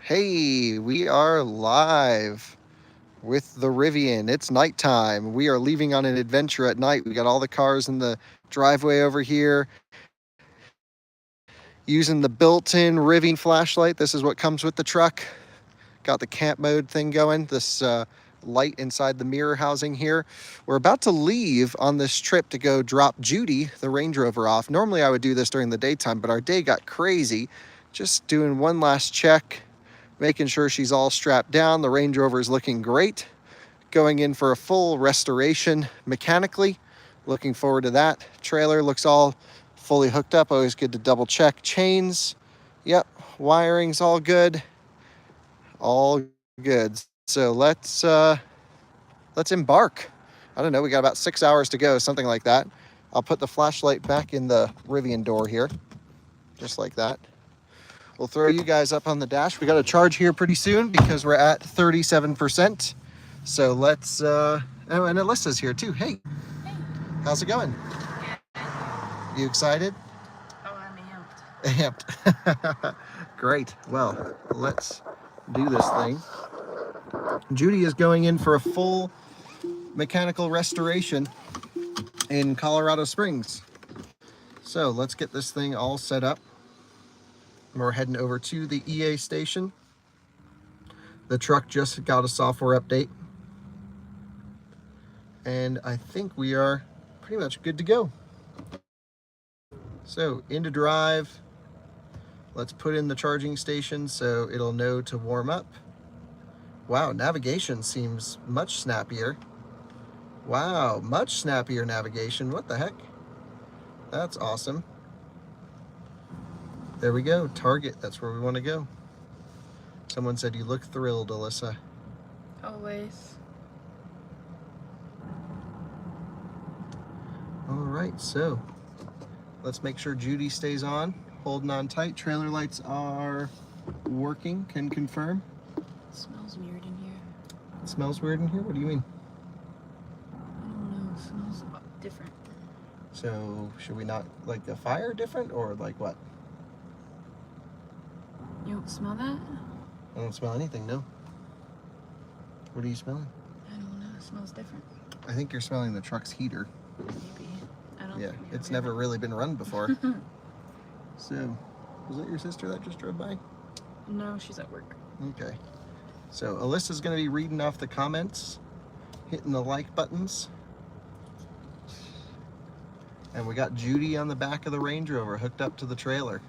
Hey, we are live with the Rivian. It's nighttime. We are leaving on an adventure at night. We got all the cars in the driveway over here using the built-in Rivian flashlight. This is what comes with the truck. Got the camp mode thing going. This light inside the mirror housing here. We're about to leave on this trip to go drop Judy, the Range Rover, off. Normally I would do this during the daytime, but our day got crazy. Just doing one last check, making sure she's all strapped down. The Range Rover is looking great. Going in for a full restoration mechanically. Looking forward to that. Trailer looks all fully hooked up. Always good to double check. Chains, yep. Wiring's all good. All good. So let's embark. I don't know, we got about 6 hours to go, something like that. I'll put the flashlight back in the Rivian door here, just like that. We'll throw you guys up on the dash. We got to charge here pretty soon because we're at 37%. So let's, oh, and Alyssa's here too. Hey, how's it going? You excited? Oh, I'm amped. Amped. Great. Well, let's do this thing. Judy is going in for a full mechanical restoration in Colorado Springs. So let's get this thing all set up. We're heading over to the EA station. The truck just got a software update. And I think we are pretty much good to go. So into drive. Let's put in the charging station so it'll know to warm up. Wow, navigation seems much snappier. Wow, much snappier navigation. What the heck? That's awesome. There we go. Target. That's where we want to go. Someone said you look thrilled, Alyssa. Always. All right, so let's make sure Judy stays on. Holding on tight. Trailer lights are working. Can confirm. It smells weird in here. It smells weird in here? What do you mean? I don't know. It smells different. So should we not like the fire different or like what? You don't smell that? I don't smell anything, no. What are you smelling? I don't know. It smells different. I think you're smelling the truck's heater. Maybe. I don't Yeah, think it's never really been run before. So, was that your sister that just drove by? No, she's at work. Okay. So, Alyssa's going to be reading off the comments, hitting the like buttons. And we got Judy on the back of the Range Rover hooked up to the trailer.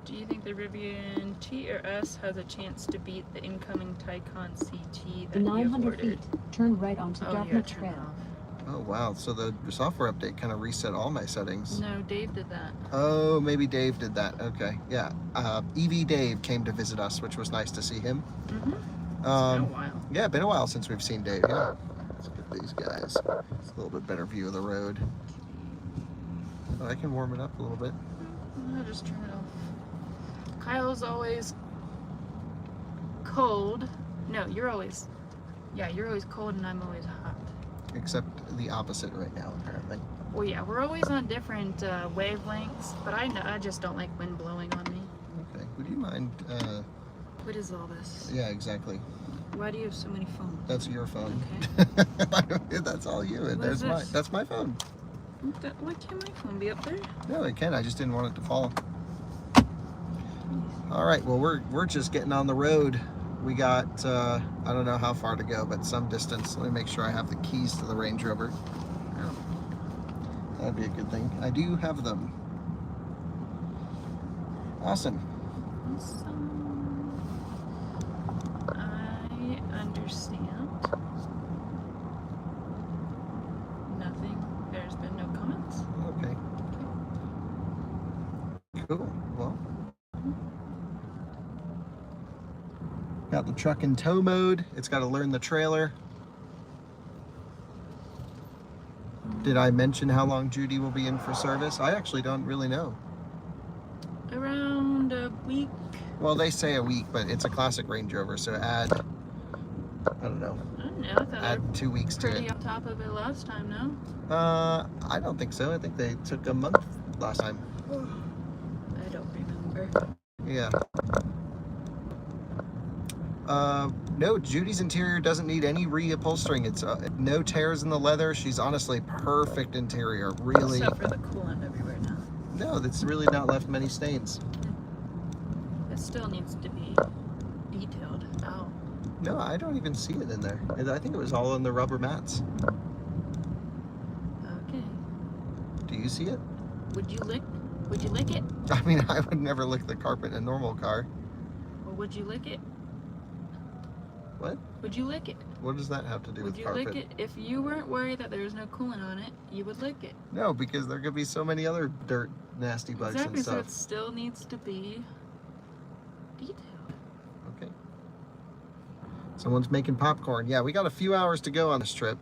Do you think the Rivian T or S has a chance to beat the incoming Taycan CT that In you 900 ordered? feet, turn right onto Oh, Dartmouth yeah, turn Trail. off. Oh, wow. So the software update kind of reset all my settings. No, Dave did that. Oh, maybe Dave did that. Okay, yeah. Evie Dave came to visit us, which was nice to see him. Mm-hmm. It's been a while. Yeah, been a while since we've seen Dave. Yeah. Let's get these guys. It's a little bit better view of the road. Oh, I can warm it up a little bit. I'll just turn it off. Kyle's always cold. No, you're always cold and I'm always hot. Except the opposite right now, apparently. Well, yeah, we're always on different wavelengths, but I just don't like wind blowing on me. Okay, would you mind, What is all this? yeah, exactly. Why do you have so many phones? That's your phone. Okay. That's all you, and What there's is mine. this? That's my phone. Why can't my phone be up there? No, it can, I just didn't want it to fall. All right, well, we're just getting on the road. We got, I don't know how far to go, but some distance. Let me make sure I have the keys to the Range Rover. Oh. That'd be a good thing. I do have them. Awesome. I understand. Nothing. There's been no comments. Okay. Cool. Well, got the truck in tow mode. It's got to learn the trailer. Did I mention how long Judy will be in for service? I actually don't really know. Around a week. Well, they say a week, but it's a classic Range Rover, so add, I don't know, I don't know. I thought they were add 2 weeks to pretty it. on top of it last time, no? I don't think so. I think they took a month last time. I don't remember. yeah. No, Judy's interior doesn't need any reupholstering. It's no tears in the leather. She's honestly perfect interior. Really. Except for the coolant everywhere now. No, that's really not left many stains. It still needs to be detailed out. No, I don't even see it in there. I think it was all in the rubber mats. Okay. Do you see it? Would you lick it? I mean, I would never lick the carpet in a normal car. Or would you lick it? What? Would you lick it? What does that have to do with carpet? Would you lick it? If you weren't worried that there was no coolant on it, you would lick it. No, because there could be so many other dirt, nasty bugs Exactly, and stuff. so it still needs to be detailed. Okay. Someone's making popcorn. Yeah, we got a few hours to go on this trip.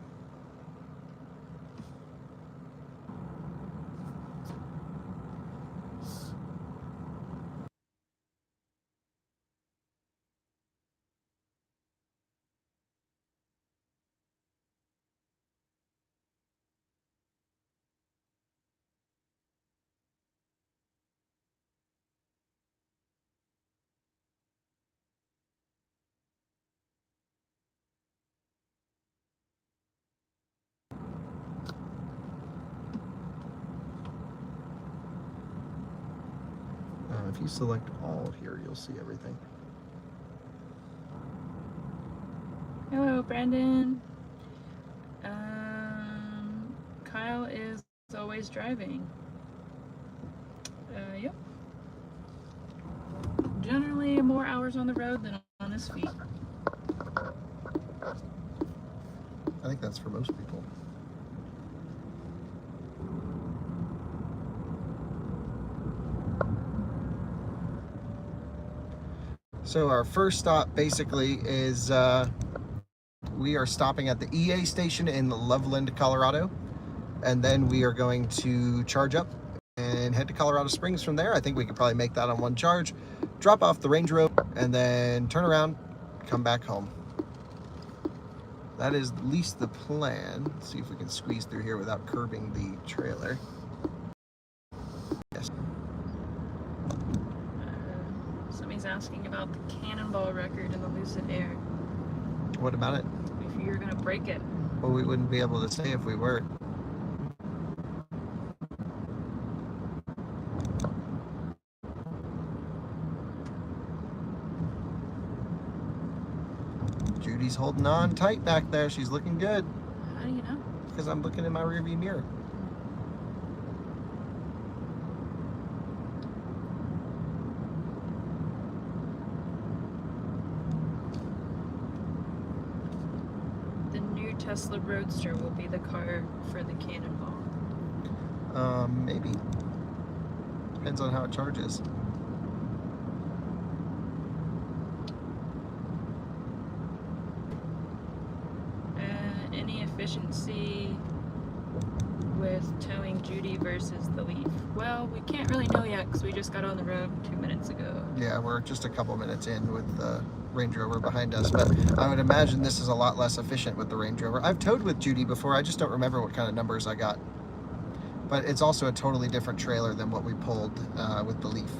If you select all here, you'll see everything. Hello, Brandon. Kyle is always driving. Yep. Generally more hours on the road than on his feet. I think that's for most people. So our first stop basically is we are stopping at the EA station in Loveland, Colorado, and then we are going to charge up and head to Colorado Springs from there. I think we could probably make that on one charge, drop off the Range Rover, and then turn around, come back home. That is at least the plan. Let's see if we can squeeze through here without curbing the trailer. Yes. Somebody's asking about the Cannonball record in the Lucid Air. What about it? If you're gonna break it. Well, we wouldn't be able to say if we were. Judy's holding on tight back there. She's looking good. How do you know? Because I'm looking in my rearview mirror. The new Tesla Roadster will be the car for the Cannonball. Maybe. Depends on how it charges. Any efficiency with towing Judy versus the Leaf? Well, we can't really know yet because we just got on the road 2 minutes ago. Yeah, we're just a couple minutes in with the Range Rover behind us, but I would imagine this is a lot less efficient with the Range Rover. I've towed with Judy before, I just don't remember what kind of numbers I got. But it's also a totally different trailer than what we pulled with the Leaf.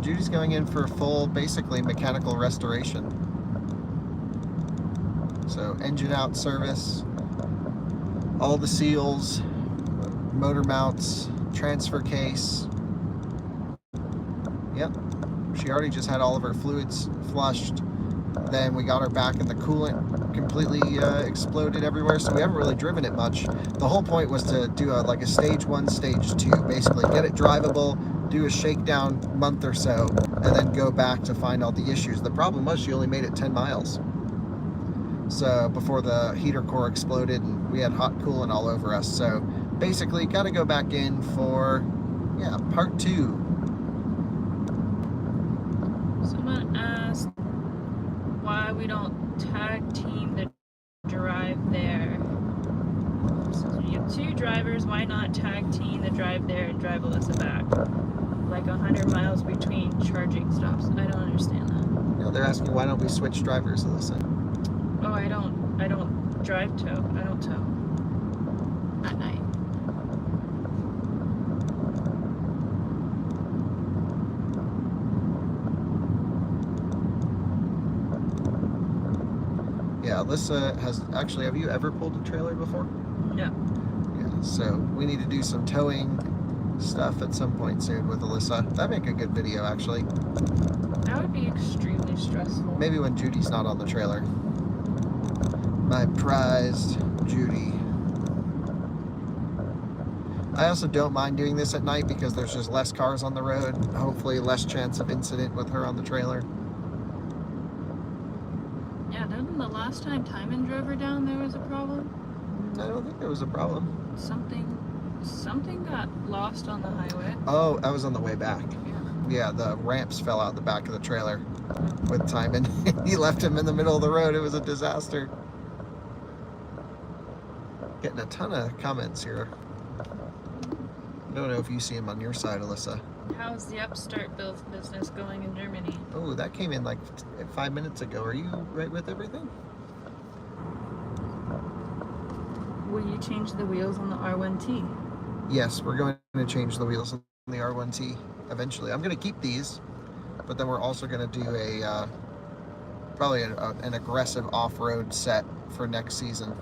Judy's going in for full, basically, mechanical restoration. So engine out service, all the seals, motor mounts, transfer case. Yep, she already just had all of her fluids flushed. Then we got her back and the coolant completely exploded everywhere, so we haven't really driven it much. The whole point was to do like a stage 1, stage 2, basically get it drivable, do a shakedown month or so, and then go back to find all the issues. The problem was she only made it 10 miles. So before the heater core exploded and we had hot coolant all over us. So basically got to go back in for, yeah, part 2. Someone asked why we don't tag team the drive there. So you have 2 drivers, why not tag team the drive there and drive Alyssa back? Like 100 miles between charging stops. I don't understand that. You know, they're asking why don't we switch drivers, Alyssa? Oh, I don't drive tow. I don't tow at night. Yeah, Alyssa has actually, have you ever pulled a trailer before? No. Yeah, so we need to do some towing stuff at some point soon with Alyssa. That'd make a good video, actually. That would be extremely stressful. Maybe when Judy's not on the trailer. My prized Judy. I also don't mind doing this at night because there's just less cars on the road. Hopefully less chance of incident with her on the trailer. Yeah, then the last time Timon drove her down, there was a problem. I don't think there was a problem. Something got lost on the highway. Oh, I was on the way back. Yeah. Yeah, the ramps fell out the back of the trailer with Timon. He left him in the middle of the road. It was a disaster. Getting a ton of comments here. I don't know if you see them on your side, Alyssa. How's the Upstart business going in Germany? Oh, that came in like 5 minutes ago. Are you right with everything? Will you change the wheels on the R1T? Yes, we're going to change the wheels on the R1T eventually. I'm going to keep these, but then we're also going to do a probably an aggressive off-road set for next season.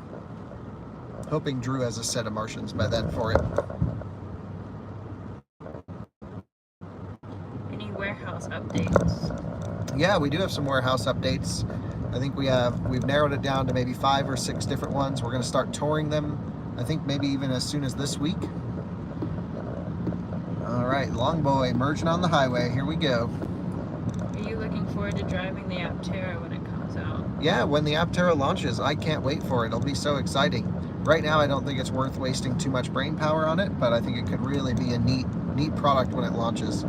Hoping Drew has a set of Martians by then for it. Any warehouse updates? Yeah, we do have some warehouse updates. I think we've narrowed it down to maybe 5 or 6 different ones. We're going to start touring them, I think maybe even as soon as this week. All right, Long Boy merging on the highway. Here we go. Are you looking forward to driving the Aptera when it comes out? Yeah, when the Aptera launches, I can't wait for it. It'll be so exciting. Right now, I don't think it's worth wasting too much brain power on it, but I think it could really be a neat product when it launches.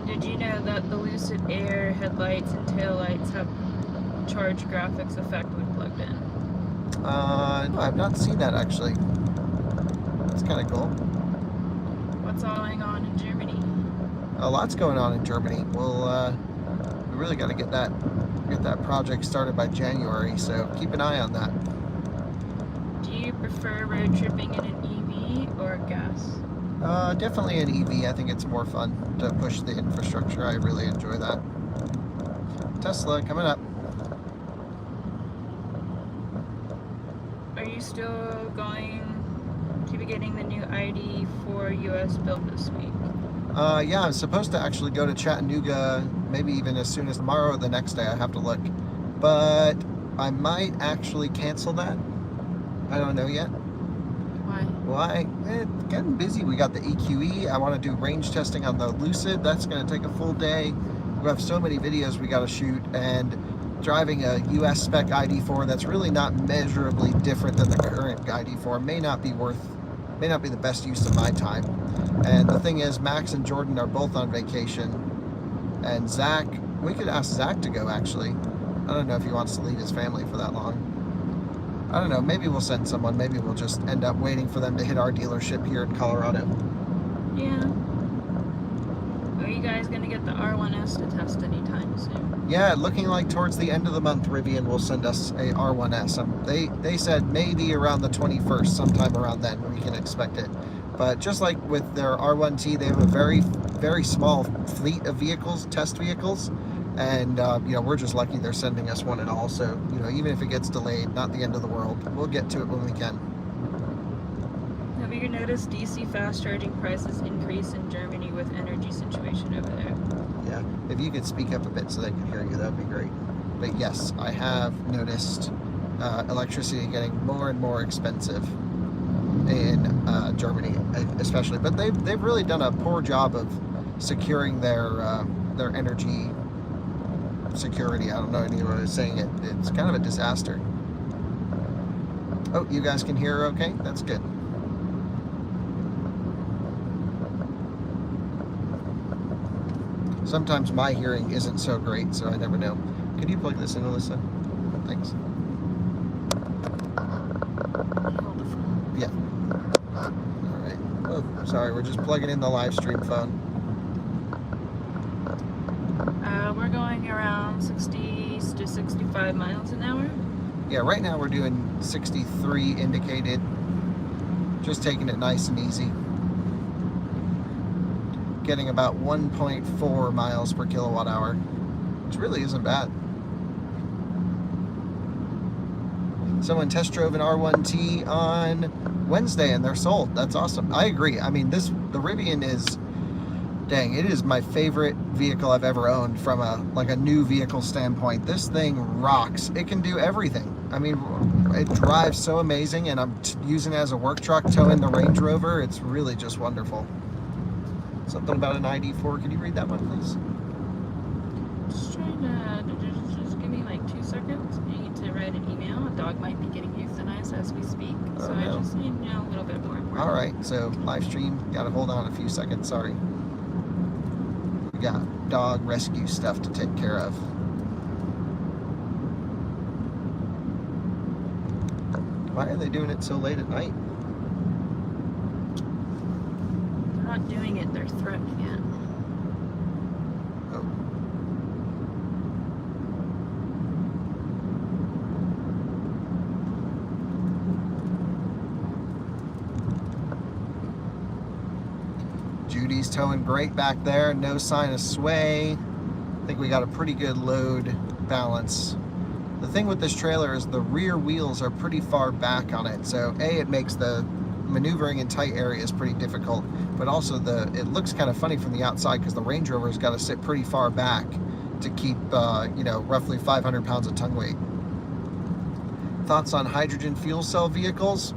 Did you know that the Lucid Air headlights and taillights have charge graphics effect when plugged in? No, I've not seen that actually. That's kind of cool. What's all going on in Germany? A lot's going on in Germany. We really got to get that project started by January, so keep an eye on that. Do you prefer road tripping in an Eevee or gas? Definitely an Eevee. I think it's more fun to push the infrastructure. I really enjoy that. Tesla coming up. Are you still going to be getting the new ID for US built this week? Yeah, I'm supposed to actually go to Chattanooga maybe even as soon as tomorrow or the next day. I have to look. But I might actually cancel that. I don't know yet. Why? It's getting busy. We got the EQE. I want to do range testing on the Lucid. That's going to take a full day. We have so many videos we got to shoot, and driving a US spec ID4 that's really not measurably different than the current ID4 may not be the best use of my time. And the thing is, Max and Jordan are both on vacation, and Zach, we could ask Zach to go actually. I don't know if he wants to leave his family for that long. I don't know, maybe we'll send someone. Maybe we'll just end up waiting for them to hit our dealership here in Colorado. Yeah. Are you guys going to get the R1S to test anytime soon? Yeah, looking like towards the end of the month, Rivian will send us a R1S. They said maybe around the 21st, sometime around then, we can expect it. But just like with their R1T, they have a very, very small fleet of vehicles, test vehicles. And, you know, we're just lucky they're sending us one at all. So, you know, even if it gets delayed, not the end of the world. We'll get to it when we can. Have you noticed DC fast charging prices increase in Germany with energy situation over there? Yeah, if you could speak up a bit so they can hear you, that would be great. But yes, I have noticed electricity getting more and more expensive. in Germany, especially. But they've really done a poor job of securing their energy security. I don't know any way of saying it. It's kind of a disaster. Oh, you guys can hear okay? That's good. Sometimes my hearing isn't so great, so I never know. Could you plug this in, Alyssa? Thanks. Yeah. All right. Oh, sorry, we're just plugging in the live stream phone. We're going around 60 to 65 miles an hour. Yeah, right now we're doing 63 indicated. Just taking it nice and easy. Getting about 1.4 miles per kilowatt hour, which really isn't bad. Someone test drove an R1T on Wednesday and they're sold. That's awesome. I agree. I mean, the Rivian is, dang, it is my favorite vehicle I've ever owned from a new vehicle standpoint. This thing rocks. It can do everything. I mean, it drives so amazing, and I'm using it as a work truck, towing the Range Rover. It's really just wonderful. Something about an ID4. Can you read that one, please? Just trying to, just give me like 2 seconds. I need to write an email. A dog might be getting euthanized as we speak. So I just need a little bit more. All right, so live stream, got to hold on a few seconds. Sorry. We got dog rescue stuff to take care of. Why are they doing it so late at night? They're not doing it, they're threatening it. Oh. Judy's towing great back there, no sign of sway. I think we got a pretty good load balance. The thing with this trailer is the rear wheels are pretty far back on it, so it makes the maneuvering in tight areas pretty difficult, but also it looks kind of funny from the outside because the Range Rover's got to sit pretty far back to keep roughly 500 pounds of tongue weight. Thoughts on hydrogen fuel cell vehicles?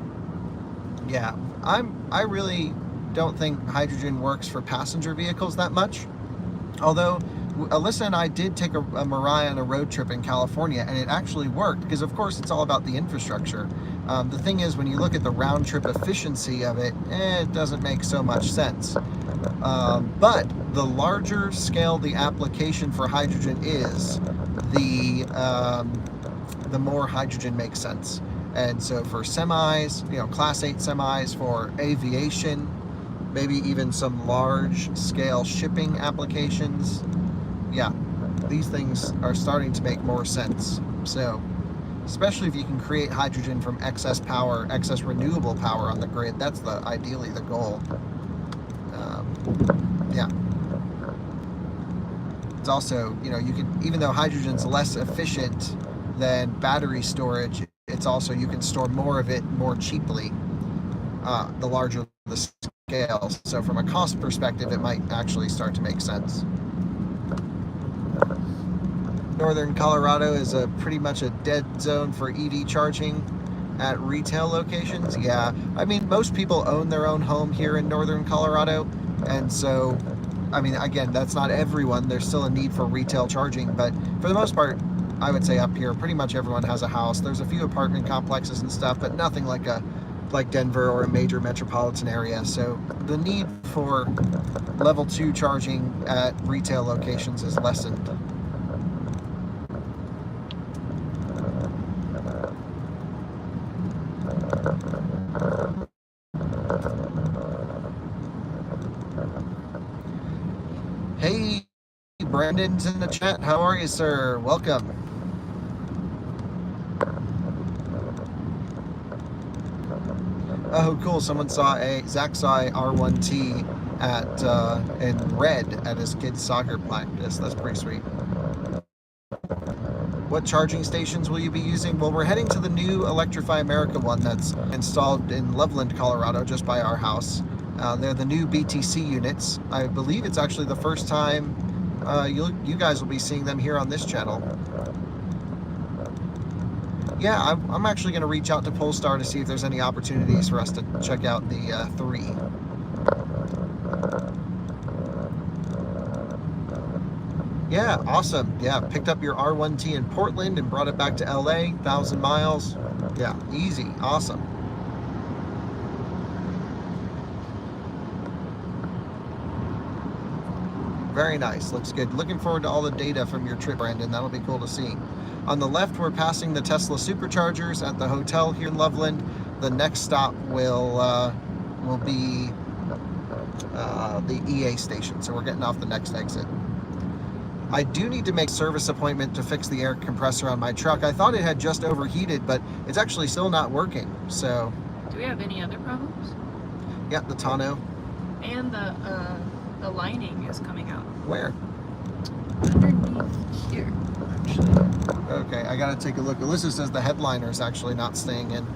Yeah, I really don't think hydrogen works for passenger vehicles that much, although Alyssa and I did take a Mariah on a road trip in California, and it actually worked because, of course, it's all about the infrastructure. The thing is, when you look at the round trip efficiency of it, it doesn't make so much sense. But the larger scale the application for hydrogen is, the more hydrogen makes sense. And so for semis, Class 8 semis, for aviation, maybe even some large scale shipping applications, yeah, these things are starting to make more sense. So, especially if you can create hydrogen from excess power, excess renewable power on the grid, that's ideally the goal. Yeah. It's also, you can, even though hydrogen's less efficient than battery storage, it's also, you can store more of it more cheaply, the larger the scale. So from a cost perspective, it might actually start to make sense. Northern Colorado is pretty much a dead zone for EV charging at retail locations. Yeah, I mean, most people own their own home here in Northern Colorado, and so, I mean, again, that's not everyone. There's still a need for retail charging, but for the most part, I would say up here, pretty much everyone has a house. There's a few apartment complexes and stuff, but nothing like Denver or a major metropolitan area. So the need for level 2 charging at retail locations is lessened. Hey, Brandon's in the chat. How are you, sir? Welcome. Oh, cool. Someone saw Zach saw a R1T in red at his kid's soccer practice. That's pretty sweet. What charging stations will you be using? Well, we're heading to the new Electrify America one that's installed in Loveland, Colorado, just by our house. They're the new BTC units. I believe it's actually the first time you guys will be seeing them here on this channel. Yeah, I'm actually going to reach out to Polestar to see if there's any opportunities for us to check out the 3. Yeah, awesome. Yeah, picked up your R1T in Portland and brought it back to LA, 1,000 miles. Yeah, easy. Awesome. Very nice. Looks good. Looking forward to all the data from your trip, Brandon. That'll be cool to see. On the left, we're passing the Tesla Superchargers at the hotel here in Loveland. The next stop will be the EA station, so we're getting off the next exit. I do need to make a service appointment to fix the air compressor on my truck. I thought it had just overheated, but it's actually still not working. So, do we have any other problems? Yeah, the tonneau. And the lining is coming out. Where? Underneath here, actually. Okay, I gotta take a look. Alyssa says the headliner is actually not staying in.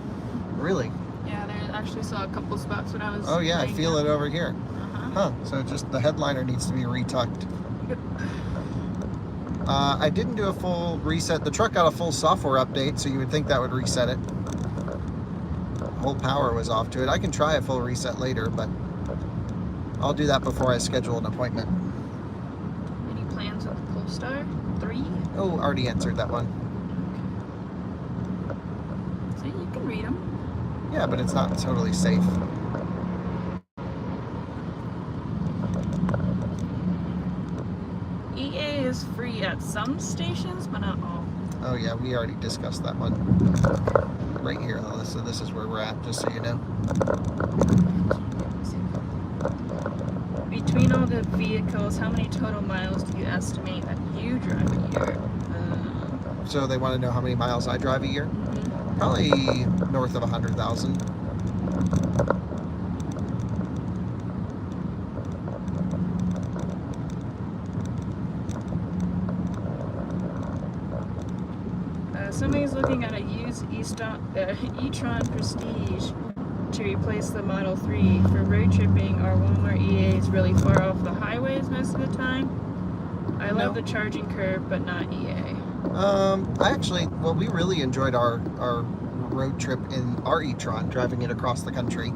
Really? Yeah, there actually saw a couple spots when I was. Oh yeah, I feel it over here. Uh-huh. So just the headliner needs to be retucked. Yep. I didn't do a full reset. The truck got a full software update, so you would think that would reset it. Whole power was off to it. I can try a full reset later, but I'll do that before I schedule an appointment. Any plans with the Polestar 3? Oh, already answered that one. So you can read them. Yeah, but it's not totally safe. EA is free at some stations, but not all. Oh yeah, we already discussed that one. Right here, Alyssa, this is where we're at, just so you know. Between all the vehicles, how many total miles do you estimate that you drive a year? So they want to know how many miles I drive a year? Mm-hmm. Probably north of 100,000. Somebody's looking at a used e-tron Prestige to replace the Model 3 for road tripping or one where EA is really far off the highways most of the time. I love the charging curve, but not EA. We really enjoyed our road trip in our e-tron, driving it across the country.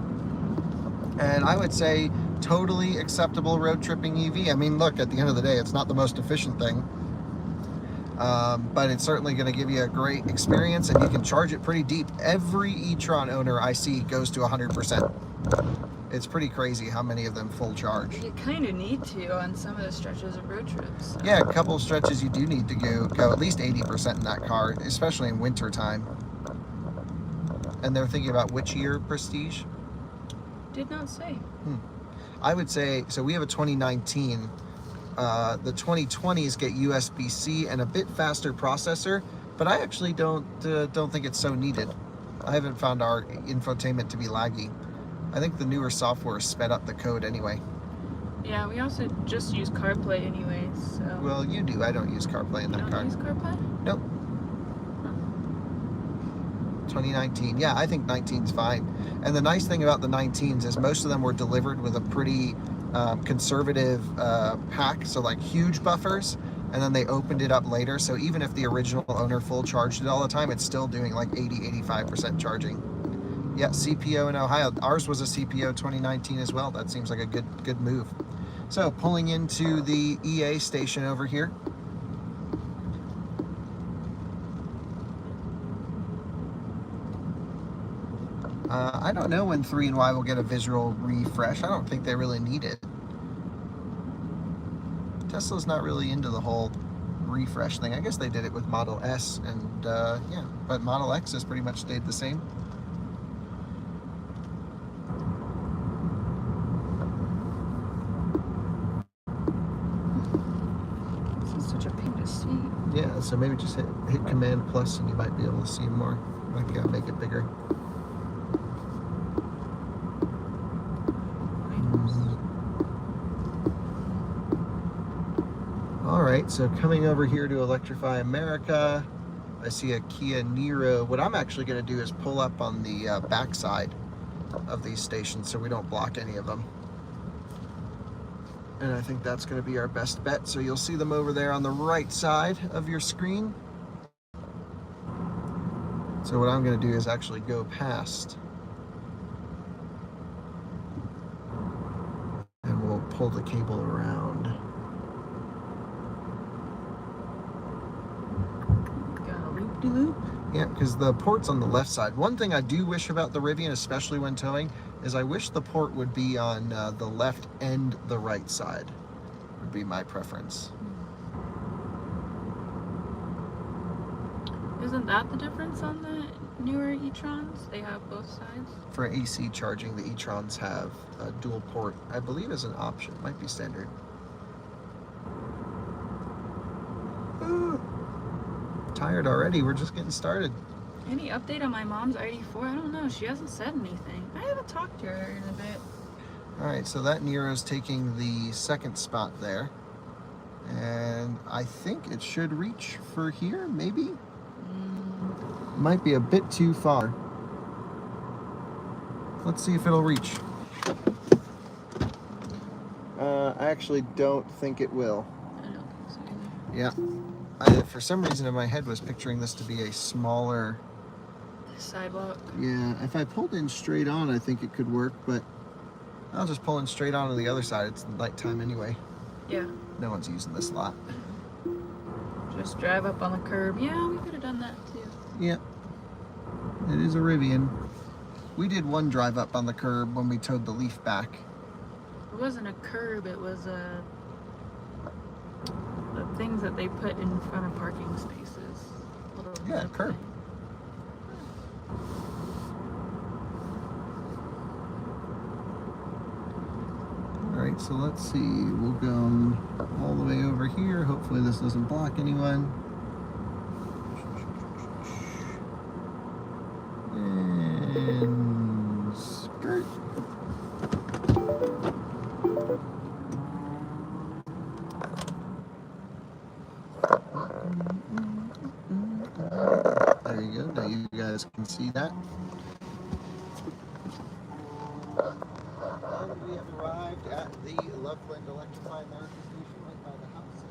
And I would say totally acceptable road tripping Eevee. I mean, look, at the end of the day, it's not the most efficient thing. But it's certainly going to give you a great experience, and you can charge it pretty deep. Every e-tron owner I see goes to 100%. It's pretty crazy how many of them full charge. You kind of need to on some of the stretches of road trips. So. Yeah, a couple of stretches you do need to go at least 80% in that car, especially in winter time. And they're thinking about which year Prestige? Did not say. I would say, so we have a 2019. The 2020s get USB-C and a bit faster processor, but I actually don't think it's so needed. I haven't found our infotainment to be laggy. I think the newer software sped up the code anyway. Yeah, we also just use CarPlay anyway, so... Well, you do. I don't use CarPlay in that car. You don't use CarPlay? Nope. 2019. Yeah, I think 19's fine. And the nice thing about the 19s is most of them were delivered with a pretty conservative pack, so like huge buffers, and then they opened it up later, so even if the original owner full charged it all the time, it's still doing like 80-85% charging. Yeah, CPO in Ohio. Ours was a CPO 2019 as well. That seems like a good move. So pulling into the EA station over here. I don't know when 3 and Y will get a visual refresh. I don't think they really need it. Tesla's not really into the whole refresh thing. I guess they did it with Model S, and yeah, but Model X has pretty much stayed the same. This is such a pain to see. Yeah, so maybe just hit Command Plus and you might be able to see more. I gotta make it bigger. Alright, so coming over here to Electrify America, I see a Kia Niro. What I'm actually going to do is pull up on the backside of these stations so we don't block any of them. And I think that's going to be our best bet. So you'll see them over there on the right side of your screen. So what I'm going to do is actually go past, and we'll pull the cable around. Got a loop-de-loop. Yeah, because the port's on the left side. One thing I do wish about the Rivian, especially when towing, is I wish the port would be on the left and the right side. Would be my preference. Isn't that the difference on the newer e-trons? They have both sides? For AC charging, the e-trons have a dual port, I believe, as an option. Might be standard. Tired already. We're just getting started. Any update on my mom's ID4? I don't know. She hasn't said anything. I haven't talked to her in a bit. All right, so that Nero's taking the second spot there. And I think it should reach for here, maybe? Might be a bit too far. Let's see if it'll reach. I actually don't think it will. I don't think so either. Yeah. For some reason in my head was picturing this to be a smaller Sidewalk. Yeah, if I pulled in straight on, I think it could work, but I'll just pull in straight on to the other side. It's nighttime anyway. Yeah. No one's using this lot. Just drive up on the curb. Yeah, we could have done that too. Yeah. It is a Rivian. We did one drive up on the curb when we towed the Leaf back. It wasn't a curb, it was the things that they put in front of parking spaces. Yeah, a curb. Alright, so let's see. We'll go all the way over here. Hopefully this doesn't block anyone. And skirt. There you go. Now you guys can see that. And we have arrived at the Loveland Electrify America station right by the house.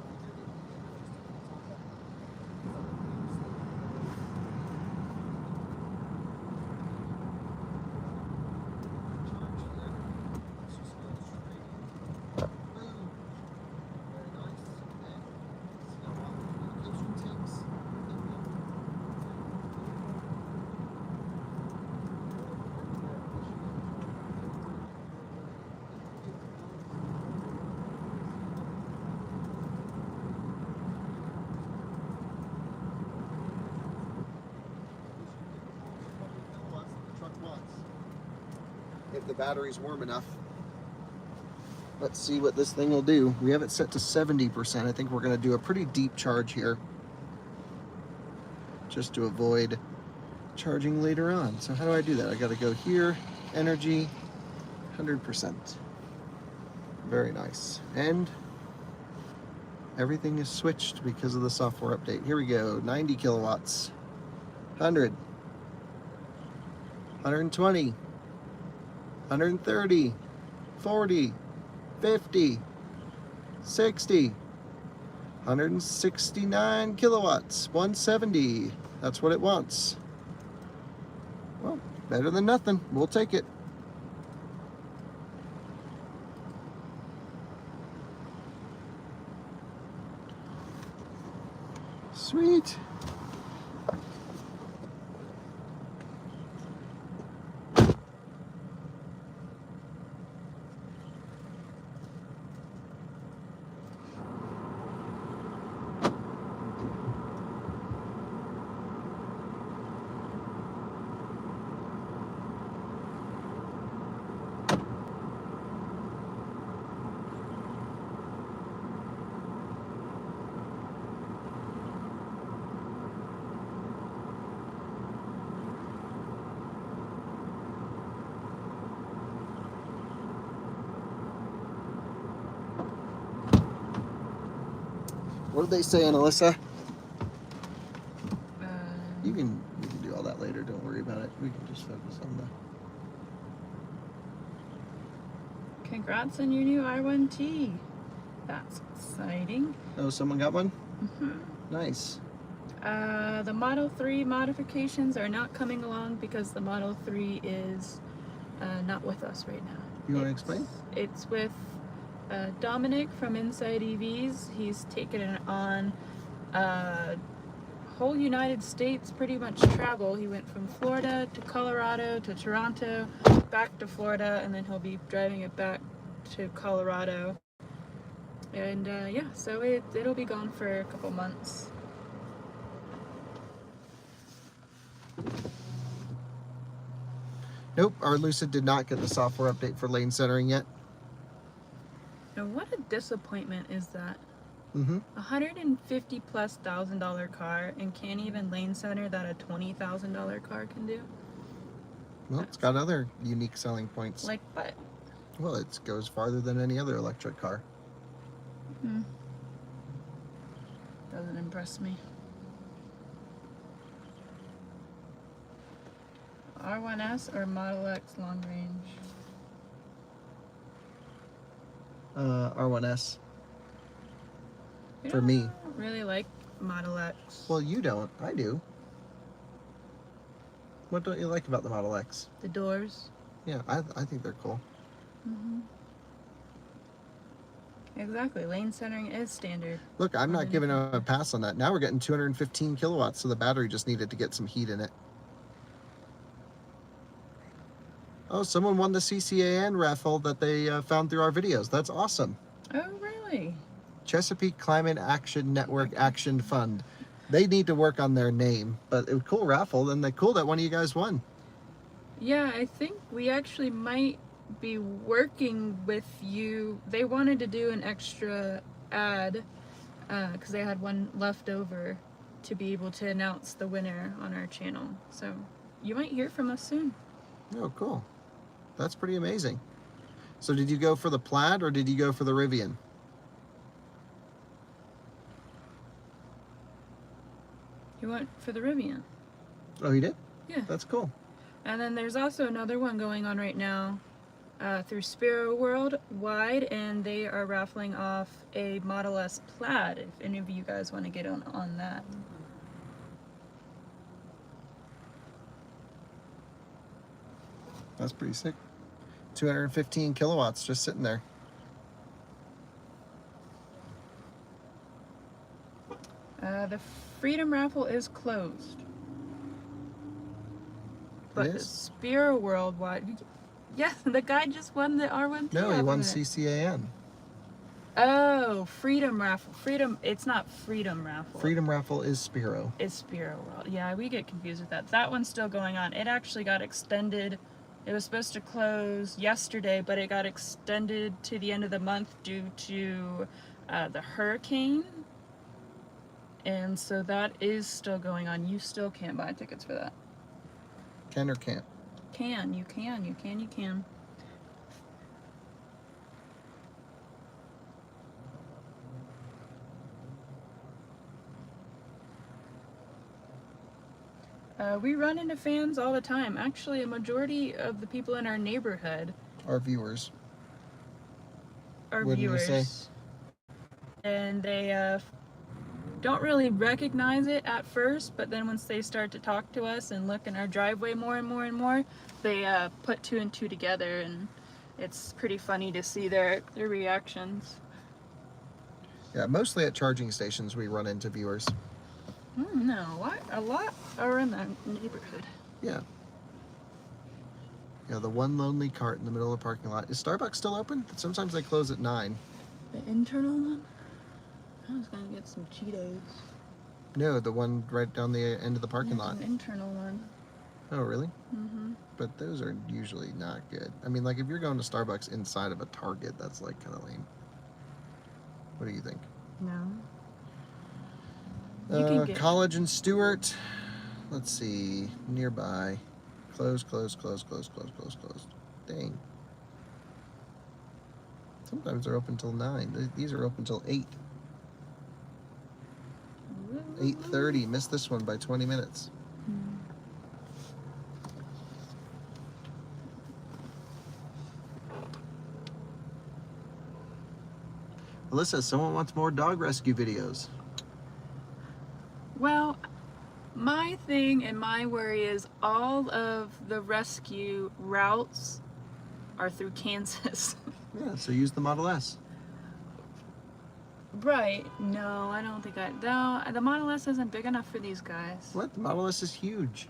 If the battery's warm enough. Let's see what this thing will do. We have it set to 70%. I think we're going to do a pretty deep charge here, just to avoid charging later on. So how do I do that? I got to go here, energy, 100%. Very nice. And everything is switched because of the software update. Here we go, 90 kilowatts, 100, 120, 130, 40, 50, 60, 169 kilowatts, 170. That's what it wants. Well, better than nothing. We'll take it. Sweet. What are they saying, Alyssa? We can do all that later. Don't worry about it. We can just focus on the... Congrats on your new R1T. That's exciting. Oh, someone got one? Mm-hmm. Nice. The Model 3 modifications are not coming along because the Model 3 is not with us right now. You want to explain? It's with Dominic from Inside EVs. He's taken it on whole United States pretty much travel. He went from Florida to Colorado to Toronto, back to Florida, and then he'll be driving it back to Colorado. And yeah, so it'll be gone for a couple months. Nope, our Lucid did not get the software update for lane centering yet. Now what a disappointment is that? Mm-hmm. $150,000+ car and can't even lane center that a $20,000 car can do? Well, it's got other unique selling points. Like what? Well, it goes farther than any other electric car. Doesn't impress me. R1S or Model X long range? R1S. You For me. don't really like Model X. Well, you don't. I do. What don't you like about the Model X? The doors. Yeah, I think they're cool. Exactly. Lane centering is standard. Look, I'm not giving a pass on that. Now we're getting 215 kilowatts, so the battery just needed to get some heat in it. Oh, someone won the CCAN raffle that they found through our videos. That's awesome. Oh, really? Chesapeake Climate Action Network Action Fund. They need to work on their name, but it was a cool raffle, and cool that one of you guys won. Yeah, I think we actually might be working with you. They wanted to do an extra ad because they had one left over to be able to announce the winner on our channel. So you might hear from us soon. Oh, cool. That's pretty amazing. So did you go for the Plaid or did you go for the Rivian? You went for the Rivian. Oh, you did? Yeah. That's cool. And then there's also another one going on right now through Spiro Worldwide, and they are raffling off a Model S Plaid if any of you guys want to get on that. That's pretty sick. 215 kilowatts just sitting there. The Freedom Raffle is closed. But the Spiro Worldwide... Yeah, the guy just won the R1T. No, he won CCAN. Oh, Freedom Raffle. Freedom, it's not Freedom Raffle. Freedom Raffle is Spiro. It's Spiro World. Yeah, we get confused with that. That one's still going on. It actually got extended. It was supposed to close yesterday, but it got extended to the end of the month due to the hurricane. And so that is still going on. You still can't buy tickets for that. Can or can't? Can. You can. You can. You can. We run into fans all the time. Actually, a majority of the people in our neighborhood Our viewers. are Wouldn't you viewers. say? And they don't really recognize it at first, but then once they start to talk to us and look in our driveway more and more and more, they put two and two together, and it's pretty funny to see their reactions. Yeah, mostly at charging stations we run into viewers. No, a lot are in the neighborhood. Yeah. Yeah, the one lonely cart in the middle of the parking lot. Is Starbucks still open? Sometimes they close at 9. The internal one? I was gonna get some Cheetos. No, the one right down the end of the parking lot. An internal one. Oh, really? Mm-hmm. But those are usually not good. I mean, like if you're going to Starbucks inside of a Target, that's like kind of lame. What do you think? No. You can get College and Stewart. Let's see. Nearby. Closed. Dang. Sometimes they're open till 9. These are open till 8. 8:30. Missed this one by 20 minutes. Alyssa, someone wants more dog rescue videos. Well, My thing and my worry is all of the rescue routes are through Kansas. Yeah, so use the Model S. Right. No, I don't think no, the Model S isn't big enough for these guys. What? The Model S is huge.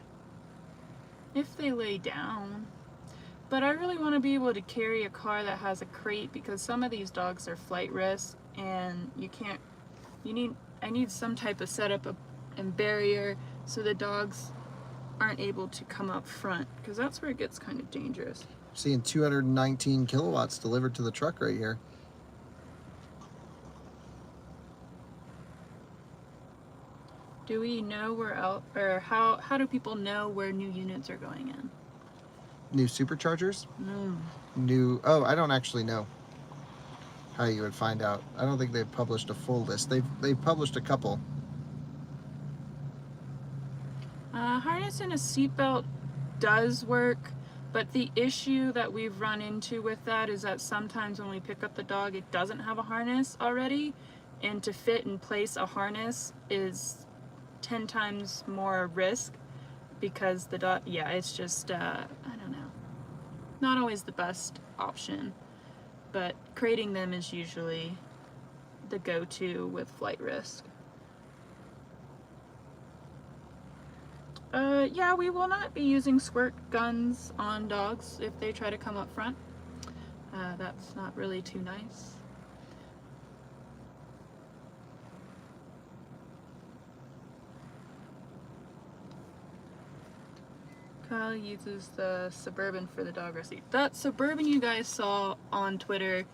If they lay down. But I really want to be able to carry a car that has a crate because some of these dogs are flight risk and I need some type of setup and barrier so the dogs aren't able to come up front because that's where it gets kind of dangerous. Seeing 219 kilowatts delivered to the truck right here. Do we know or how do people know where new units are going in? New superchargers? No. Oh, I don't actually know how you would find out. I don't think they've published a full list. They've published a couple. Harness and a seatbelt does work, but the issue that we've run into with that is that sometimes when we pick up the dog, it doesn't have a harness already, and to fit and place a harness is 10 times more risk because the dog, yeah, it's just, I don't know, not always the best option, but crating them is usually the go-to with flight risk. Yeah, we will not be using squirt guns on dogs if they try to come up front. That's not really too nice. Kyle uses the Suburban for the dog rescue. That Suburban you guys saw on Twitter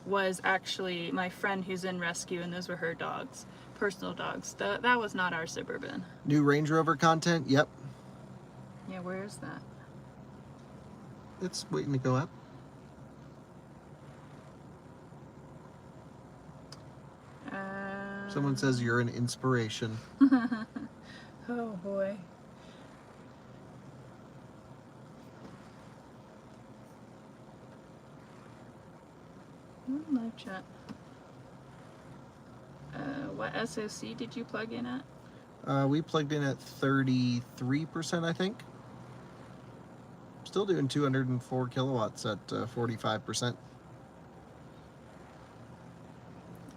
was actually my friend who's in rescue, and those were her dogs, personal dogs. That was not our Suburban. New Range Rover content? Yep. Yeah, where is that? It's waiting to go up. Someone says you're an inspiration. Oh boy. Live chat. What SoC did you plug in at? We plugged in at 33%, I think. Still doing 204 kilowatts at 45%.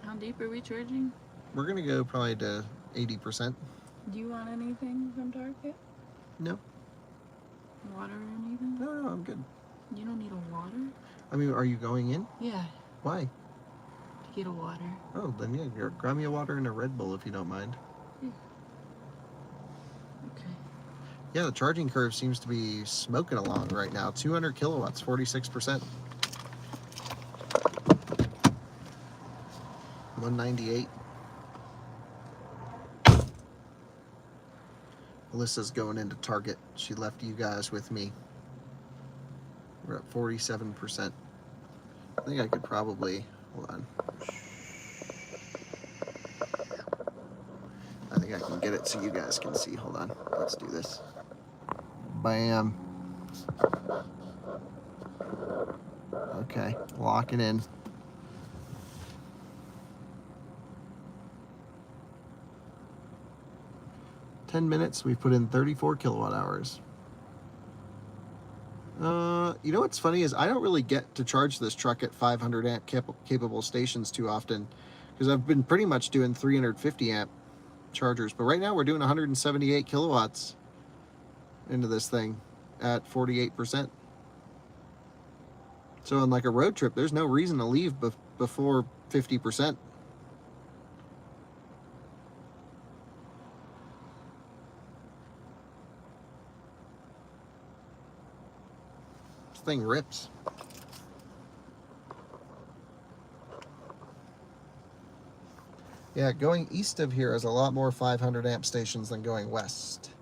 How deep are we charging? We're gonna go probably to 80%. Do you want anything from Target? No. Water or anything? No, I'm good. You don't need a water? I mean, are you going in? Yeah, Why? to get a water. Oh, then yeah, grab me a water and a Red Bull if you don't mind. Yeah. Okay. Yeah, the charging curve seems to be smoking along right now. 200 kilowatts, 46%. 198. Alyssa's going into Target. She left you guys with me. We're at 47%. I think I could probably, hold on. I think I can get it so you guys can see. Hold on. Let's do this. Bam. Okay, locking in. Minutes, we've put in 34 kilowatt hours. You know what's funny is I don't really get to charge this truck at 500 amp capable stations too often because I've been pretty much doing 350 amp chargers, but right now we're doing 178 kilowatts into this thing at 48%. So on like a road trip, there's no reason to leave before 50%. Thing rips. Yeah, going east of here is a lot more 500 amp stations than going west.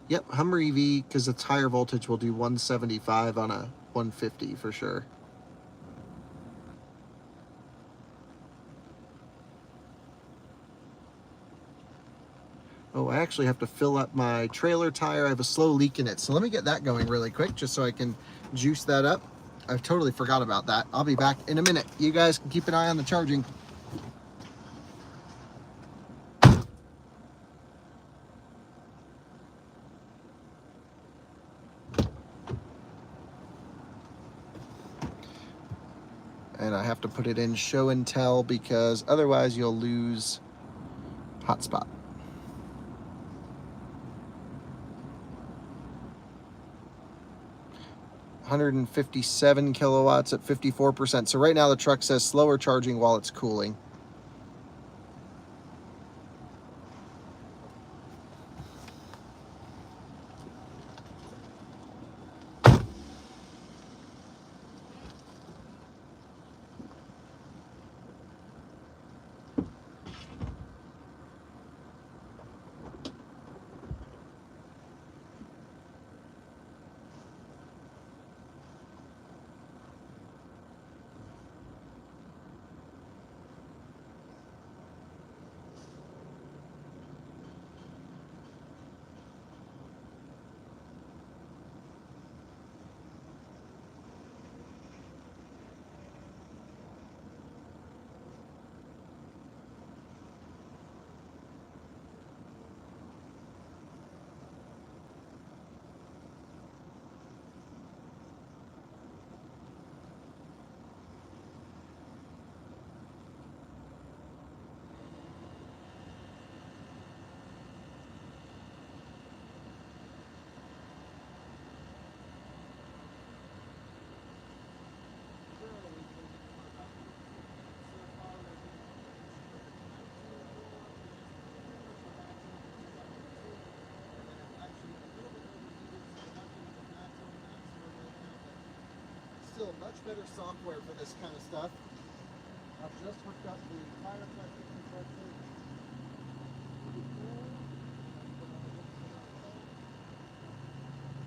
Yep, Hummer EV, because its higher voltage will do 175 on a 150 for sure. Oh, I actually have to fill up my trailer tire. I have a slow leak in it. So let me get that going really quick just so I can juice that up. I've totally forgot about that. I'll be back in a minute. You guys can keep an eye on the charging. And I have to put it in show and tell because otherwise you'll lose hotspot. $157 kilowatts at 54%. So right now the truck says slower charging while it's cooling. Still much better software for this kind of stuff. I've just hooked up the tire pressure compressor.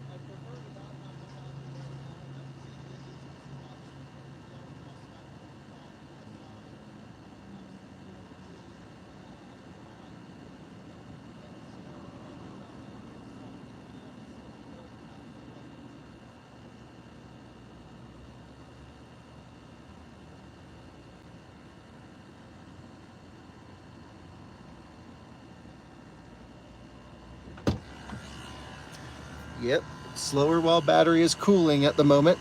I prefer to not have the Yep, slower while battery is cooling at the moment.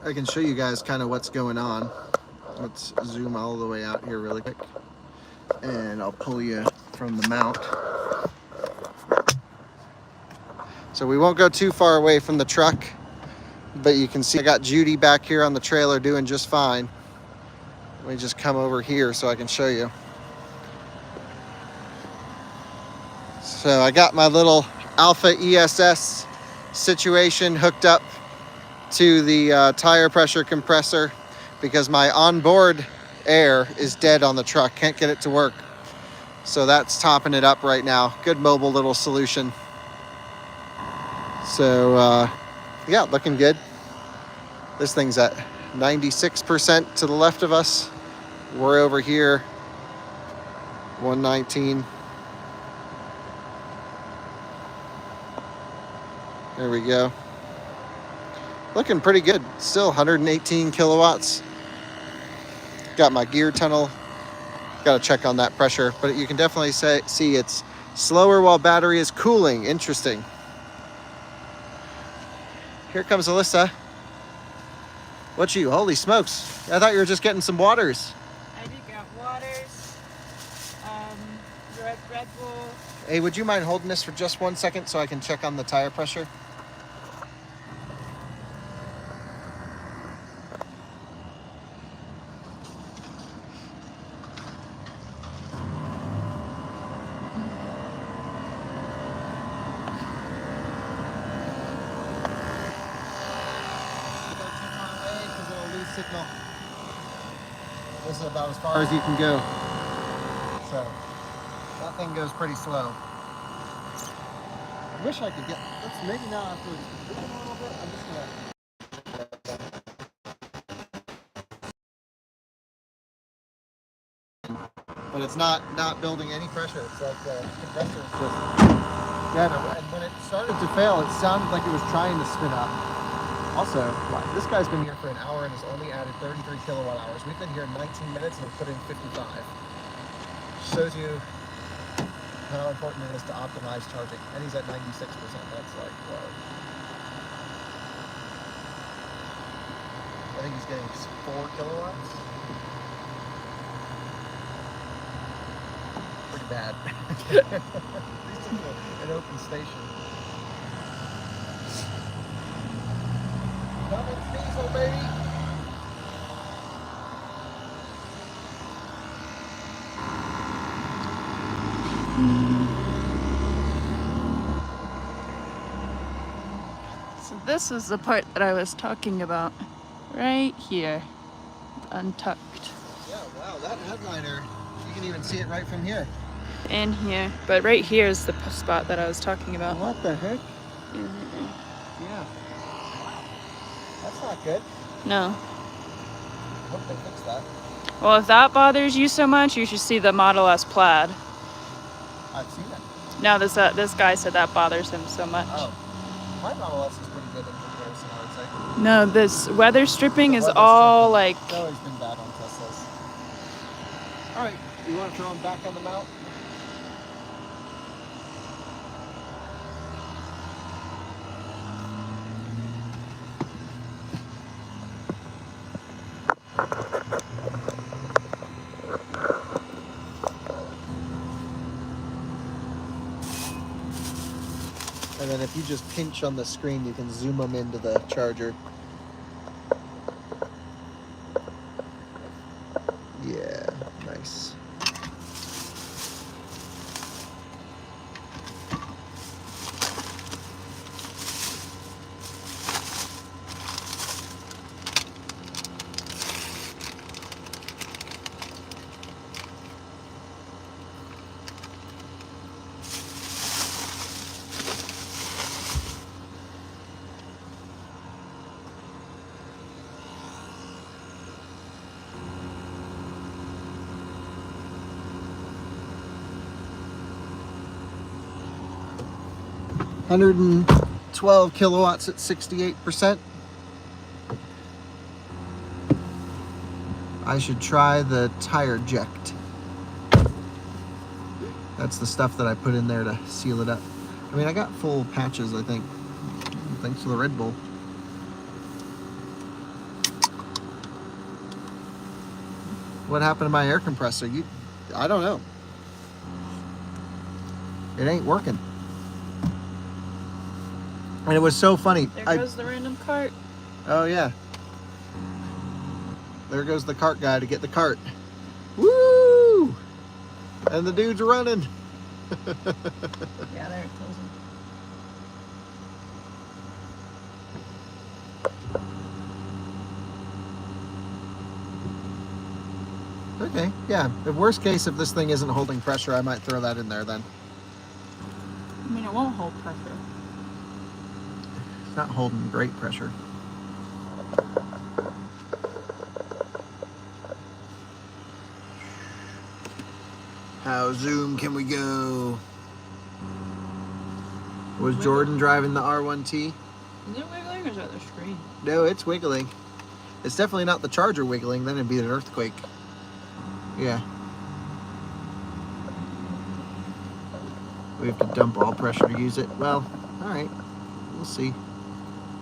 I can show you guys kind of what's going on. Let's zoom all the way out here really quick. And I'll pull you from the mount. So we won't go too far away from the truck, but you can see I got Judy back here on the trailer doing just fine. Let me just come over here so I can show you. So I got my little Alpha ESS situation hooked up to the tire pressure compressor because my onboard air is dead on the truck. Can't get it to work. So that's topping it up right now. Good mobile little solution. So yeah, looking good. This thing's at 96% to the left of us. We're over here, 119. There we go. Looking pretty good. Still 118 kilowatts. Got my gear tunnel. Got to check on that pressure, but you can definitely see it's slower while battery is cooling. Interesting. Here comes Alyssa. What you? Holy smokes. I thought you were just getting some waters. I did get waters, Red Bull. Hey, would you mind holding this for just 1 second so I can check on the tire pressure? Signal. This is about as far as you can go. So that thing goes pretty slow. I wish I could get. Let's maybe now after it's moving a little bit. I'm just gonna. But it's not building any pressure. It's like the compressor is just dead. And when it started to fail, it sounded like it was trying to spin up. Also, this guy's been here for an hour and has only added 33 kilowatt hours. We've been here 19 minutes and have put in 55. Shows you how important it is to optimize charging. And he's at 96%. That's like, whoa. I think he's getting 4 kilowatts. Pretty bad. At least it's an open station. Cummins diesel, baby. So this is the part that I was talking about. Right here. Untucked. Yeah, wow, that headliner, you can even see it right from here. In here. But right here is the spot that I was talking about. What the heck? Mm-hmm. Yeah. That's not good. No. I hope they fix that. Well, if that bothers you so much, you should see the Model S Plaid. I've seen it. No, this guy said that bothers him so much. Oh. My Model S is pretty good in comparison, I would say. No, this weather stripping is weather all stripping. like... It's always been bad on Teslas. Alright, you want to throw them back on the mount? And then if you just pinch on the screen, you can zoom them into the charger. Yeah, nice. $112 kilowatts at 68%. I should try the tire eject. That's the stuff that I put in there to seal it up. I mean, I got full patches, I think, thanks to the Red Bull. What happened to my air compressor? I don't know. It ain't working. And it was so funny. There goes the random cart. Oh, yeah. There goes the cart guy to get the cart. Woo! And the dude's running. Yeah, there it goes. Okay, yeah. The worst case, if this thing isn't holding pressure, I might throw that in there then. I mean, it won't hold pressure. It's not holding great pressure. How zoom can we go? Was Jordan driving the R1T? Is it wiggling or is that the screen? No, it's wiggling. It's definitely not the charger wiggling, then it'd be an earthquake. Yeah. We have to dump all pressure to use it. Well, alright. We'll see.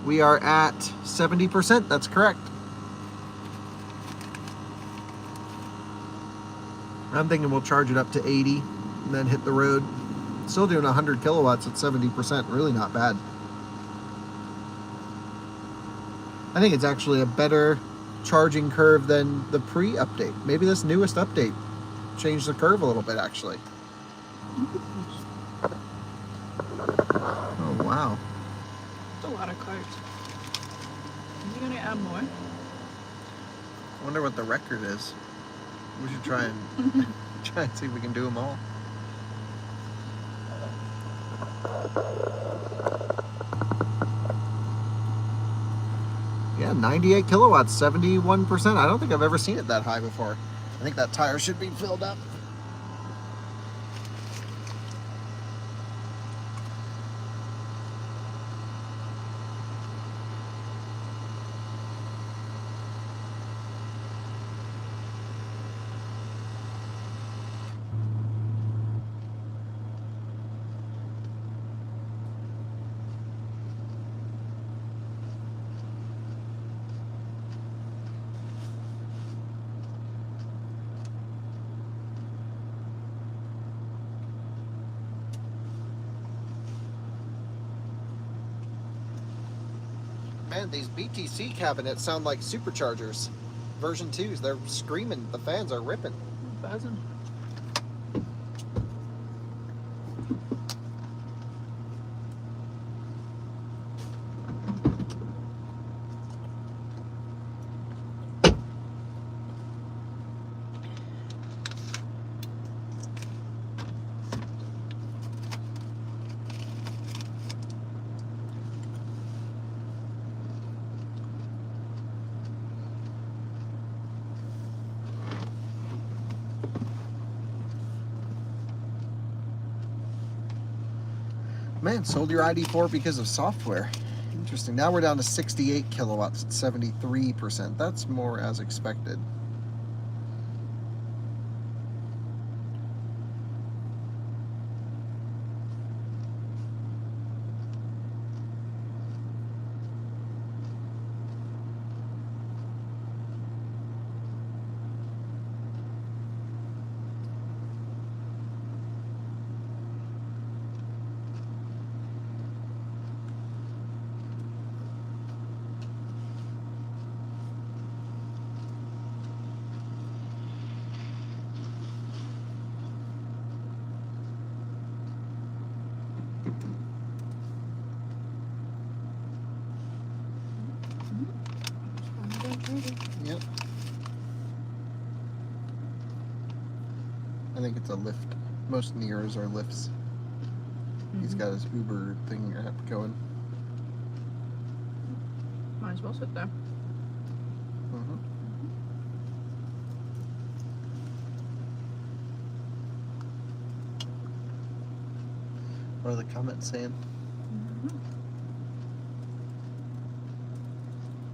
We are at 70%, that's correct. I'm thinking we'll charge it up to 80 and then hit the road. Still doing 100 kilowatts at 70%, really not bad. I think it's actually a better charging curve than the pre-update. Maybe this newest update changed the curve a little bit, actually. Oh, wow. That's a lot of cards. Is he gonna add more? I wonder what the record is. We should try and try and see if we can do them all. Yeah, 98 kilowatts, 71%. I don't think I've ever seen it that high before. I think that tire should be filled up. Man, these BTC cabinets sound like superchargers. Version 2s, they're screaming. The fans are ripping. Buzzing. Man, sold your ID4 because of software. Interesting. Now we're down to 68 kilowatts at 73%. That's more as expected. Yep. I think it's a lift. Most Nears are lifts. He's got his Uber thing app going. Might as well sit there. What are the comments saying?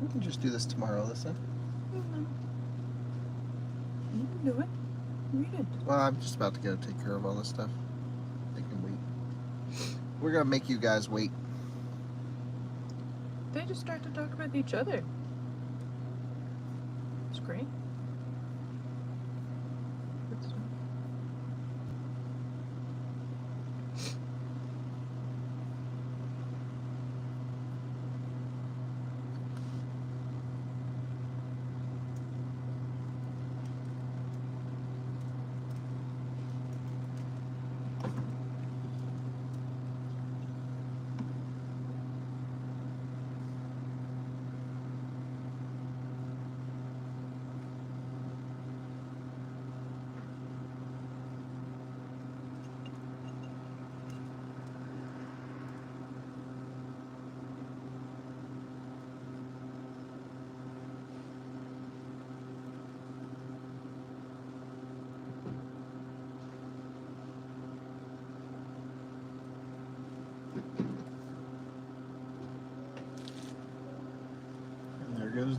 We can just do this tomorrow, Alyssa. You can do it. Read it. Well, I'm just about to go take care of all this stuff. They can wait. We're gonna make you guys wait. They just start to talk about each other. It's great. Good stuff.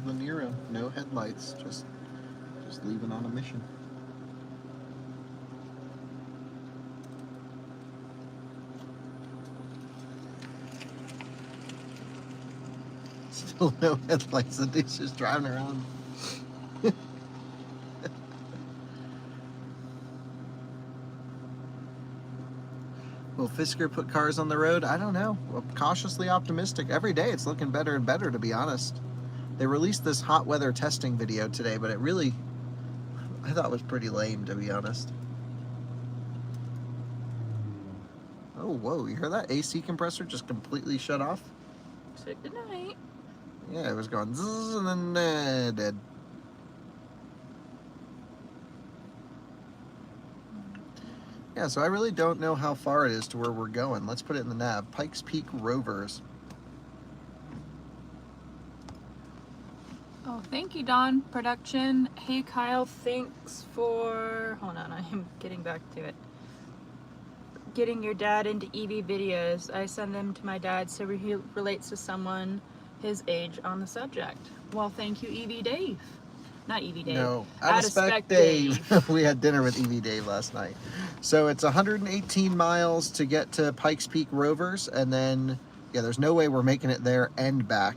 the Nero. No headlights, just leaving on a mission. Still no headlights. The dude's just driving around. Will Fisker put cars on the road? I don't know. I'm cautiously optimistic. Every day it's looking better and better, to be honest. They released this hot weather testing video today, but it really, I thought was pretty lame, to be honest. Oh, whoa, you hear that? AC compressor just completely shut off? So good night. Yeah, it was going zzz and then dead. Yeah, so I really don't know how far it is to where we're going. Let's put it in the nav. Pikes Peak Rovers. Oh, thank you, Don Production. Hey, Kyle, thanks for... Hold on, I'm getting back to it. Getting your dad into Eevee videos. I send them to my dad so he relates to someone his age on the subject. Well, thank you, Evie Dave. Not Evie Dave. No, Out of Spec Dave. We had dinner with Evie Dave last night. So it's 118 miles to get to Pikes Peak Rovers, and then, yeah, there's no way we're making it there and back.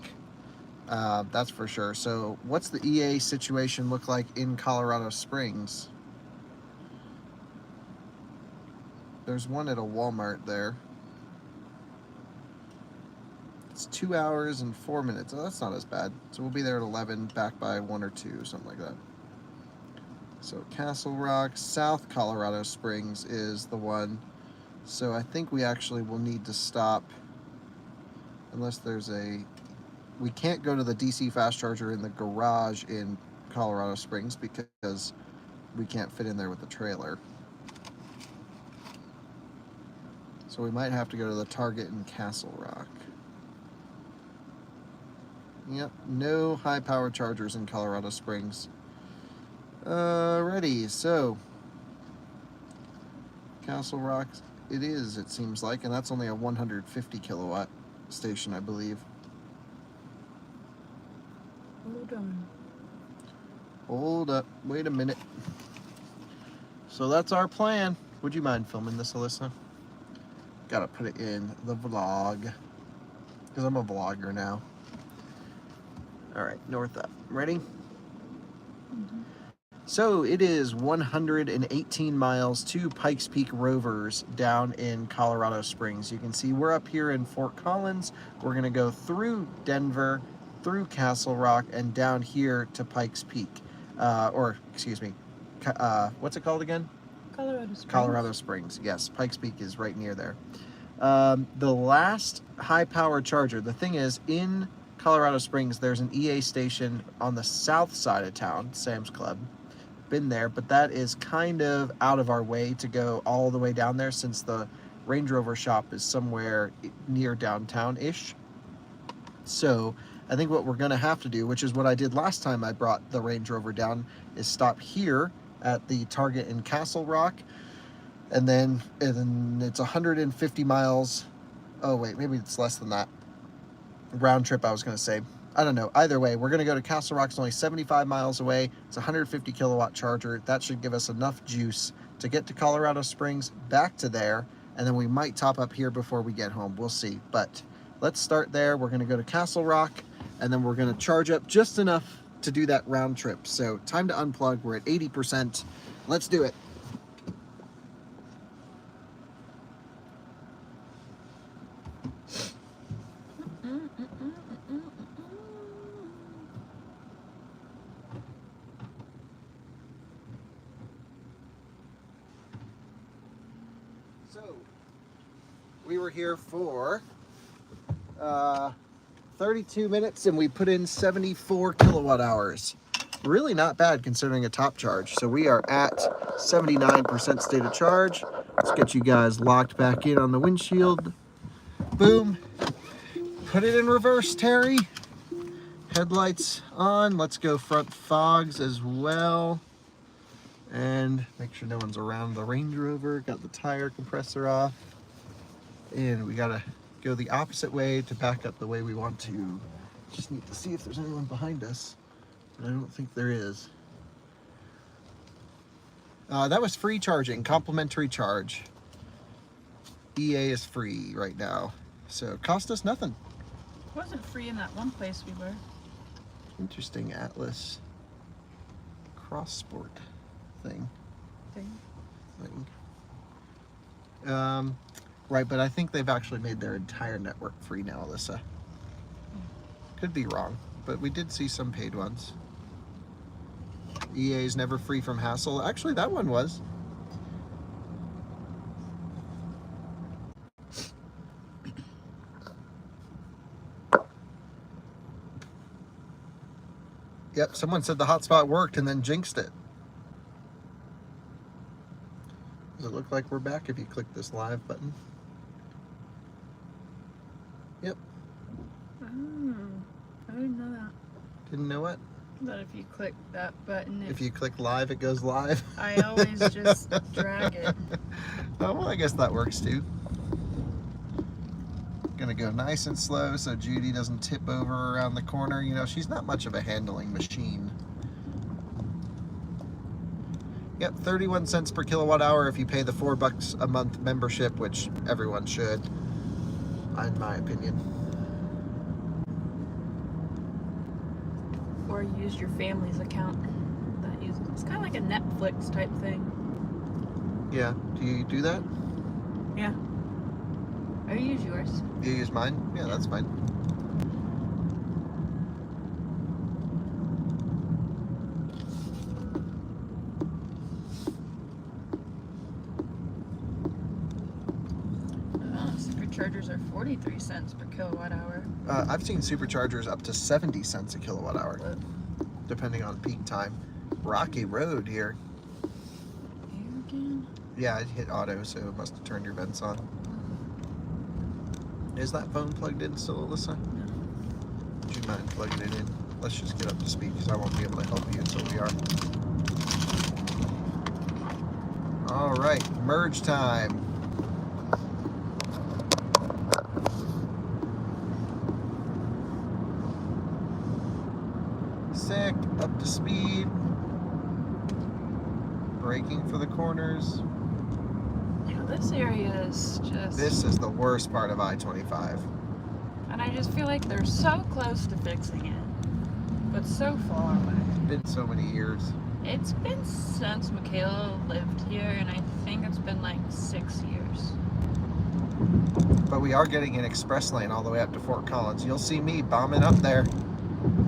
That's for sure. So what's the EA situation look like in Colorado Springs? There's one at a Walmart there. It's 2 hours and 4 minutes. Oh, that's not as bad. So we'll be there at 11, back by 1 or 2, something like that. So Castle Rock, South Colorado Springs is the one. So I think we actually will need to stop, unless there's a... We can't go to the DC fast charger in the garage in Colorado Springs because we can't fit in there with the trailer. So we might have to go to the Target in Castle Rock. Yep, no high-power chargers in Colorado Springs. Ready, so Castle Rock it is, it seems like, and that's only a 150 kilowatt station, I believe. Hold on. Hold up, wait a minute. So that's our plan. Would you mind filming this, Alyssa? Gotta put it in the vlog, because I'm a vlogger now. All right, north up. Ready? Mm-hmm. So it is 118 miles to Pikes Peak Rovers down in Colorado Springs. You can see we're up here in Fort Collins. We're going to go through Denver, through Castle Rock, and down here to Pikes Peak. Excuse me, what's it called again? Colorado Springs. Colorado Springs, yes. Pikes Peak is right near there. The last high-power charger, the thing is, in Colorado Springs, there's an EA station on the south side of town, Sam's Club. Been there, but that is kind of out of our way to go all the way down there since the Range Rover shop is somewhere near downtown-ish. So I think what we're going to have to do, which is what I did last time I brought the Range Rover down, is stop here at the Target in Castle Rock, and then it's 150 miles. Oh wait, maybe it's less than that. Round trip, I was going to say. I don't know. Either way, we're going to go to Castle Rock. It's only 75 miles away. It's a 150 kilowatt charger. That should give us enough juice to get to Colorado Springs, back to there, and then we might top up here before we get home. We'll see. But let's start there. We're going to go to Castle Rock, and then we're going to charge up just enough to do that round trip. So time to unplug. We're at 80%. Let's do it. So we were here for 32 minutes and we put in 74 kilowatt hours. Really not bad considering a top charge. So we are at 79% state of charge. Let's get you guys locked back in on the windshield. Boom. Put it in reverse, Terry. Headlights on. Let's go front fogs as well. And make sure no one's around the Range Rover. Got the tire compressor off. And we gotta go the opposite way to back up the way we want to. Just need to see if there's anyone behind us, but I don't think there is. That was free charging, complimentary charge. EA is free right now, so it cost us nothing. It wasn't free in that one place we were. Interesting Atlas cross sport thing. Right, but I think they've actually made their entire network free now, Alyssa. Could be wrong, but we did see some paid ones. EA is never free from hassle. Actually, that one was. Yep, someone said the hotspot worked and then jinxed it. Does it look like we're back if you click this live button? Yep. Oh, I didn't know that. Didn't know what? That if you click that button, If you click live, it goes live. I always just drag it. Oh, well, I guess that works too. Gonna go nice and slow so Judy doesn't tip over around the corner. You know, she's not much of a handling machine. Yep, 31 cents per kilowatt hour if you pay the $4 a month membership, which everyone should, in my opinion. Or use your family's account. It's kind of like a Netflix type thing. Yeah, do you do that? Yeah. I use yours. You use mine? Yeah, that's fine. Superchargers are 43 cents per kilowatt hour. I've seen superchargers up to 70 cents a kilowatt hour, depending on peak time. Rocky road here. You again? Yeah, it hit auto, so it must have turned your vents on. Is that phone plugged in still, Alyssa? No. Would you mind plugging it in? Let's just get up to speed because I won't be able to help you until we are. All right, merge time. Sick, up to speed. Braking for the corners. Yeah, this area is just... This is the worst part of I-25. And I just feel like they're so close to fixing it, but so far away. It's been so many years. It's been since Michaela lived here, and I think it's been like 6 years. But we are getting an express lane all the way up to Fort Collins. You'll see me bombing up there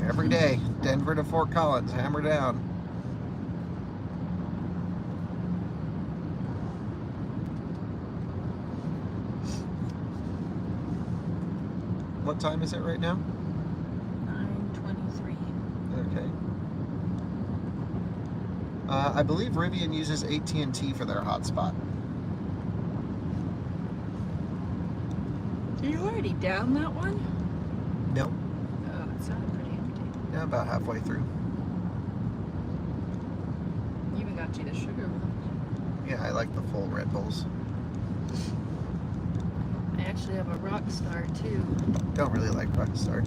every day. Denver to Fort Collins, hammer down. What time is it right now? 9:23. Okay. I believe Rivian uses AT&T for their hotspot. Are you already down that one? No. Oh, it sounded pretty empty. Yeah, about halfway through. Even got you the sugar one. Yeah, I like the full Red Bulls. I actually have a Rockstar too. Don't really like Rockstar.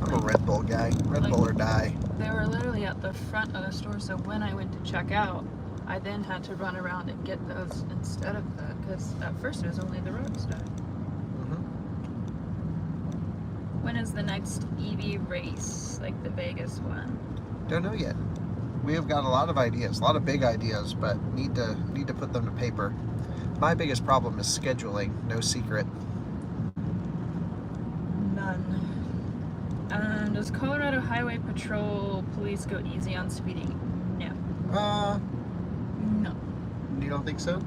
I'm a Red Bull guy. Red Bull or die. They were literally at the front of the store, so when I went to check out, I then had to run around and get those instead of that, because at first it was only the Rockstar. When is the next Eevee race, like the Vegas one? Don't know yet. We have got a lot of ideas, a lot of big ideas, but need to put them to paper. My biggest problem is scheduling, no secret. None. Does Colorado Highway Patrol Police go easy on speeding? No. No. You don't think so?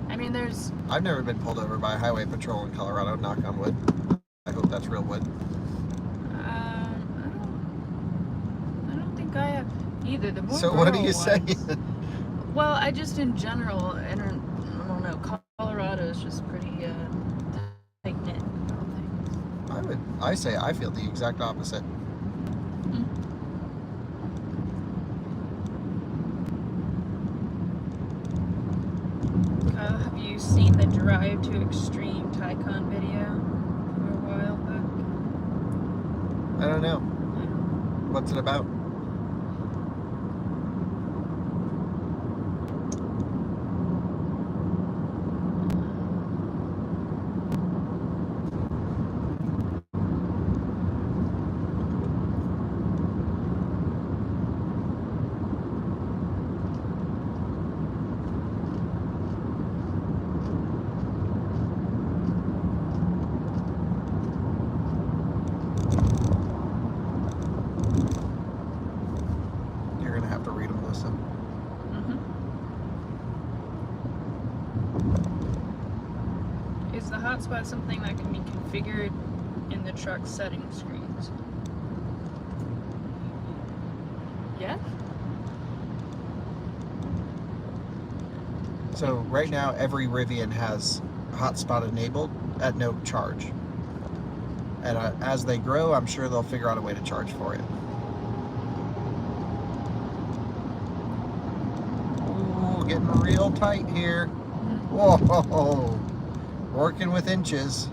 I mean, there's... I've never been pulled over by Highway Patrol in Colorado, knock on wood. I hope that's real wood. I don't think I have either. The more So what do you rural say? ones- Well, I just in general, I don't know, Colorado is just pretty tight-knit about things. I say I feel the exact opposite. Have you seen the Drive to Extreme Tycon video from a while back? I don't know. What's it about? You're gonna have to read them, Melissa. Is the hotspot something that can be configured in the truck settings screens? Yeah? So right now, every Rivian has hotspot enabled at no charge. And as they grow, I'm sure they'll figure out a way to charge for it. Ooh, getting real tight here. Whoa, working with inches.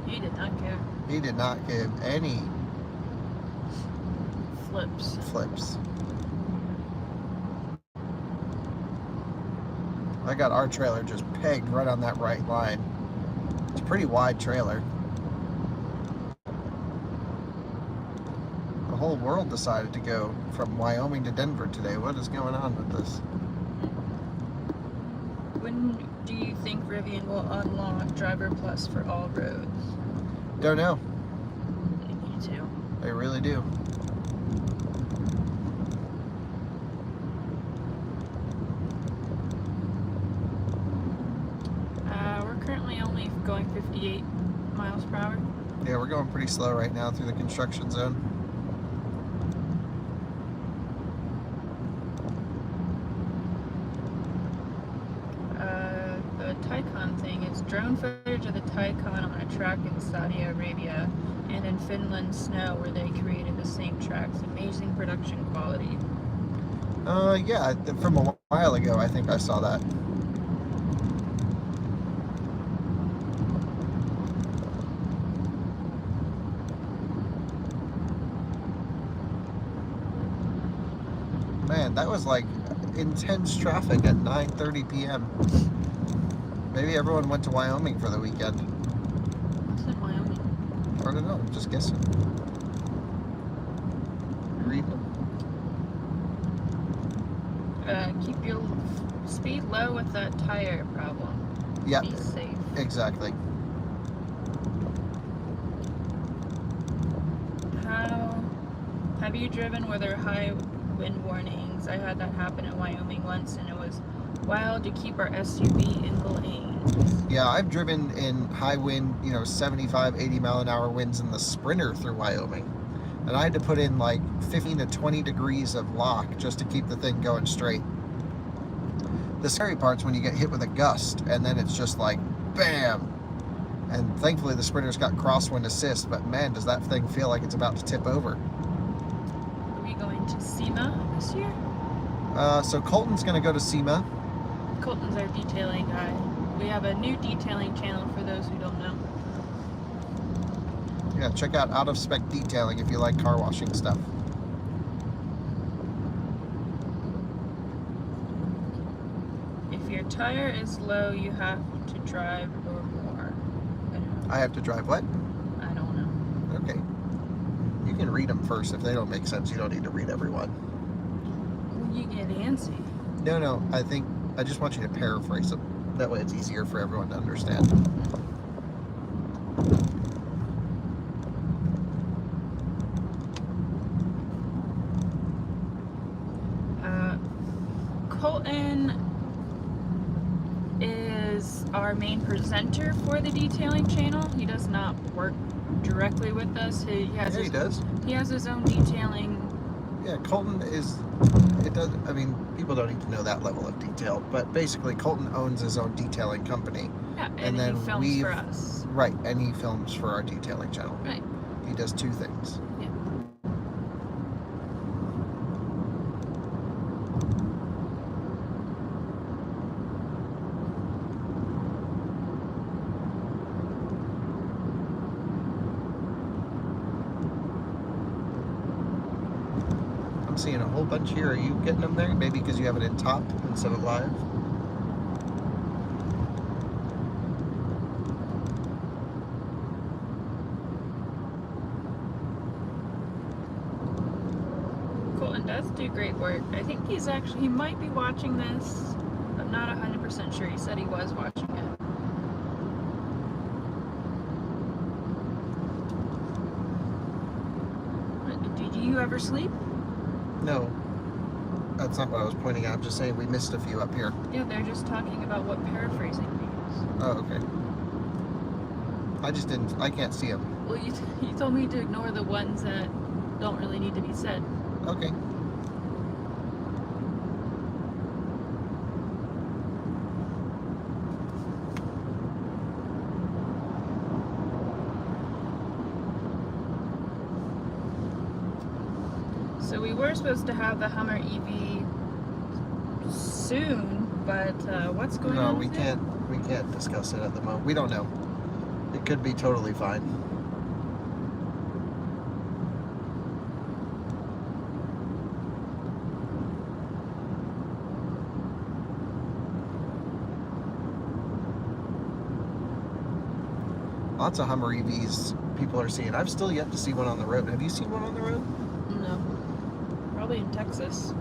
He did not care. He did not give any Flips. I got our trailer just pegged right on that right line. It's a pretty wide trailer. The whole world decided to go from Wyoming to Denver today. What is going on with this? When do you think Rivian will unlock Driver Plus for all roads? Don't know. They need to. They really do. We're currently only going 58 miles per hour. Yeah, we're going pretty slow right now through the construction zone. The Taycan thing is drone footage of the Taycan on a track in Saudi Arabia and in Finland snow where they created the same tracks. Amazing production quality. Yeah, from a while ago, I think I saw that. Man, that was like intense traffic at 9:30 p.m. Maybe everyone went to Wyoming for the weekend. What's in Wyoming? I don't know, I'm just guessing. Read them. Keep your speed low with that tire problem. Yeah, Be safe. exactly. Have you driven where there are high wind warnings? I had that happen in Wyoming once, and it was wild to keep our SUV in the lane. Yeah, I've driven in high wind, 75, 80 mile an hour winds in the Sprinter through Wyoming. And I had to put in like 15 to 20 degrees of lock just to keep the thing going straight. The scary part's when you get hit with a gust and then it's just like, bam! And thankfully the Sprinter's got crosswind assist, but man, does that thing feel like it's about to tip over. Are we going to SEMA this year? So Colton's going to go to SEMA. Colton's our detailing guy. We have a new detailing channel for those who don't know. Yeah, check out Out of Spec Detailing if you like car washing stuff. If your tire is low, you have to drive or more. I have to drive what? I don't know. Okay. You can read them first. If they don't make sense, you don't need to read everyone. You get antsy. No, I just want you to paraphrase them. That way it's easier for everyone to understand. Colton is our main presenter for the detailing channel. He does not work directly with us. He does. He has his own detailing. Yeah, Colton is. It does. I mean, people don't need to know that level of detail, but basically, Colton owns his own detailing company. Yeah, and then he films for us. Right, and he films for our detailing channel. Right. He does two things. Yeah. a whole bunch here. Are you getting them there? Maybe because you have it in top instead of live? Colton does do great work. I think he might be watching this. I'm not 100% sure. He said he was watching it. Did you ever sleep? No. That's not what I was pointing out. I'm just saying we missed a few up here. Yeah, they're just talking about what paraphrasing means. Oh, okay. I can't see them. Well, you told me to ignore the ones that don't really need to be said. Okay. So we were supposed to have the Hummer Eevee soon, but what's going on? No, we can't discuss it at the moment. We don't know. It could be totally fine. Lots of Hummer EVs people are seeing. I've still yet to see one on the road. Have you seen one on the road? No. Probably in Texas.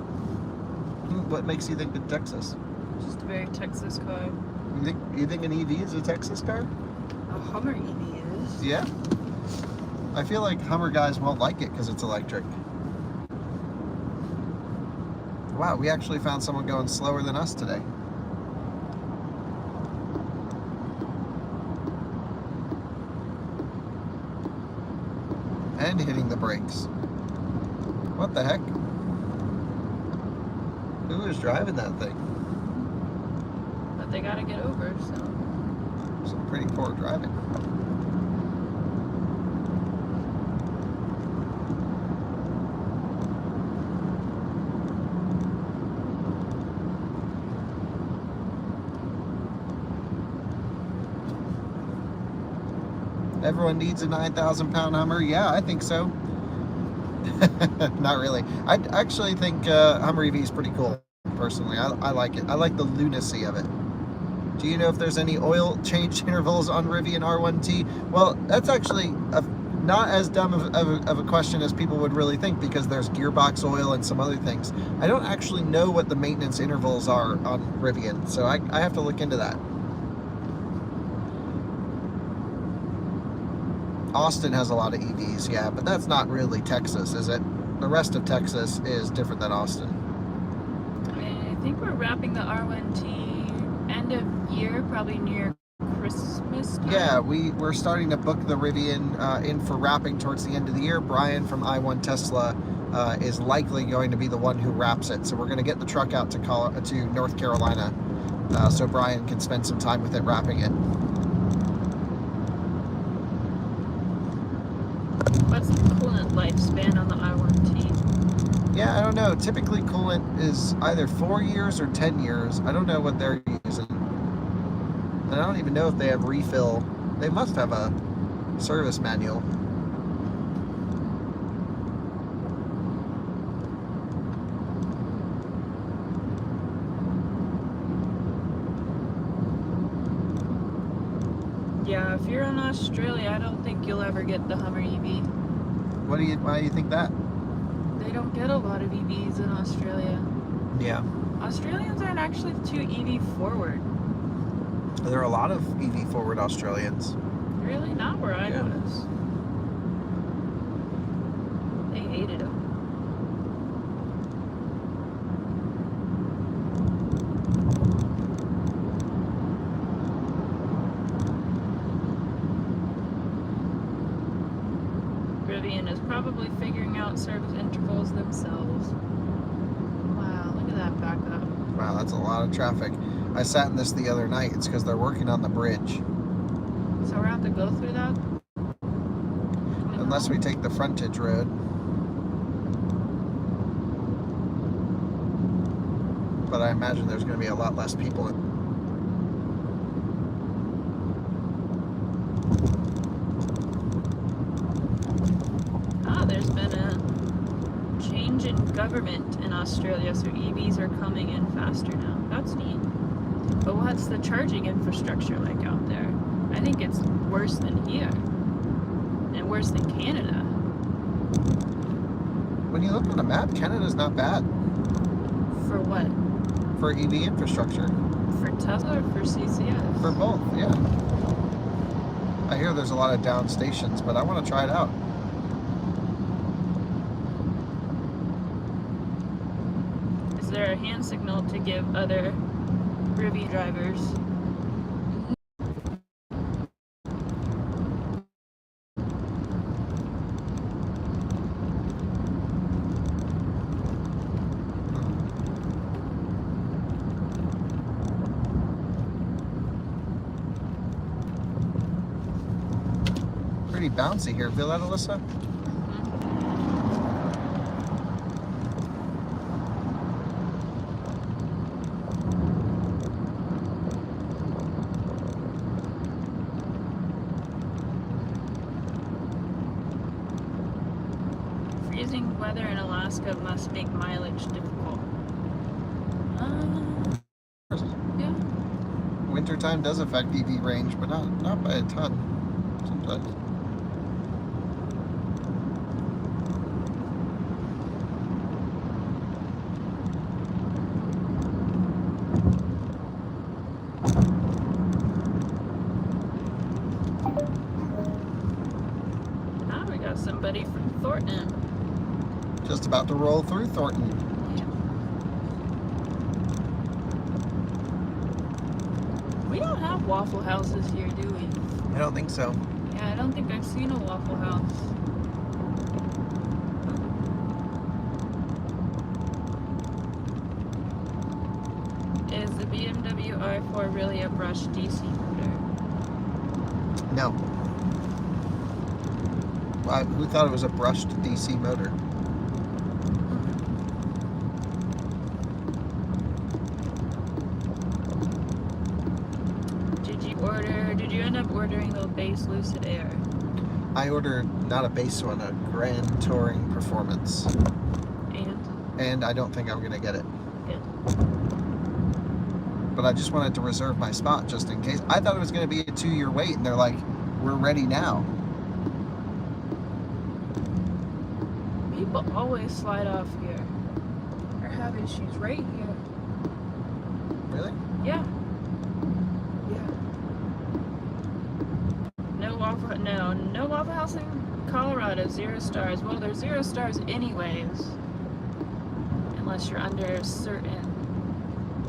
What makes you think in Texas? Just a very Texas car. You think an EV is a Texas car? A Hummer Eevee is. Yeah. I feel like Hummer guys won't like it because it's electric. Wow, we actually found someone going slower than us today. And hitting the brakes. What the heck? Who is driving that thing? But they gotta get over, so. Some pretty poor driving. Everyone needs a 9,000-pound Hummer? Yeah, I think so. Not really. I actually think Hummer EV is pretty cool, personally. I like it. I like the lunacy of it. Do you know if there's any oil change intervals on Rivian R1T? Well, that's actually not as dumb of a question as people would really think, because there's gearbox oil and some other things. I don't actually know what the maintenance intervals are on Rivian, so I have to look into that. Austin has a lot of EVs, yeah, but that's not really Texas, is it? The rest of Texas is different than Austin. I think we're wrapping the R1T end of year, probably near Christmas time. Yeah, we're starting to book the Rivian in for wrapping towards the end of the year. Brian from I1 Tesla is likely going to be the one who wraps it. So we're going to get the truck out to North Carolina so Brian can spend some time with it wrapping it. What's the coolant lifespan on the I1T? Yeah, I don't know. Typically coolant is either 4 years or 10 years. I don't know what they're using. And I don't even know if they have refill. They must have a service manual. Yeah, if you're in Australia, I don't think you'll ever get the Hummer EV. Why do you think that? They don't get a lot of EVs in Australia. Yeah. Australians aren't actually too EV forward. There are a lot of EV forward Australians. Really? Not where I Yeah. was. They hated them. Rivian is probably figuring out service intervals themselves. Wow, look at that backup. Wow, that's a lot of traffic. I sat in this the other night. It's because they're working on the bridge. So we're going to have to go through that? Unless we take the frontage road. But I imagine there's going to be a lot less people in. There's been a change in government in Australia, so EVs are coming in faster now. That's neat. But what's the charging infrastructure like out there? I think it's worse than here. And worse than Canada. When you look on a map, Canada's not bad. For what? For EV infrastructure. For Tesla or for CCS? For both, yeah. I hear there's a lot of down stations, but I want to try it out. Is there a hand signal to give other Rivian drivers? Pretty bouncy here. Feel that, Alyssa? Freezing weather in Alaska must make mileage difficult. Yeah. Wintertime does affect EV range, but not by a ton. Sometimes. We got somebody from Thornton. Just about to roll through Thornton. Yeah. We don't have Waffle Houses here, do we? I don't think so. Yeah, I don't think I've seen a Waffle House. Is the BMW i4 really a brushed DC motor? No. Who thought it was a brushed DC motor? Did you end up ordering the base Lucid Air? I ordered not a base one, a Grand Touring Performance. And I don't think I'm going to get it. Good. But I just wanted to reserve my spot just in case. I thought it was going to be a 2-year wait, and they're like, we're ready now. People always slide off here. Or have issues right here. Really? Yeah. No Waffle House in Colorado, 0 stars. Well, there's 0 stars anyways. Unless you're under a certain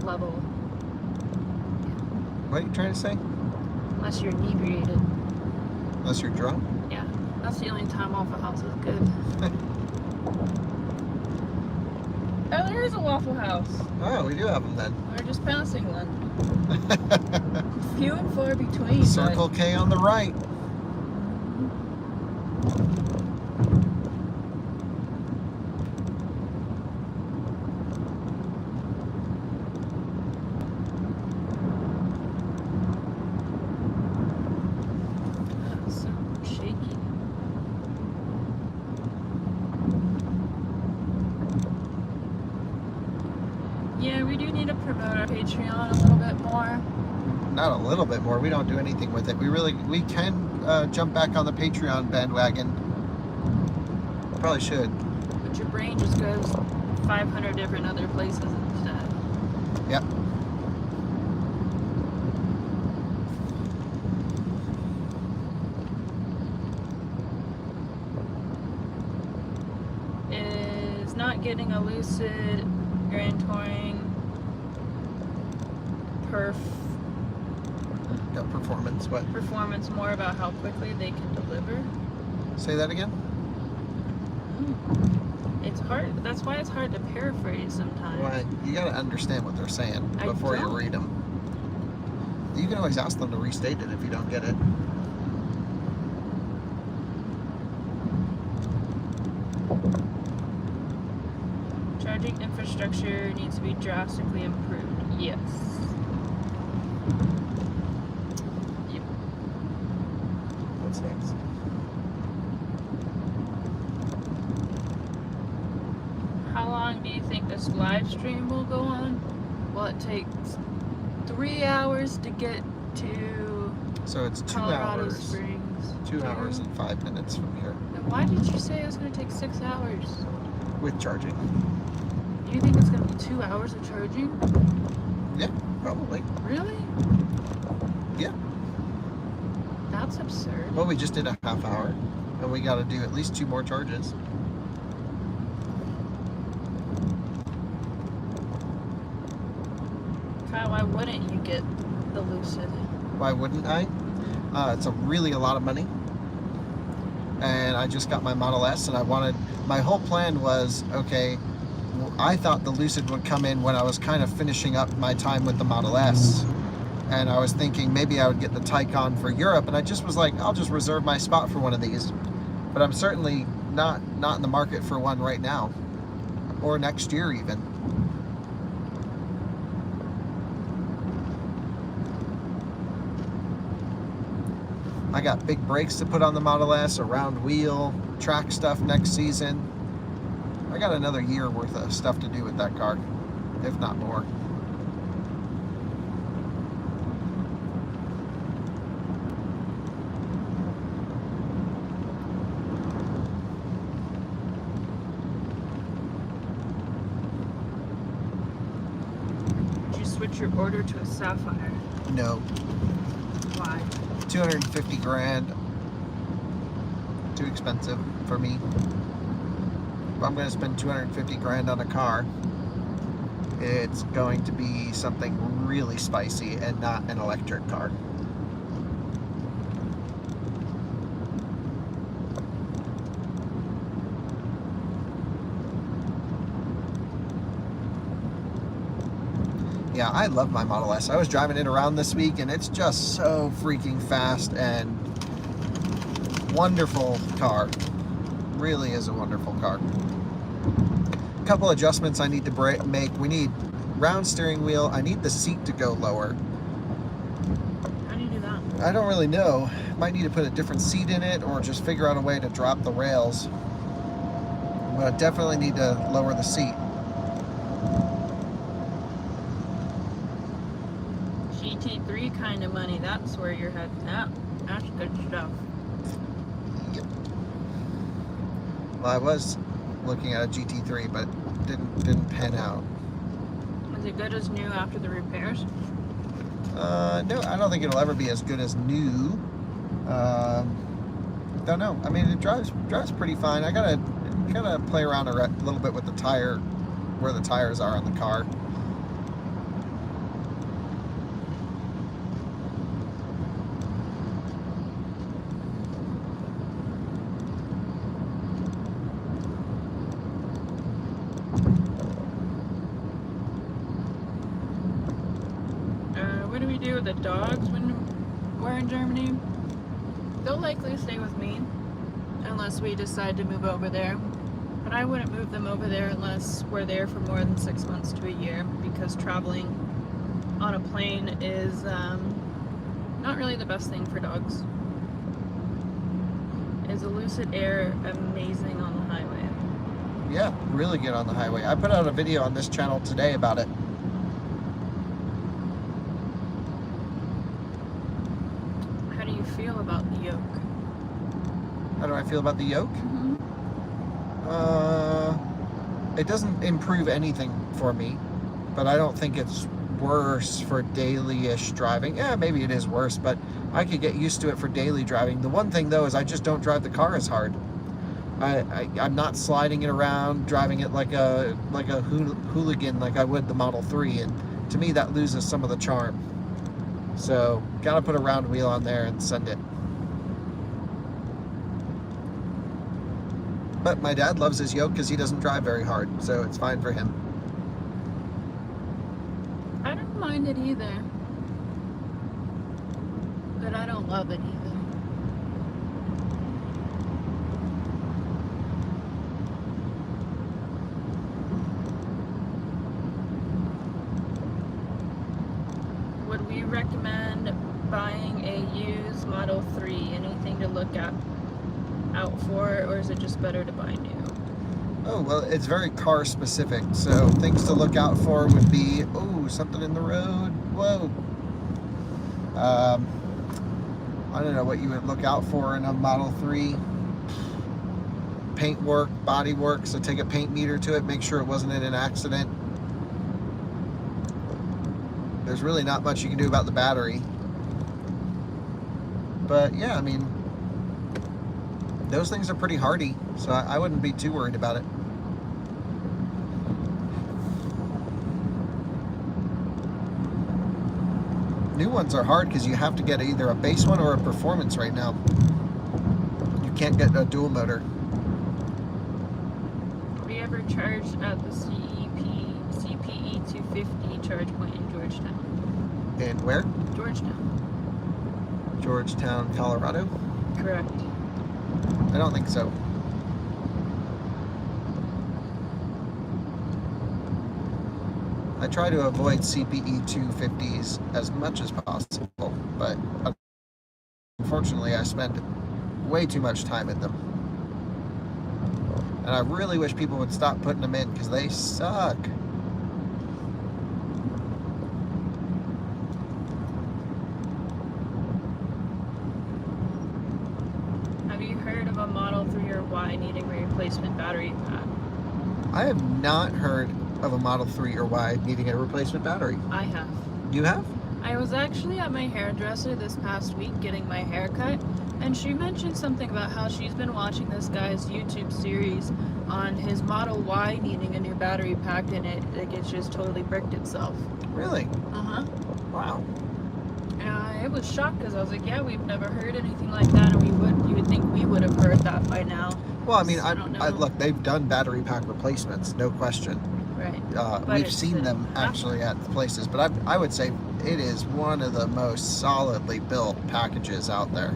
level. What are you trying to say? Unless you're inebriated. Unless you're drunk? Yeah. That's the only time Waffle House is good. Oh, there is a Waffle House. Oh, we do have them then. We're just passing one. Few and far between. Circle K on the right. So shaky. Yeah, we do need to promote our Patreon a little bit more. Not a little bit more. We don't do anything with it. We can jump back on the Patreon bandwagon. Probably should. But your brain just goes 500 different other places instead. Yep. Is not getting a Lucid Grand Touring Performance, what? performance more about how quickly they can deliver? Say that again? It's hard. That's why it's hard to paraphrase sometimes. Well, you got to understand what they're saying I before you don't. read them. You can always ask them to restate it if you don't get it. Charging infrastructure needs to be drastically improved. Yes. Yep. What's next? How long long do you think this live stream will go on? Well, it takes 3 hours to get to So it's 2 Colorado hours. Springs. 2 hours and 5 minutes from here Then why did you say it was going to take 6 hours? with charging. You think it's going to be 2 hours of charging? Yeah, probably. Really? Yeah. That's absurd. Well, we just did a half hour, and we got to do at least 2 more charges. Kyle, why wouldn't you get the Lucid? Why wouldn't I? It's really a lot of money. And I just got my Model S, and my whole plan was, okay, I thought the Lucid would come in when I was kind of finishing up my time with the Model S. And I was thinking maybe I would get the Taycan for Europe, and I just was like, I'll just reserve my spot for one of these. But I'm certainly not in the market for one right now, or next year even. I got big brakes to put on the Model S, a round wheel, track stuff next season. I got another year worth of stuff to do with that car, if not more. Did you switch your order to a Sapphire? No, Why? 250 grand. Too expensive for me. If I'm going to spend 250 grand on a car, it's going to be something really spicy and not an electric car. Yeah, I love my Model S. I was driving it around this week, and it's just so freaking fast and wonderful car. Really is a wonderful car. A couple adjustments I need to make. We need round steering wheel. I need the seat to go lower. How do you do that? I don't really know. Might need to put a different seat in it, or just figure out a way to drop the rails. But I definitely need to lower the seat. GT3 kind of money, that's where you're heading at. That's good stuff. Yep. Well, I was looking at a GT3, but didn't pan out. Is it good as new after the repairs? No, I don't think it'll ever be as good as new. Don't know. I mean, it drives pretty fine. I gotta play around a little bit with the tire, where the tires are on the car. What do we do with the dogs when we're in Germany? They'll likely stay with me unless we decide to move over there. But I wouldn't move them over there unless we're there for more than 6 months to a year, because traveling on a plane is not really the best thing for dogs. Is a Lucid Air amazing on the highway? Yeah, really good on the highway. I put out a video on this channel today about it. How do you feel about the yoke? How do I feel about the yoke? Mm-hmm. It doesn't improve anything for me, but I don't think it's worse for daily-ish driving. Yeah, maybe it is worse, but I could get used to it for daily driving. The one thing, though, is I just don't drive the car as hard. I'm not sliding it around, driving it like a hooligan like I would the Model 3, and to me that loses some of the charm. So, gotta put a round wheel on there and send it. But my dad loves his yoke because he doesn't drive very hard, so it's fine for him. I don't mind it either, but I don't love it either. Would we recommend buying a used Model 3? Anything to look out for, or is it just better to buy new? Oh, well, it's very car specific. So things to look out for would be, oh, something in the road. Whoa. I don't know what you would look out for in a Model 3. Paint work, body work, so take a paint meter to it, make sure it wasn't in an accident. There's really not much you can do about the battery. But yeah, I mean, those things are pretty hardy, so I wouldn't be too worried about it. New ones are hard because you have to get either a base one or a performance right now. You can't get a dual motor. Have you ever charged at the CPE 250 charge point in Georgetown? And where? Georgetown. Georgetown, Colorado? Correct. I don't think so. I try to avoid CPE 250s as much as possible, but unfortunately I spend way too much time in them. And I really wish people would stop putting them in because they suck. Have you heard of a Model 3 or Y needing a replacement battery pad? I have not heard of a Model 3 or Y needing a replacement battery. I have. You have? I was actually at my hairdresser this past week getting my hair cut, and she mentioned something about how she's been watching this guy's YouTube series on his Model Y needing a new battery pack in it. Like, it's just totally bricked itself. Really? Uh-huh. Wow. And it was shocked because I was like, yeah, we've never heard anything like that, and you would think we would have heard that by now. Well, I mean, I don't know. look, they've done battery pack replacements, no question. Right. We've seen them actually at places, but I would say it is one of the most solidly built packages out there.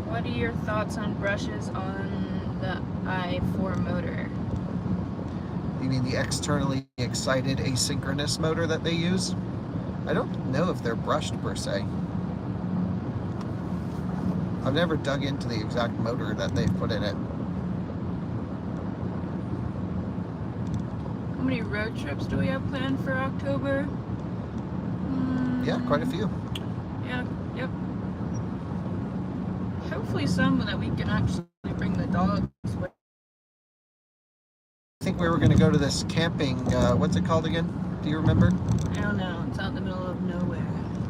What are your thoughts on brushes on the i4 motor? You mean the externally excited asynchronous motor that they use? I don't know if they're brushed per se. I've never dug into the exact motor that they've put in it. How many road trips do we have planned for October? Yeah, quite a few. Yeah, yep. Hopefully some that we can actually bring the dogs with. I think we were going to go to this camping, what's it called again? Do you remember? I don't know. It's out in the middle of nowhere.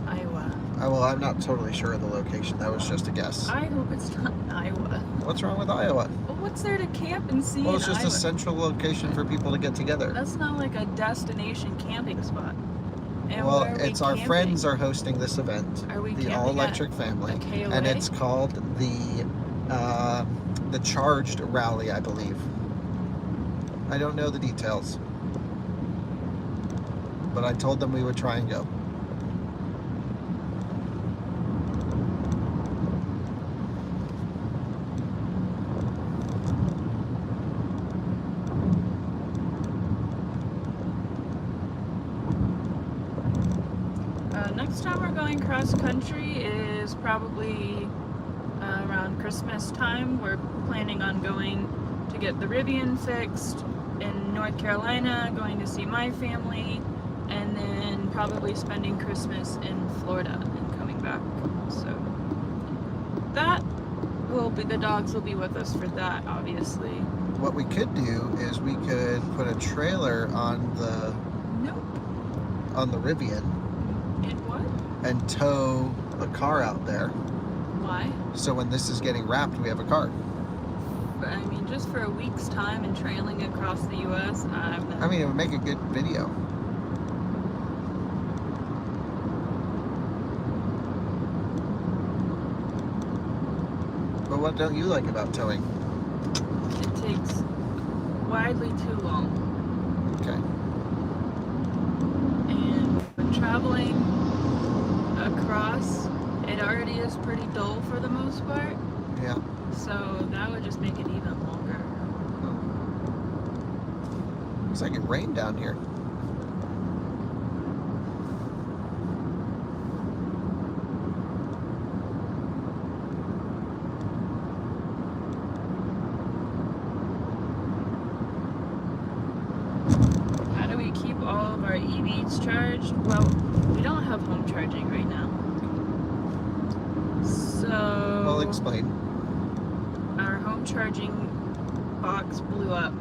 Iowa. Well, I'm not totally sure of the location. That was just a guess. I hope it's not in Iowa. What's wrong with Iowa? Well, what's there to camp and see Well, it's in just Iowa? a central location for people to get together. That's not like a destination camping spot. And Well, where are we it's our camping? friends are hosting this event, Are we the camping All Electric at Family, a KOA? and it's called the Charged Rally, I believe. I don't know the details, but I told them we would try and go. Next time we're going cross country is probably around Christmas time. We're planning on going to get the Rivian fixed in North Carolina, going to see my family, and then probably spending Christmas in Florida and coming back. So that will be, the dogs will be with us for that, obviously. What we could do is we could put a trailer on the Rivian And what? and tow a car out there. Why? So when this is getting wrapped, we have a car. But, I mean, just for a week's time and trailing across the U.S., I mean, it would make a good video. But what don't you like about towing? it takes widely too long. Okay. And for traveling across, it already is pretty dull for the most part. Yeah. So that would just make it even longer. Looks like it rained down here. of our Eevees charged. Well, we don't have home charging right now. So Well, explain. our home charging box blew up,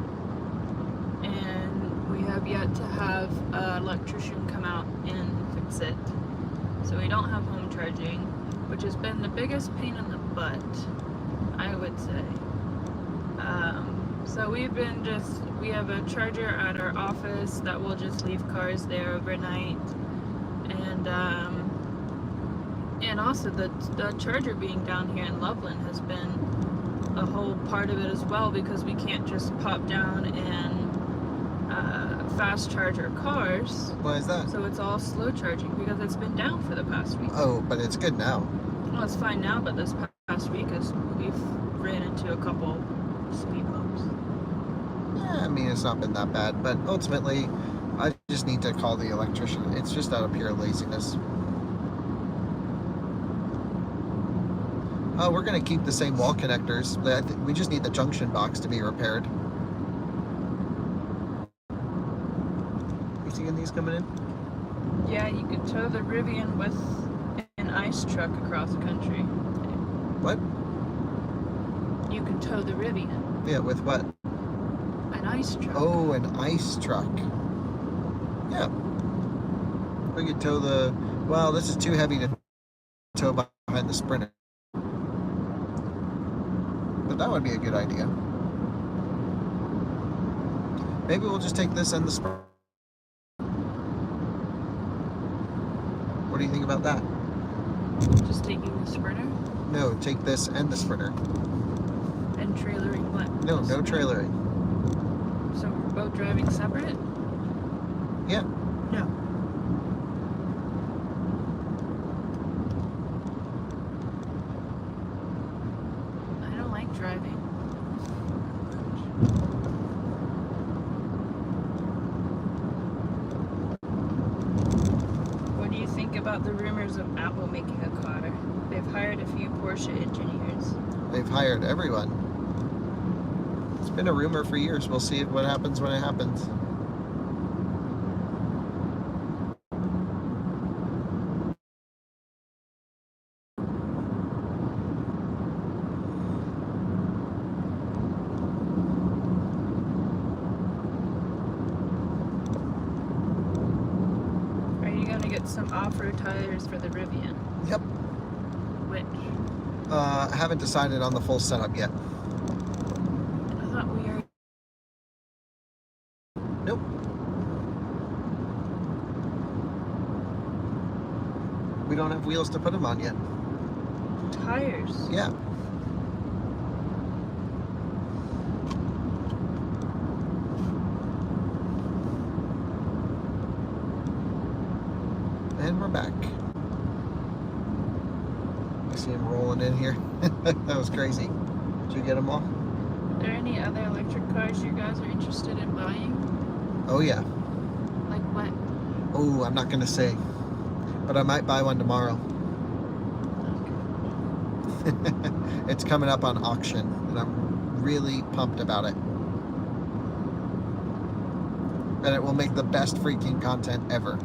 and we have yet to have an electrician come out and fix it. So we don't have home charging, which has been the biggest pain in the butt, I would say. So we have a charger at our office that will just leave cars there overnight, and also the charger being down here in Loveland has been a whole part of it as well, because we can't just pop down and fast charge our cars. Why is that? So it's all slow charging because it's been down for the past week. Oh, but it's good now. Well, it's fine now, but this past week we've ran into a couple speed bumps. Yeah, I mean, it's not been that bad, but ultimately, I just need to call the electrician. It's just out of pure laziness. Oh, we're going to keep the same wall connectors. We just need the junction box to be repaired. You seeing these coming in? Yeah, you could tow the Rivian with an ice truck across the country. What? You can tow the Rivian. Yeah, with what? An ice truck. Oh, an ice truck. Yeah. We could tow the... Well, this is too heavy to tow behind the Sprinter. But that would be a good idea. Maybe we'll just take this and the Sprinter. What do you think about that? Just taking the Sprinter? No, take this and the Sprinter. And trailering what? No, no trailering. So we're both driving separate? Yeah. No. I don't like driving. What do you think about the rumors of Apple making a car? They've hired a few Porsche engineers. They've hired everyone. It's been a rumor for years. We'll see what happens when it happens. Are you gonna get some off-road tires for the Rivian? Yep. Which? I haven't decided on the full setup yet. I thought we already... Nope. We don't have wheels to put them on yet. Tires? Yeah. And we're back. I see him rolling in here. That was crazy. Did you get them all? Are there any other electric cars you guys are interested in buying? Oh, yeah. Like what? Oh, I'm not going to say. But I might buy one tomorrow. It's coming up on auction, and I'm really pumped about it. And it will make the best freaking content ever.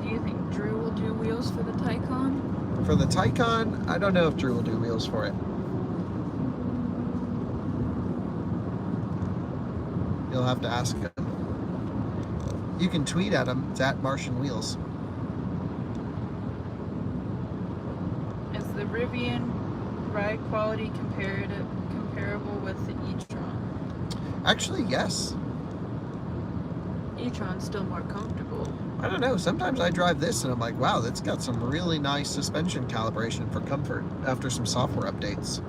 Do you think Drew will do wheels for the Taycan? For the Taycan, I don't know if Drew will do wheels for it. You'll have to ask him. You can tweet at him. It's at Martian Wheels. Is the Rivian ride quality comparable with the e-tron? Actually, yes. E-tron's still more comfortable. I don't know. Sometimes I drive this and I'm like, wow, that's got some really nice suspension calibration for comfort after some software updates.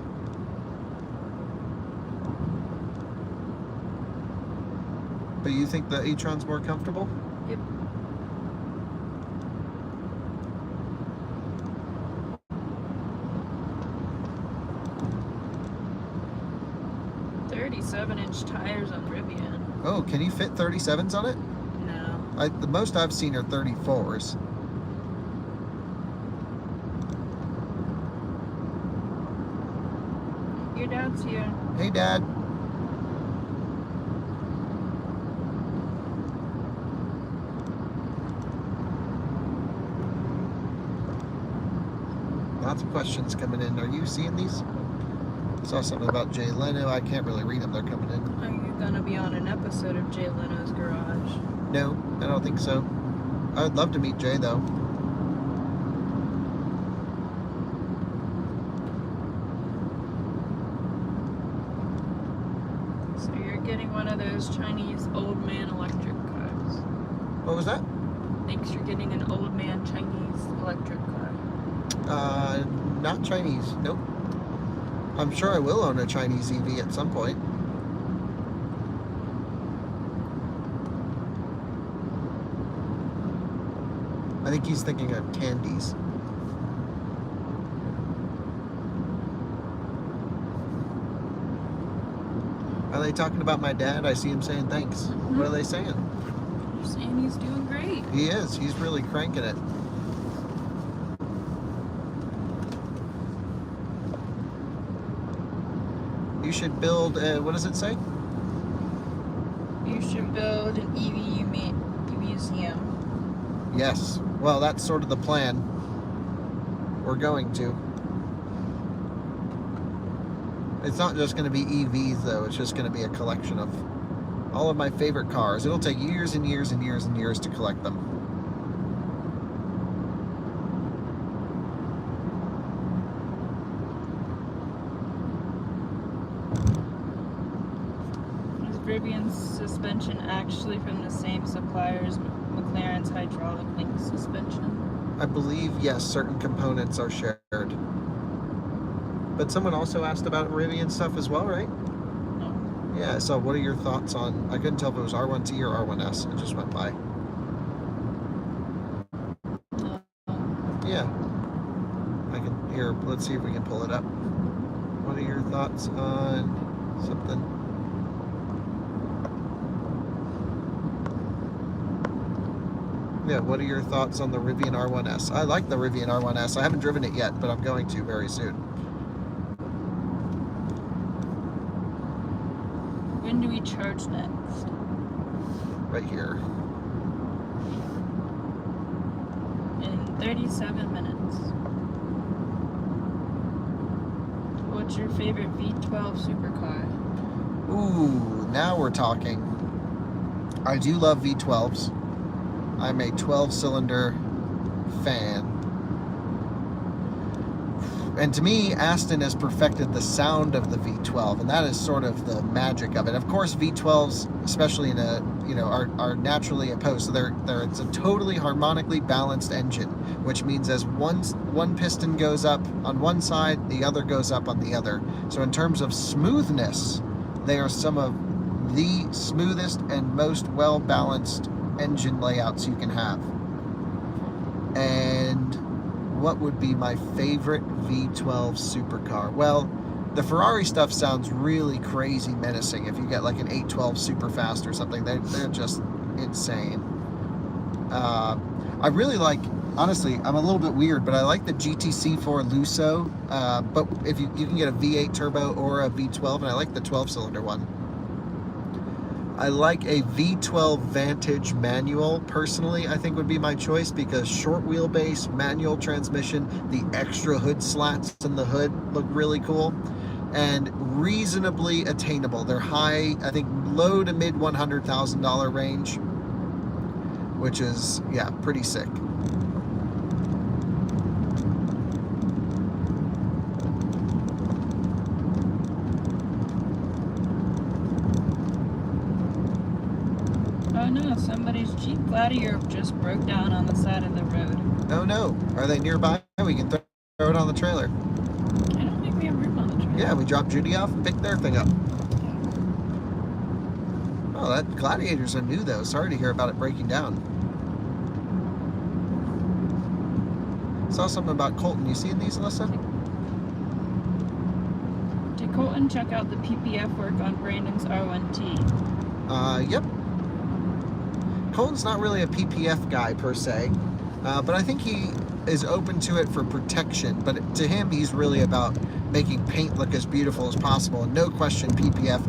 But you think the e-tron's more comfortable? Yep. "37-inch tires on Rivian." Oh, can you fit 37s on it? No. The most I've seen are 34s. Your dad's here. Hey, Dad. Lots of questions coming in. Are you seeing these? Saw something about Jay Leno. I can't really read them. They're coming in. Are you gonna be on an episode of Jay Leno's Garage? No, I don't think so. I would love to meet Jay, though. So you're getting one of those Chinese old man electric cars. What was that? Thinks you're getting an old man Chinese electric car. Not Chinese. Nope. I'm sure I will own a Chinese Eevee at some point. I think he's thinking of candies. Are they talking about my dad? I see him saying thanks. Mm-hmm. What are they saying? They're saying he's doing great. He is. He's really cranking it. You should build, what does it say? You should build an Eevee museum. Yes. Well, that's sort of the plan. We're going to. It's not just going to be EVs, though. It's just going to be a collection of all of my favorite cars. It'll take years and years and years and years to collect them. Is Rivian's suspension actually from the same supplier as McLaren's hydraulic link suspension? I believe, yes, certain components are shared. But someone also asked about Rivian stuff as well, right? No. Yeah, so what are your thoughts on... I couldn't tell if it was R1T or R1S. It just went by. Yeah. I can... Here, let's see if we can pull it up. What are your thoughts on something? Yeah, what are your thoughts on the Rivian R1S? I like the Rivian R1S. I haven't driven it yet, but I'm going to very soon. When do we charge next? Right here. In 37 minutes. What's your favorite V12 Supercar? Ooh, now we're talking. I do love V12s. I'm a 12-cylinder fan. And to me, Aston has perfected the sound of the V12, and that is sort of the magic of it. Of course, V12s, especially in a, are naturally opposed. So it's a totally harmonically balanced engine, which means as one piston goes up on one side, the other goes up on the other. So in terms of smoothness, they are some of the smoothest and most well-balanced engine layouts you can have. And what would be my favorite V12 supercar? Well, the Ferrari stuff sounds really crazy menacing. If you get like an 812 Superfast or something, they're just insane. I really like, honestly, I'm a little bit weird, but I like the GTC4 Lusso. But if you can get a V8 turbo or a V12, and I like the 12-cylinder one. I like a V12 Vantage manual, personally, I think would be my choice, because short wheelbase, manual transmission, the extra hood slats in the hood look really cool, and reasonably attainable. They're high, I think low to mid $100,000 range, which is, yeah, pretty sick. Oh no, somebody's Jeep Gladiator just broke down on the side of the road. Oh no, are they nearby? We can throw it on the trailer. I don't think we have room on the trailer. Yeah, we drop Judy off and pick their thing up. Oh, that Gladiators are new though. Sorry to hear about it breaking down. Saw something about Colton. You seeing these, Alyssa? Did Colton check out the PPF work on Brandon's R1T? Yep. Colton's not really a PPF guy per se, but I think he is open to it for protection. But to him, he's really about making paint look as beautiful as possible. And no question, PPF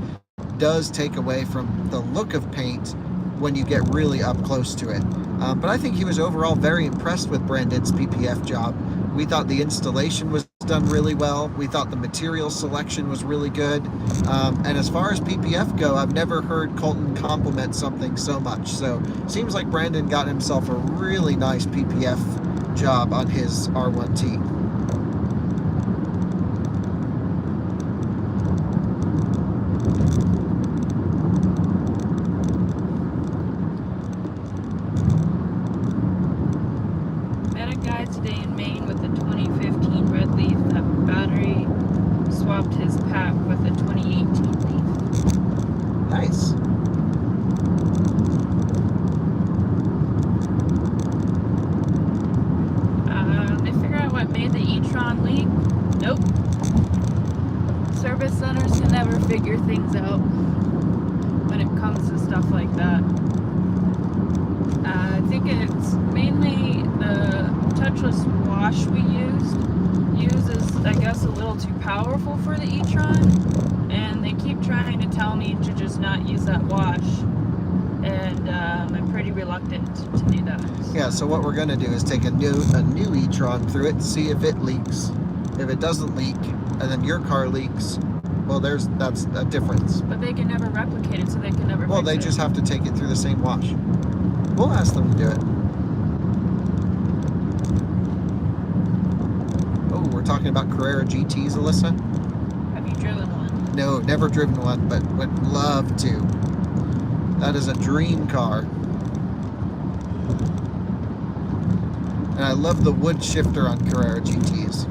does take away from the look of paint when you get really up close to it. But I think he was overall very impressed with Brandon's PPF job, We thought the installation was done really well. We thought the material selection was really good. And as far as PPF go, I've never heard Colton compliment something so much. So seems like Brandon got himself a really nice PPF job on his R1T. Met a guy today in Maine with a 2015 Red Leaf that battery swapped his pack with a 2018 Leaf. Nice. They figure out what made the e-tron leak? Nope. Service centers can never figure things out when it comes to stuff like that. I think it's mainly the touchless wash we uses, I guess, a little too powerful for the e-tron, and they keep trying to tell me to just not use that wash, and I'm pretty reluctant to do that. Yeah, so what we're going to do is take a new e-tron through it and see if it leaks. If it doesn't leak, and then your car leaks, well, that's a difference. But they can never replicate it, so they can never Well, fix they it. just have to take it through the same wash. We'll ask them to do it. Oh, we're talking about Carrera GTs, Alyssa? Have you driven one? No, never driven one, but would love to. That is a dream car. And I love the wood shifter on Carrera GTs.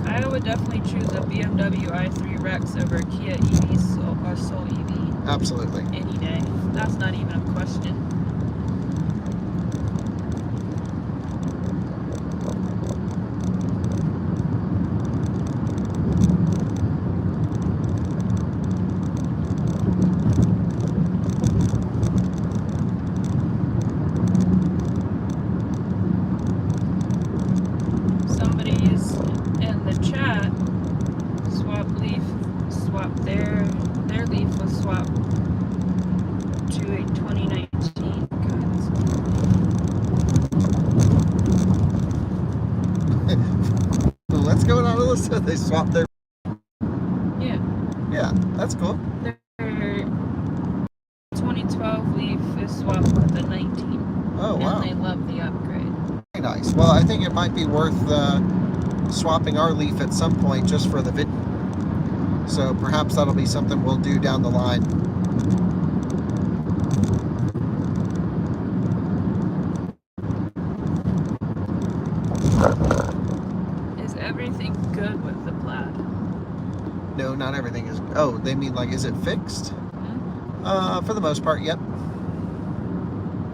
I would definitely choose a BMW i3 Rex over Kia Eevee or Soul Eevee Absolutely. any day. That's not even a question. Somebody's in the chat their leaf was swapped to a 2019. What's going on, Alyssa? They swapped their... Yeah. Yeah, that's cool. Their 2012 Leaf is swapped with a 19. Oh, wow. And they love the upgrade. Very nice. Well, I think it might be worth swapping our Leaf at some point just for the video. So perhaps that'll be something we'll do down the line. Is everything good with the Plaid? No, not everything is... Oh, they mean like, is it fixed? Hmm? For the most part, yep.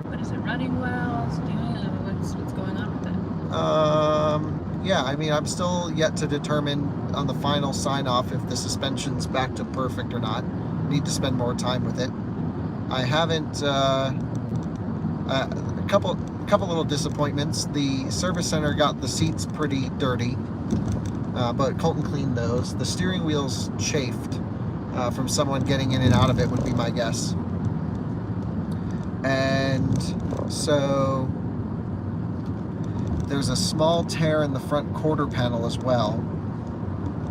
But is it running well? Is it doing it? What's going on with it? Yeah, I mean, I'm still yet to determine on the final sign-off if the suspension's back to perfect or not. Need to spend more time with it. I haven't... a couple little disappointments. The service center got the seats pretty dirty, but Colton cleaned those. The steering wheel's chafed from someone getting in and out of it would be my guess. And so there's a small tear in the front quarter panel as well.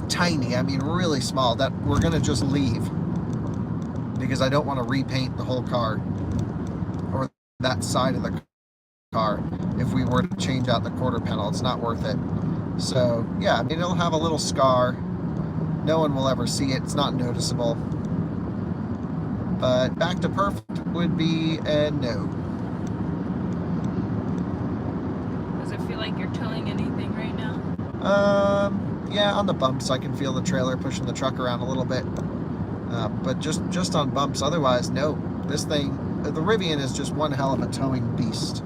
Tiny, I mean really small, that we're gonna just leave because I don't want to repaint the whole car or that side of the car. If we were to change out the quarter panel, it's not worth it. So yeah, I mean, it'll have a little scar. No one will ever see it. It's not noticeable. But back to perfect would be a no. Does it feel like you're towing anything right now? Yeah, on the bumps I can feel the trailer pushing the truck around a little bit. But just on bumps, otherwise, no. This thing, the Rivian is just one hell of a towing beast.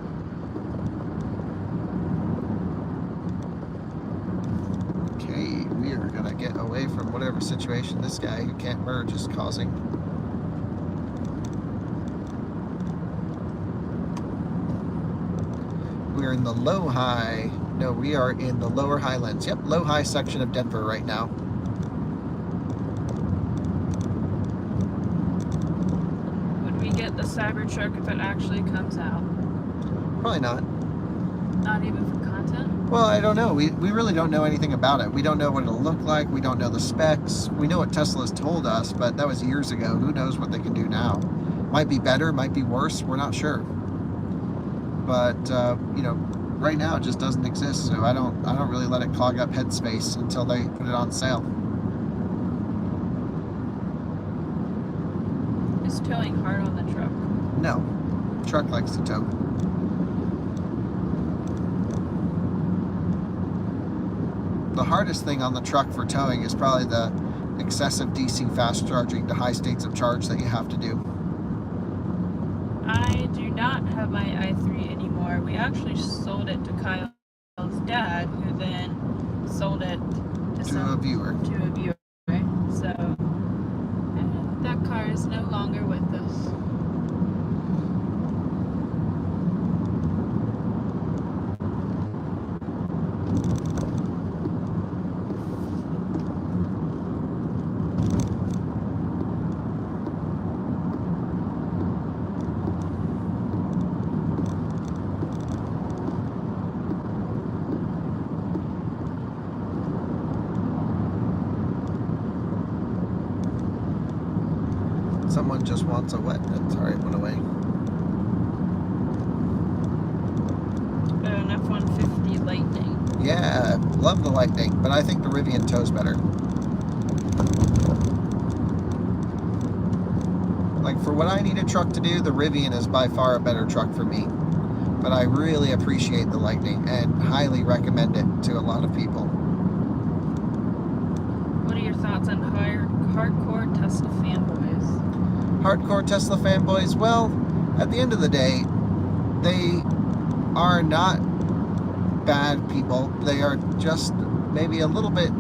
Okay, we are gonna get away from whatever situation this guy who can't merge is causing. We're in the low-high. No, we are in the lower highlands. Yep, low-high section of Denver right now. Would we get the Cybertruck if it actually comes out? Probably not. Not even for content? Well, I don't know. We really don't know anything about it. We don't know what it'll look like. We don't know the specs. We know what Tesla's told us, but that was years ago. Who knows what they can do now? Might be better, might be worse. We're not sure. But you know, right now it just doesn't exist. So I don't really let it clog up headspace until they put it on sale. Is towing hard on the truck? No, truck likes to tow. The hardest thing on the truck for towing is probably the excessive DC fast charging to high states of charge that you have to do. I do not have my i3 anymore. We actually sold it to Kyle's dad, who then sold it To a viewer. So that car is no longer with us. Someone just wants a wet. Sorry, it went away. An F-150 Lightning. Yeah, love the Lightning, but I think the Rivian tows better. Like, for what I need a truck to do, the Rivian is by far a better truck for me. But I really appreciate the Lightning and highly recommend it to a lot of people. What are your thoughts on hardcore Tesla fanboys? Hardcore Tesla fanboys, well, at the end of the day, they are not bad people. They are just maybe a little bit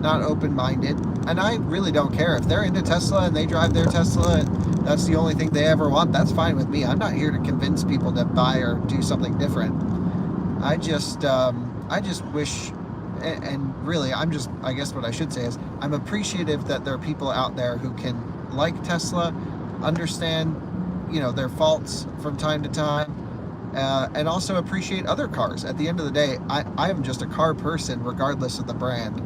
not open-minded. And I really don't care. If they're into Tesla and they drive their Tesla and that's the only thing they ever want, that's fine with me. I'm not here to convince people to buy or do something different. I just wish, and really, I guess what I should say is, I'm appreciative that there are people out there who can like Tesla, understand, you know, their faults from time to time, and also appreciate other cars. At the end of the day, I am just a car person regardless of the brand.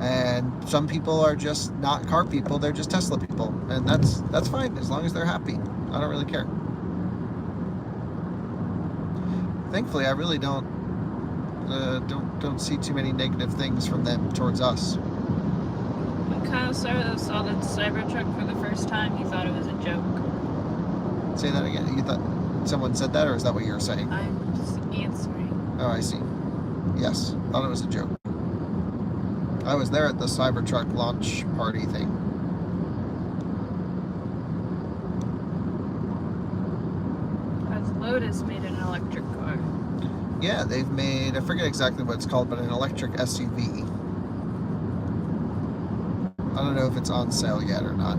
And some people are just not car people, they're just Tesla people. And that's fine, as long as they're happy. I don't really care. Thankfully, I really don't see too many negative things from them towards us. When Kyle saw the Cybertruck for the first time, he thought it was a joke. Say that again. You thought someone said that, or is that what you were saying? I'm just answering. Oh, I see. Yes, thought it was a joke. I was there at the Cybertruck launch party thing. Has Lotus made an electric car? Yeah, they've made, I forget exactly what it's called, but an electric SUV. I don't know if it's on sale yet or not.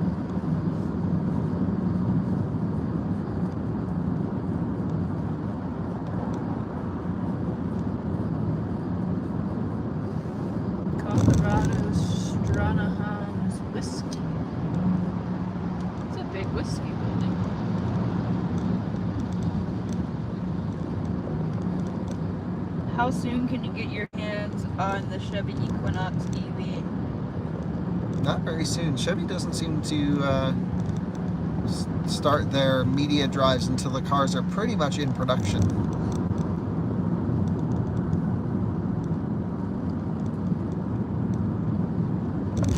Colorado Stranahan's whiskey. It's a big whiskey building. How soon can you get your hands on the Chevy Equinox Eevee? Not very soon. Chevy doesn't seem to start their media drives until the cars are pretty much in production.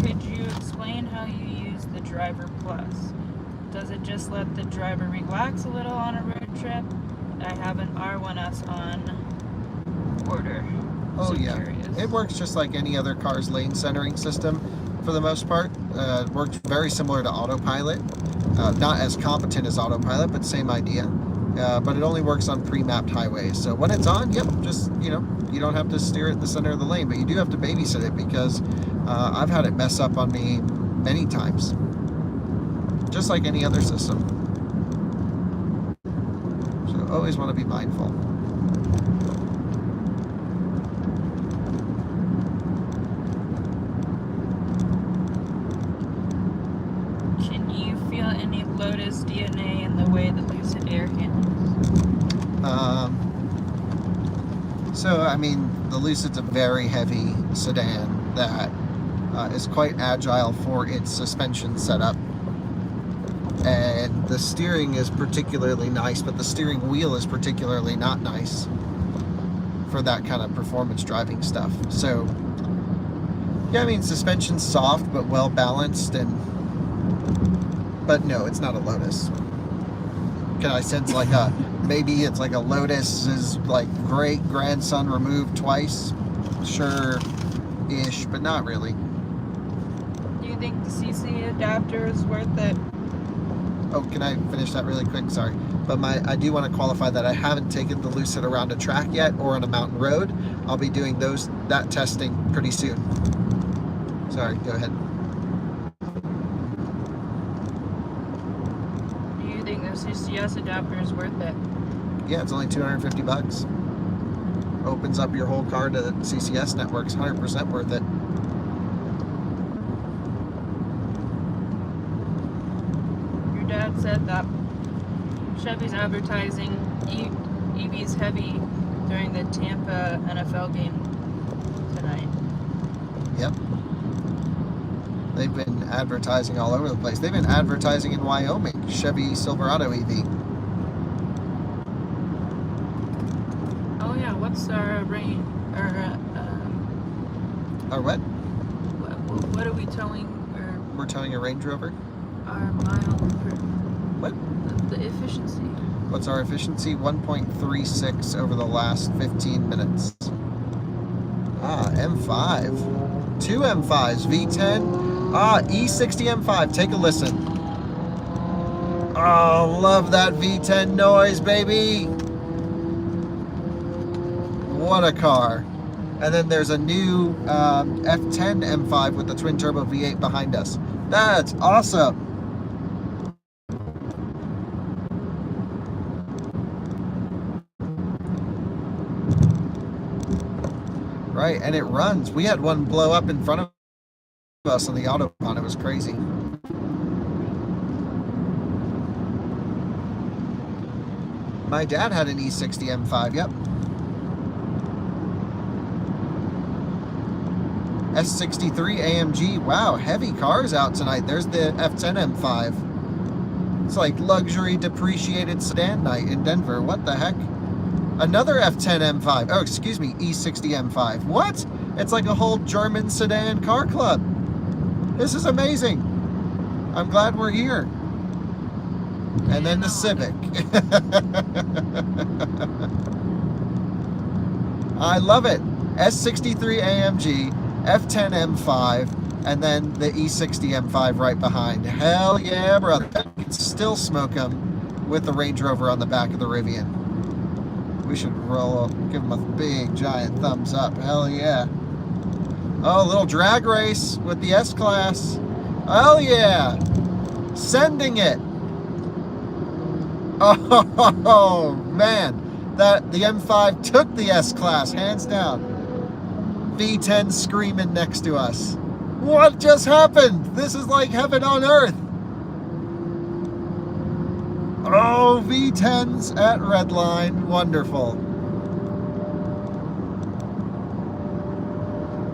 Could you explain how you use the Driver Plus? Does it just let the driver relax a little on a road trip? I have an R1S on order. Oh, So yeah. curious. It works just like any other car's lane centering system for the most part. It works very similar to autopilot. Not as competent as autopilot, but same idea. But it only works on pre-mapped highways. So when it's on, yep, just, you know, you don't have to steer it the center of the lane, but you do have to babysit it because I've had it mess up on me many times. Just like any other system. So always want to be mindful. Can you feel any Lotus DNA in the way the Lucid Air handles? So, I mean, the Lucid's a very heavy sedan that is quite agile for its suspension setup. And the steering is particularly nice, but the steering wheel is particularly not nice for that kind of performance driving stuff. So, yeah, I mean, suspension's soft but well balanced, but no, it's not a Lotus. Can I sense like maybe it's like a Lotus's like great grandson removed twice? Sure-ish, but not really. Do you think the CC adapter is worth it? Oh, can I finish that really quick? Sorry. But I do want to qualify that I haven't taken the Lucid around a track yet or on a mountain road. I'll be doing that testing pretty soon. Sorry, go ahead. Do you think the CCS adapter is worth it? Yeah, it's only $250. Opens up your whole car to CCS networks. 100% worth it. Dad said that Chevy's advertising Eevee's heavy during the Tampa NFL game tonight. Yep. They've been advertising all over the place. They've been advertising in Wyoming. Chevy Silverado Eevee. Oh yeah, what's our range? Our what? What are we towing? We're towing a Range Rover. Our mile per... What? The efficiency. What's our efficiency? 1.36 over the last 15 minutes. Ah, M5. 2 M5s, V10. Ah, E60 M5. Take a listen. Oh, love that V10 noise, baby. What a car. And then there's a new F10 M5 with the twin turbo V8 behind us. That's awesome. Right, and it runs. We had one blow up in front of us on the Autobahn. It was crazy. My dad had an E60 M5, yep. S63 AMG. Wow, heavy cars out tonight. There's the F10 M5. It's like luxury depreciated sedan night in Denver. What the heck? Another F10 M5. Oh, excuse me, E60 M5. What? It's like a whole German sedan car club. This is amazing. I'm glad we're here. And then the Civic. I love it. S63 AMG, F10 M5, and then the E60 M5 right behind. Hell yeah, brother. I can still smoke them with the Range Rover on the back of the Rivian. We should roll up, give them a big giant thumbs up. Hell yeah. Oh, a little drag race with the S-Class. Hell yeah. Sending it. Oh, man. The M5 took the S-Class, hands down. V10 screaming next to us. What just happened? This is like heaven on earth. Oh, V10s at Redline. Wonderful.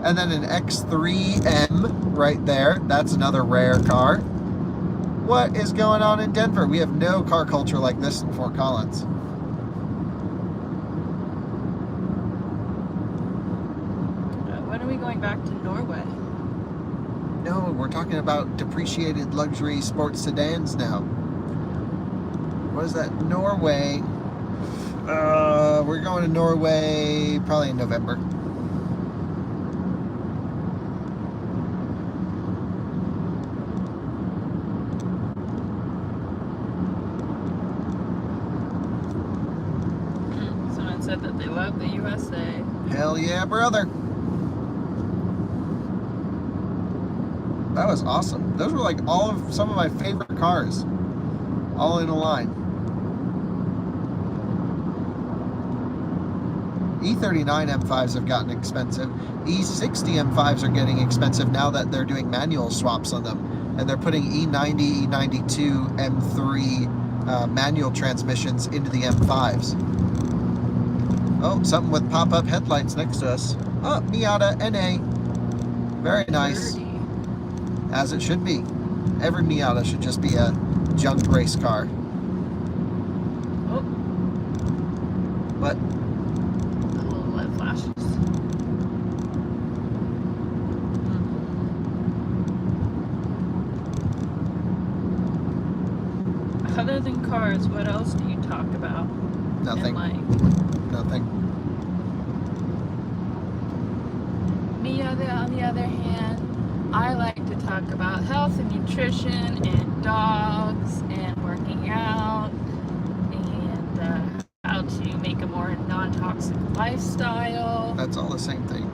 And then an X3M right there. That's another rare car. What is going on in Denver? We have no car culture like this in Fort Collins. When are we going back to Norway? No, we're talking about depreciated luxury sports sedans now. What is that? Norway. We're going to Norway probably in November. Someone said that they love the USA. Hell yeah, brother. That was awesome. Those were like some of my favorite cars. All in a line. E39 M5s have gotten expensive. E60 M5s are getting expensive now that they're doing manual swaps on them. And they're putting E90, E92, M3 manual transmissions into the M5s. Oh, something with pop-up headlights next to us. Oh, Miata NA. Very nice. Dirty. As it should be. Every Miata should just be a junk race car. Oh, But the little light flashes. Other than cars, what else do you talk about? nothing. And like, Nothing. me, on the other hand, I like to talk about health and nutrition and dogs and working out and how to make a more non-toxic lifestyle. That's all the same thing.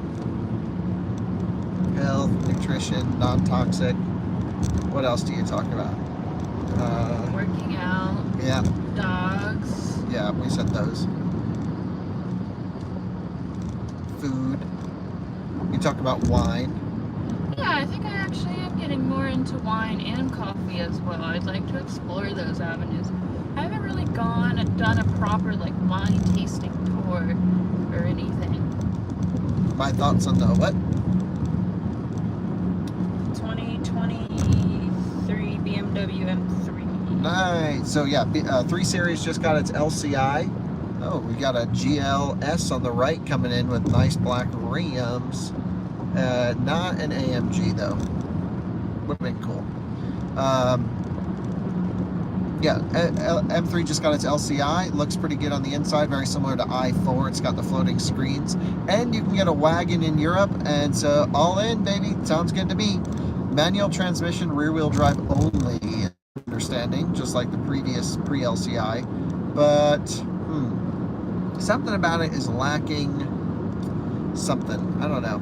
Health, nutrition, non-toxic. What else do you talk about? Working out, Yeah, dogs. yeah, we said those. Food. You talk about wine. Yeah, I think I actually am getting more into wine and coffee as well. I'd like to explore those avenues. I haven't really done a proper like wine tasting tour or anything. My thoughts on the what? 2023 BMW M3. Nice. So yeah, 3 Series just got its LCI. Oh, we got a GLS on the right coming in with nice black rims. Not an AMG though. Would have been cool. Yeah, M3 just got its LCI. Looks pretty good on the inside, very similar to i4. It's got the floating screens. And you can get a wagon in Europe, and so all in, baby. Sounds good to me. Manual transmission, rear-wheel drive only, understanding, just like the previous pre-LCI. But, something about it is lacking something. I don't know.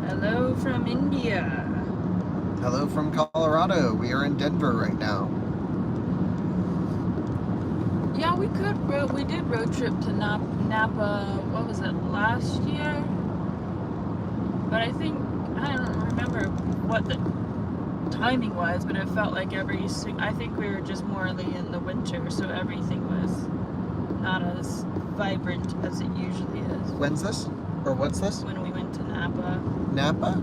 Hello from India. Hello from Colorado. We are in Denver right now. Yeah, we did road trip to Napa, what was it, last year? But I don't remember what the timing was, but it felt like I think we were just morely in the winter, so everything was not as vibrant as it usually is. When's this? Or what's this? When we went to Napa. Napa?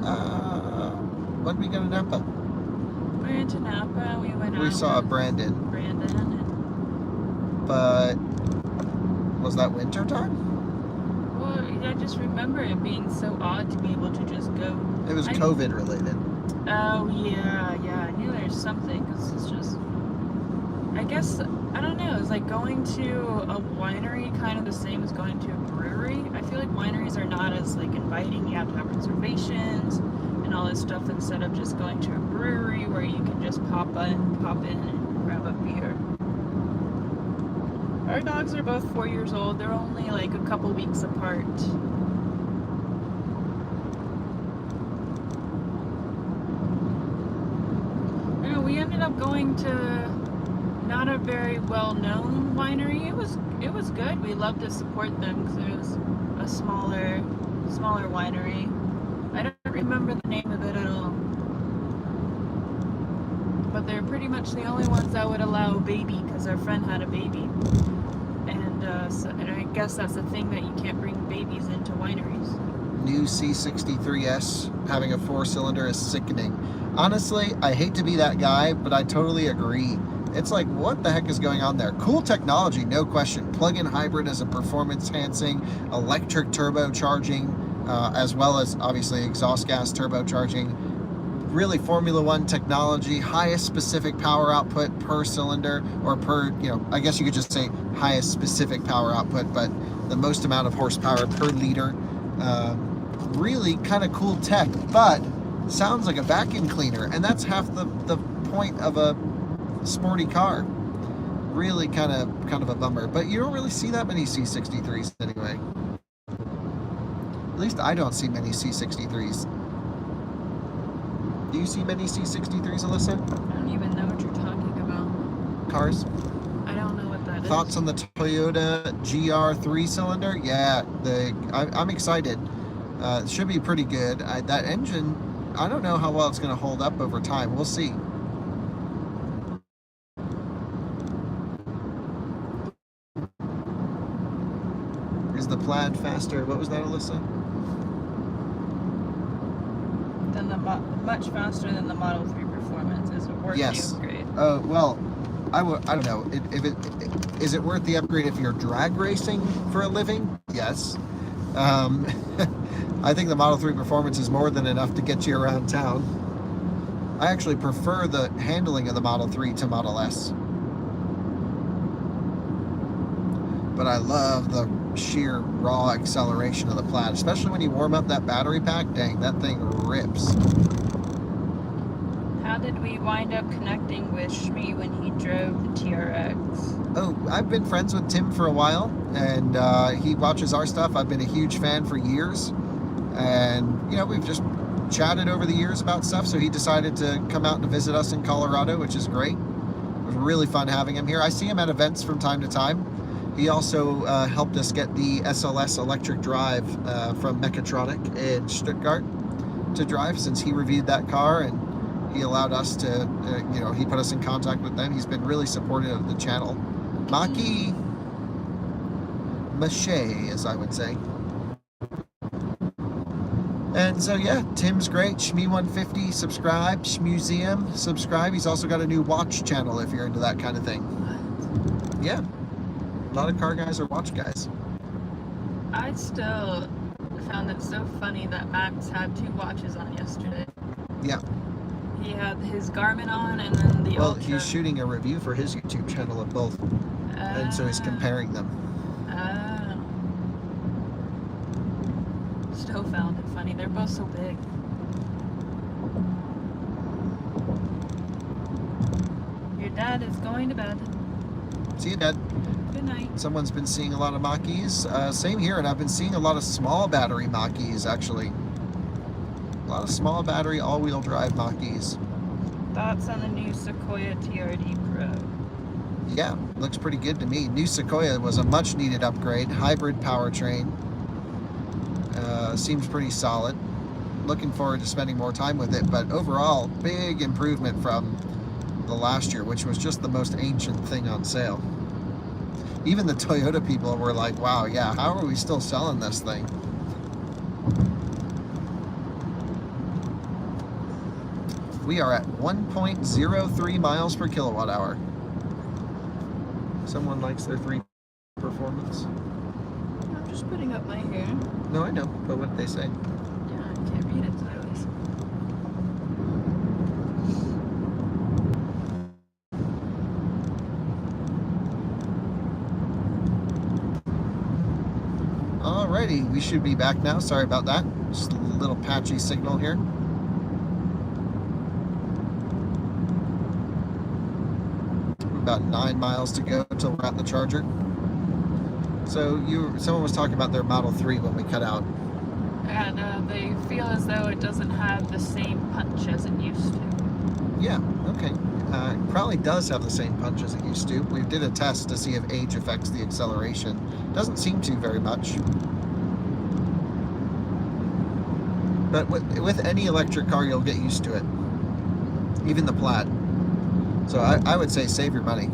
Mm-hmm. When did we go to Napa? We went to Napa, we went out. We saw with Brandon. But was that winter time? Well, I just remember it being so odd to be able to just go. It was COVID related. Oh yeah, I knew there's something, because it's just, I guess, I don't know, it's like going to a winery kind of the same as going to a brewery. I feel like wineries are not as like inviting. You have to have reservations and all this stuff, instead of just going to a brewery where you can just pop in and grab a beer. Our dogs are both 4 years old. They're only like a couple weeks apart. You know, we ended up going to not a very well-known winery. It was good. We loved to support them because it was a smaller winery. I don't remember the name of it at all. But they're pretty much the only ones that would allow a baby, because our friend had a baby. And I guess that's the thing, that you can't bring babies into wineries. New C63S having a 4-cylinder is sickening. Honestly, I hate to be that guy, but I totally agree. It's like, what the heck is going on there? Cool technology, no question. Plug-in hybrid as a performance-enhancing, electric turbocharging, as well as obviously exhaust gas turbocharging. Really Formula One technology, highest specific power output per cylinder, or per, I guess you could just say highest specific power output, but the most amount of horsepower per liter. Really kind of cool tech, but sounds like a vacuum cleaner, and that's half the point of a sporty car. Really kind of a bummer, but you don't really see that many C63s anyway. At least I don't see many C63s. Do you see many C63s, Alyssa? I don't even know what you're talking about. Cars? I don't know what that is. Thoughts on the Toyota GR 3-cylinder? Yeah, I'm excited. It should be pretty good. That engine, I don't know how well it's going to hold up over time. We'll see. Is the Plaid faster? What was that, Alyssa? Then much faster than the Model 3 Performance. Is it worth the upgrade? Oh, well, I don't know. Is it worth the upgrade if you're drag racing for a living? Yes. I think the Model 3 Performance is more than enough to get you around town. I actually prefer the handling of the Model 3 to Model S. But I love the sheer raw acceleration of the Plaid, especially when you warm up that battery pack. Dang, that thing rips. How did we wind up connecting with Shmi when he drove the TRX? Oh, I've been friends with Tim for a while, and he watches our stuff. I've been a huge fan for years, and you know, we've just chatted over the years about stuff, so he decided to come out and visit us in Colorado, which is great. It was really fun having him here. I see him at events from time to time. He also helped us get the SLS electric drive from Mechatronic in Stuttgart to drive, since he reviewed that car, and he allowed us to, you know, he put us in contact with them. He's been really supportive of the channel. Maki Mache, as I would say. And so, yeah, Tim's great. Shmi150, subscribe. Shmuseum, subscribe. He's also got a new watch channel if you're into that kind of thing. Yeah. A lot of car guys are watch guys. I still found it so funny that Max had 2 watches on yesterday. Yeah. He had his Garmin on and then the Well, Ultra. he's shooting a review for his YouTube channel of both. And so he's comparing them. Still found it funny. They're both so big. Your dad is going to bed. See you, Dad. Good night. Someone's been seeing a lot of Mach-E's. Same here, and I've been seeing a lot of small battery Mach-E's, actually. A lot of small battery all-wheel drive Mach-E's. Thoughts on the new Sequoia TRD Pro? Yeah, looks pretty good to me. New Sequoia was a much-needed upgrade. Hybrid powertrain. Seems pretty solid. Looking forward to spending more time with it, but overall, big improvement from the last year, which was just the most ancient thing on sale. Even the Toyota people were like, wow, yeah, how are we still selling this thing? We are at 1.03 miles per kilowatt hour. Someone likes their 3 performance. I'm just putting up my hair. No, I know, but what did they say? Yeah, I can't read it anyways. Alrighty, we should be back now. Sorry about that. Just a little patchy signal here. About 9 miles to go until we're at the charger. So someone was talking about their Model 3 when we cut out. And they feel as though it doesn't have the same punch as it used to. Yeah, okay. It probably does have the same punch as it used to. We did a test to see if age affects the acceleration. Doesn't seem to very much. But with any electric car, you'll get used to it. Even the Plaid. So I would say save your money.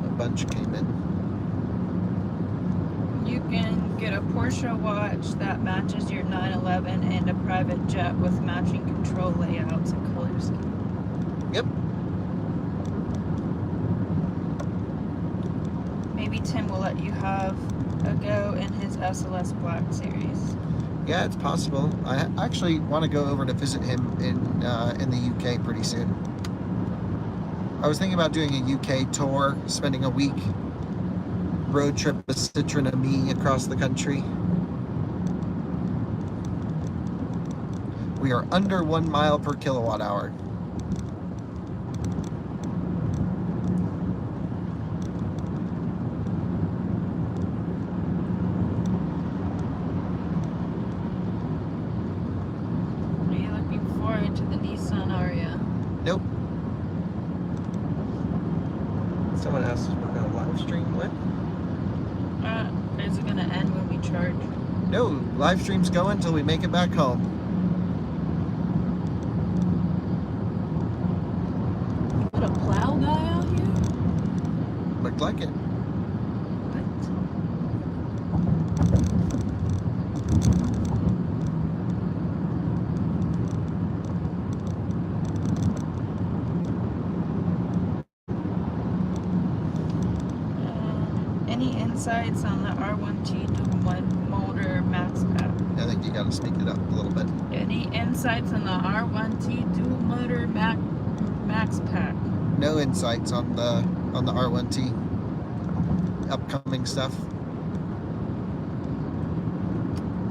A bunch came in. You can get a Porsche watch that matches your 911 and a private jet with matching control layouts and color scheme. Yep. Maybe Tim will let you have a go in his SLS Black Series. Yeah, it's possible. I actually want to go over to visit him in the UK pretty soon. I was thinking about doing a UK tour, spending a week, road trip with Citroen and me across the country. We are under 1 mile per kilowatt hour. Are you looking forward to the Nissan Aria? Nope. Someone asked us we're gonna live stream when? Is it gonna end when we charge? No, live stream's going until we make it back home. Put a plow guy out here? Looked like it. Any insights on the R1T dual motor max pack? I think you gotta speak it up a little bit. Any insights on the R1T dual motor max pack? No insights on the R1T upcoming stuff.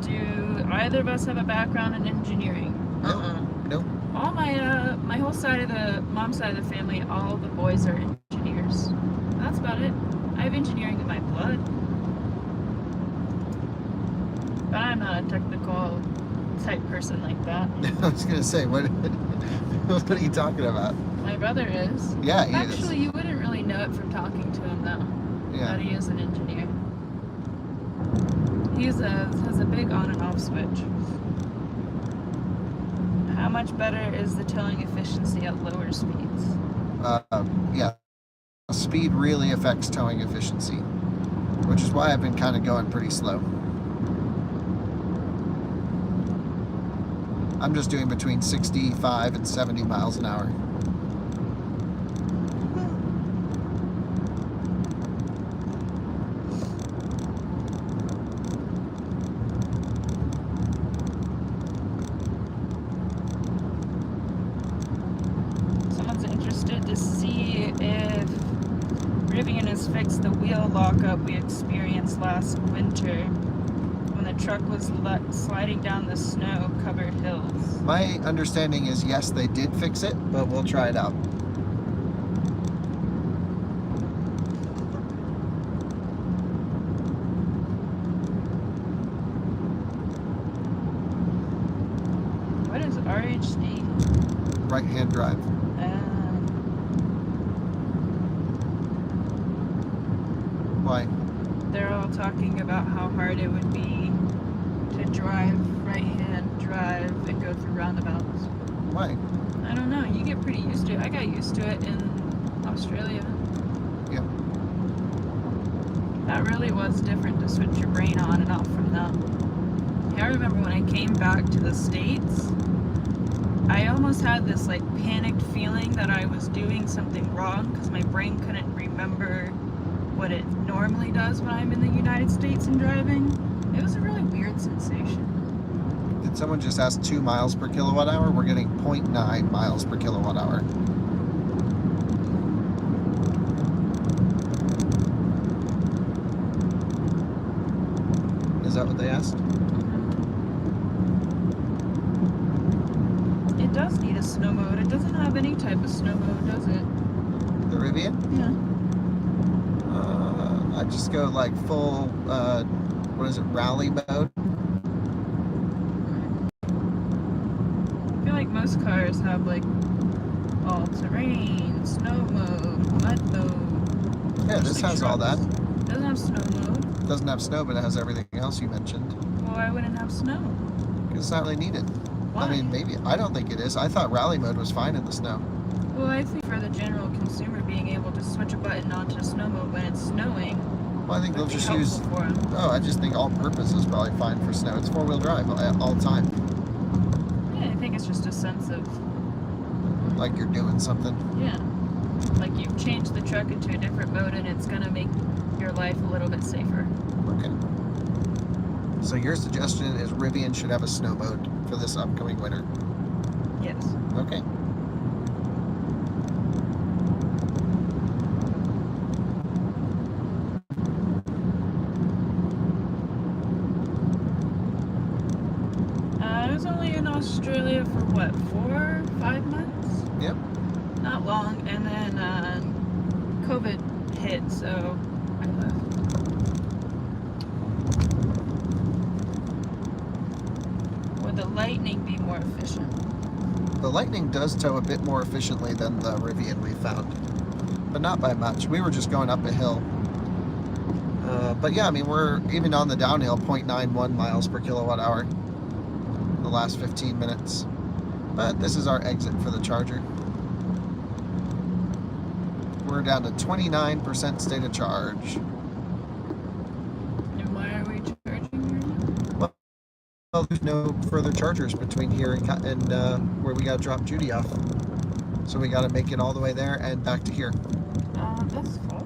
Do either of us have a background in engineering? Nope. All my whole side of the mom's side of the family, all the boys are engineers. That's about it. I have engineering in my blood, but I'm not a technical type person like that. I was gonna say, what are you talking about? My brother is. Yeah, he Actually, is. you wouldn't really know it from talking to him, though. Yeah. That he is an engineer. He has a big on and off switch. How much better is the towing efficiency at lower speeds? Yeah. Speed really affects towing efficiency, which is why I've been kind of going pretty slow. I'm just doing between 65 and 70 miles an hour. Someone's interested to see if Rivian has fixed the wheel lockup we experienced last winter when the truck was sliding down the snow-covered hills. My understanding is yes, they did fix it, but we'll try it out. What is RHD? Right-hand drive. Why? They're all talking about how hard it would be to drive right-hand drive and go through roundabouts. Why? I don't know. You get pretty used to it. I got used to it in Australia. Yeah. That really was different to switch your brain on and off from that. I remember when I came back to the States, I almost had this like panicked feeling that I was doing something wrong because my brain couldn't remember what it normally does when I'm in the United States and driving. It was a really weird sensation. Did someone just ask 2 miles per kilowatt hour? We're getting 0.9 miles per kilowatt hour. Is that what they asked? It does need a snow mode. It doesn't have any type of snow mode, does it? The Rivian? Yeah. I just go like full, what is it, rally mode? I feel like most cars have like all terrain, snow mode, mud mode. Yeah, this has all that. It doesn't have snow mode. It doesn't have snow, but it has everything else you mentioned. Well, why wouldn't it have snow? Because it's not really needed. Why? I mean, maybe. I don't think it is. I thought rally mode was fine in the snow. Well, I think for the general consumer, being able to switch a button onto snow mode when it's snowing. Well, I think they'll would be just helpful use. for 'em. Oh, I just think all purpose is probably fine for snow. It's 4-wheel drive all the time. Yeah, I think it's just a sense of, Like you're doing something. yeah, like you've changed the truck into a different mode and it's gonna make your life a little bit safer. Okay. So your suggestion is Rivian should have a snow mode for this upcoming winter. Yes. Okay. I was only in Australia for what, 4, 5 months? Yep. Not long, and then COVID hit, so I left. Would the Lightning be more efficient? The Lightning does tow a bit more efficiently than the Rivian we found, but not by much. We were just going up a hill. But yeah, I mean, we're even on the downhill, 0.91 miles per kilowatt hour the last 15 minutes. But this is our exit for the charger. We're down to 29% state of charge. And why are we charging here? Well, there's no further chargers between here and where we got to drop Judy off. So we got to make it all the way there and back to here. That's false.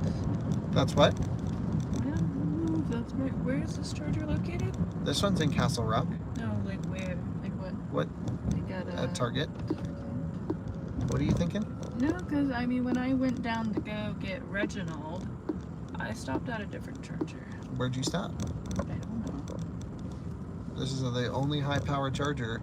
That's what? I don't know if that's right. Where is this charger located? This one's in Castle Rock. No, like where? Like what? What? They got At Target. What are you thinking? No, because I mean, when I went down to go get Reginald, I stopped at a different charger. Where'd you stop? I don't know. This is the only high-power charger.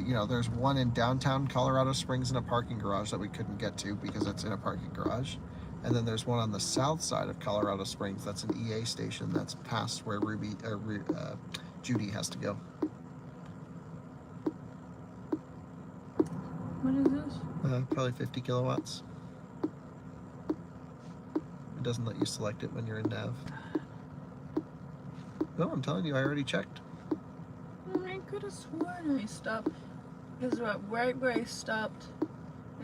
You know, there's one in downtown Colorado Springs in a parking garage that we couldn't get to because it's in a parking garage. And then there's one on the south side of Colorado Springs that's an EA station that's past where Judy has to go. What is this? Probably 50 kilowatts. It doesn't let you select it when you're in nav. No, I'm telling you, I already checked. I could have sworn I stopped. Because right where I stopped,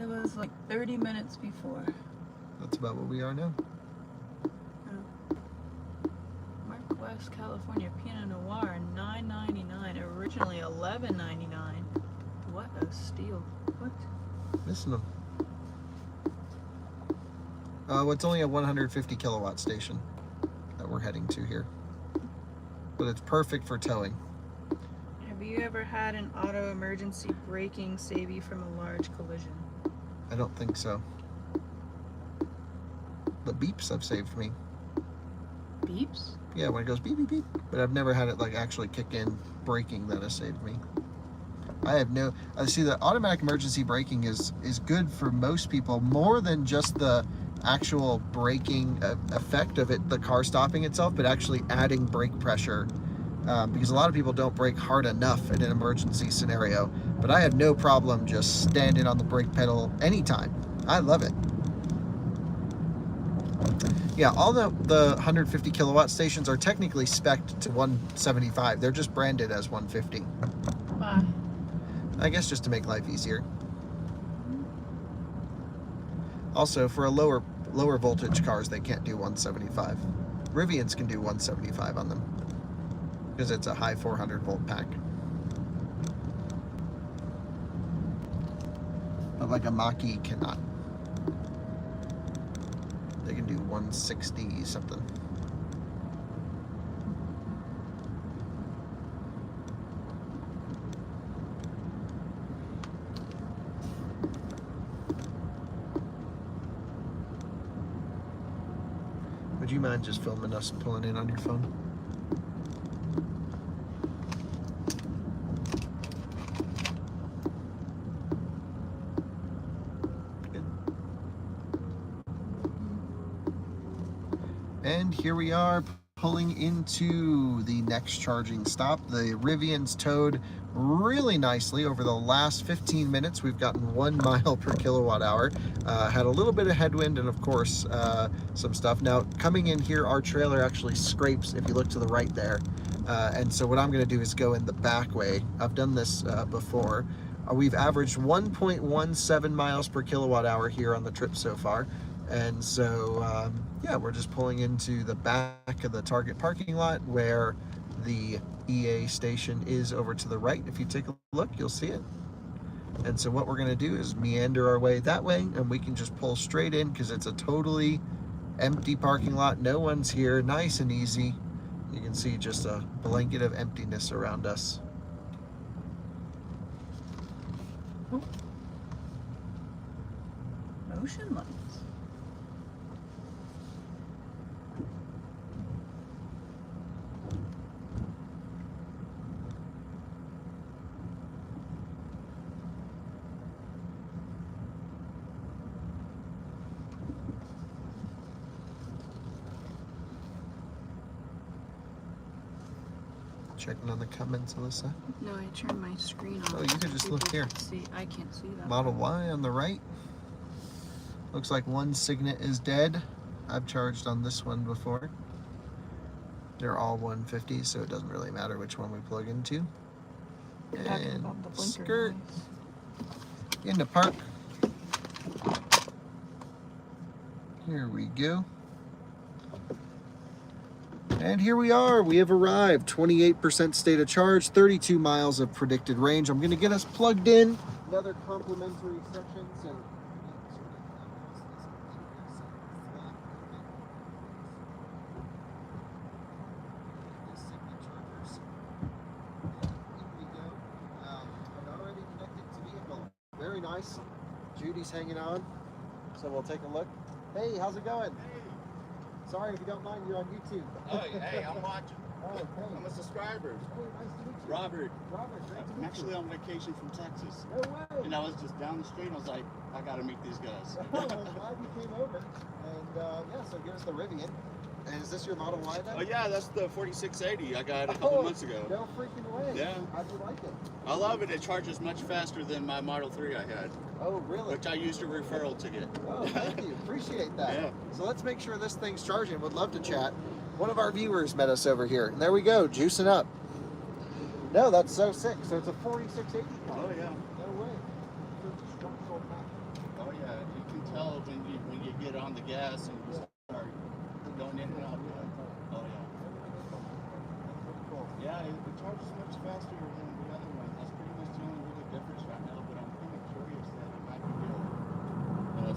it was like 30 minutes before. That's about what we are now. Mark West, California Pinot Noir, $9.99. Originally $11.99. What a steal! What? Missing them. It's only a 150 kilowatt station that we're heading to here, but it's perfect for towing. Have you ever had an auto emergency braking save you from a large collision? I don't think so. The beeps have saved me. Beeps? Yeah, when it goes beep beep beep. But I've never had it like actually kick in braking that has saved me. I have no. I see the automatic emergency braking is good for most people, more than just the actual braking effect of it, the car stopping itself, but actually adding brake pressure. Because a lot of people don't brake hard enough in an emergency scenario. But I have no problem just standing on the brake pedal anytime. I love it. Yeah, all the 150 kilowatt stations are technically spec'd to 175. They're just branded as 150. Why? I guess just to make life easier. Also, for a lower voltage cars, they can't do 175. Rivians can do 175 on them because it's a high 400 volt pack. But like a Mach-E cannot. They can do 160 something. Would you mind just filming us pulling in on your phone? Good. And here we are pulling into the next charging stop. The Rivian's towed really nicely over the last 15 minutes. We've gotten 1 mile per kilowatt hour. Had a little bit of headwind and of course some stuff. Now coming in here, our trailer actually scrapes if you look to the right there. And so what I'm going to do is go in the back way. I've done this before. We've averaged 1.17 miles per kilowatt hour here on the trip so far. And so, yeah, we're just pulling into the back of the Target parking lot where the EA station is over to the right. If you take a look, you'll see it. And so what we're going to do is meander our way that way, and we can just pull straight in because it's a totally empty parking lot. No one's here. Nice and easy. You can see just a blanket of emptiness around us. Oh. Motion lights. Checking on the comments, Alyssa. No, I turned my screen off. Oh, you can just look here. See, I can't see that. Model Y on the right. Looks like one Signet is dead. I've charged on this one before. They're all 150, so it doesn't really matter which one we plug into. And skirt in the park. Here we go. And here we are. We have arrived. 28% state of charge, 32 miles of predicted range. I'm going to get us plugged in. Another complimentary sections and very nice. Judy's hanging on, so we'll take a look. Hey, how's it going? Hey. Sorry if you don't mind, you're on YouTube. Oh, hey, I'm watching. Oh, hey. I'm a subscriber. Hey, nice to meet you. Robert. Robert, great to I'm meet actually you. on vacation from Texas. No way. And I was just down the street and I was like, I gotta meet these guys. Oh, I'm glad you came over. And yeah, so here's the Rivian. And is this your Model Y then? Oh yeah, that's the 4680 I got a couple months ago. No freaking way. Yeah. How do you like it? I love it. It charges much faster than my Model 3 I had, Oh, really? which I used a referral ticket. Oh, thank you. Appreciate that. Yeah. So let's make sure this thing's charging. Would love to chat. One of our viewers met us over here. And there we go, juicing up. No, that's so sick. So it's a 4680 car. Oh yeah. No way. Oh yeah. You can tell when you get on the gas and you start going in and out. Oh yeah. Yeah, it charges much faster than the other one. That's pretty much the only really difference right now. But I'm kind of curious that it might be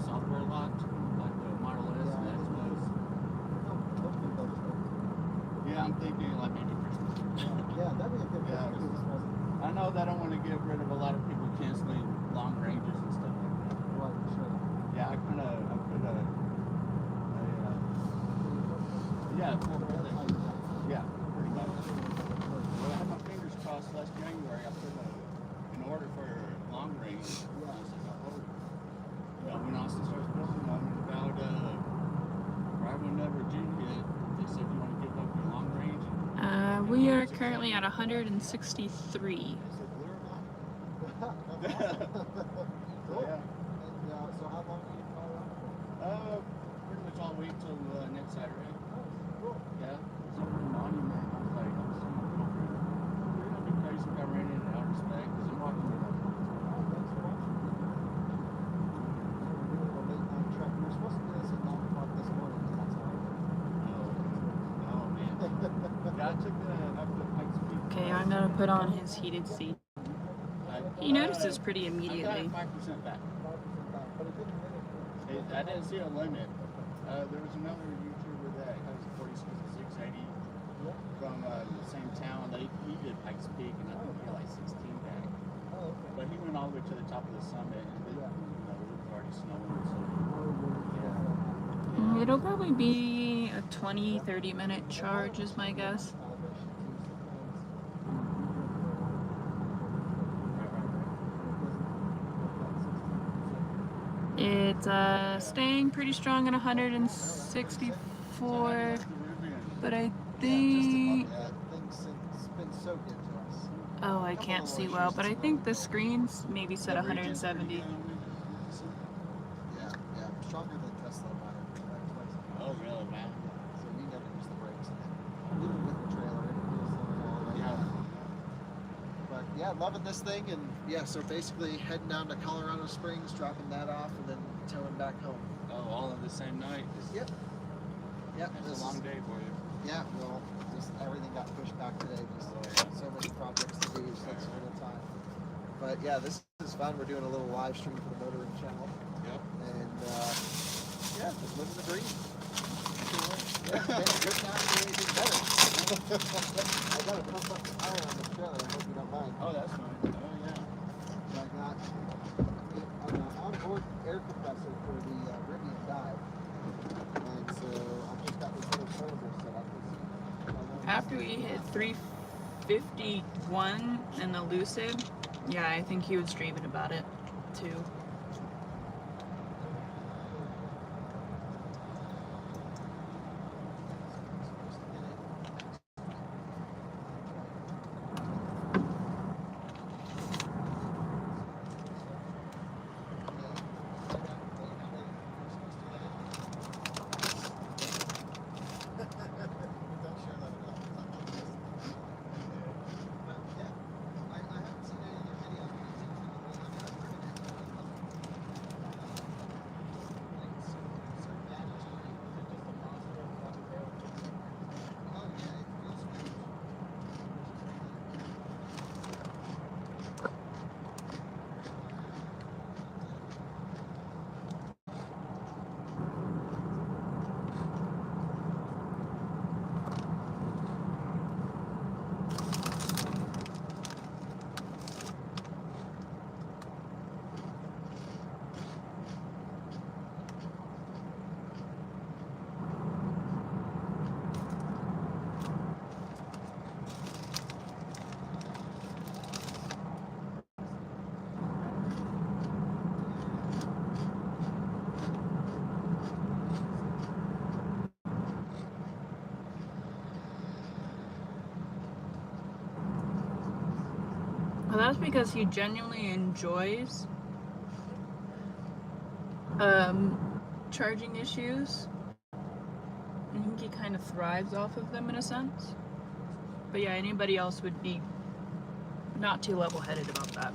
software locked, like the Model S and X was. Yeah, I'm thinking like maybe Christmas. Yeah, that'd be a good Yeah. Christmas present. I know that I want to get rid of a lot of people canceling long ranges and stuff like that. Right, sure. Yeah, I put yeah, yeah, pretty much. Well, I had my fingers crossed last January. I put an order for long range. Yeah. I was like, oh, you know, when Austin starts building on about right whenever June hit, they said you want to give up your long range. We are currently at 163. I said, clear enough. Cool. Yeah. And so how long are you in Colorado? Pretty much all week till next Saturday. Oh, cool. Yeah, it's over in Monument. I was like, I'm so over it. It'd be crazy if I ran into outer spec because I'm walking with my phone. Oh, thanks for watching. So we're doing a late night trek. We were supposed to do this at 9 o'clock this morning, and that's how I did. Oh man. Yeah, I took the up to Pikes Peak. Okay, I'm gonna put on his heated seat. He notices pretty immediately. I got 5% back. 5% back, but it didn't limit. I didn't see a limit. There was another YouTuber that has a 4680 from the same town. He did Pikes Peak, and I think he got like 16 back. Oh, okay. But he went all the way to the top of the summit, and then, you know, it was already snowing. So yeah. It'll probably be a 20-30 minute charge is my guess. It's staying pretty strong at 164, but I think, It's been so good to us. oh, I can't see well, but I think the screen's maybe set 170. Yeah, stronger than Tesla by twice. Oh, really, man? So you never use the brakes in it. Even with the trailer, it feels so all the way Yeah. out. But yeah, loving this thing, and yeah, so basically heading down to Colorado Springs, dropping that off, and then towing back home. Oh, all in the same night? Yep. Yep. That's a long day for you. Yeah, well, just everything got pushed back today. Just so many projects to do, so it's a little time. But yeah, this is fun. We're doing a little live stream for the motoring channel. Yep. And yeah, just living the dream. Yeah, good time to do anything better. I gotta pump up the power on the trailer. I hope you don't mind. Oh, that's fine. Oh, yeah. So I got an onboard air compressor for the Rivian dive. And so I've just got this little portable set up. After we hit 351 in the Lucid, yeah, I think he was dreaming about it too. that's because he genuinely enjoys charging issues. I think he kind of thrives off of them in a sense. But yeah, anybody else would be not too level-headed about that.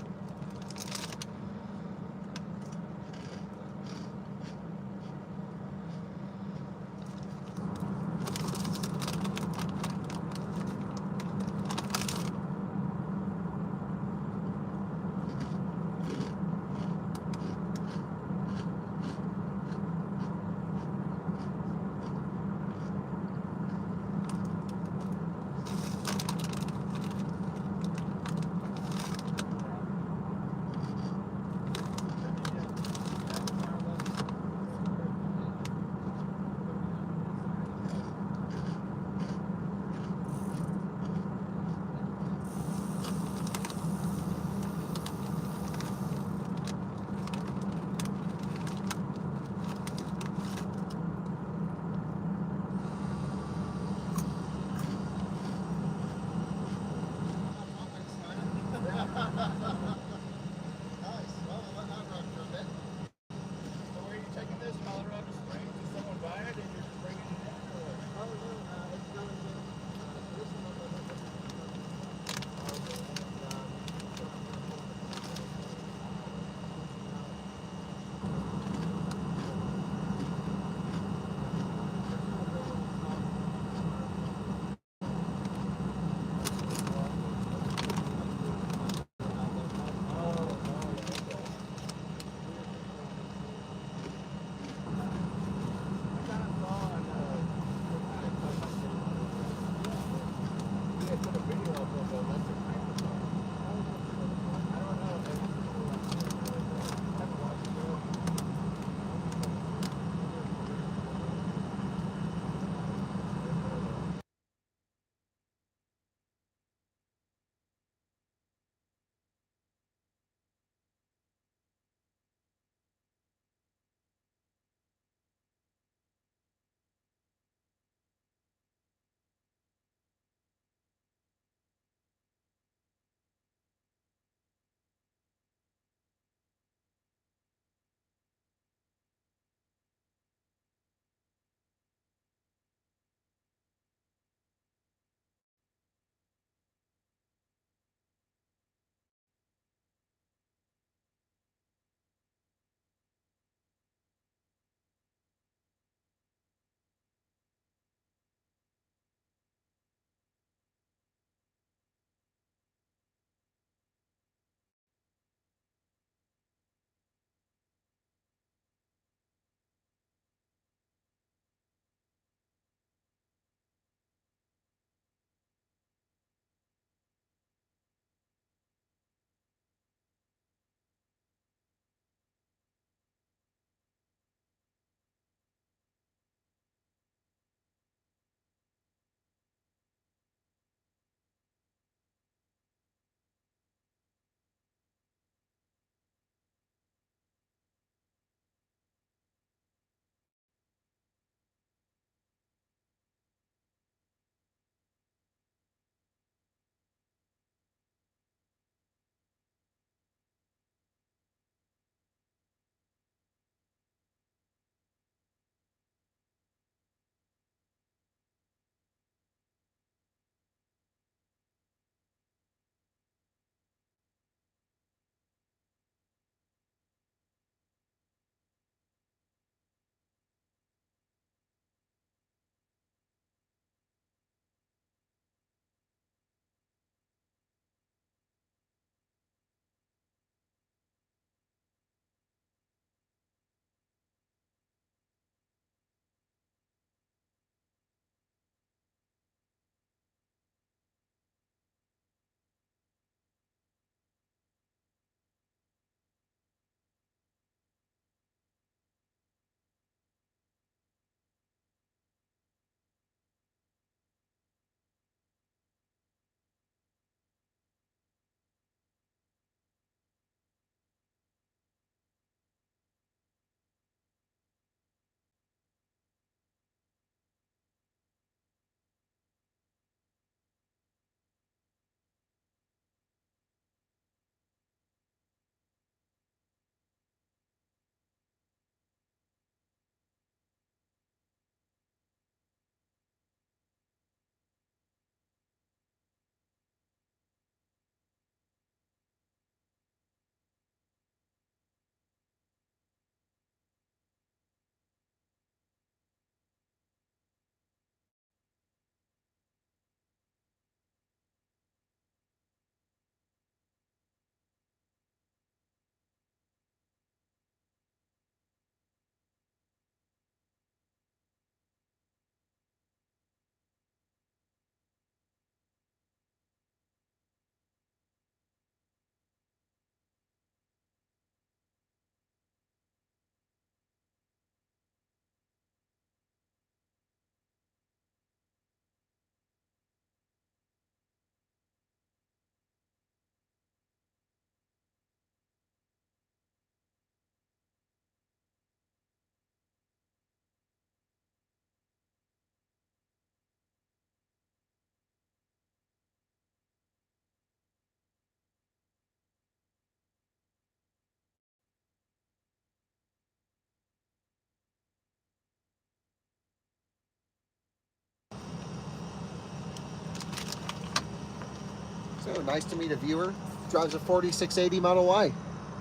Oh, nice to meet a viewer. Drives a 4680 Model Y.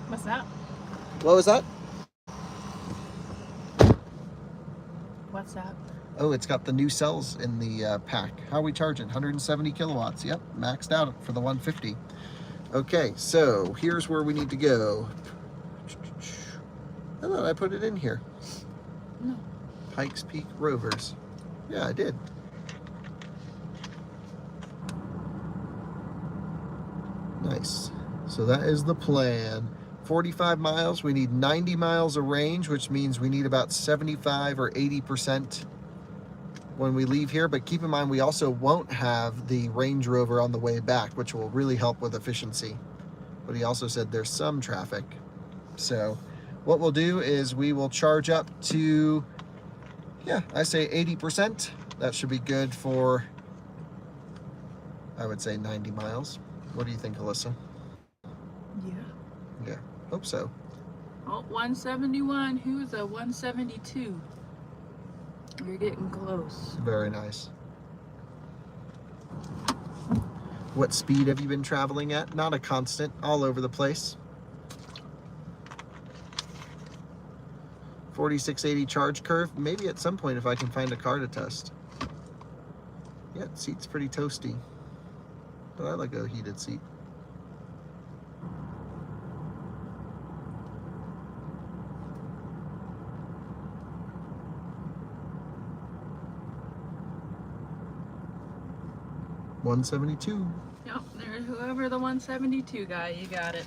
What's that? What was that? What's that? Oh, it's got the new cells in the pack. How are we charging? 170 kilowatts. Yep, maxed out for the 150. Okay, so here's where we need to go. I thought I put it in here. No. Pikes Peak Rovers. Yeah, I did. Nice. So that is the plan. 45 miles. We need 90 miles of range, which means we need about 75 or 80% when we leave here. But keep in mind, we also won't have the Range Rover on the way back, which will really help with efficiency. But he also said there's some traffic. So what we'll do is we will charge up to, yeah, I say 80%. That should be good for, I would say, 90 miles. What do you think, Alyssa? Yeah. Yeah, hope so. Oh, 171. Who's a 172? You're getting close. Very nice. What speed have you been traveling at? Not a constant, all over the place. 4680 charge curve. Maybe at some point if I can find a car to test. Yeah, seat's pretty toasty. But I like a heated seat. $172. Yep, there's whoever the 172 guy, you got it.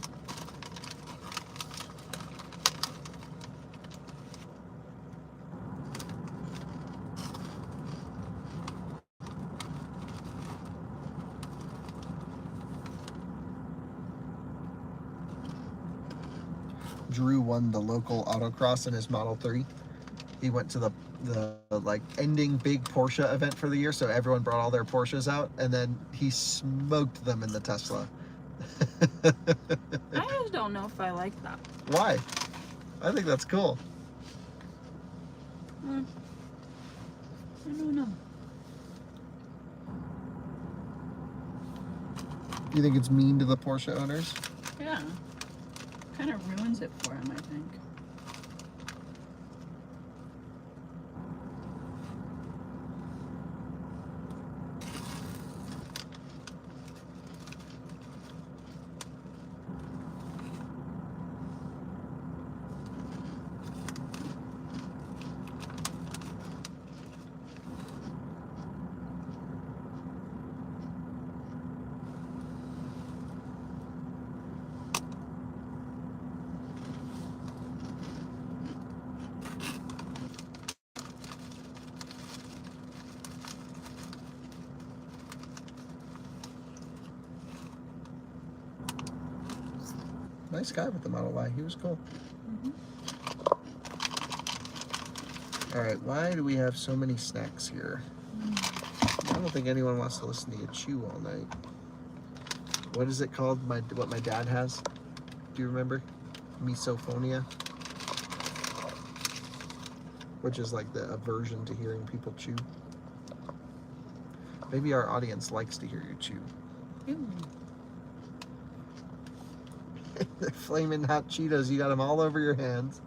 Drew won the local autocross in his Model 3. He went to the like ending big Porsche event for the year, so everyone brought all their Porsches out, and then he smoked them in the Tesla. I just don't know if I like that. Why? I think that's cool. I don't know. You think it's mean to the Porsche owners? Yeah. Kind of ruins it for him, I think. Nice guy with the Model Y. He was cool. All right, why do we have so many snacks here? I don't think anyone wants to listen to you chew all night. What is it called? What my dad has? Do you remember? Misophonia? Which is like the aversion to hearing people chew. Maybe our audience likes to hear you chew. The flaming hot Cheetos, you got them all over your hands.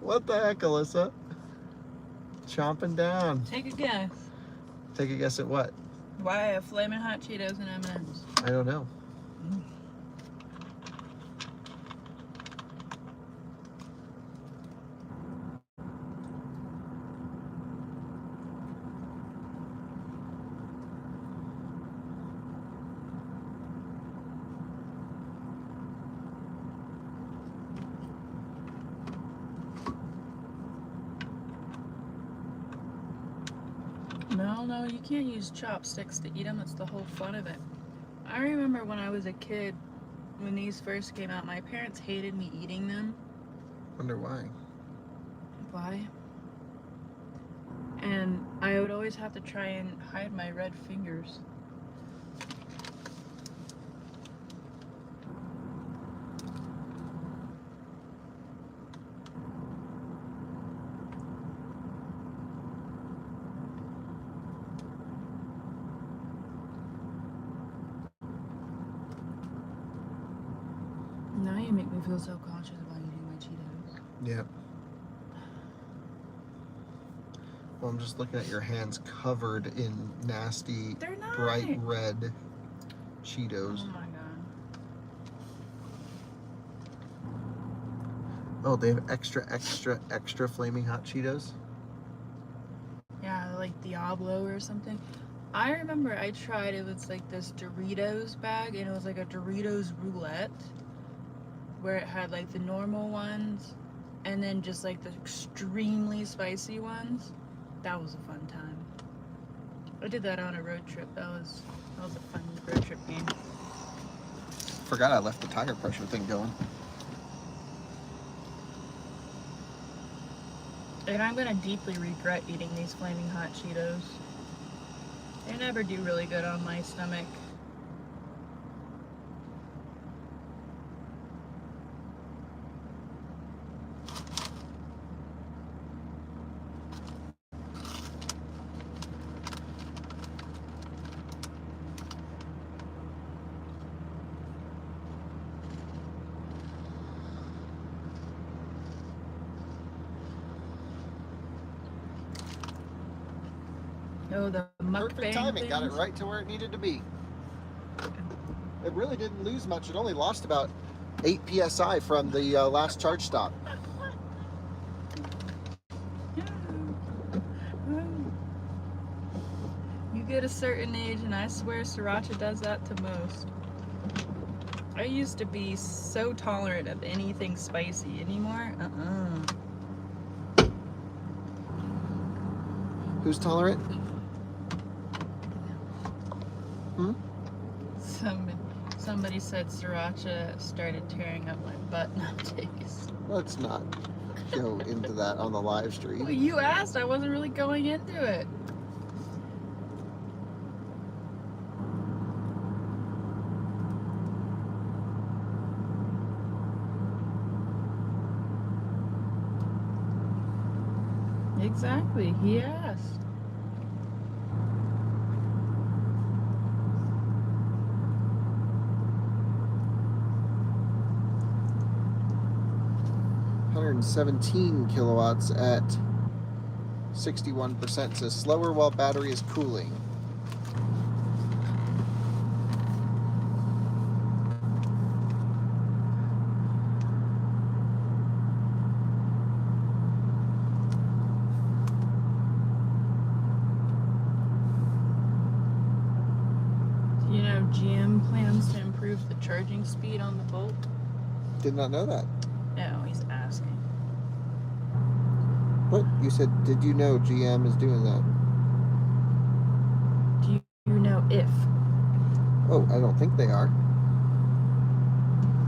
What the heck, Alyssa? Chomping down. Take a guess. Take a guess at what? Why I have flaming hot Cheetos and M&M's? I don't know. No, you can't use chopsticks to eat them. That's the whole fun of it. I remember when I was a kid, when these first came out, my parents hated me eating them. Wonder why. Why? And I would always have to try and hide my red fingers. Now you make me feel so conscious about eating my Cheetos. Yeah. Well, I'm just looking at your hands covered in nasty, They're not. bright red Cheetos. Oh my god. Oh, they have extra flaming hot Cheetos? Yeah, like Diablo or something. I remember I tried, it was like this Doritos bag, and it was like a Doritos roulette, where it had like the normal ones, and then just like the extremely spicy ones. That was a fun time. I did that on a road trip. That was a fun road trip game. Forgot I left the tire pressure thing going. And I'm gonna deeply regret eating these flaming hot Cheetos. They never do really good on my stomach. Oh, the mukbang Perfect timing, got it things. right to where it needed to be. It really didn't lose much. It only lost about 8 psi from the last charge stop. You get a certain age, and I swear Sriracha does that to most. I used to be so tolerant of anything spicy. Anymore? Who's tolerant? Somebody said Sriracha started tearing up my butt nowadays. Let's not go into that on the live Well, stream. you asked. I wasn't really going into it. Exactly. He asked. $117 kilowatts at 61%. Says slower while battery is cooling. Do you know GM plans to improve the charging speed on the Bolt? Did not know that. No, he's asking. What? You said, did you know GM is doing that? Do you know if? Oh, I don't think they are.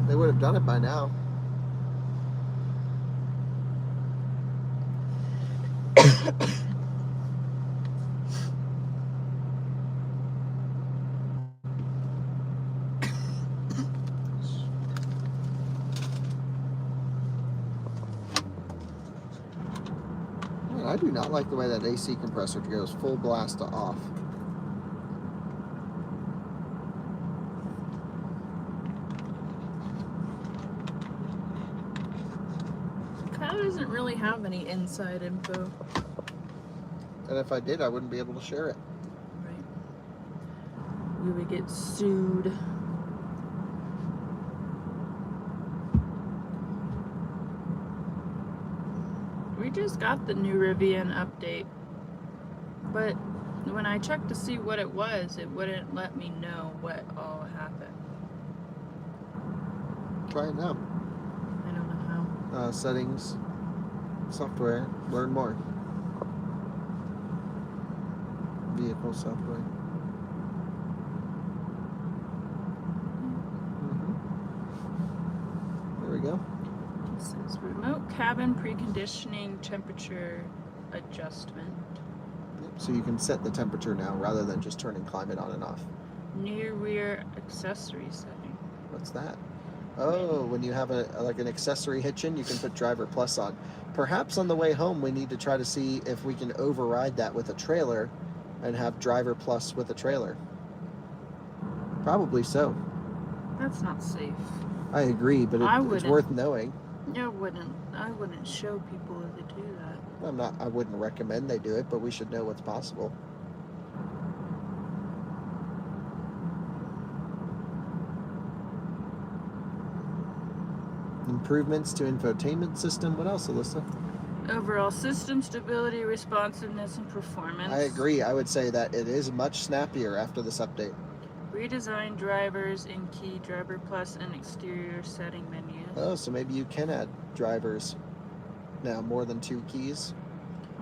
They would have done it by now. Man, I do not like the way that AC compressor goes full blast to off. Kyle doesn't really have any inside info. And if I did, I wouldn't be able to share it. Right. We would get sued. We just got the new Rivian update, but when I checked to see what it was, it wouldn't let me know what all happened. Try it now. I don't know how. Settings, software, learn more. Vehicle software. There we go. It says remote cabin preconditioning temperature adjustment. Yep, so you can set the temperature now rather than just turning climate on and off. Near rear accessory setting. What's that? Oh, when you have like an accessory hitchin, you can put Driver Plus on. Perhaps on the way home we need to try to see if we can override that with a trailer and have Driver Plus with a trailer. Probably so. That's not safe. I agree, but I it's wouldn't. worth knowing. I wouldn't show people if they do that. I wouldn't recommend they do it, but we should know what's possible. Improvements to infotainment system. What else, Alyssa? Overall system stability, responsiveness, and performance. I agree. I would say that it is much snappier after this update. Redesigned drivers in key driver plus and exterior setting menus. Oh, so maybe you can add drivers now, more than 2 keys.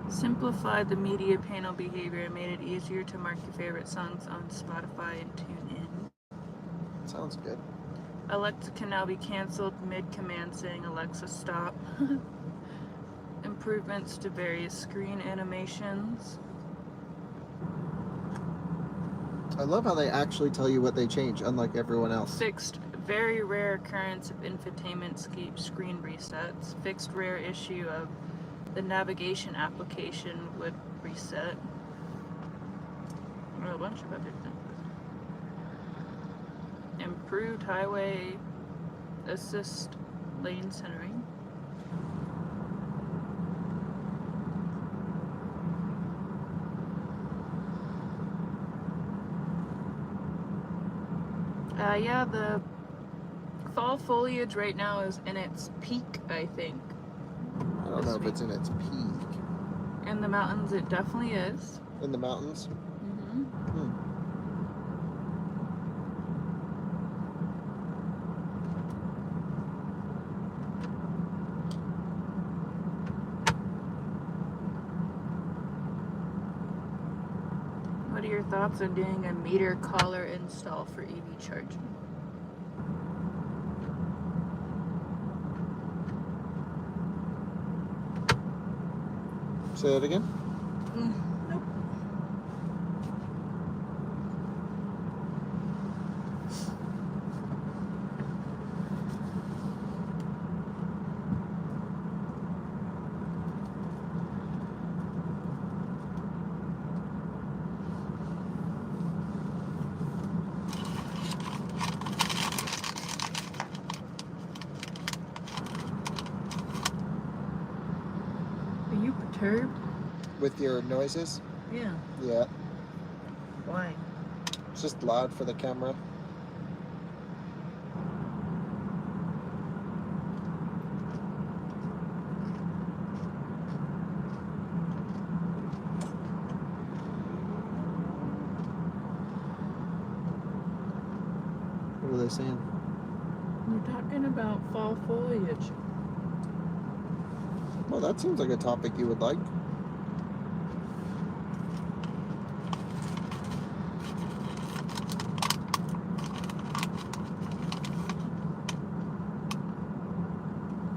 Simplified the media panel behavior and made it easier to mark your favorite songs on Spotify and tune in. Sounds good. Alexa can now be canceled mid-command saying Alexa stop. Improvements to various screen animations. I love how they actually tell you what they change, unlike everyone else. Fixed very rare occurrence of infotainment screen resets. Fixed rare issue of the navigation application would reset. And a bunch of other things. Improved highway assist lane centering. Yeah, the fall foliage right now is in its peak, I think. I don't know if it's in its peak. In the mountains, it definitely is. In the mountains? Mm-hmm. What are your thoughts on doing a meter collar install for EV charging? Say that again? Nope. Are you perturbed? With your noises? Yeah. Yeah. Why? It's just loud for the camera. What are they saying? You're talking about fall foliage. Well, that seems like a topic you would like.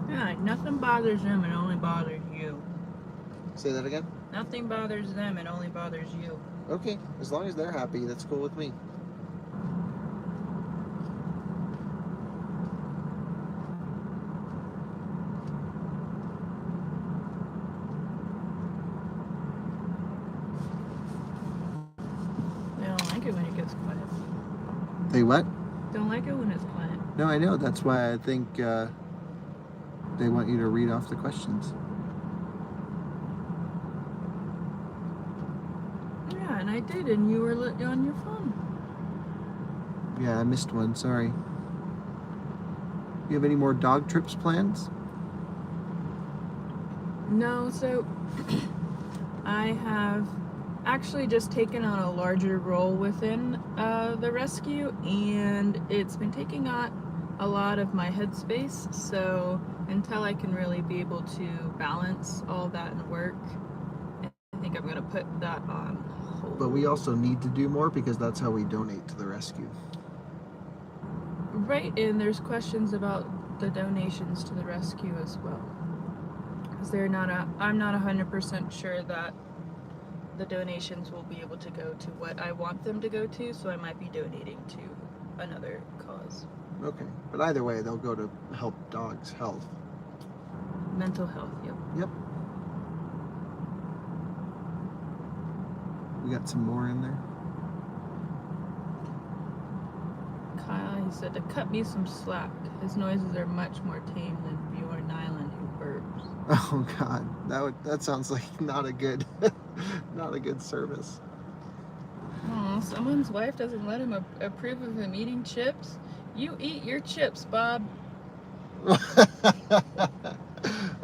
Yeah, nothing bothers them, it only bothers you. Say that again? Nothing bothers them, it only bothers you. Okay, as long as they're happy, that's cool with me. They don't like it when it gets quiet. They what? Don't like it when it's quiet. No, I know. That's why I think they want you to read off the questions. Yeah, and I did, and you were on your phone. Yeah, I missed one. Sorry. You have any more dog trips plans? No, so I have actually just taken on a larger role within the rescue, and it's been taking on a lot of my headspace. So until I can really be able to balance all that and work, I think I'm going to put that on hold. But we also need to do more because that's how we donate to the rescue. Right, and there's questions about the donations to the rescue as well. Because I'm not 100% sure that the donations will be able to go to what I want them to go to, so I might be donating to another cause. Okay, but either way, they'll go to help dogs' health. Mental health, yep. Yep. We got some more in there. Kyle He said to cut me some slack. His noises are much more tame than Bjorn Nyland, who burps. Oh God, that sounds like not a good service. Oh, someone's wife doesn't let him approve of him eating chips. You eat your chips, Bob.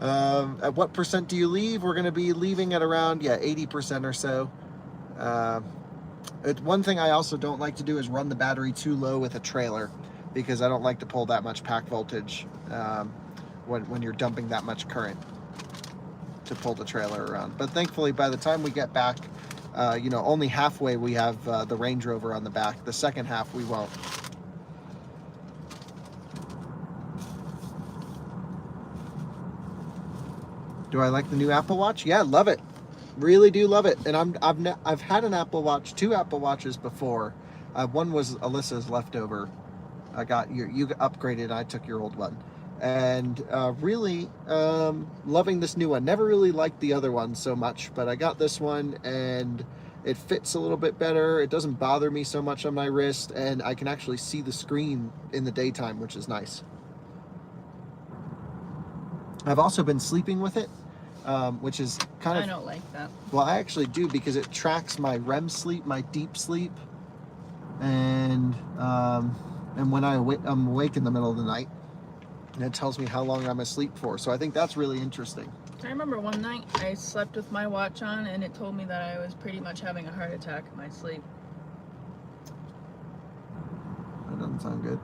At what percent do you leave? We're going to be leaving at around 80% or so. One thing I also don't like to do is run the battery too low with a trailer, because I don't like to pull that much pack voltage when you're dumping that much current to pull the trailer around. But thankfully, by the time we get back, only halfway we have the Range Rover on the back. The second half we won't. Do I like the new Apple Watch? Yeah, love it. Really do love it. And I've had an Apple Watch, 2 Apple Watches before. One was Alyssa's leftover. You upgraded, and I took your old one. And really loving this new one. Never really liked the other one so much, but I got this one, and it fits a little bit better. It doesn't bother me so much on my wrist, and I can actually see the screen in the daytime, which is nice. I've also been sleeping with it, which is kind of... I don't like that. Well, I actually do, because it tracks my REM sleep, my deep sleep, and when I'm awake in the middle of the night, and it tells me how long I'm asleep for. So I think that's really interesting. I remember one night I slept with my watch on, and it told me that I was pretty much having a heart attack in my sleep. That doesn't sound good.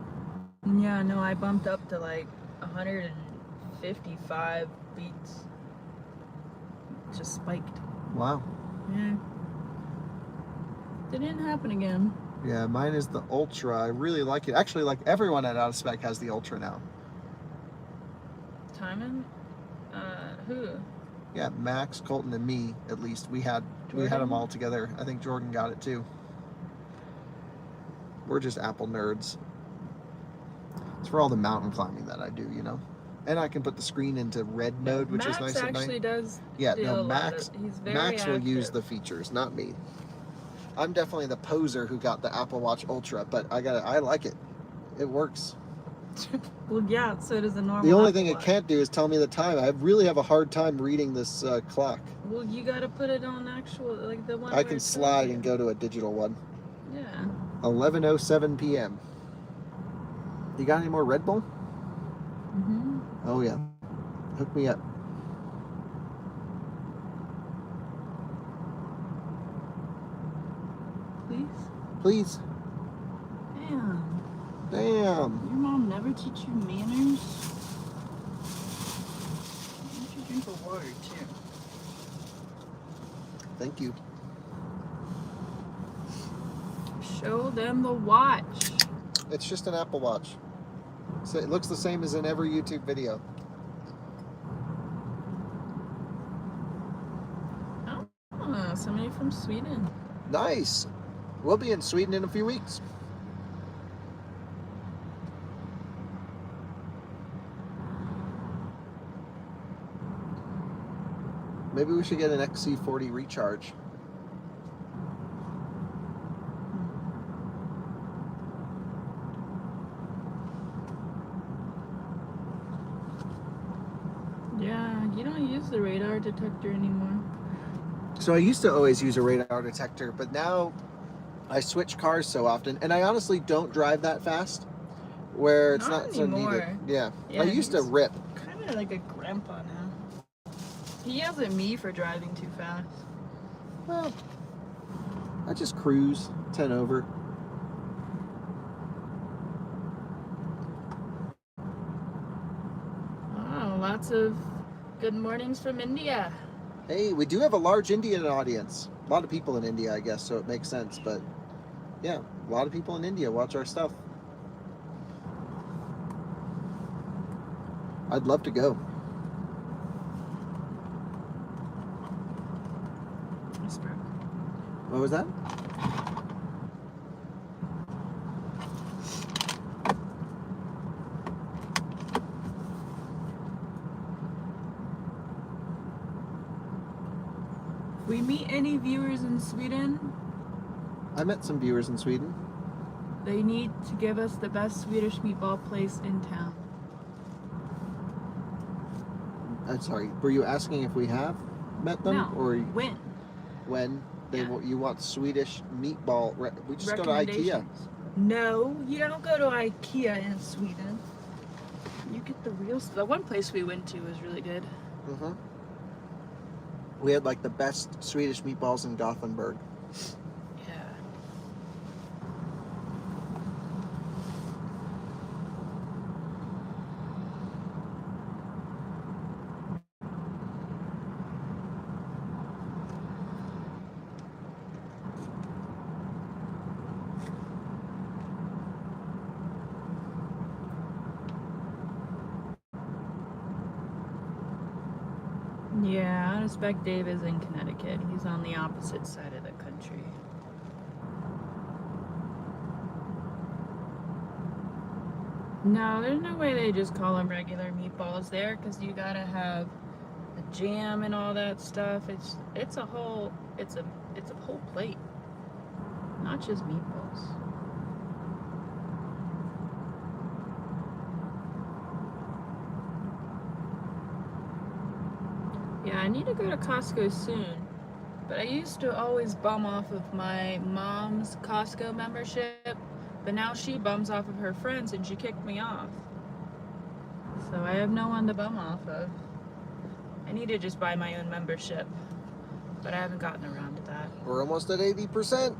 Yeah, no, I bumped up to like 155 beats. Just spiked. Wow. Yeah. Didn't happen again. Yeah, mine is the Ultra. I really like it. Actually, like everyone at Out of Spec has the Ultra now. Timon? Who? Yeah, Max, Colton, and me, at least. We had them all together. I think Jordan got it too. We're just Apple nerds. It's for all the mountain climbing that I do, And I can put the screen into red mode, which is nice at night. Max actually does. Yeah, do no, a Max. lot of, he's very Max will active. use the features, not me. I'm definitely the poser who got the Apple Watch Ultra, but I like it. It works. Well, yeah, so does a normal. The only Apple thing Watch. it can't do is tell me the time. I really have a hard time reading this clock. Well, you gotta put it on actual, like the one. I can slide and go to a digital one. Yeah. 11:07 p.m. You got any more Red Bull? Mhm. Oh yeah. Hook me up. Please. Please. Damn. Damn. Your mom never teach you manners? Why don't you drink a water too? Thank you. Show them the watch. It's just an Apple Watch. So it looks the same as in every YouTube video. Oh, somebody from Sweden. Nice. We'll be in Sweden in a few weeks. Maybe we should get an XC40 recharge. Yeah, you don't use the radar detector anymore. So I used to always use a radar detector, but now I switch cars so often, and I honestly don't drive that fast, where it's not so needed. Yeah, I used to rip. Kind of like a grandpa now. He yells at me for driving too fast. Well, I just cruise 10 over. Oh, lots of good mornings from India. Hey, we do have a large Indian audience. A lot of people in India, I guess, so it makes sense. But yeah, a lot of people in India watch our stuff. I'd love to go. What was that? We meet any viewers in Sweden? I met some viewers in Sweden. They need to give us the best Swedish meatball place in town. I'm sorry, were you asking if we have met them? No, Or when they Yeah. you want Swedish meatball? We just go to IKEA. recommendations. No, you don't go to IKEA in Sweden. You get the real stuff. The one place we went to was really good. Mm-hmm. We had like the best Swedish meatballs in Gothenburg. Yeah. Yeah, I suspect Dave is in Connecticut. He's on the opposite side of the country. No, there's no way they just call them regular meatballs there, because you gotta have the jam and all that stuff. It's a whole plate, not just meatballs. Yeah, I need to go to Costco soon, but I used to always bum off of my mom's Costco membership, but now she bums off of her friends and she kicked me off. So I have no one to bum off of. I need to just buy my own membership, but I haven't gotten around to that. We're almost at 80%.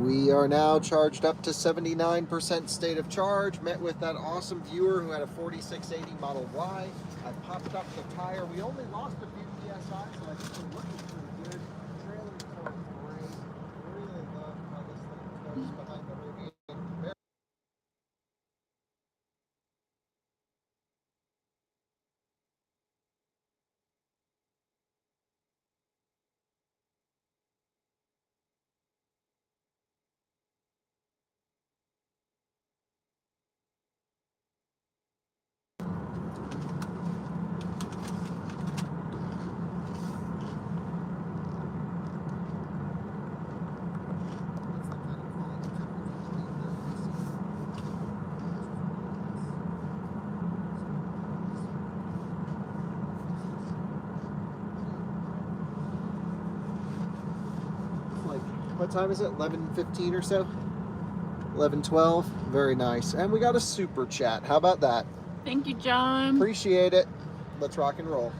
We are now charged up to 79% state of charge. Met with that awesome viewer who had a 4680 Model Y. I popped up the tire. We only lost a few PSI, so I think we're looking pretty good. Trailer's going great. Really love how this thing goes behind the Rivian. Very What time is it? 11:15 or so? 11:12. Very nice. And we got a super chat. How about that? Thank you, John. Appreciate it. Let's rock and roll.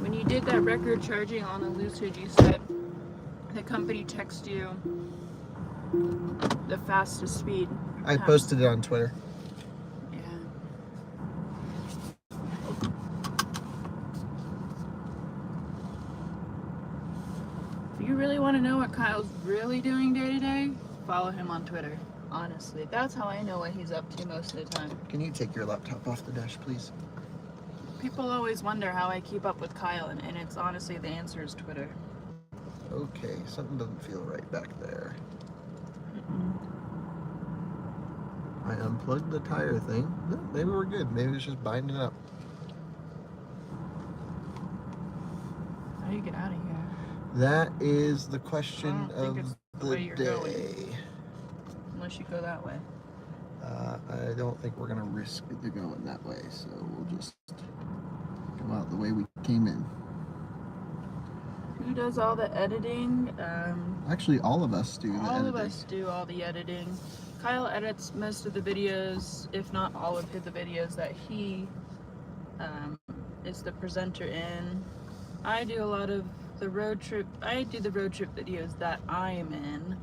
When you did that record charging on the Lucid, you said the company texted you the fastest speed. I posted it on Twitter. Yeah. If you really want to know what Kyle's really doing day to day, follow him on Twitter. Honestly, that's how I know what he's up to most of the time. Can you take your laptop off the dash, please? People always wonder how I keep up with Kyle, and it's honestly, the answer is Twitter. Okay, something doesn't feel right back there. I unplugged the tire thing. No, maybe we're good. Maybe it's just binding up. How do you get out of here? That is the question I don't think of it's the the way you're day. going. Unless you go that way. I don't think we're going to risk it going that way, so we'll just go out the way we came in. Who does all the editing? Actually, all of us do the editing. All of us do all the editing. Kyle edits most of the videos, if not all of the videos that he is the presenter in. I do a lot of the road trip. I do the road trip videos that I am in.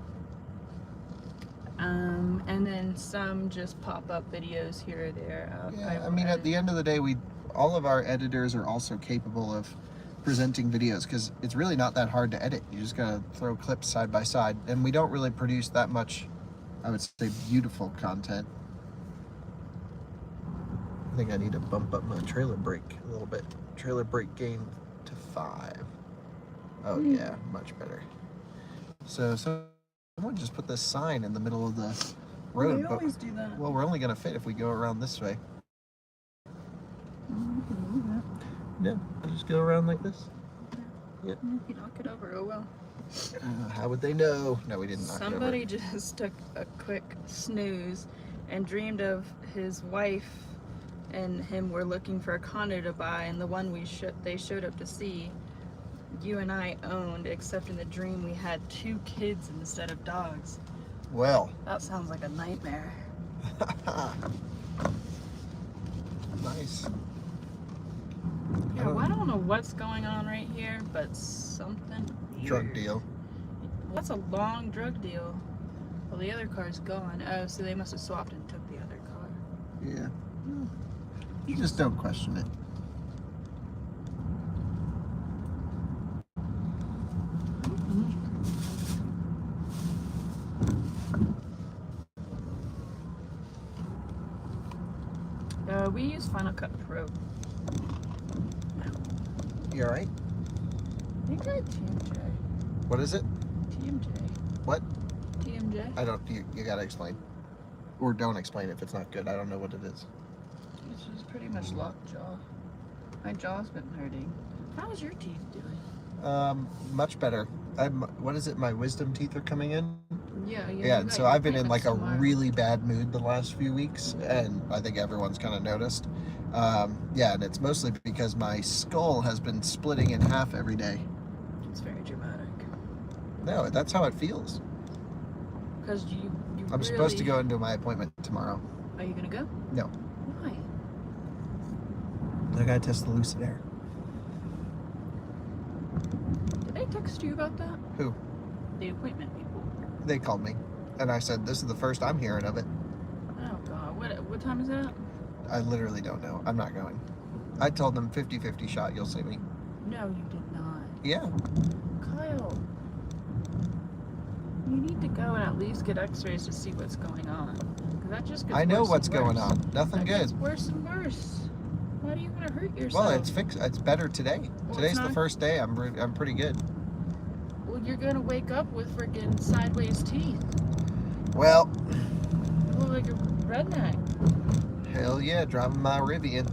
And then some just pop-up videos here or there. Yeah, I mean, at the end of the day, all of our editors are also capable of presenting videos, because it's really not that hard to edit. You just gotta throw clips side by side, and we don't really produce that much, I would say, beautiful content. I think I need to bump up my trailer brake a little bit. Trailer brake gain to 5. Oh yeah, much better. So someone just put this sign in the middle of the road. We always do that. Well, we're only gonna fit if we go around this way. We can move it. Yeah, I'll just go around like this. Yep. You knock it over, oh well. How would they know? No, we didn't knock it over. Somebody just took a quick snooze and dreamed of his wife and him were looking for a condo to buy, and the one they showed up to see, you and I owned, except in the dream we had 2 kids instead of dogs. Well. That sounds like a nightmare. Nice. Yeah, well, I don't know what's going on right here, but something weird. Drug deal. That's a long drug deal. Well, the other car's gone. Oh, so they must have swapped and took the other car. Yeah. You just don't question it. We use Final Cut Pro. You alright? I think I TMJ. What is it? TMJ. What? TMJ. I don't, you gotta explain. Or don't explain if it's not good. I don't know what it is. This is pretty much lockjaw. My jaw's been hurting. How's your teeth doing? Much better. What is it? My wisdom teeth are coming in? Yeah. Yeah, so I've been in like a tomorrow. really bad mood the last few weeks, and I think everyone's kind of noticed. Yeah, and it's mostly because my skull has been splitting in half every day. It's very dramatic. No, that's how it feels. Because you I'm supposed to go into my appointment tomorrow. Are you gonna go? No. Why? I gotta test the lucid air. Did they text you about that? Who? The appointment people. They called me, and I said, this is the first I'm hearing of it. Oh god, what time is that? I literally don't know. I'm not going. I told them 50-50 shot, you'll see me. No, you did not. Yeah. Kyle, you need to go and at least get x-rays to see what's going on. 'Cause that just gets I know worse what's and going worse. on. Nothing That good. gets worse and worse. Why do you want to hurt yourself? Well, it's fixed. It's better today. Well, Today's it's the not- first day. I'm pretty good. Well, you're gonna wake up with freaking sideways teeth. Well, You look like a redneck. hell yeah, driving my Rivian.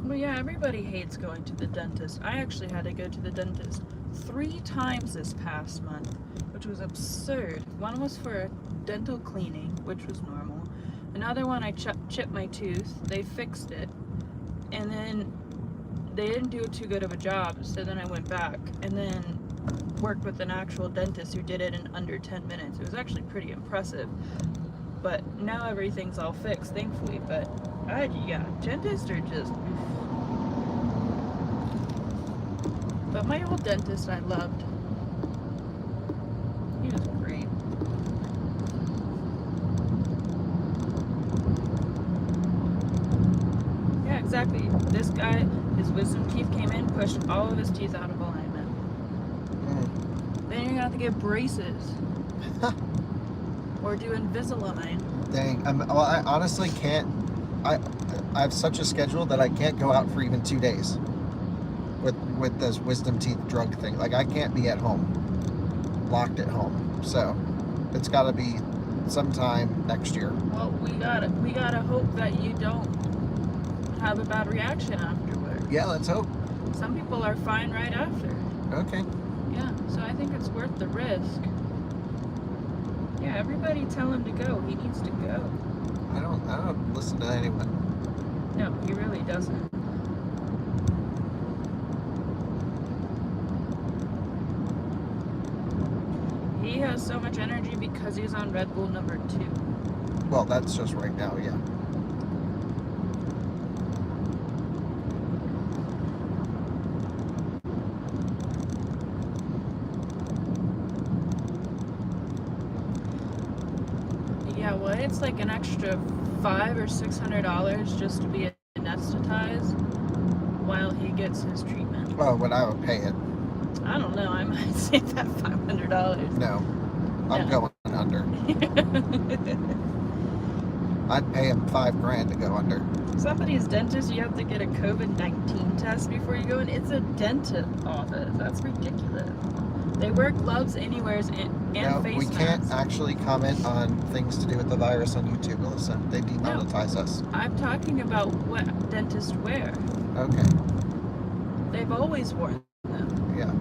Well, yeah, everybody hates going to the dentist. I actually had to go to the dentist 3 times this past month, which was absurd. One was for a dental cleaning, which was normal. Another one, I chipped my tooth. They fixed it. And then they didn't do too good of a job, so then I went back and then worked with an actual dentist who did it in under 10 minutes. It was actually pretty impressive. But now everything's all fixed, thankfully. But yeah, dentists are just... But my old dentist I loved. He was great. Yeah, exactly. This guy, his wisdom teeth came in, pushed all of his teeth out of alignment. Then you're gonna have to get braces. Or do Invisalign. Dang. Well, I honestly can't. I have such a schedule that I can't go out for even 2 days with this wisdom teeth drug thing. Like, I can't be at home, locked at home. So it's got to be sometime next year. Well, we gotta hope that you don't have a bad reaction afterward. Yeah, let's hope. Some people are fine right after. Okay. Yeah, so I think it's worth the risk. Yeah, everybody tell him to go. He needs to go. I don't listen to anyone. No, he really doesn't. He has so much energy because he's on Red Bull number 2. Well, that's just right now, yeah. Yeah, well, it's like an extra $500 or $600 just to be anesthetized while he gets his treatment. Oh, but I would pay it. I don't know. I might save that $500. No. I'm going under. I'd pay him $5,000 to go under. Somebody's dentist, you have to get a COVID-19 test before you go in. It's a dentist office. That's ridiculous. They wear gloves anywheres and No, face we can't masks. actually comment on things to do with the virus on YouTube, Melissa. They demonetize us. I'm talking about what dentists wear. Okay. They've always worn them. Yeah.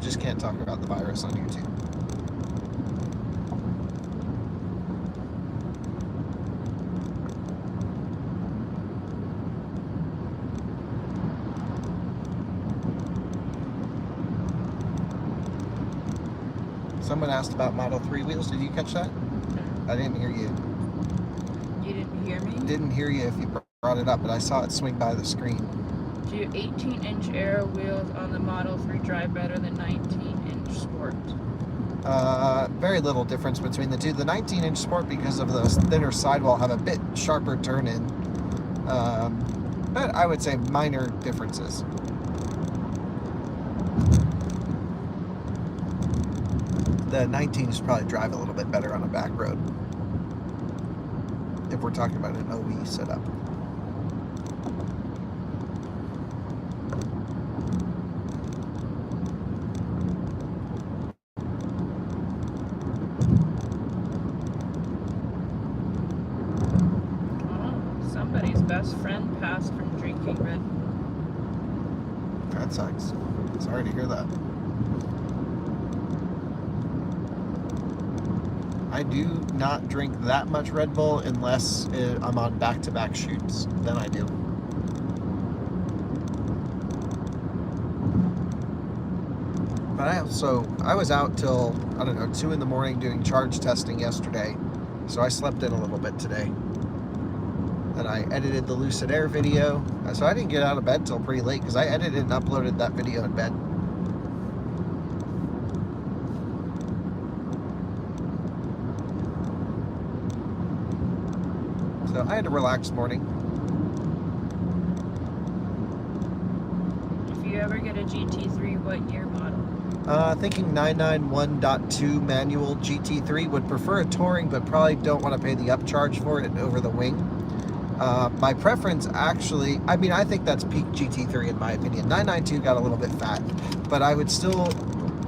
just can't talk about the virus on YouTube. Someone asked about Model 3 wheels. Did you catch that? I didn't hear you. You didn't hear me? Didn't hear you if you brought it up, but I saw it swing by the screen. Do 18-inch aero wheels on the Model 3 drive better than 19-inch Sport? Very little difference between the two. The 19-inch Sport, because of the thinner sidewall, have a bit sharper turn-in. But I would say minor differences. The 19s probably drive a little bit better on a back road, if we're talking about an OE setup. Oh, somebody's best friend passed from drinking Red. That sucks. Sorry to hear that. I do not drink that much Red Bull unless I'm on back-to-back shoots. Then I do. But I was out till, I don't know, 2 in the morning doing charge testing yesterday. So I slept in a little bit today. And I edited the Lucid Air video. So I didn't get out of bed till pretty late because I edited and uploaded that video in bed. So I had a relaxed morning. If you ever get a GT3, what year model? Thinking 991.2 manual GT3. Would prefer a touring, but probably don't want to pay the upcharge for it over the wing. My preference, actually, I mean, I think that's peak GT3 in my opinion. 992 got a little bit fat, but I would still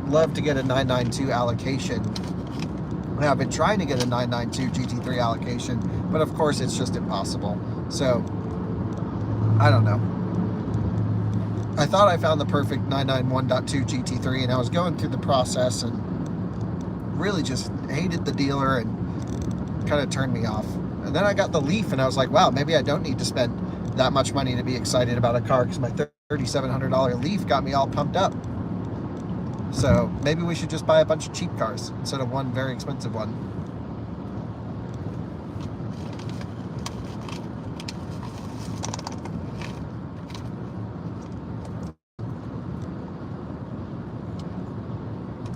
love to get a 992 allocation. I've been trying to get a 992 GT3 allocation, but of course it's just impossible. So, I don't know. I thought I found the perfect 991.2 GT3, and I was going through the process and really just hated the dealer and kind of turned me off. And then I got the Leaf, and I was like, wow, maybe I don't need to spend that much money to be excited about a car, because my $3,700 Leaf got me all pumped up. So maybe we should just buy a bunch of cheap cars instead of one very expensive one.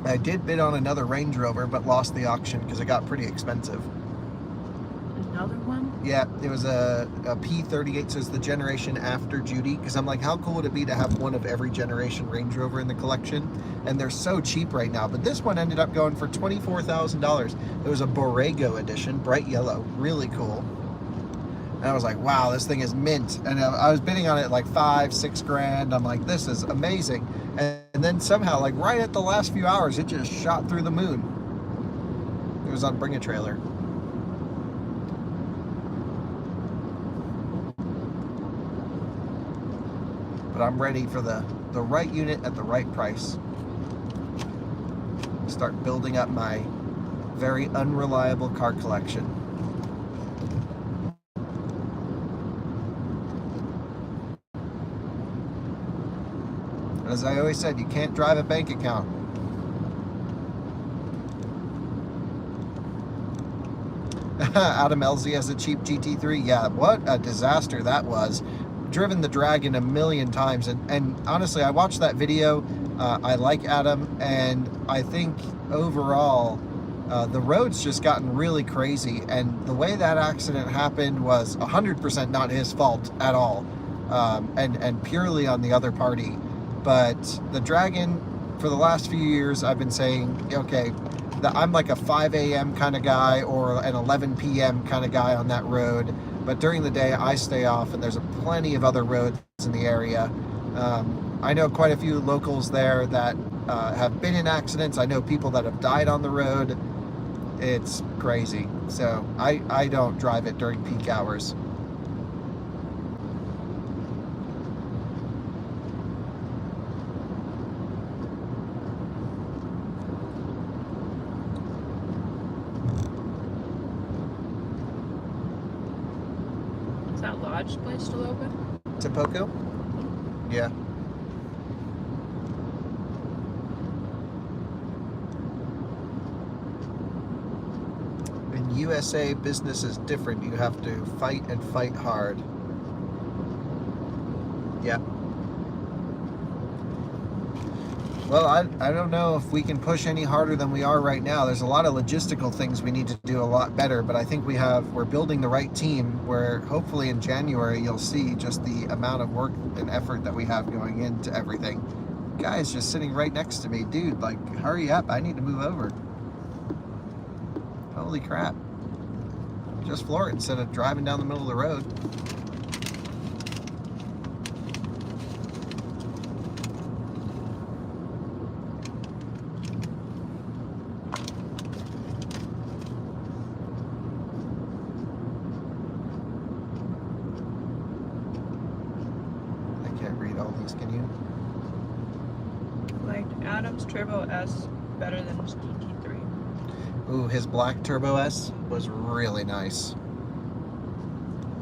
I did bid on another Range Rover, but lost the auction because it got pretty expensive. Another one? Yeah, it was a P38, so it's the generation after Judy, because I'm like, how cool would it be to have one of every generation Range Rover in the collection? And they're so cheap right now, but this one ended up going for $24,000. It was a Borrego edition, bright yellow, really cool. And I was like, wow, this thing is mint. And I was bidding on it like $5-6 grand. I'm like, this is amazing. And then somehow, like right at the last few hours, it just shot through the moon. It was on Bring a Trailer. But I'm ready for the right unit at the right price. Start building up my very unreliable car collection. As I always said, you can't drive a bank account. Adam Elsie has a cheap GT3. Yeah, what a disaster that was. Driven the Dragon a million times, and honestly, I watched that video. I like Adam, and I think overall the road's just gotten really crazy, and the way that accident happened was 100% not his fault at all, and purely on the other party. But the Dragon, for the last few years, I've been saying, okay, I'm like a 5 a.m. kind of guy or an 11 p.m. kind of guy on that road. But during the day, I stay off, and there's plenty of other roads in the area. I know quite a few locals there that have been in accidents. I know people that have died on the road. It's crazy. So I don't drive it during peak hours. garage place still open? Tampoco? Yeah. In USA, business is different. You have to fight and fight hard. Yeah. Well, I don't know if we can push any harder than we are right now. There's a lot of logistical things we need to do a lot better, but I think we're building the right team where hopefully in January you'll see just the amount of work and effort that we have going into everything. Guy's just sitting right next to me. Dude, like, hurry up. I need to move over. Holy crap. Just floor it instead of driving down the middle of the road. Can you? Like Adam's Turbo S better than his GT3. Ooh, his black Turbo S was really nice.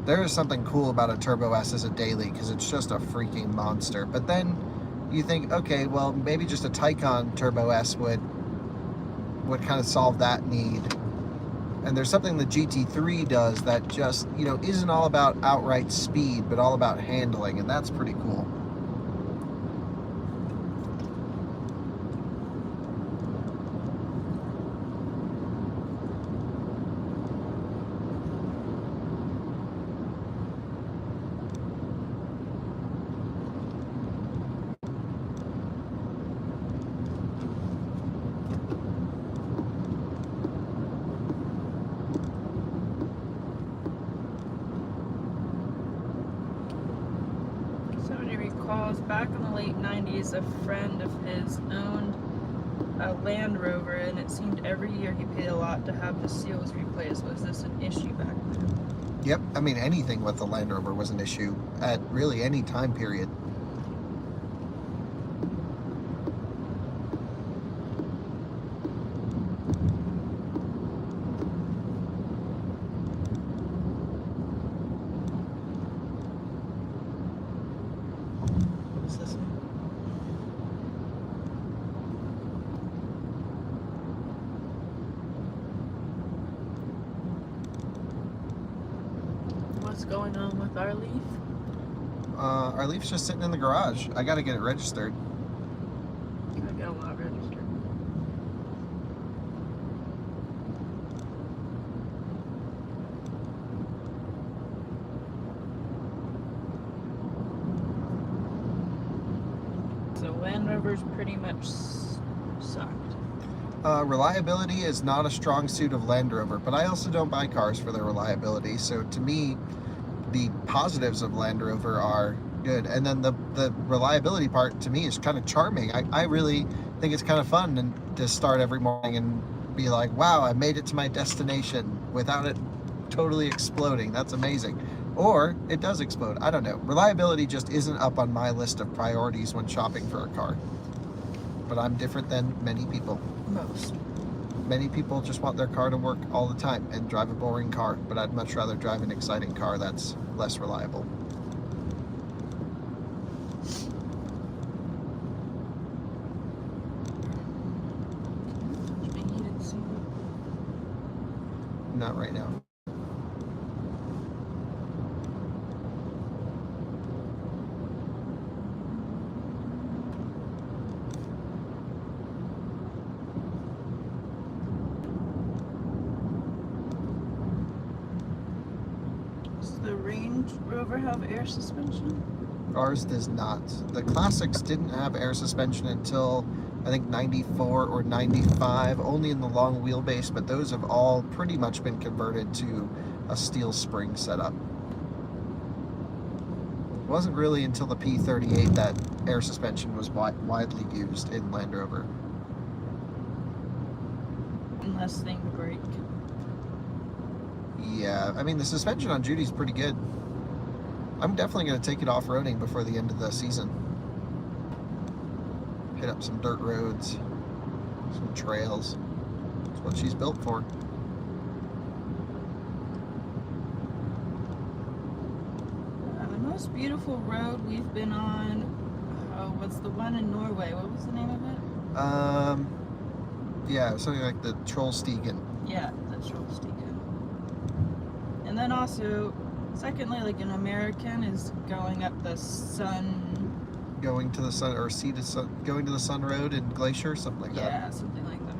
There is something cool about a Turbo S as a daily because it's just a freaking monster. But then you think, okay, well, maybe just a Taycan Turbo S would kind of solve that need. And there's something the GT3 does that just, you know, isn't all about outright speed, but all about handling, and that's pretty cool. Back in the late 90s, a friend of his owned a Land Rover, and it seemed every year he paid a lot to have the seals replaced. Was this an issue back then? Yep, I mean, anything with the Land Rover was an issue at really any time period. Going on with our Leaf? Our Leaf's just sitting in the garage. I gotta get it registered. I got a lot registered. So Land Rover's pretty much sucked. Reliability is not a strong suit of Land Rover, but I also don't buy cars for their reliability. So to me, the positives of Land Rover are good, and then the reliability part to me is kind of charming. I really think it's kind of fun to start every morning and be like, wow, I made it to my destination without it totally exploding. That's amazing. Or it does explode. I don't know. Reliability just isn't up on my list of priorities when shopping for a car. But I'm different than many people. Most. Many people just want their car to work all the time and drive a boring car, but I'd much rather drive an exciting car that's less reliable. Not right now. Rover have air suspension? Ours does not. The classics didn't have air suspension until I think 94 or 95, only in the long wheelbase, but those have all pretty much been converted to a steel spring setup. It wasn't really until the P38 that air suspension was widely used in Land Rover. Unless things break. Yeah, I mean, the suspension on Judy's pretty good. I'm definitely going to take it off-roading before the end of the season. Hit up some dirt roads, some trails. That's what she's built for. most beautiful road we've been on. Oh, what's the one in Norway? What was the name of it? Yeah, something like the Trollstigen. Yeah, the Trollstigen. And then also, secondly, like an American is going up the Sun. Going to the Sun, or going to the Sun Road in Glacier, something like that. Yeah, something like that.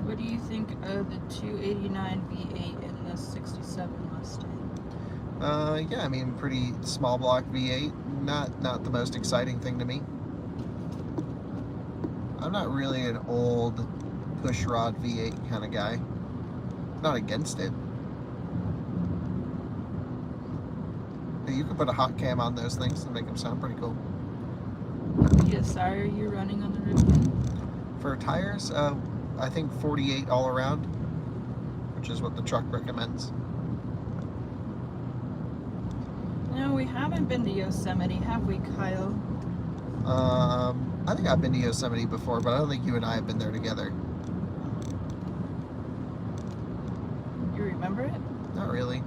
What do you think of the 289 V8 in the 67 Mustang? Yeah, I mean, pretty small block V8. Not the most exciting thing to me. I'm not really an old pushrod V8 kind of guy. Not against it. But you could put a hot cam on those things and make them sound pretty cool. What PSI are you running on the Rivian? For tires, I think 48 all around, which is what the truck recommends. No, we haven't been to Yosemite, have we, Kyle? I think I've been to Yosemite before, but I don't think you and I have been there together. You remember it? Not really.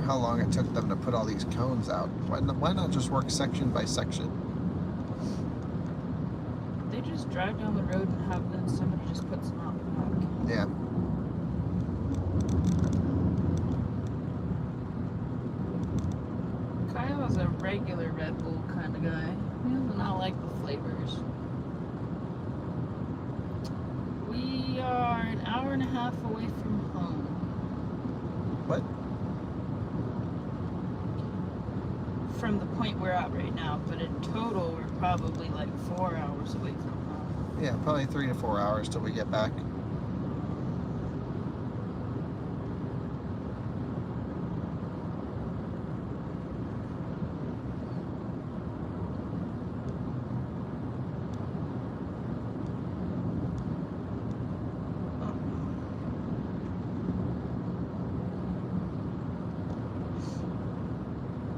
How long it took them to put all these cones out. Why not just work section by section? They just drive down the road and have them, somebody just puts them out back. Yeah. Kyle is a regular Red Bull kind of guy. He does not like the flavors. We are an hour and a half away from home. What? From the point we're at right now, but in total we're probably like 4 hours away from home. Yeah, probably 3 to 4 hours till we get back.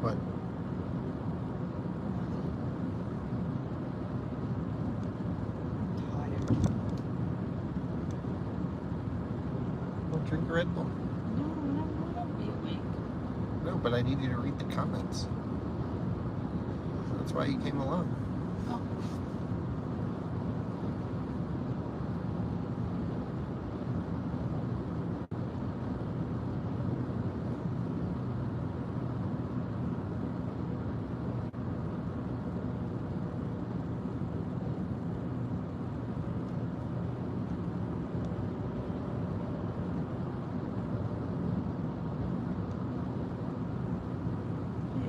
What? Well, drink a Red Bull. No, I don't want to be awake. No, but I need you to read the comments. That's why you came along. Oh.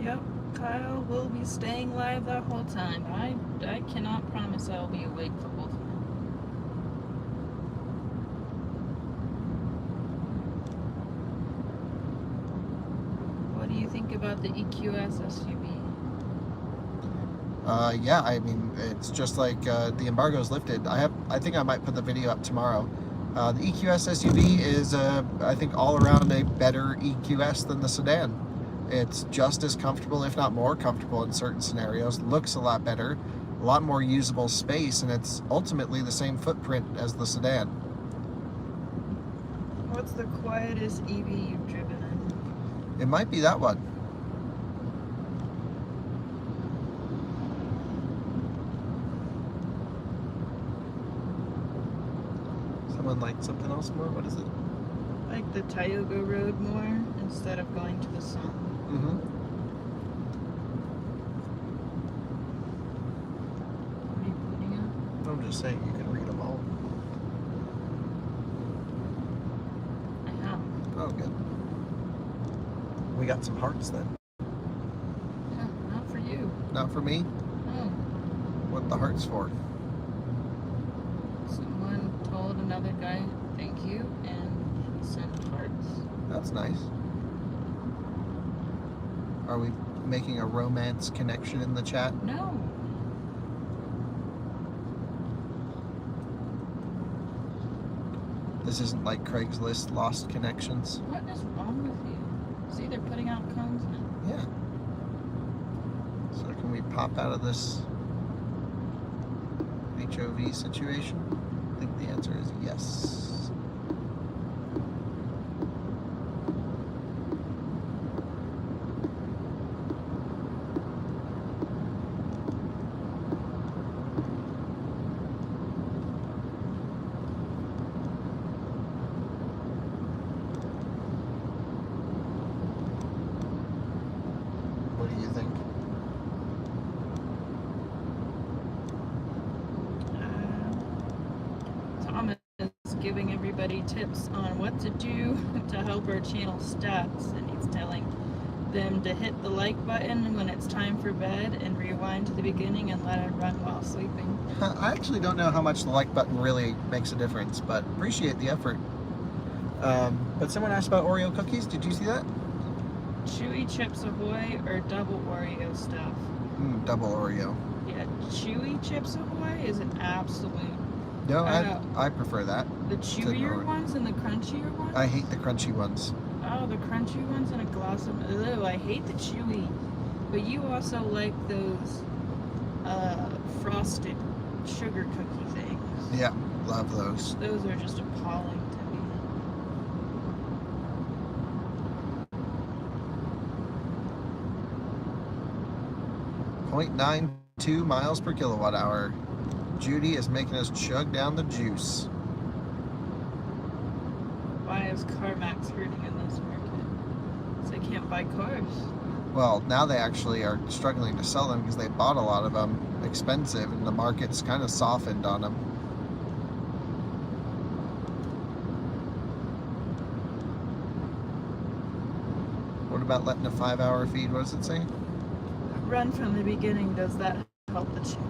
Yep, Kyle will be staying live the whole time. I cannot promise I'll be awake the whole time. What do you think about the EQS SUV? Yeah, I mean, it's just like the embargo's lifted. I think I might put the video up tomorrow. The EQS SUV is, I think, all around a better EQS than the sedan. It's just as comfortable, if not more comfortable in certain scenarios. Looks a lot better, a lot more usable space, and it's ultimately the same footprint as the sedan. What's the quietest Eevee you've driven in? It might be that one. Someone liked something else more? What is it? Like the Tioga Road more instead of going to the sun. Mm-hmm. What are you pointing at? I'm just saying you can read them all. I have. Oh, good. We got some hearts then. Yeah, not for you. Not for me? No. What the hearts for? Someone told another guy thank you and he sent hearts. That's nice. Are we making a romance connection in the chat? No. This isn't like Craigslist lost connections. What is wrong with you? See, they're putting out cones now. Yeah. So can we pop out of this HOV situation? I think the answer is yes. What do you think? Tom is giving everybody tips on what to do to help our channel stats, and he's telling them to hit the like button when it's time for bed and rewind to the beginning and let it run while sleeping. I actually don't know how much the like button really makes a difference, but appreciate the effort. But someone asked about Oreo cookies. Did you see that? Chewy Chips Ahoy or double Oreo stuff? Double Oreo. Yeah, Chewy Chips Ahoy is an absolute. No, I prefer that. The chewier ones and the crunchier ones? I hate the crunchy ones. Oh, the crunchy ones and a gloss of. Ew, I hate the chewy. But you also like those frosted sugar cookie things. Yeah, love those. Those are just appalling to me. 0.92 miles per kilowatt hour. Judy is making us chug down the juice. Why is CarMax hurting in this market? Because they can't buy cars. Well, now they actually are struggling to sell them because they bought a lot of them expensive and the market's kind of softened on them. What about letting a 5-hour feed? What does it say? Run from the beginning, does that help the channel?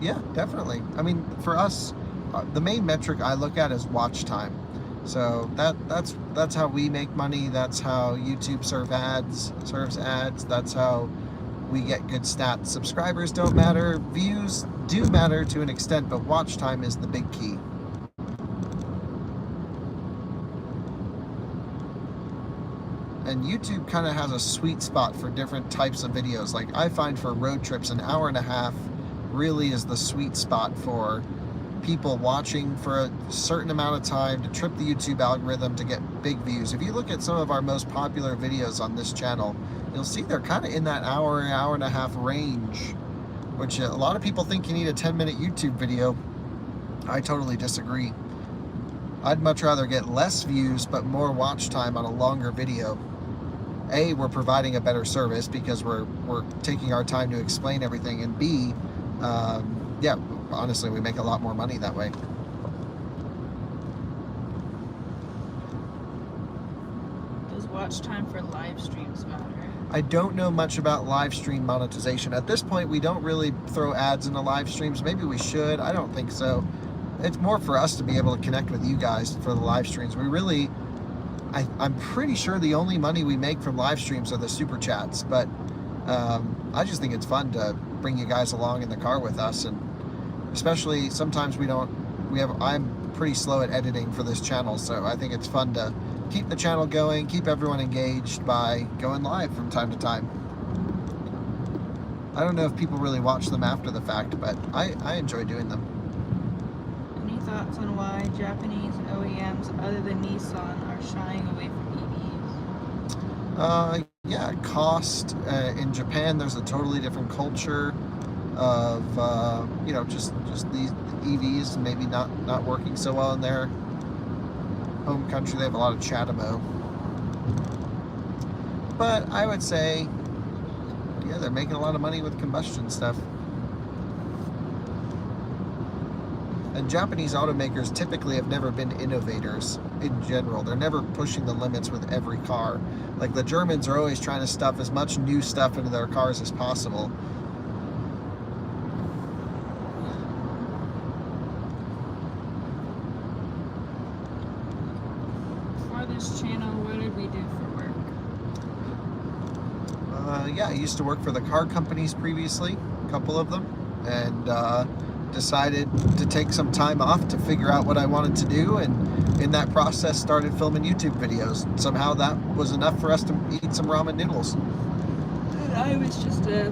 Yeah, definitely. I mean, for us, the main metric I look at is watch time. So that's how we make money. That's how YouTube serves ads. That's how we get good stats. Subscribers don't matter. Views do matter to an extent, but watch time is the big key. And YouTube kind of has a sweet spot for different types of videos. Like I find for road trips, an hour and a half really is the sweet spot for people watching for a certain amount of time to trip the YouTube algorithm to get big views. If you look at some of our most popular videos on this channel, you'll see they're kind of in that hour and a half range, which a lot of people think you need a 10-minute YouTube video. I totally disagree. I'd much rather get less views but more watch time on a longer video. A, we're providing a better service because we're taking our time to explain everything, and B, yeah, honestly, we make a lot more money that way. Does watch time for live streams matter? I don't know much about live stream monetization. At this point, we don't really throw ads into live streams. Maybe we should. I don't think so. It's more for us to be able to connect with you guys for the live streams. We really, I'm pretty sure the only money we make from live streams are the super chats, but I just think it's fun to bring you guys along in the car with us, and especially sometimes I'm pretty slow at editing for this channel, so I think it's fun to keep the channel going, keep everyone engaged by going live from time to time. I don't know if people really watch them after the fact, but I enjoy doing them. Any thoughts on why Japanese OEMs other than Nissan are shying away from EVs? Yeah, cost. In Japan, there's a totally different culture of, you know, just these EVs maybe not working so well in their home country. They have a lot of CHAdeMO. But I would say, yeah, they're making a lot of money with combustion stuff. And Japanese automakers typically have never been innovators in general. They're never pushing the limits with every car. Like the Germans are always trying to stuff as much new stuff into their cars as possible. For this channel, what did we do for work? Yeah, I used to work for the car companies previously, a couple of them, and decided to take some time off to figure out what I wanted to do, and in that process started filming YouTube videos. Somehow that was enough for us to eat some ramen noodles. And I was just a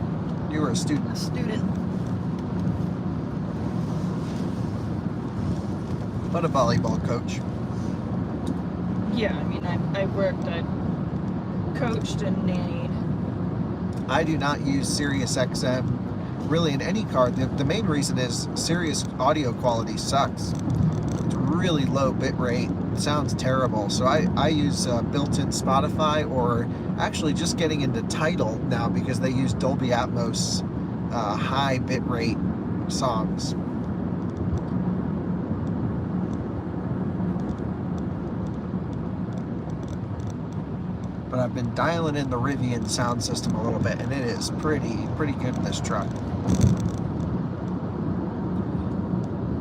You were a student. student. But a volleyball coach. Yeah, I mean, I worked, I coached and nannied. I do not use Sirius XM really in any car. The main reason is Sirius audio quality sucks. It's really low bit rate. It sounds terrible. So I use built-in Spotify, or actually just getting into Tidal now because they use Dolby Atmos high bit rate songs. But I've been dialing in the Rivian sound system a little bit, and it is pretty good in this truck.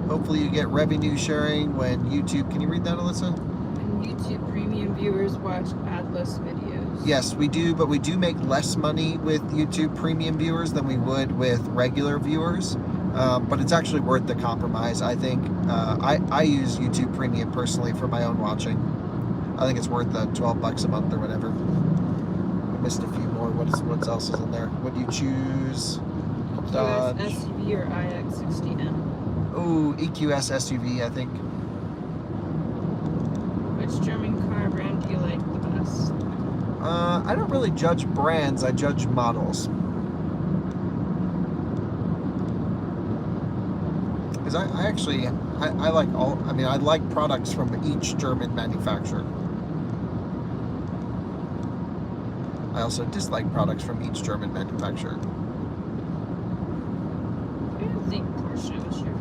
Hopefully you get revenue sharing when YouTube, can you read that, Alyssa? When YouTube premium viewers watch adless videos. Yes, we do, but we do make less money with YouTube premium viewers than we would with regular viewers. But it's actually worth the compromise, I think. I use YouTube premium personally for my own watching. I think it's worth the $12 a month or whatever. I missed a few more. What else is in there? What do you choose? Dodge. EQS SUV or iX60M? Oh, EQS SUV, I think. Which German car brand do you like the best? I don't really judge brands. I judge models. Because I like all. I mean, I like products from each German manufacturer. I also dislike products from each German manufacturer. I don't think Porsche was your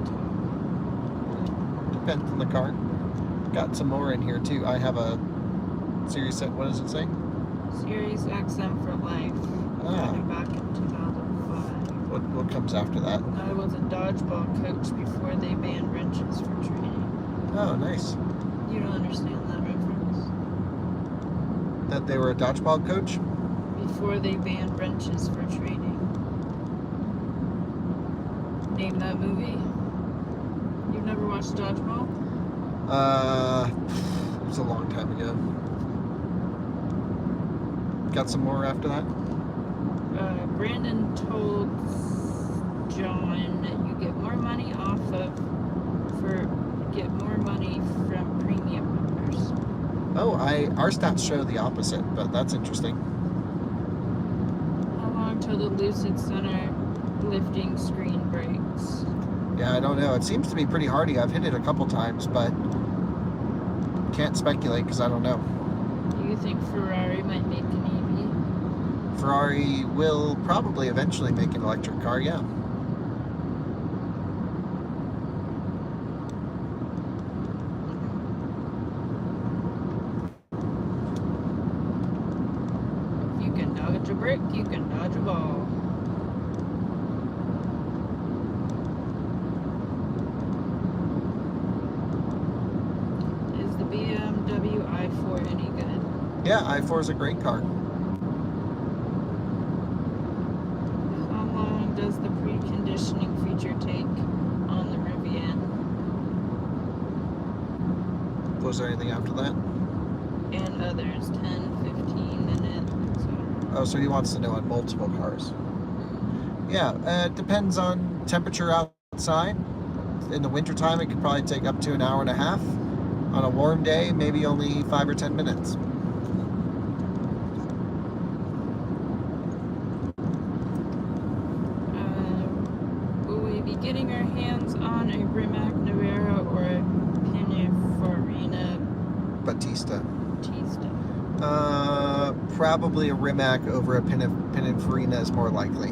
top. Depends on the car. Got some more in here too. I have a Series. What does it say? Series XM for life. Ah. Got it back in 2005. What comes after that? I was a dodgeball coach before they banned wrenches for training. Oh, nice. You don't understand that reference. That they were a dodgeball coach? Before they banned wrenches for training. Name that movie. You've never watched Dodgeball? It was a long time ago. Got some more after that? Brandon told John that you get more money get more money from premium members. Oh, our stats show the opposite, but that's interesting. How long till the Lucid Center lifting screen breaks? Yeah, I don't know. It seems to be pretty hardy. I've hit it a couple times, but can't speculate because I don't know. Do you think Ferrari might make an Eevee? Ferrari will probably eventually make an electric car, yeah. If you can dodge a brick, you can dodge a ball. Is the BMW i4 any good? Yeah, i4 is a great car. How long does the preconditioning feature take on the Rivian? Was there anything after that? And others, 10, 15 minutes, etc. Oh, so he wants to know on multiple cars. Yeah, it depends on temperature outside. In the wintertime, it could probably take up to an hour and a half. On a warm day, maybe only 5 or 10 minutes. Will we be getting our hands on a Rimac Nevera or a Pininfarina Batista. Batista? Probably a Rimac over a Pininfarina is more likely.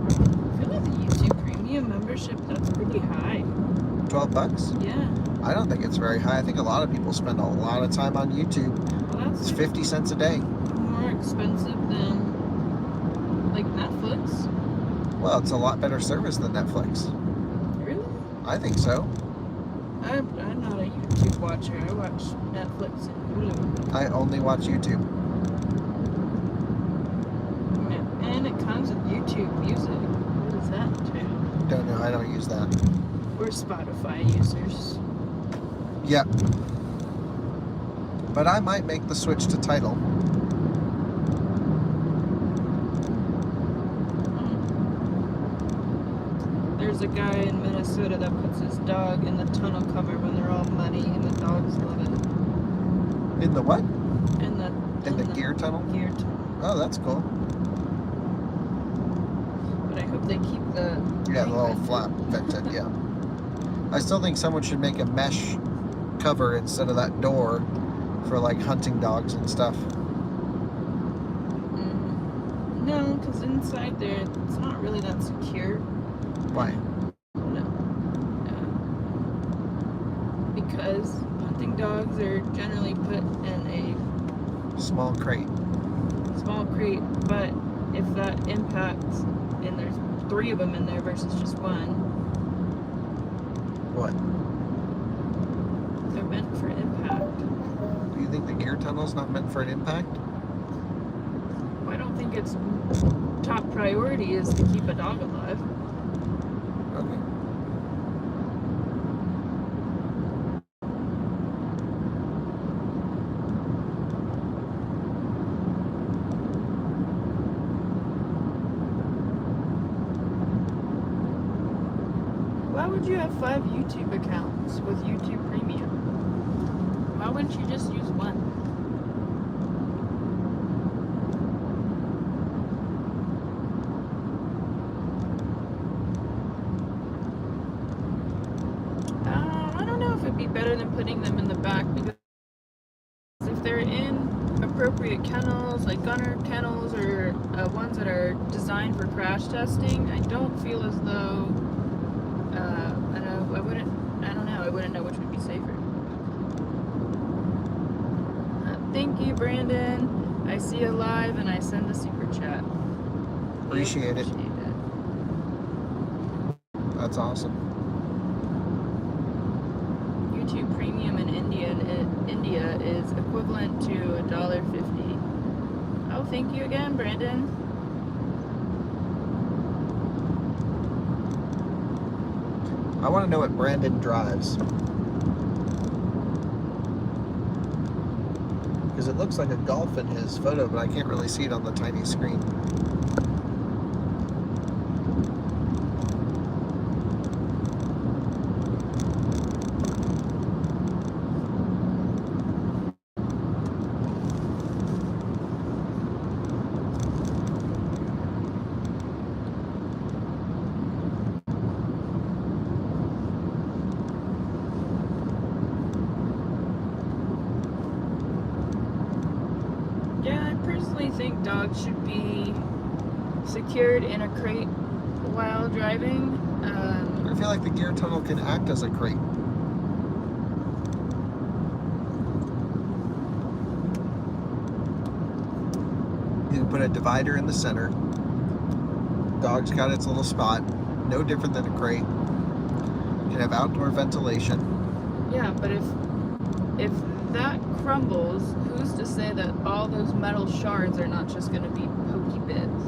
I feel like the YouTube Premium membership, that's pretty high. $12? Yeah. I don't think it's very high. I think a lot of people spend a lot of time on YouTube. Well, It's that's 50 cents a day. more expensive than like Netflix. Netflix. Well, it's a lot better service than Netflix. Really? I think so. I'm not a YouTube watcher. I watch Netflix and Hulu. I only watch YouTube. And it comes with YouTube Music. What is that too? Don't know. I don't use that. We're Spotify users. Yep. But I might make the switch to Tidal. There's a guy in Minnesota that puts his dog in the tonneau cover when they're all muddy, and the dogs love it. In the what? In the gear tunnel? Gear tunnel. Oh, that's cool. But I hope they keep the Yeah, the thing little vented. flap vented, yeah. I still think someone should make a mesh cover instead of that door for like hunting dogs and stuff. No, because inside there, it's not really that secure. Why? No. Because hunting dogs are generally put in a Small crate. small crate, but if that impacts, and there's 3 of them in there versus just 1, What? they're meant for impact. Do you think the gear tunnel's not meant for an impact? I don't think its top priority is to keep a dog alive. Okay. Why would you have 5 YouTube accounts with YouTube Premium? Why wouldn't you just use one? I don't know if it'd be better than putting them in the back, because if they're in appropriate kennels, like gunner kennels or ones that are designed for crash testing, I don't feel as though I wouldn't know which would be safer. Thank you, Brandon. I see you live and I send the super chat. Appreciate it. That's awesome. YouTube Premium in India is equivalent to $1.50. Oh, thank you again, Brandon. I want to know what Brandon drives. Because it looks like a Golf in his photo, but I can't really see it on the tiny screen. Yeah, I personally think dogs should be secured in a crate while driving. I feel like the gear tunnel can act as a crate. You can put a divider in the center. Dog's got its little spot. No different than a crate. You can have outdoor ventilation. Yeah, but if that crumbles, who's to say that all those metal shards are not just going to be pokey bits?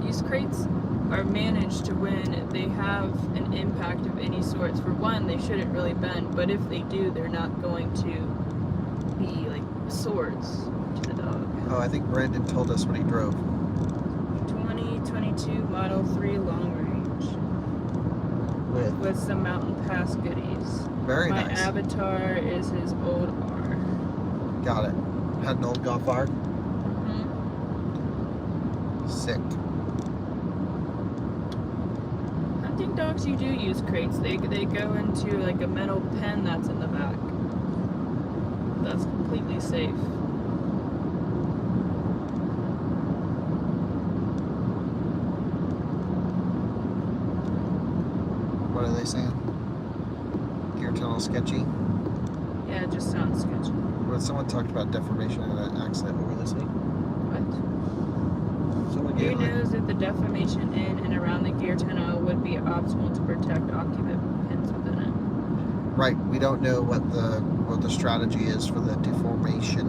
These crates are managed to when they have an impact of any sorts. For one, they shouldn't really bend, but if they do, they're not going to be like swords to the dog. Oh, I think Brandon told us what he drove. 2022 Model 3 long range with some mountain pass goodies. Very My nice. avatar is his old R. Got it. Had an old Golf R. Mm-hmm. Sick. Hunting dogs, you do use crates. They go into like a metal pen that's in the back. That's completely safe. What are they saying? Gear tunnel sketchy? Yeah, it just sounds sketchy. Well, someone talked about deformation in an accident. Were we listening? What? Someone Who gave like, knows if the deformation in and around the gear tunnel would be optimal to protect occupants within it? right. We don't know what the strategy is for the deformation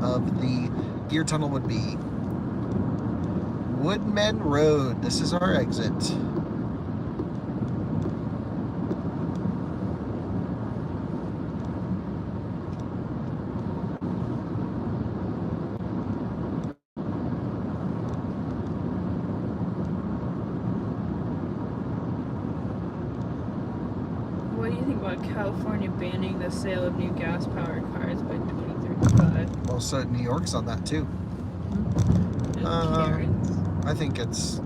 of the gear tunnel would be. Woodmen Road. This is our exit. What do you think about California banning the sale of new gas-powered cars by 2035? Well, so New York's on that too. Karens. I think it's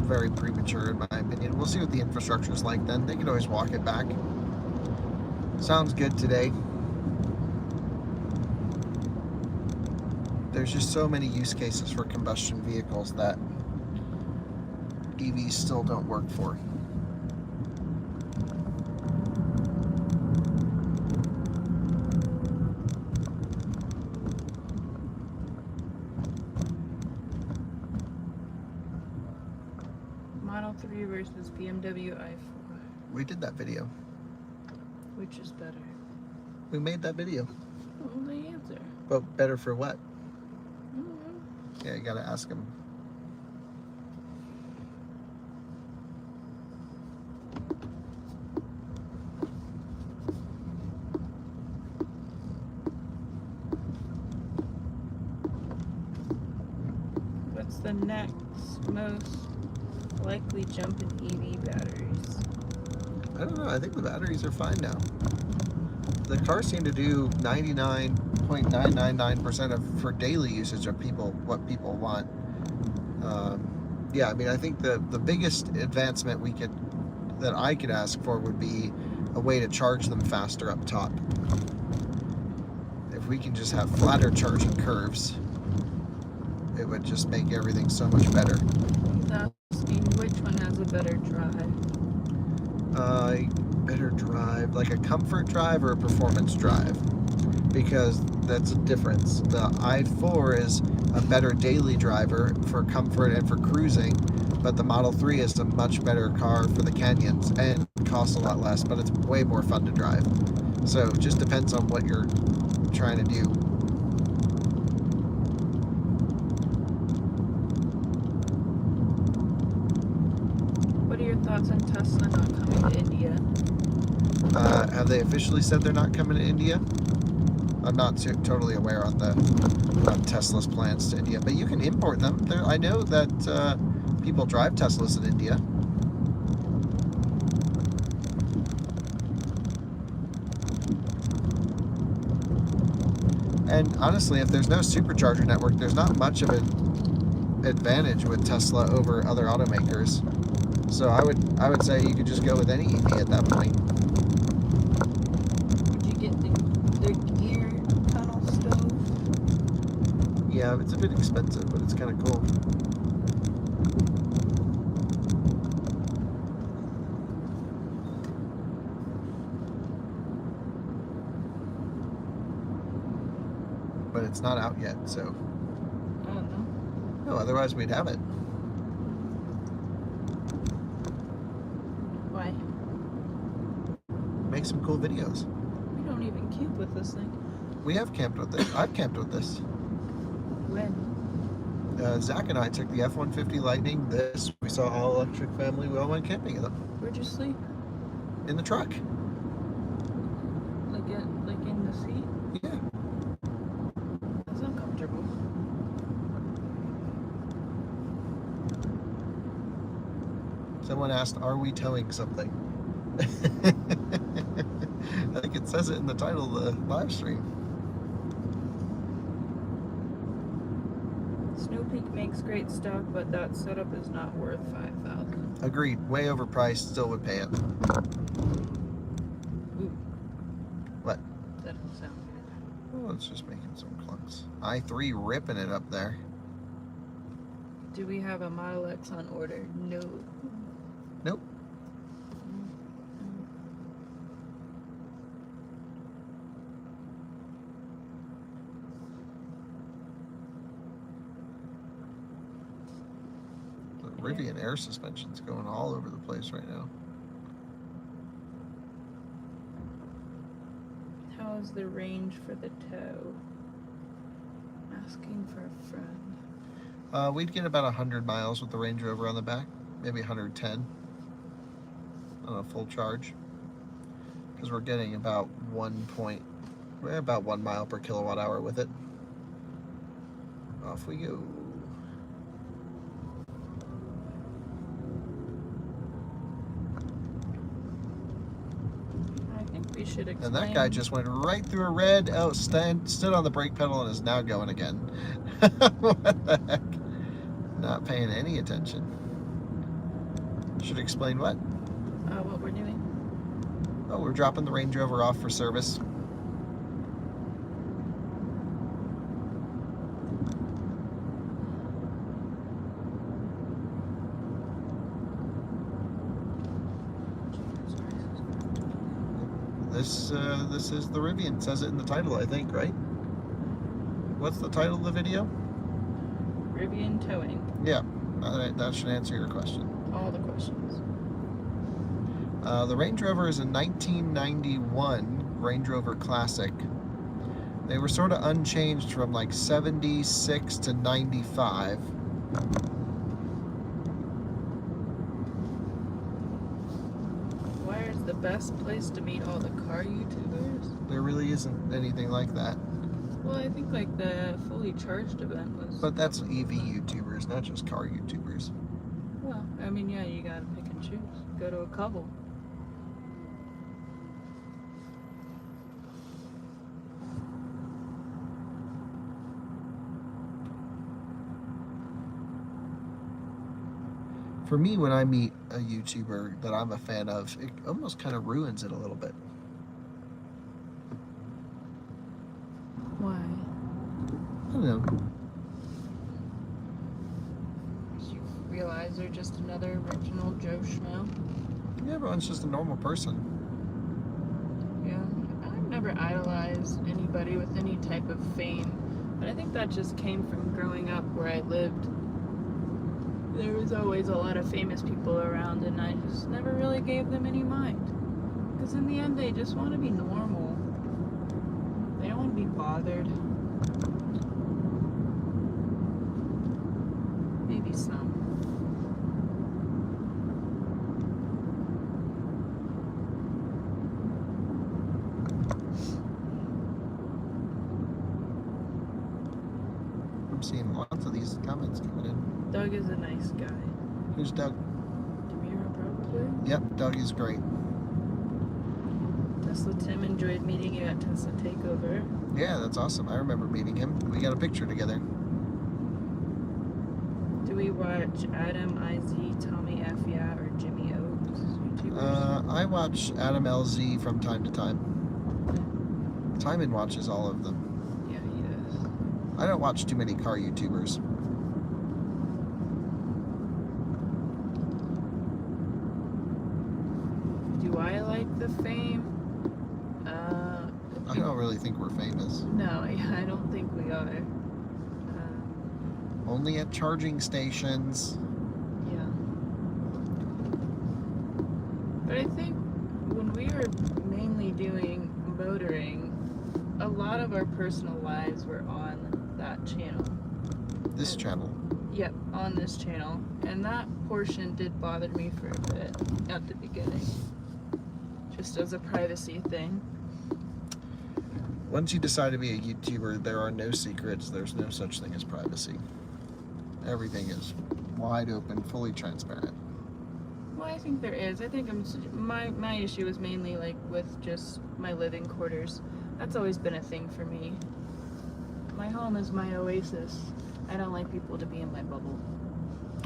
very premature in my opinion. We'll see what the infrastructure is like then. They can always walk it back. Sounds good today. There's just so many use cases for combustion vehicles that EVs still don't work for. Model 3 versus BMW i4. We did that video. Which is better? We made that video. Well, the answer. But better for what? Mm-hmm. Yeah, you gotta ask them. What's the next most likely jump in EV batteries? I don't know. I think the batteries are fine now. The cars seem to do 99.999% of for daily usage of what people want. Yeah, I mean, I think the biggest advancement that I could ask for would be a way to charge them faster up top. If we can just have flatter charging curves, it would just make everything so much better. He's asking which one has a better drive. Better drive, like a comfort drive or a performance drive, because that's a difference. The i4 is a better daily driver for comfort and for cruising, but the Model 3 is a much better car for the canyons and costs a lot less, but it's way more fun to drive. So it just depends on what you're trying to do. What are your thoughts on Tesla not coming to India? Have they officially said they're not coming to India? I'm not totally aware on Tesla's plans to India, but you can import them. I know that people drive Teslas in India. And honestly, if there's no supercharger network, there's not much of an advantage with Tesla over other automakers. So I would say you could just go with any EV at that point. Would you get the gear tunnel stove? Yeah, it's a bit expensive, but it's kind of cool. But it's not out yet, so. I don't know. No, otherwise we'd have it. Why? Make some cool videos. We don't even camp with this thing. We have camped with this. I've camped with this. When? Zach and I took the F-150 Lightning. We saw all electric family. We all went camping in them. Where'd you sleep? In the truck. Like in the seat? Yeah. That's uncomfortable. Someone asked, are we towing something? I think it says it in the title of the live stream. Snow Peak makes great stuff, but that setup is not worth $5,000. Agreed. Way overpriced. Still would pay it. Ooh, What? that doesn't sound good. Oh, it's just making some clunks. i3 ripping it up there. Do we have a Model X on order? No. Nope. Rivian air suspension's going all over the place right now. How is the range for the tow? Asking for a friend. We'd get about 100 miles with the Range Rover on the back, maybe 110 on a full charge, because we're getting about 1 mile per kilowatt hour with it. Off we go. I think we should explain. And that guy just went right through a red. Oh, stood on the brake pedal and is now going again. What the heck? Not paying any attention. Should explain what? What we're doing. Oh, we're dropping the Range Rover off for service. This is the Rivian. It says it in the title, I think, right? What's the title of the video? Rivian towing. Yeah, that should answer your question. All the questions. The Range Rover is a 1991 Range Rover Classic. They were sort of unchanged from like 76 to 95. Where's the best place to meet all the car YouTubers? There really isn't anything like that. Well, I think like the fully charged event was. But that's EV YouTubers, not just car YouTubers. Well, I mean, yeah, you gotta pick and choose. Go to a couple. For me, when I meet a YouTuber that I'm a fan of, it almost kind of ruins it a little bit. Why? I don't know. You realize they're just another original Joe Schmo. Yeah, everyone's just a normal person. Yeah, I've never idolized anybody with any type of fame, but I think that just came from growing up where I lived. There was always a lot of famous people around, and I just never really gave them any mind. Because in the end, they just want to be normal. They don't want to be bothered. Maybe some. I'm seeing lots of these comments coming in. Doug is a nice guy. Who's Doug? Demira, probably. Yep, Doug is great. Tesla Tim enjoyed meeting you at Tesla Takeover. Yeah, that's awesome. I remember meeting him. We got a picture together. Do we watch Adam, IZ, Tommy F. Yeah, or Jimmy Oaks YouTubers? I watch Adam LZ from time to time. Timon watches all of them. Yeah, he does. I don't watch too many car YouTubers. Do I like the fame? I don't really think we're famous. No, I don't think we are. Only at charging stations. Yeah. But I think when we were mainly doing motoring, a lot of our personal lives were on that channel. This channel. Yep, on this channel. And that portion did bother me for a bit at the beginning. Just as a privacy thing. Once you decide to be a YouTuber, there are no secrets. There's no such thing as privacy. Everything is wide open, fully transparent. Well, I think there is. I think my issue is mainly like with just my living quarters. That's always been a thing for me. My home is my oasis. I don't like people to be in my bubble.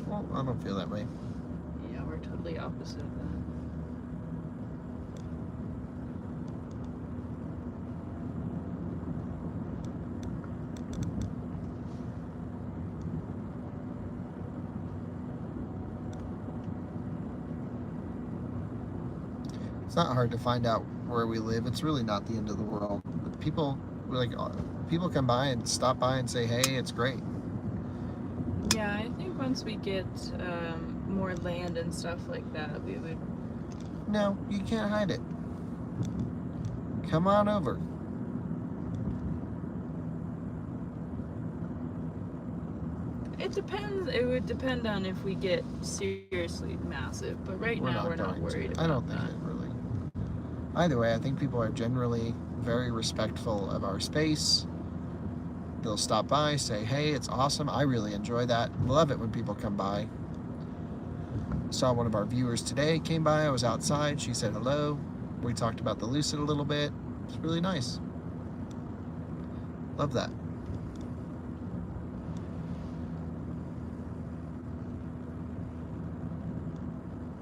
Well, I don't feel that way. Yeah, we're totally opposite of that. It's not hard to find out where we live. It's really not the end of the world. People come by and stop by and say, "Hey, it's great." Yeah, I think once we get more land and stuff like that, we would. No, you can't hide it. Come on over. It depends. It would depend on if we get seriously massive. But right now, we're not worried about that. I don't think it really. Either way, I think people are generally very respectful of our space. They'll stop by, say, hey, it's awesome. I really enjoy that. Love it when people come by. Saw one of our viewers today, came by. I was outside. She said hello. We talked about the Lucid a little bit. It's really nice. Love that.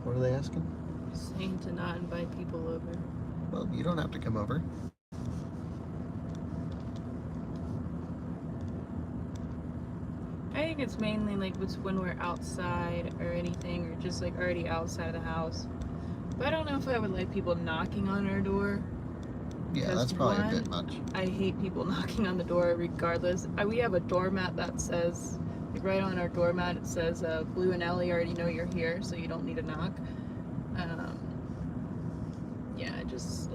What are they asking? Saying to not invite people over. Well, you don't have to come over. I think it's mainly like when we're outside or anything, or just like already outside of the house. But I don't know if I would like people knocking on our door. Yeah, that's probably a bit much. I hate people knocking on the door regardless. We have a doormat that says, like right on our doormat, it says, Blue and Ellie already know you're here, so you don't need a knock. Yeah, I just...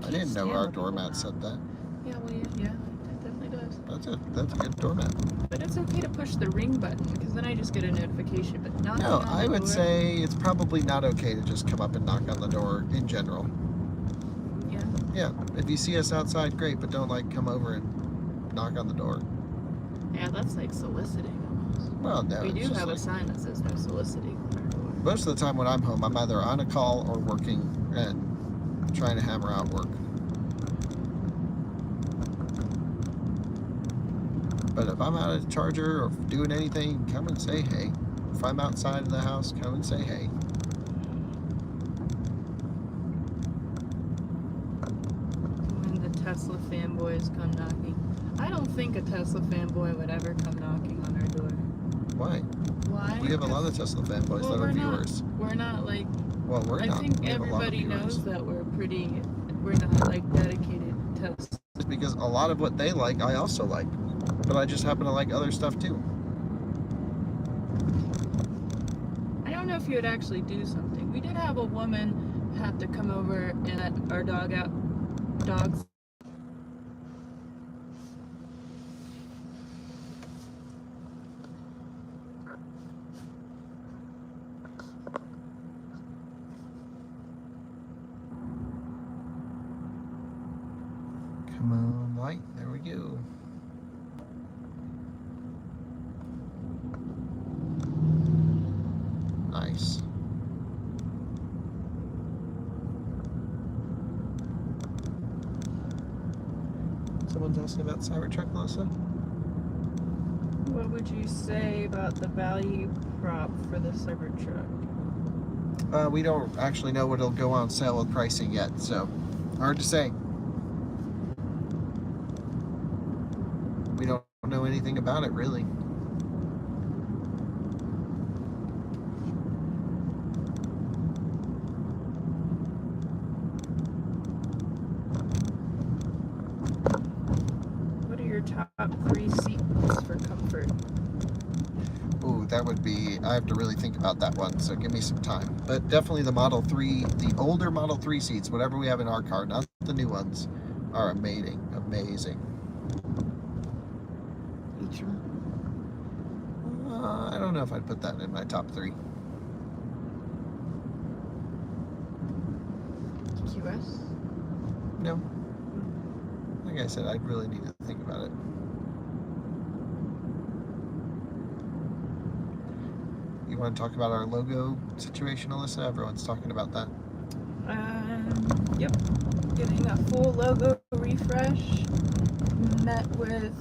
I didn't know our doormat said that. Yeah, well, yeah, it definitely does. That's a good doormat. But it's okay to push the ring button, because then I just get a notification, but not No, on I the would door. say it's probably not okay to just come up and knock on the door in general. Yeah. Yeah, if you see us outside, great, but don't like come over and knock on the door. Yeah, that's like soliciting almost. Well, no, We it's do just have a like, sign that says no soliciting on our door. most of the time when I'm home, I'm either on a call or working and trying to hammer out work. But if I'm out at a charger or doing anything, come and say hey. If I'm outside of the house, come and say hey. When the Tesla fanboys come knocking. I don't think a Tesla fanboy would ever come knocking on our door. Why? Why? We have a lot of Tesla fanboys that are viewers. We're not like... Well, we're not. I think We have a lot of everybody viewers. knows that we're not like dedicated Tesla. It's because a lot of what they like, I also like. But I just happen to like other stuff too. I don't know if you would actually do something. We did have a woman have to come over and let our dogs. Come on, light. There we go. Nice. Someone's asking about Cybertruck, Melissa? What would you say about the value prop for the Cybertruck? We don't actually know what it'll go on sale with pricing yet, so hard to say. We don't know anything about it, really. What are your top 3 seats for comfort? Ooh, that would be, I have to really think about that one, so give me some time. But definitely the Model 3, the older Model 3 seats, whatever we have in our car, not the new ones, are amazing. Amazing. I don't know if I'd put that in my top 3. QS? No. Like I said, I'd really need to think about it. You want to talk about our logo situation, Alyssa? Everyone's talking about that. Yep. Getting a full logo refresh. Met with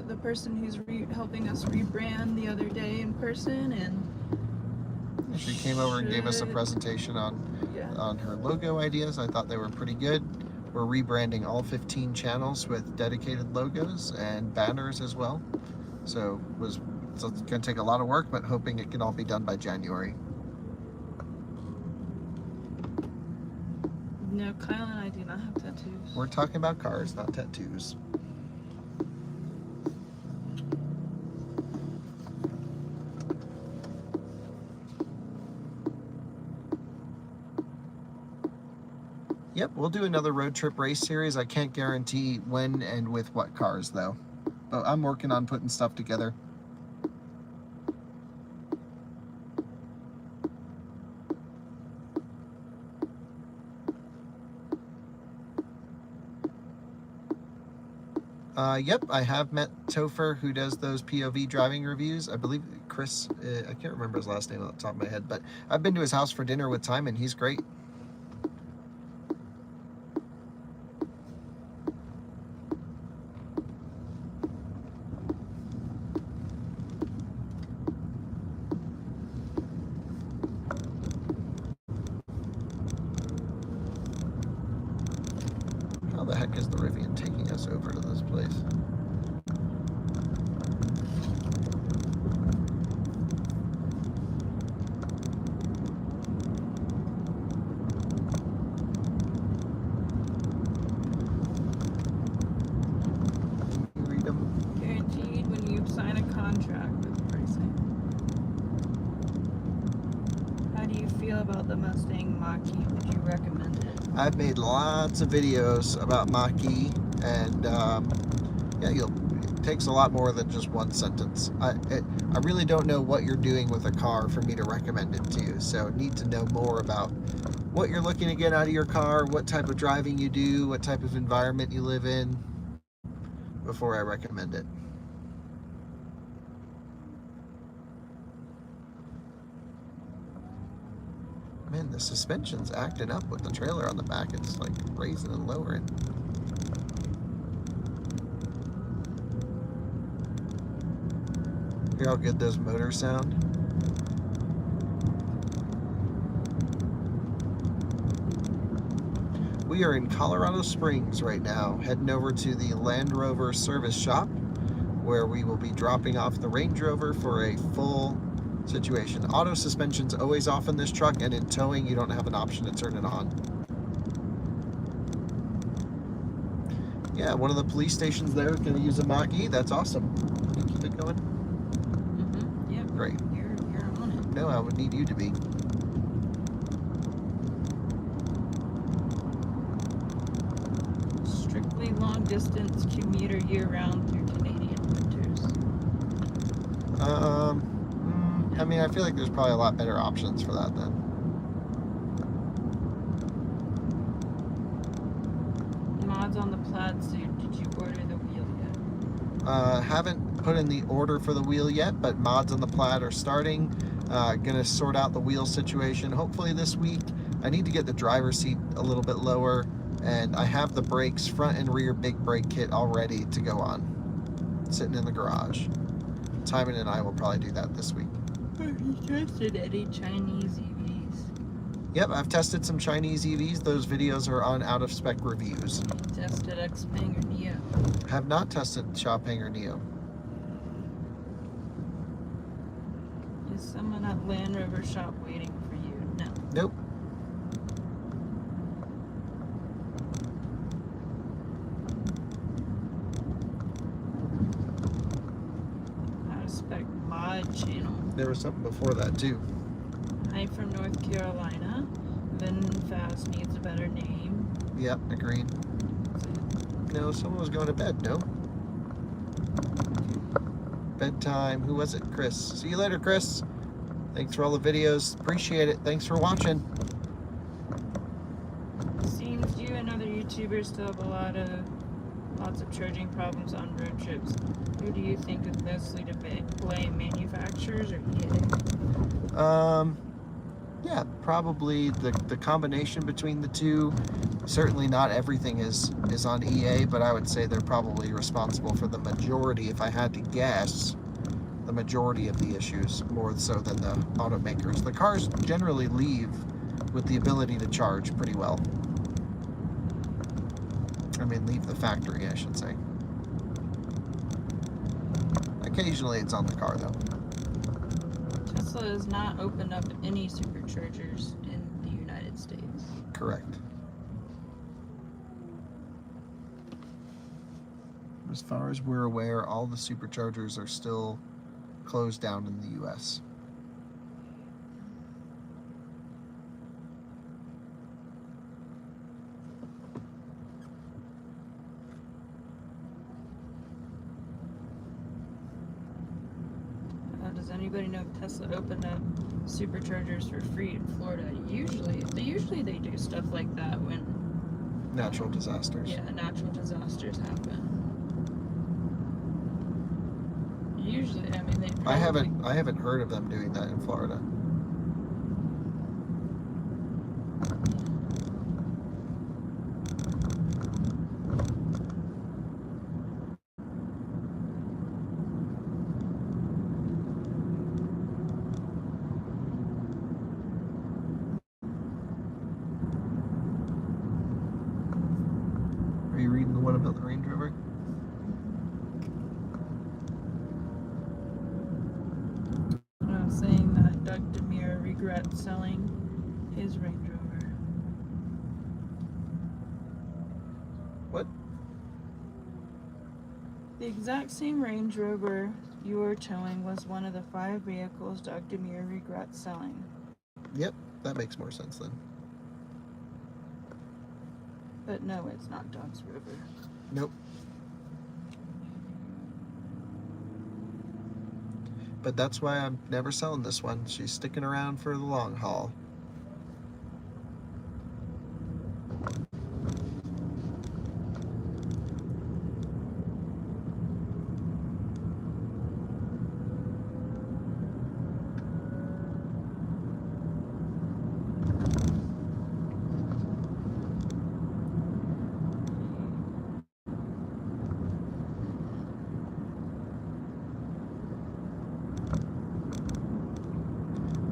the person who's helping us rebrand the other day in person, and She came over and gave us a presentation on her logo ideas. I thought they were pretty good. We're rebranding all 15 channels with dedicated logos and banners as well. So it's going to take a lot of work, but hoping it can all be done by January. No, Kyle and I do not have tattoos. We're talking about cars, not tattoos. Yep, we'll do another road trip race series. I can't guarantee when and with what cars, though. But I'm working on putting stuff together. Yep, I have met Topher, who does those POV driving reviews. I believe Chris, I can't remember his last name off the top of my head, but I've been to his house for dinner with Time, and he's great. How the heck is the Rivian taking us over to this place? Can you read them? Guaranteed when you sign a contract with pricing. How do you feel about the Mustang Mach-E? Would you recommend it? I've made lots of videos about Mach-E, and yeah, it takes a lot more than just one sentence. I really don't know what you're doing with a car for me to recommend it to you, so need to know more about what you're looking to get out of your car, what type of driving you do, what type of environment you live in, before I recommend it. Man, the suspension's acting up with the trailer on the back. It's like raising and lowering. Hear how good those motors sound? We are in Colorado Springs right now, heading over to the Land Rover service shop, where we will be dropping off the Range Rover for a full situation. Auto suspension's always off in this truck, and in towing you don't have an option to turn it on. Yeah, one of the police stations there is going to use a Mach-E. That's awesome. Can you keep it going? Mm-hmm. Yep. Great. You're on it. No, I would need you to be. Strictly long distance commuter year round through Canadian winters. I mean, I feel like there's probably a lot better options for that then. Mods on the plaid suit. Did you order the wheel yet? Haven't put in the order for the wheel yet, but mods on the plaid are starting. Gonna sort out the wheel situation hopefully this week. I need to get the driver's seat a little bit lower, and I have the brakes, front and rear big brake kit all ready to go on, sitting in the garage. Timon and I will probably do that this week. Have you tested any Chinese EVs? Yep, I've tested some Chinese EVs. Those videos are on Out of Spec Reviews. Tested Xpeng or Neo? Have not tested Xiaopeng or Neo. Is someone at Land Rover shop waiting for you? No. Nope. Out of Spec mod channel. There was something before that too. Hi from North Carolina. VinFast needs a better name. Yep, agreed. No, someone was going to bed, no? Bedtime. Who was it? Chris. See you later, Chris. Thanks for all the videos. Appreciate it. Thanks for watching. Seems you and other YouTubers still have lots of charging problems on road trips. Who do you think is mostly to blame, manufacturers or EA? Yeah, probably the combination between the two. Certainly not everything is on EA, but I would say they're probably responsible for the majority, if I had to guess, the majority of the issues, more so than the automakers. The cars generally leave with the ability to charge pretty well. I mean, leave the factory, I should say. Occasionally it's on the car, though. Tesla has not opened up any superchargers in the United States. Correct. As far as we're aware, all the superchargers are still closed down in the US. anybody know if Tesla opened up superchargers for free in Florida? Usually they do stuff like that when Natural disasters. yeah, natural disasters happen. Usually, I mean, they probably... I haven't heard of them doing that in Florida. Are you reading the one about the Range Rover? I was saying that Doug DeMere regrets selling his Range Rover. What? The exact same Range Rover you were towing was one of the 5 vehicles Doug DeMere regrets selling. Yep, that makes more sense then. But no, it's not Doug's Rover. Nope. But that's why I'm never selling this one. She's sticking around for the long haul.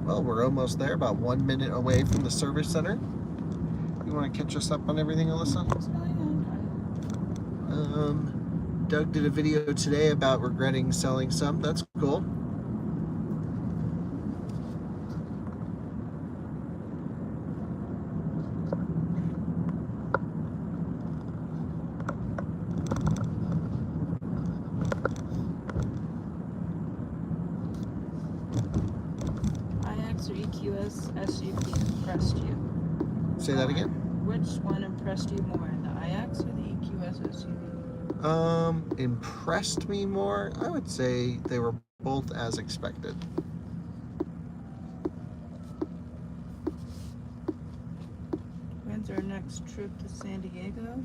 Well, we're almost there, about 1 minute away from the service center. You want to catch us up on everything, Alyssa? Doug did a video today about regretting selling some. That's cool. IX or EQS SUV impressed you? Say that again? Which one impressed you more, the IX or the EQS SUV? Impressed me more? I would say they were both as expected. When's our next trip to San Diego?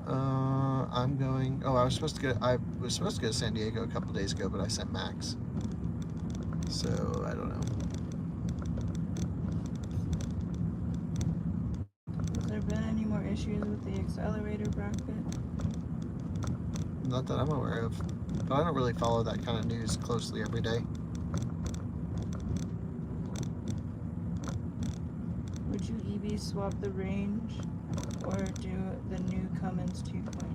I'm going. Oh, I was supposed to go to San Diego a couple days ago, but I sent Max. So I don't know. Has there been any more issues with the accelerator bracket? Not that I'm aware of. But I don't really follow that kind of news closely every day. Would you Eevee swap the range or do the new Cummins 2.8?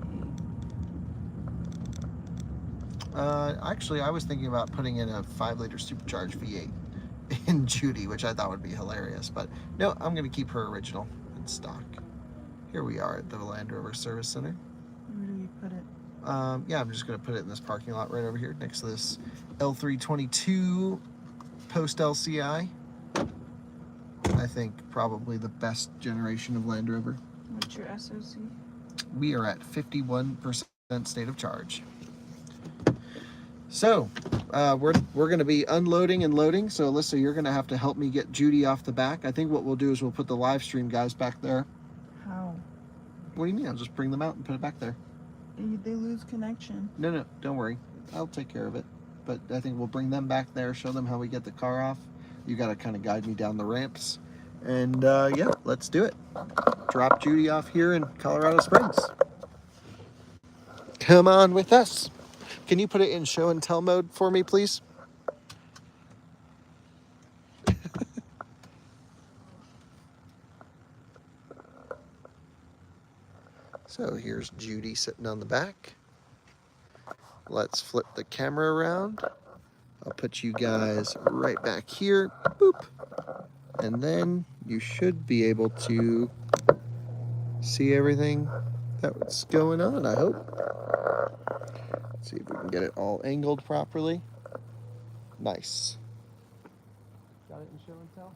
Actually, I was thinking about putting in a 5-liter supercharged V8 in Judy, which I thought would be hilarious. But no, I'm going to keep her original in stock. Here we are at the Land Rover Service Center. Where do we put it? Yeah, I'm just going to put it in this parking lot right over here next to this L322 post LCI. I think probably the best generation of Land Rover. What's your SOC? We are at 51% state of charge. So we're going to be unloading and loading. So Alyssa, you're going to have to help me get Judy off the back. I think what we'll do is we'll put the live stream guys back there. How? What do you mean? I'll just bring them out and put it back there. They lose connection. No, don't worry. I'll take care of it. But I think we'll bring them back there, show them how we get the car off. You got to kind of guide me down the ramps. And yeah, let's do it. Drop Judy off here in Colorado Springs. Come on with us. Can you put it in show and tell mode for me, please? So here's Judy sitting on the back. Let's flip the camera around. I'll put you guys right back here. Boop. And then you should be able to see everything that's going on, I hope. Let's see if we can get it all angled properly. Nice. Got it in show and tell?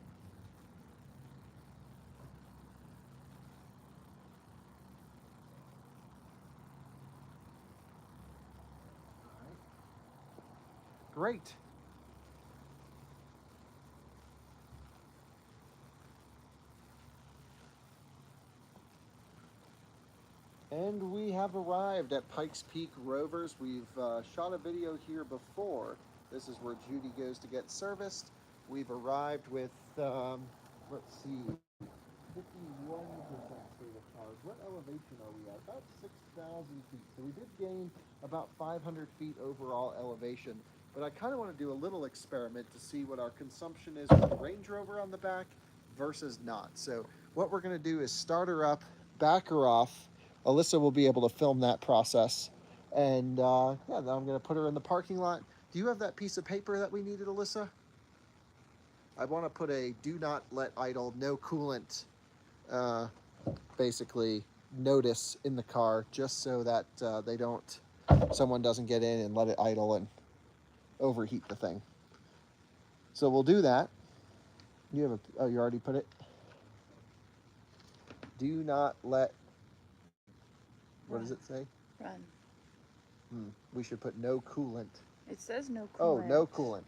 Great. And we have arrived at Pikes Peak Rovers. We've shot a video here before. This is where Judy goes to get serviced. We've arrived with, let's see, 51% state of cars. What elevation are we at? About 6,000 feet. So we did gain about 500 feet overall elevation. But I kind of want to do a little experiment to see what our consumption is with the Range Rover on the back versus not. So what we're going to do is start her up, back her off. Alyssa will be able to film that process. And yeah, then I'm going to put her in the parking lot. Do you have that piece of paper that we needed, Alyssa? I want to put a do not let idle, no coolant, basically notice in the car, just so that someone doesn't get in and let it idle and overheat the thing. So we'll do that. You already put it? Do not let, what does it say? Run. We should put no coolant. It says no coolant. Oh, no coolant.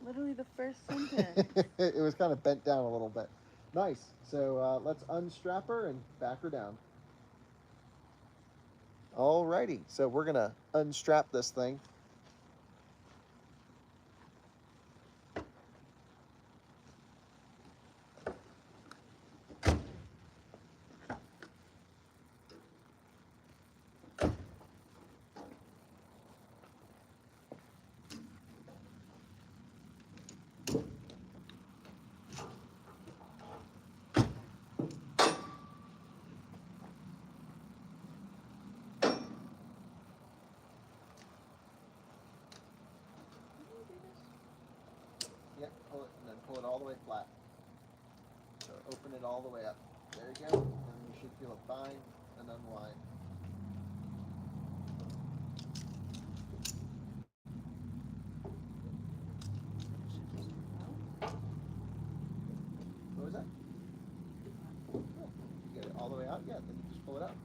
Literally the first sentence. It was kind of bent down a little bit. Nice. So let's unstrap her and back her down. Alrighty, so we're gonna unstrap this thing. Yep, pull it and then pull it all the way flat. So open it all the way up. There you go. And you should feel it bind and unwind. What was that? Yeah. You get it all the way out? Yeah, then you just pull it out.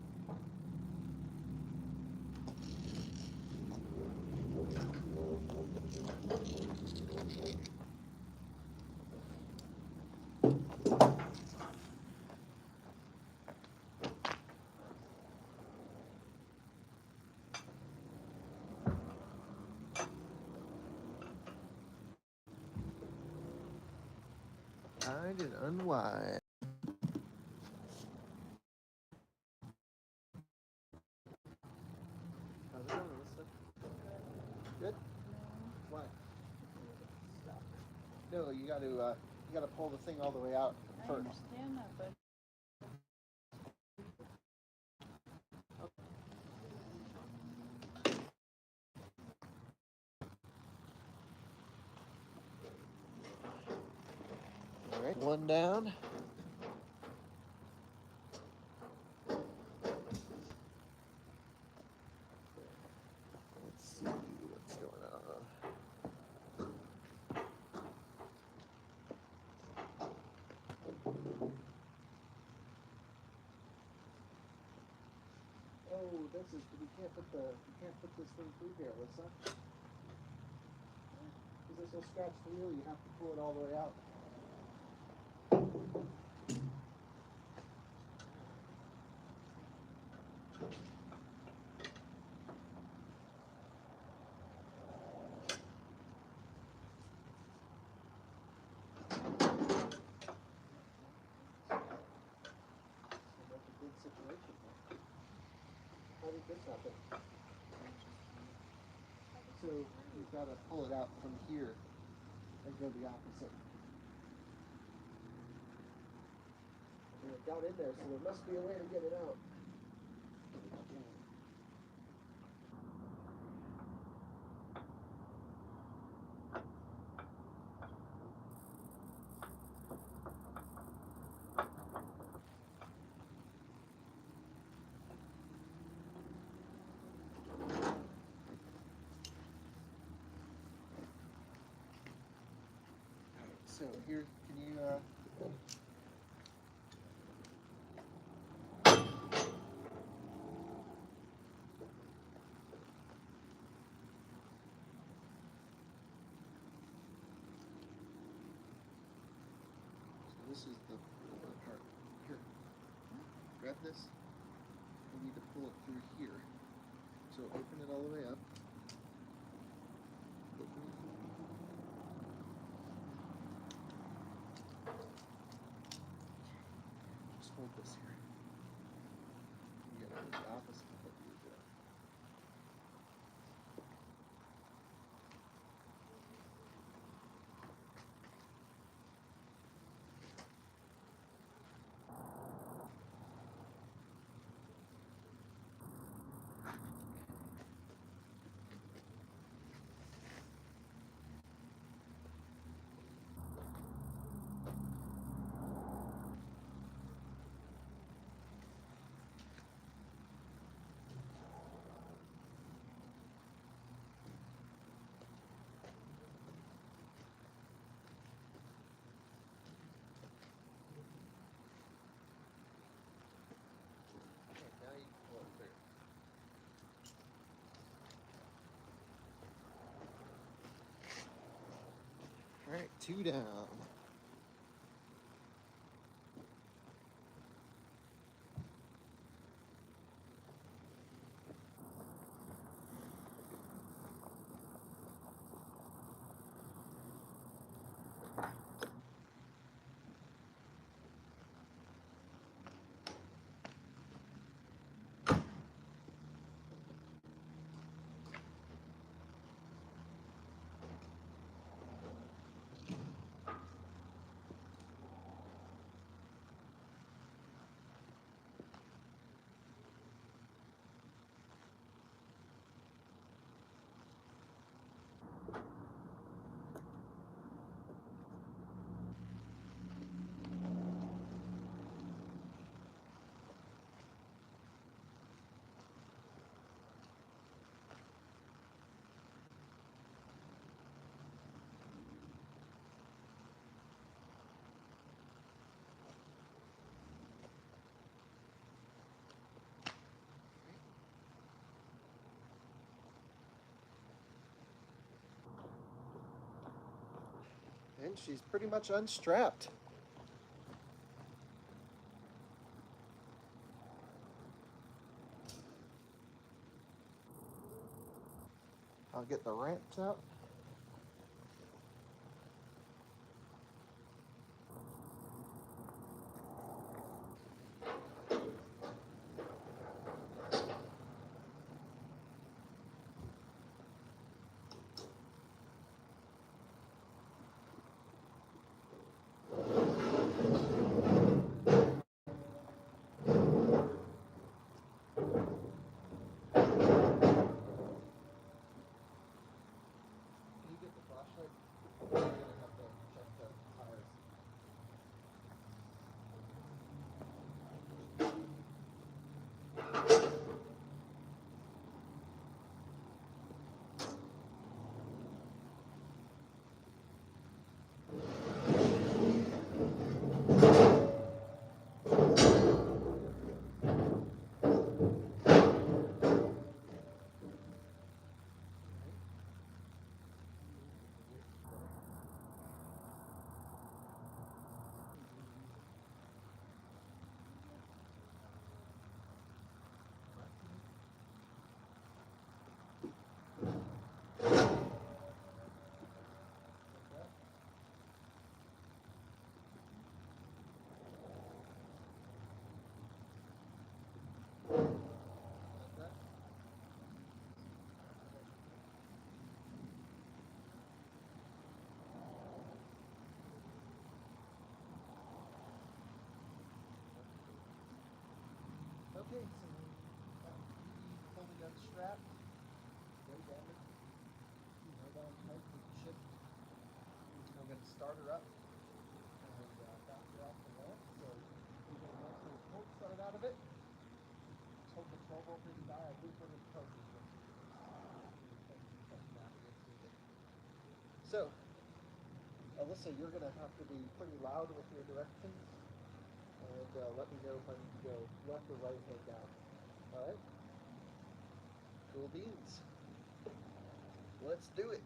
Bind and unwind. How's it going, Alyssa? Good? Why? No, you gotta pull the thing all the way out I first. understand that, but All right, one down. Let's see what's going on. Oh, we can't put this thing through here, Alyssa. Because this will scratch the wheel, you have to pull it all the way out. That's a good situation. How did this happen? So you've got to pull it out from here and go the opposite. And it got in there, so there must be a way to get it out. So here, can you so this is the part. Here. Grab this. through here. So open it all the way up. Open it. Just hold this here. You get it the opposite of what you were doing. Okay, now you can pull it through. All right, 2 down. And she's pretty much unstrapped. I'll get the ramps out. Can you get the flashlight? We're gonna have to check the tires. Okay, so Evie fully unstrapped, ready to enter. Hold on tight with the ship. I'm going to start her up and back her off the ramp. So we're going to have the torque started out of it. Let's hope the 12 volt didn't die. I did put it in focus. So, Alyssa, you're going to have to be pretty loud with your directions. And let me know if I need to go left or right hand down. All right? Cool beans. Let's do it.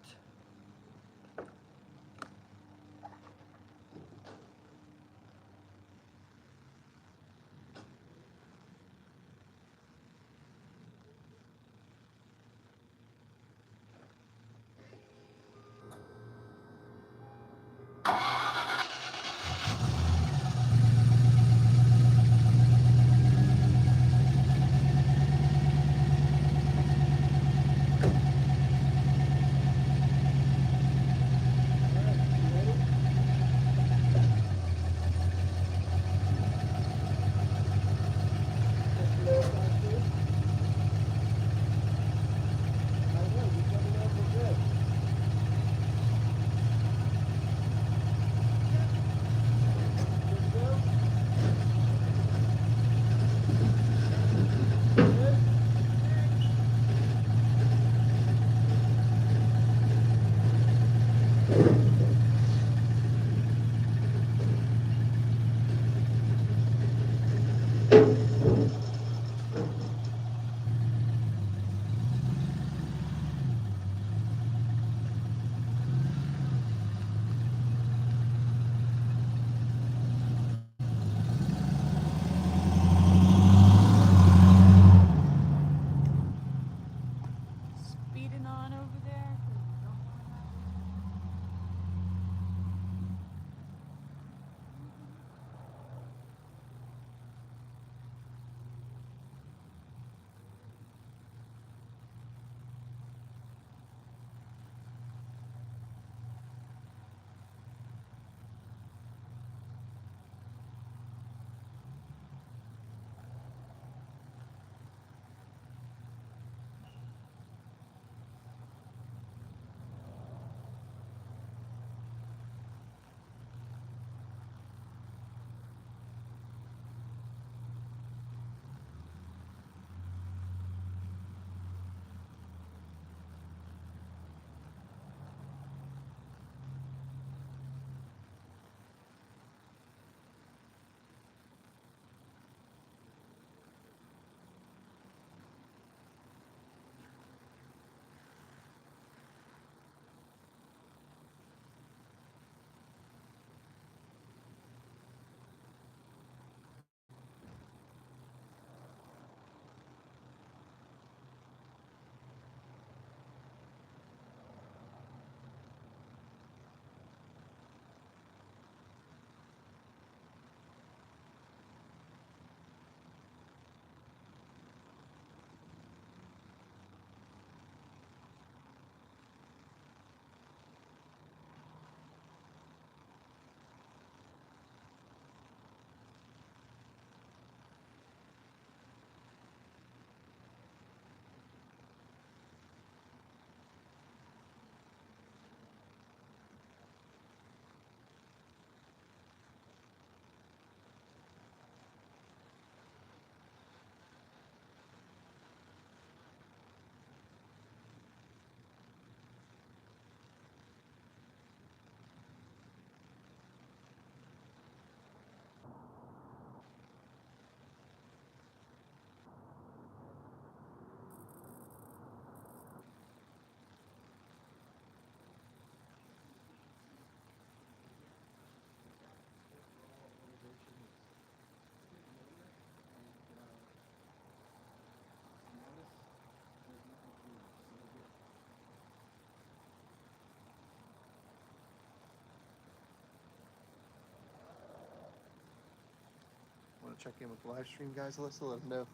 Want to check in with the live stream guys, Alyssa? Let them know.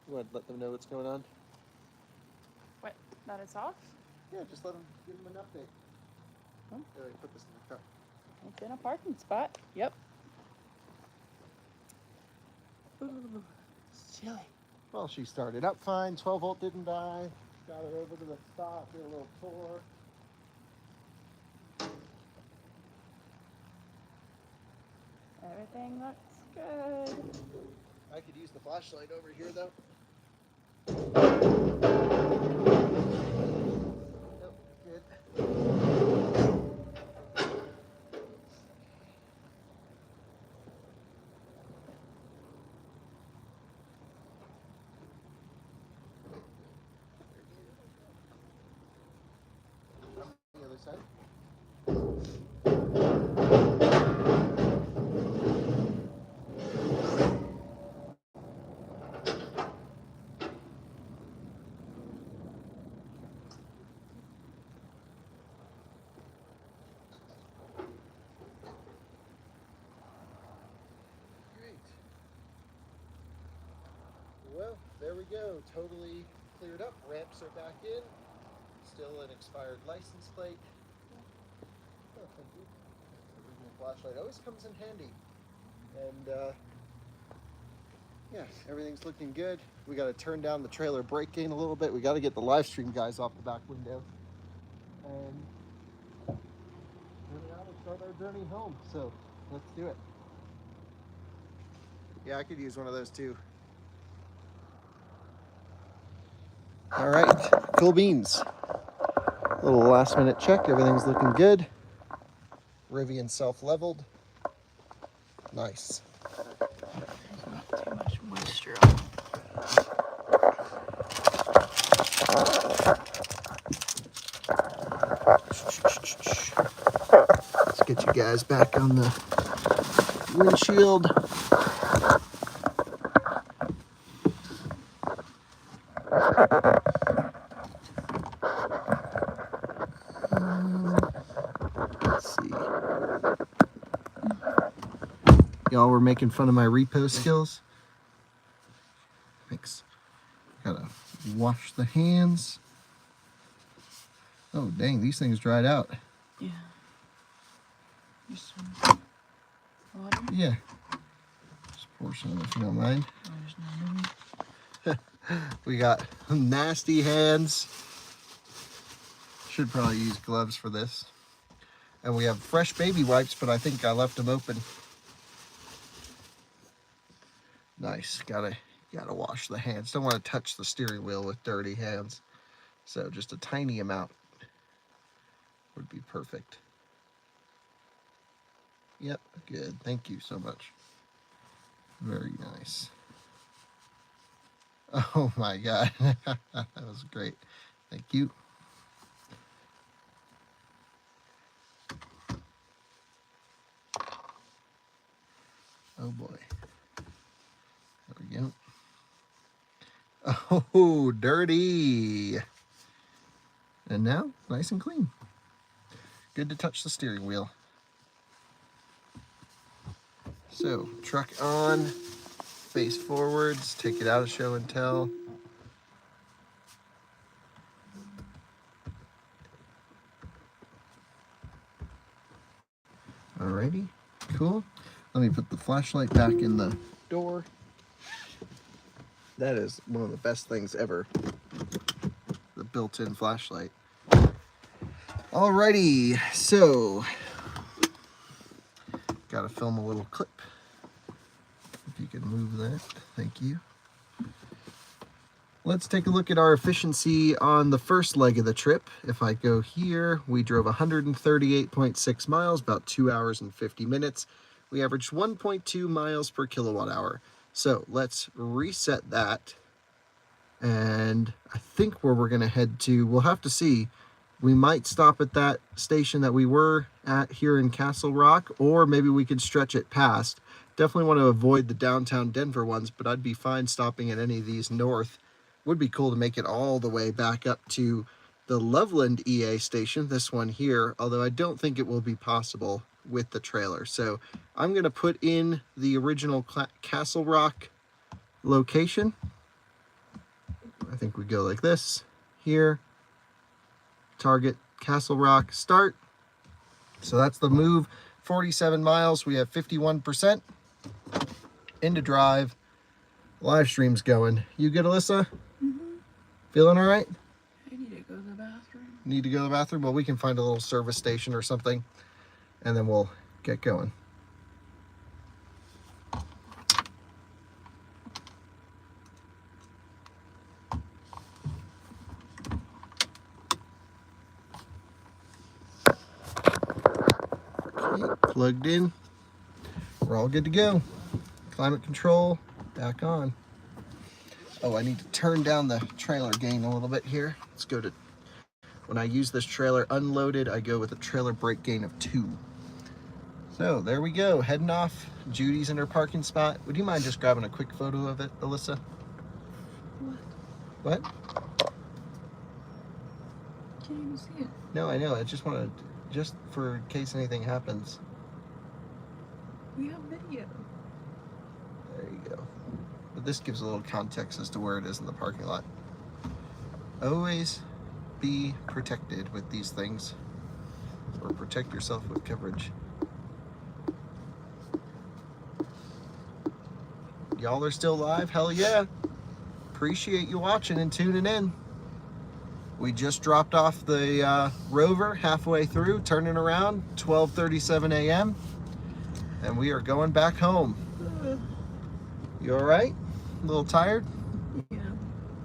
You want to let them know what's going on? What? That it's off? Yeah, just let them, give them an update. Hmm? Here, I put this in the car. It's in a parking spot. Yep. Ooh, silly. Well, she started up fine. 12 volt didn't die. Got her over to the stop, did a little tour. Everything looks good. I could use the flashlight over here though. Nope, good. The other side. Great. Well, there we go. Totally cleared up. Ramps are back in. Still an expired license plate. Oh, thank you. The Rivian flashlight always comes in handy. And yeah, everything's looking good. We got to turn down the trailer brake gain a little bit. We got to get the live stream guys off the back window. And turn around and start our journey home. So let's do it. Yeah, I could use one of those too. All right, cool beans. Little last minute check. Everything's looking good. Rivian self-leveled. Nice. There's not too much moisture on it. Let's get you guys back on the windshield. Let's see. Y'all were making fun of my repo skills. Thanks. Gotta wash the hands. Oh, dang, these things dried out. Yeah. Just some water. Yeah. Just pour some if you don't mind. Oh, there's no movie. We got nasty hands. Should probably use gloves for this. And we have fresh baby wipes, but I think I left them open. Nice. Gotta wash the hands. Don't want to touch the steering wheel with dirty hands. So just a tiny amount would be perfect. Yep, good. Thank you so much. Very nice. Oh my God. That was great. Thank you. Oh boy. There we go. Oh, dirty. And now, nice and clean. Good to touch the steering wheel. So, truck on, face forwards, take it out of show and tell. Alrighty, cool. Let me put the flashlight back in the door. That is one of the best things ever. The built-in flashlight. Alrighty, so gotta film a little clip. If you can move that, thank you. Let's take a look at our efficiency on the first leg of the trip. If I go here, we drove 138.6 miles, about 2 hours and 50 minutes. We averaged 1.2 miles per kilowatt hour. So let's reset that. And I think where we're gonna head to, we'll have to see. We might stop at that station that we were at here in Castle Rock, or maybe we could stretch it past. Definitely want to avoid the downtown Denver ones, but I'd be fine stopping at any of these north. Would be cool to make it all the way back up to the Loveland EA station, this one here, although I don't think it will be possible. with the trailer. So I'm going to put in the original Castle Rock location. I think we go like this. Here, target Castle Rock, start. So that's the move. 47 miles. We have 51% into drive. Live stream's going. You good, Alyssa? Feeling all right? I need to go to the bathroom. Need to go to the bathroom? Well, we can find a little service station or something, and then we'll get going. Okay, plugged in. We're all good to go. Climate control back on. Oh, I need to turn down the trailer gain a little bit here. Let's go to, when I use this trailer unloaded, I go with a trailer brake gain of 2. So there we go, heading off. Judy's in her parking spot. Would you mind just grabbing a quick photo of it, Alyssa? What? Can't even see it. No, I know. I just want to, just for in case anything happens. We have video. There you go. But this gives a little context as to where it is in the parking lot. Always be protected with these things, or protect yourself with coverage. Y'all are still live? Hell yeah. Appreciate you watching and tuning in. We just dropped off the Rover halfway through, turning around, 12:37 a.m. And we are going back home. You all right? A little tired? Yeah.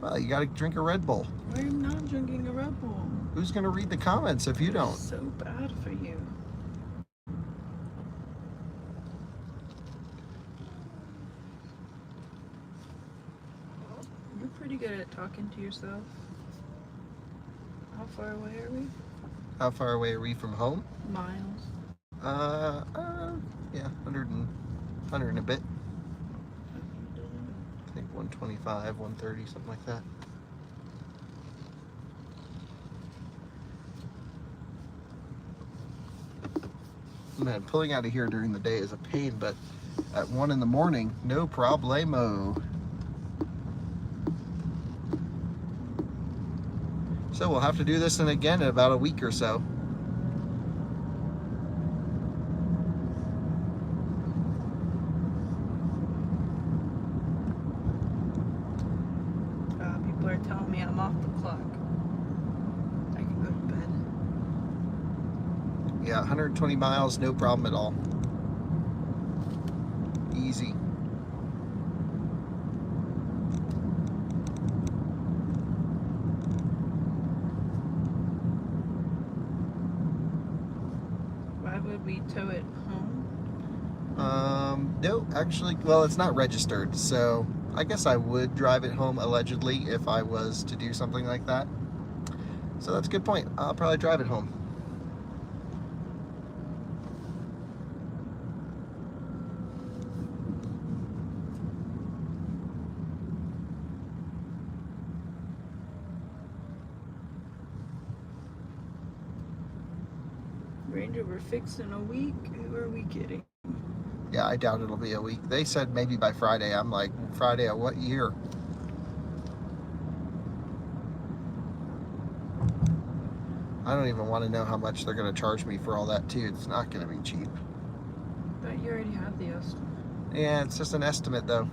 Well, you got to drink a Red Bull. I'm not drinking a Red Bull. Who's going to read the comments if you don't? It's so bad for you. You're pretty good at talking to yourself. How far away are we? How far away are we from home? Miles. Yeah, 100 and a bit. I think 125, 130, something like that. Man, pulling out of here during the day is a pain, but at 1 in the morning, no problemo. So we'll have to do this again in about a week or so. People are telling me I'm off the clock. I can go to bed. Yeah, 120 miles, no problem at all. Easy. Why would we tow it home? No, actually, well, it's not registered, so I guess I would drive it home allegedly if I was to do something like that. So that's a good point. I'll probably drive it home. Range Rover fixed in a week? Who are we kidding? Yeah, I doubt it'll be a week. They said maybe by Friday. I'm like, Friday of what year? I don't even want to know how much they're going to charge me for all that too. It's not going to be cheap. But you already have the estimate. Yeah, it's just an estimate though.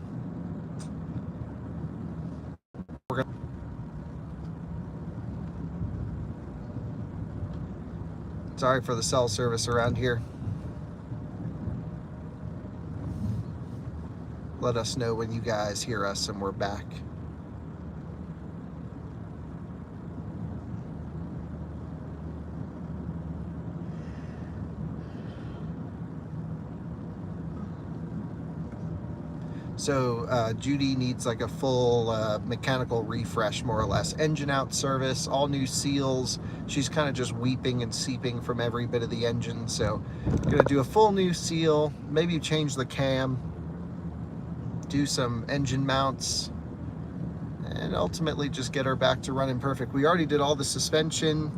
Sorry for the cell service around here. Let us know when you guys hear us and we're back. So Judy needs like a full mechanical refresh, more or less. Engine out service, all new seals. She's kind of just weeping and seeping from every bit of the engine. So I'm gonna do a full new seal, maybe change the cam, do some engine mounts, and ultimately just get her back to running perfect. We already did all the suspension,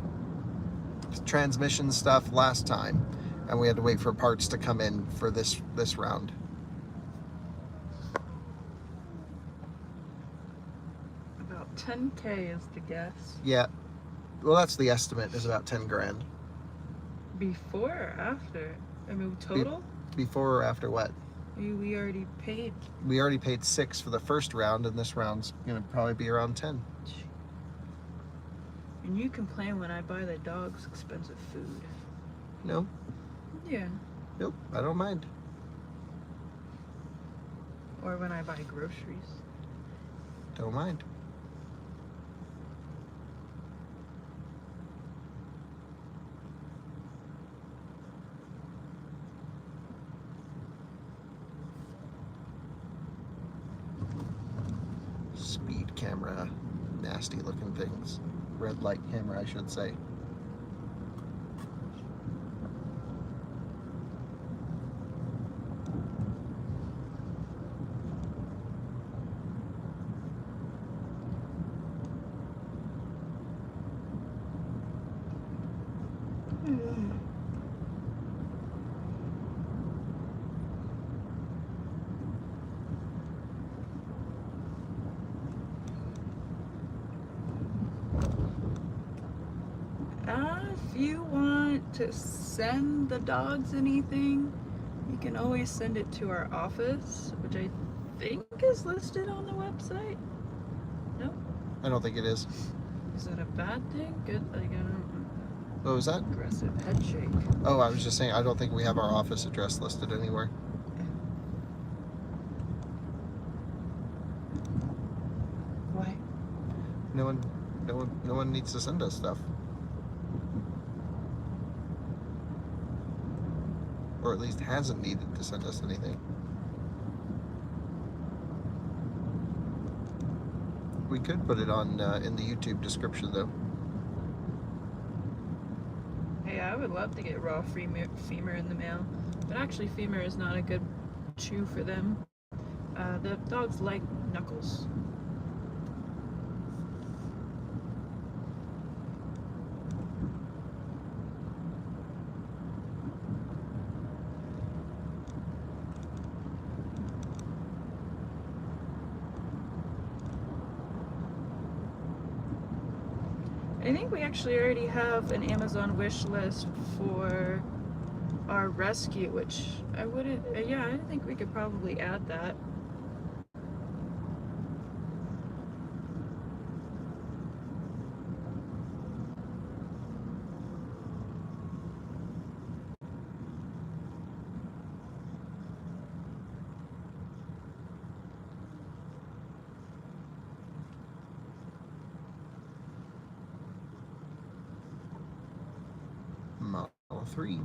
transmission stuff last time. and we had to wait for parts to come in for this round. About 10K is the guess. Yeah. Well, that's the estimate, is about 10 grand. Before or after? I mean, total? Before or after what? We already paid. We already paid 6 for the first round, and this round's gonna probably be around 10. And you complain when I buy the dogs expensive food. No. Yeah. Nope, I don't mind. Or when I buy groceries. Don't mind. Speed camera, nasty looking things. Red light camera, I should say. If you want to send the dogs anything, you can always send it to our office, which I think is listed on the website. No? I don't think it is. Is that a bad thing? Good? Like, I don't. What was that? Aggressive head shake. Oh, I was just saying, I don't think we have our office address listed anywhere. Why? No one needs to send us stuff. Or at least hasn't needed to send us anything. We could put it on in the YouTube description, though. Hey, I would love to get raw femur in the mail, but actually femur is not a good chew for them. The dogs like knuckles. I think we actually already have an Amazon wish list for our rescue, which I wouldn't, yeah, I think we could probably add that. Model 3.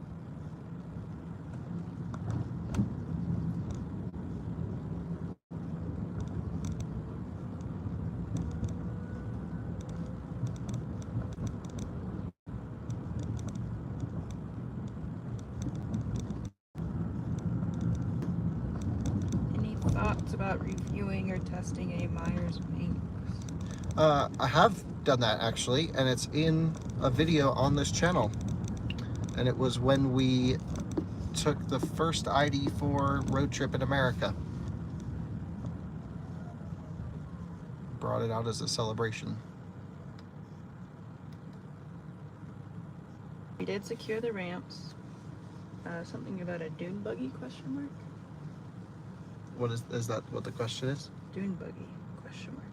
Any thoughts about reviewing or testing a Myers Minx? I have done that actually, and it's in a video on this channel. And it was when we took the first ID4 road trip in America. Brought it out as a celebration. We did secure the ramps. Something about a dune buggy, question mark? What is that what the question is? Dune buggy, question mark.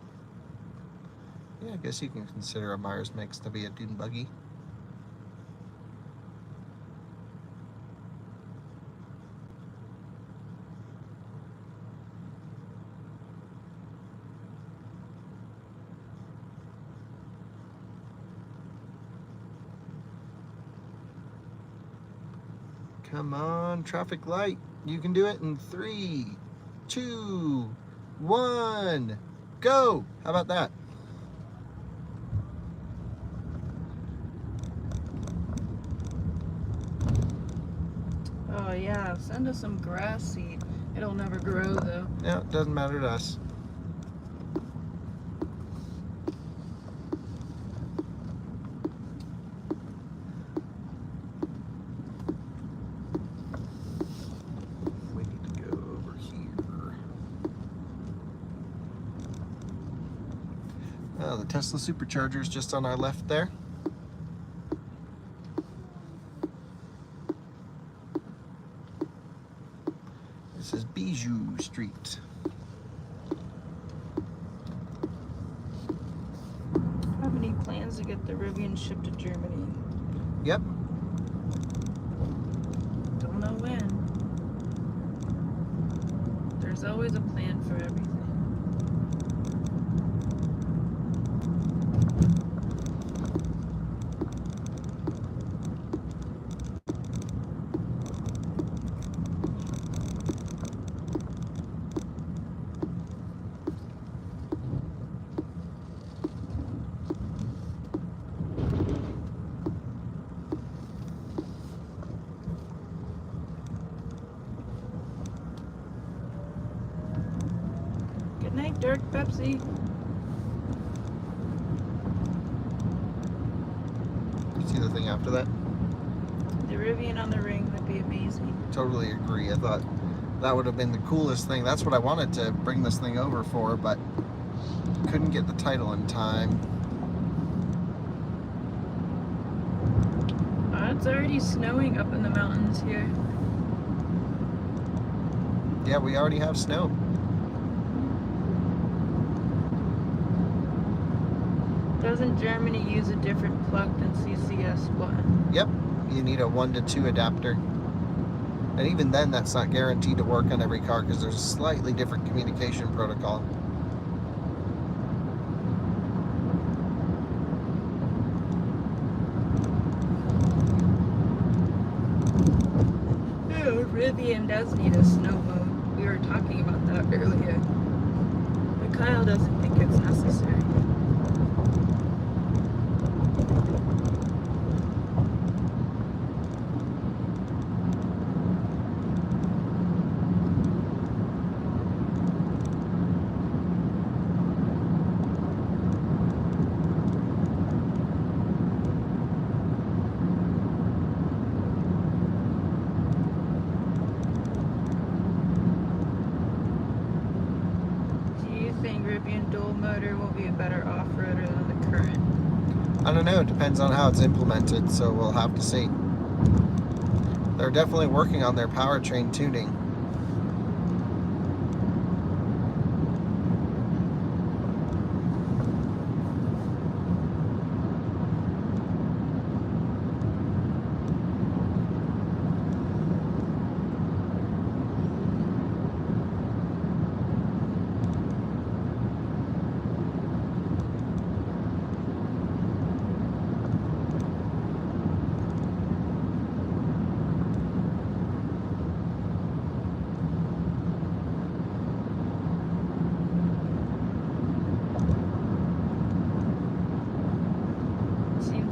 Yeah, I guess you can consider a Myers Minx to be a dune buggy. Come on, traffic light. You can do it in 3, 2, 1, go. How about that? Oh yeah, send us some grass seed. It'll never grow though. Yeah, it doesn't matter to us. The Tesla supercharger is just on our left there. This is Bijou Street. Have any plans to get the Rivian shipped to Germany? Yep. Don't know when. There's always a plan for everything. Good night, Dirk Pepsi. You see the thing after that? The Rivian on the ring would be amazing. Totally agree. I thought that would have been the coolest thing. That's what I wanted to bring this thing over for, but couldn't get the title in time. It's already snowing up in the mountains here. Yeah, we already have snow. Doesn't Germany use a different plug than CCS1? Yep, you need a 1 to 2 adapter. And even then, that's not guaranteed to work on every car because there's a slightly different communication protocol. Rivian does need a snow mode. We were talking about that earlier. But Kyle doesn't think it's necessary. Rivian dual motor will be a better off-roader than the current? I don't know, it depends on how it's implemented, so we'll have to see. They're definitely working on their powertrain tuning.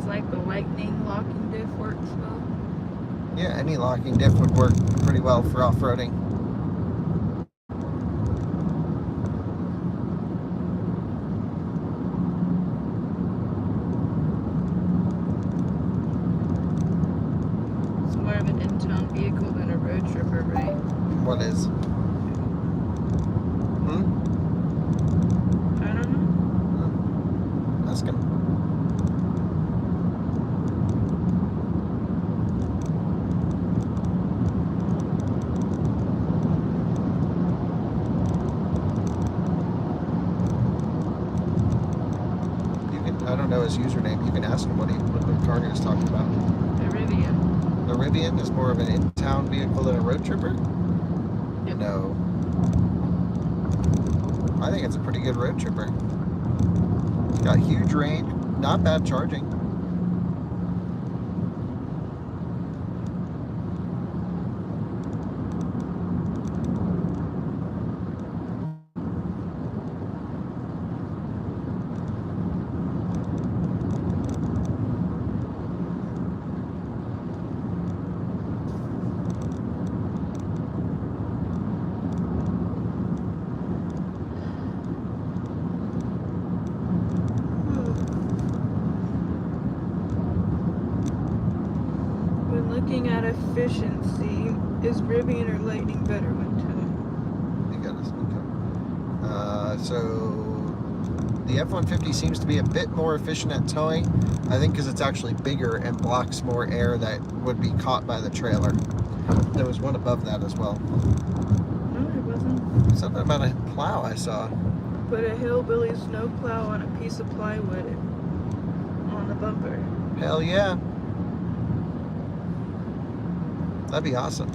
Like the lightning locking diff works well. Yeah, any locking diff would work pretty well for off-roading. It's more of an in-town vehicle than a road tripper, right? What is? I don't know. Ask him. I don't know his username. You can ask him what the car he was talking about. The Rivian. The Rivian is more of an in-town vehicle than a road tripper? Yep. No. I think it's a pretty good road tripper. It's got huge range, not bad charging. Looking at efficiency, is Rivian or Lightning better one time? You got us. Okay. So The F-150 seems to be a bit more efficient at towing, I think because it's actually bigger and blocks more air that would be caught by the trailer. There was one above that as well. No, it wasn't. Something about a plow I saw. Put a hillbilly snowplow on a piece of plywood on the bumper. Hell yeah. That'd be awesome.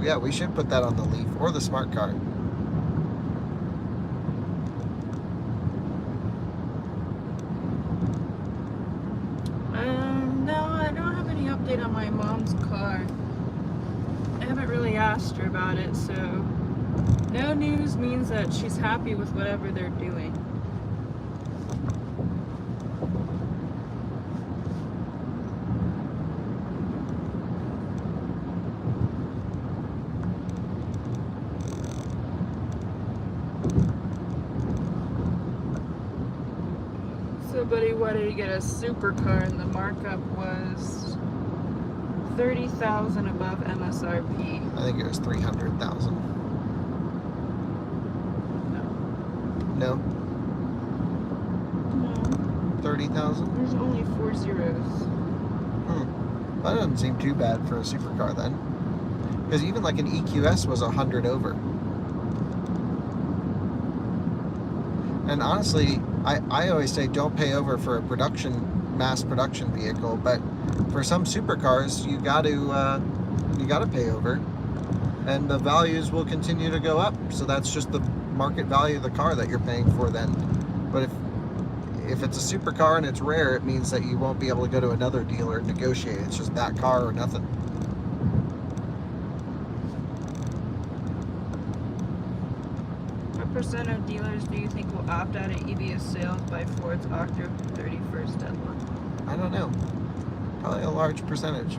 Yeah, we should put that on the Leaf or the Smart Car. No, I don't have any update on my mom's car. I haven't really asked her about it, so no news means that she's happy with whatever they're doing. So buddy wanted to get a supercar and the markup was $30,000 above MSRP. I think it was 300,000. No? No, 30,000? there's only 4 zeros. That doesn't seem too bad for a supercar then. Because even like an EQS was 100 over. And honestly, I always say don't pay over for a mass production vehicle, but for some supercars you got to pay over, and the values will continue to go up. So that's just the market value of the car that you're paying for then. But if it's a supercar and it's rare, it means that you won't be able to go to another dealer and negotiate. It's just that car or nothing. What percent of dealers do you think will opt out of Eevee sales by Ford's October 31st deadline? I don't know. Probably a large percentage.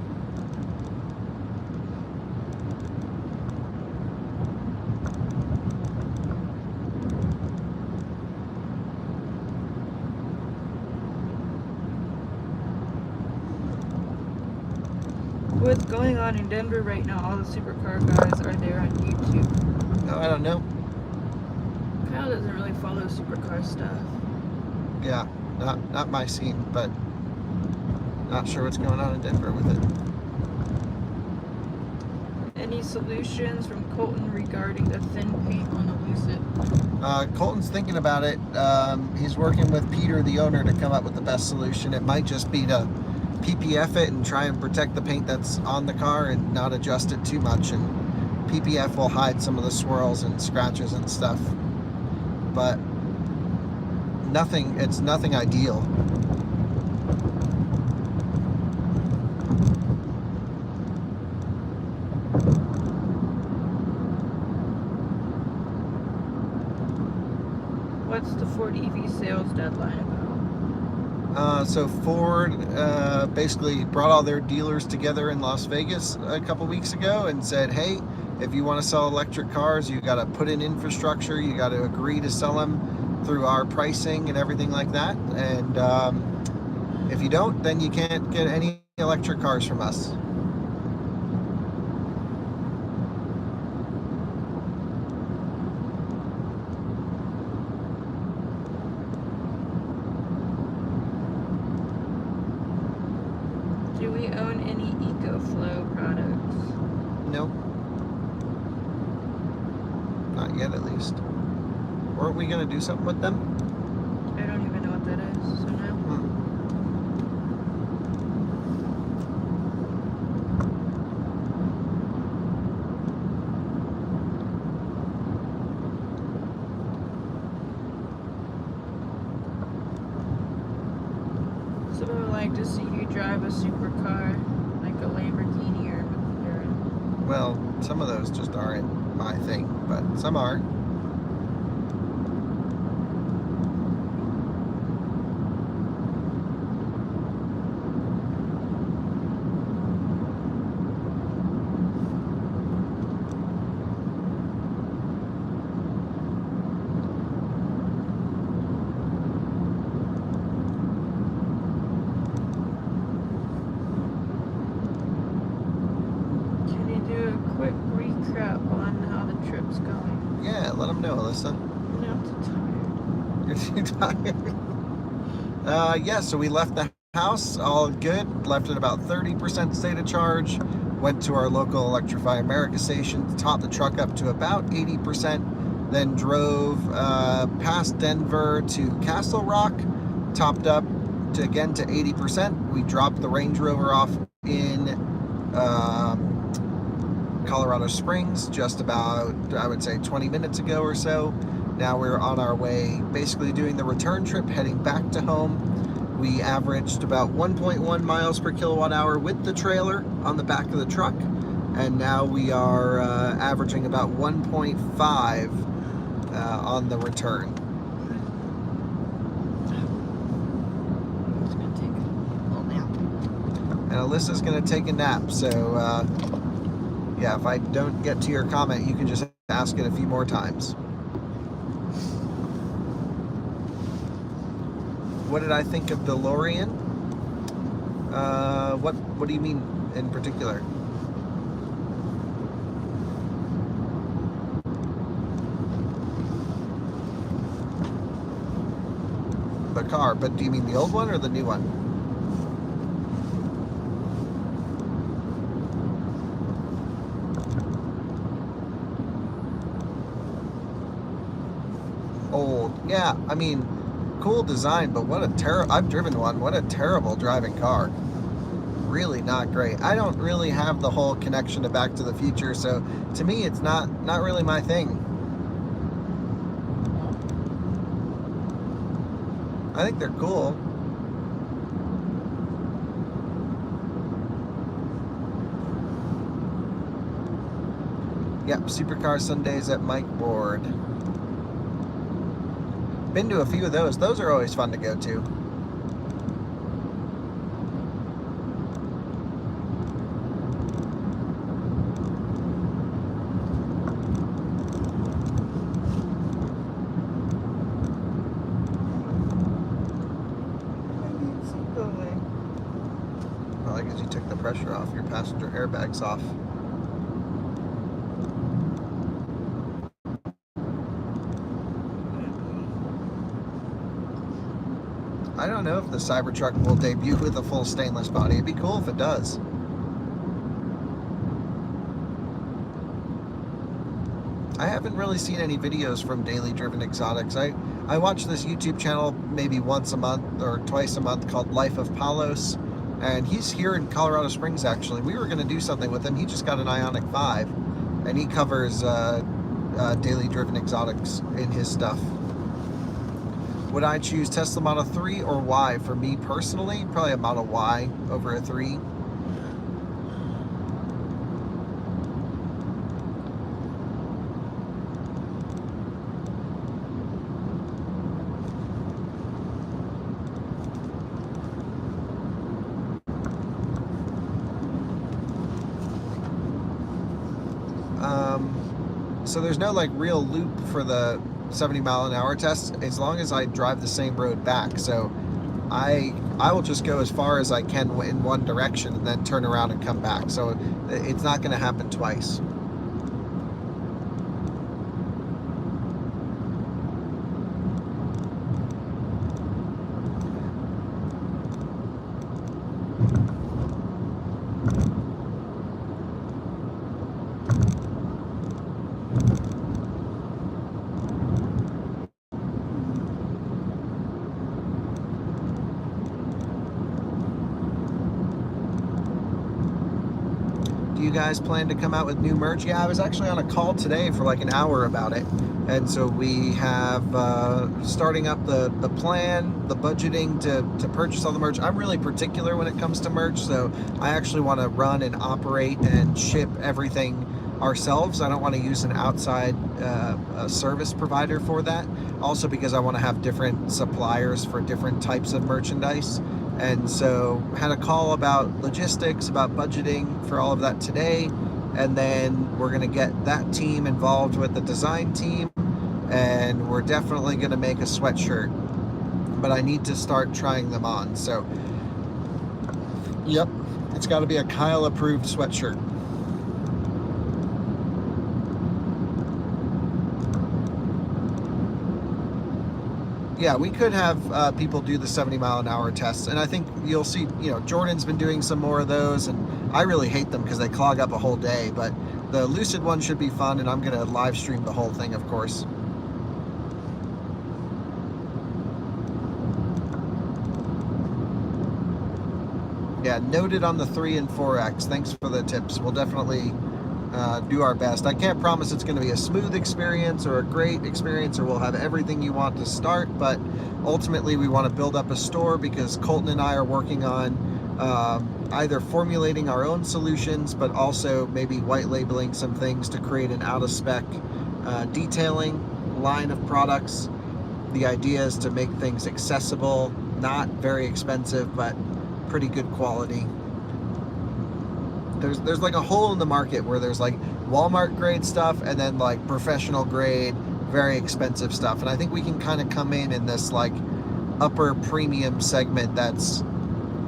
What's going on in Denver right now? All the supercar guys are there on YouTube. No, I don't know. Kyle doesn't really follow supercar stuff. Yeah, not my scene, but not sure what's going on in Denver with it. Any solutions from Colton regarding the thin paint on the Lucid? Colton's thinking about it. He's working with Peter, the owner, to come up with the best solution. It might just be to PPF it and try and protect the paint that's on the car and not adjust it too much. And PPF will hide some of the swirls and scratches and stuff. But it's nothing ideal. What's the Ford Eevee sales deadline about? So Ford basically brought all their dealers together in Las Vegas a couple weeks ago and said, hey, if you want to sell electric cars, you got to put in infrastructure, you got to agree to sell them through our pricing and everything like that. And if you don't, then you can't get any electric cars from us. Do we own any EcoFlow products? No. Not yet, at least. Weren't we going to do something with them? I don't even know what that is, so no. So I would like to see you drive a supercar, like a Lamborghini or a McLaren. Well, some of those just aren't my thing, but some are. too tired. Yeah, so we left the house, all good. Left at about 30% state of charge. Went to our local Electrify America station, topped the truck up to about 80%, then drove past Denver to Castle Rock, topped up to 80%. We dropped the Range Rover off in Colorado Springs just about, I would say, 20 minutes ago or so. Now we're on our way, basically doing the return trip, heading back to home. We averaged about 1.1 miles per kilowatt hour with the trailer on the back of the truck, and now we are averaging about 1.5 on the return. It's gonna take a little nap. And Alyssa's gonna take a nap, so yeah, if I don't get to your comment, you can just ask it a few more times. What did I think of DeLorean? What do you mean in particular? The car, but do you mean the old one or the new one? Old, yeah, I mean, cool design, but what a I've driven one, what a terrible driving car. Really not great. I don't really have the whole connection to Back to the Future, so to me it's not really my thing. I think they're cool. Yep, Supercar Sundays at Mike Board. Been to a few of those. Those are always fun to go to. Well, I guess you took the pressure off. Your passenger airbag's off. I don't know if the Cybertruck will debut with a full stainless body. It'd be cool if it does. I haven't really seen any videos from Daily Driven Exotics. I watch this YouTube channel maybe once a month or twice a month called Life of Palos, and he's here in Colorado Springs actually. We were going to do something with him. He just got an Ioniq 5, and he covers Daily Driven Exotics in his stuff. Would I choose Tesla Model 3 or Y? For me personally, probably a Model Y over a 3. So there's no like real loop for the 70-mile-an-hour test as long as I drive the same road back. So I will just go as far as I can in one direction and then turn around and come back. So it's not going to happen twice. You guys plan to come out with new merch? Yeah, I was actually on a call today for like an hour about it, and so we have starting up the plan, the budgeting to purchase all the merch. I'm really particular when it comes to merch, so I actually want to run and operate and ship everything ourselves. I don't want to use an outside service provider for that, also because I want to have different suppliers for different types of merchandise. And so had a call about logistics, about budgeting for all of that today, and then we're going to get that team involved with the design team, and we're definitely going to make a sweatshirt, but I need to start trying them on. So yep, it's got to be a Kyle approved sweatshirt. yeah, we could have people do the 70-mile-an-hour tests, and I think you'll see, Jordan's been doing some more of those, and I really hate them because they clog up a whole day, but the Lucid one should be fun, and I'm going to live stream the whole thing, of course. Yeah, noted on the 3 and 4X. Thanks for the tips. We'll definitely do our best. I can't promise it's going to be a smooth experience or a great experience or we'll have everything you want to start, but ultimately we want to build up a store because Colton and I are working on either formulating our own solutions, but also maybe white labeling some things to create an out-of-spec detailing line of products. The idea is to make things accessible, not very expensive, but pretty good quality. There's like a hole in the market where there's like Walmart grade stuff and then like professional grade, very expensive stuff. And I think we can kind of come in this like upper premium segment that's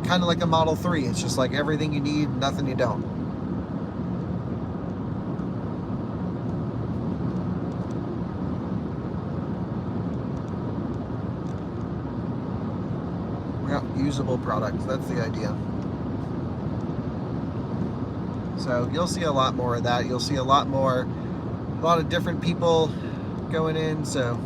kind of like a Model 3. It's just like everything you need, nothing you don't. Yeah, usable products, that's the idea. So you'll see a lot more of that. You'll see a lot of different people going in, so.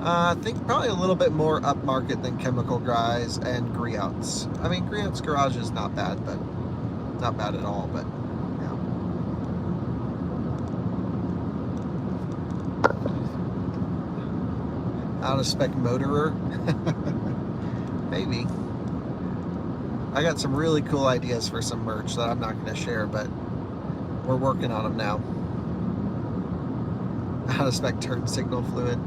I think probably a little bit more upmarket than Chemical Guys and Griot's. I mean, Griot's Garage is not bad, but not bad at all, but yeah. Out-of-spec motorer. Maybe. I got some really cool ideas for some merch that I'm not going to share, but we're working on them now. Out-of-spec turn signal fluid.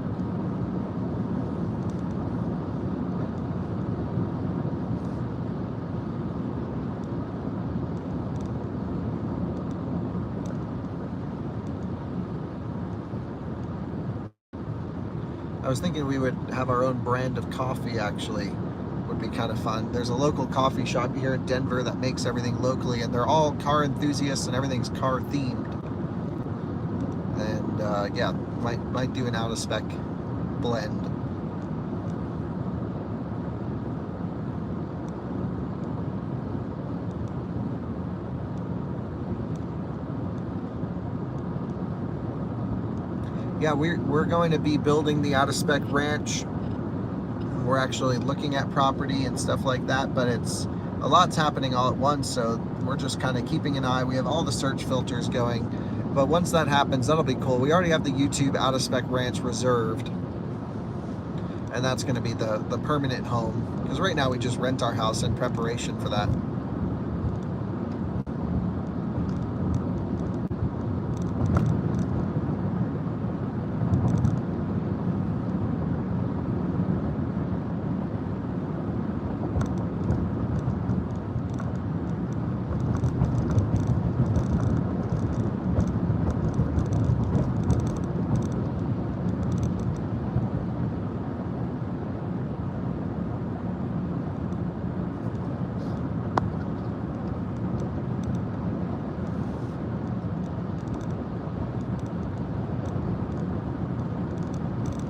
I was thinking we would have our own brand of coffee, actually. Would be kind of fun. There's a local coffee shop here in Denver that makes everything locally, and they're all car enthusiasts and everything's car themed. And yeah, might do an out-of-spec blend. Yeah, we're going to be building the out-of-spec ranch. We're actually looking at property and stuff like that, but it's a lot's happening all at once, so we're just kind of keeping an eye. We have all the search filters going, but once that happens, that'll be cool. We already have the YouTube out-of-spec ranch reserved, and that's going to be the permanent home, because right now we just rent our house in preparation for that.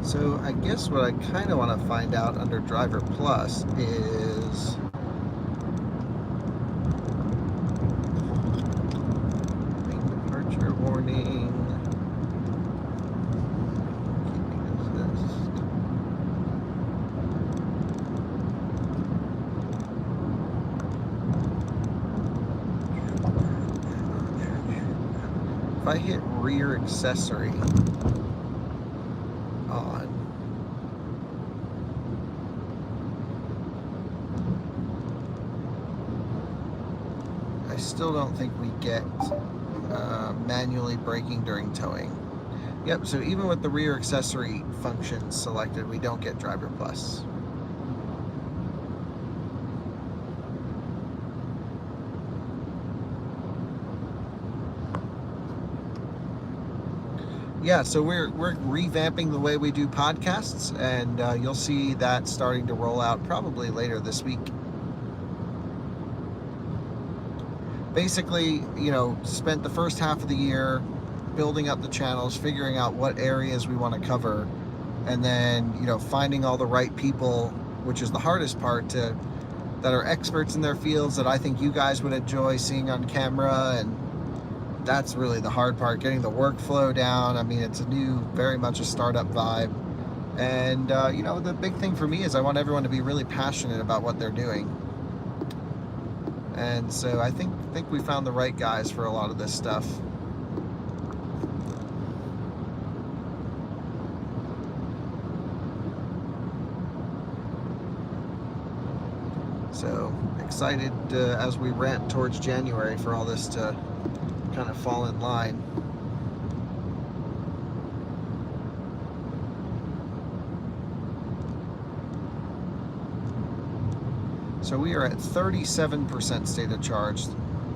So I guess what I kind of want to find out under Driver Plus is departure warning, keeping assist. If I hit rear accessory on, I still don't think we get manually braking during towing. Yep, so even with the rear accessory function selected, we don't get Driver Plus. Yeah, so we're revamping the way we do podcasts, and you'll see that starting to roll out probably later this week. basically, you know, spent the first half of the year building up the channels, figuring out what areas we want to cover, and then, you know, finding all the right people, which is the hardest part, that are experts in their fields that I think you guys would enjoy seeing on camera. And that's really the hard part, getting the workflow down. I mean, it's very much a startup vibe. And, you know, the big thing for me is I want everyone to be really passionate about what they're doing. And so I think we found the right guys for a lot of this stuff. So excited as we rant towards January for all this to kind of fall in line. So we are at 37% state of charge.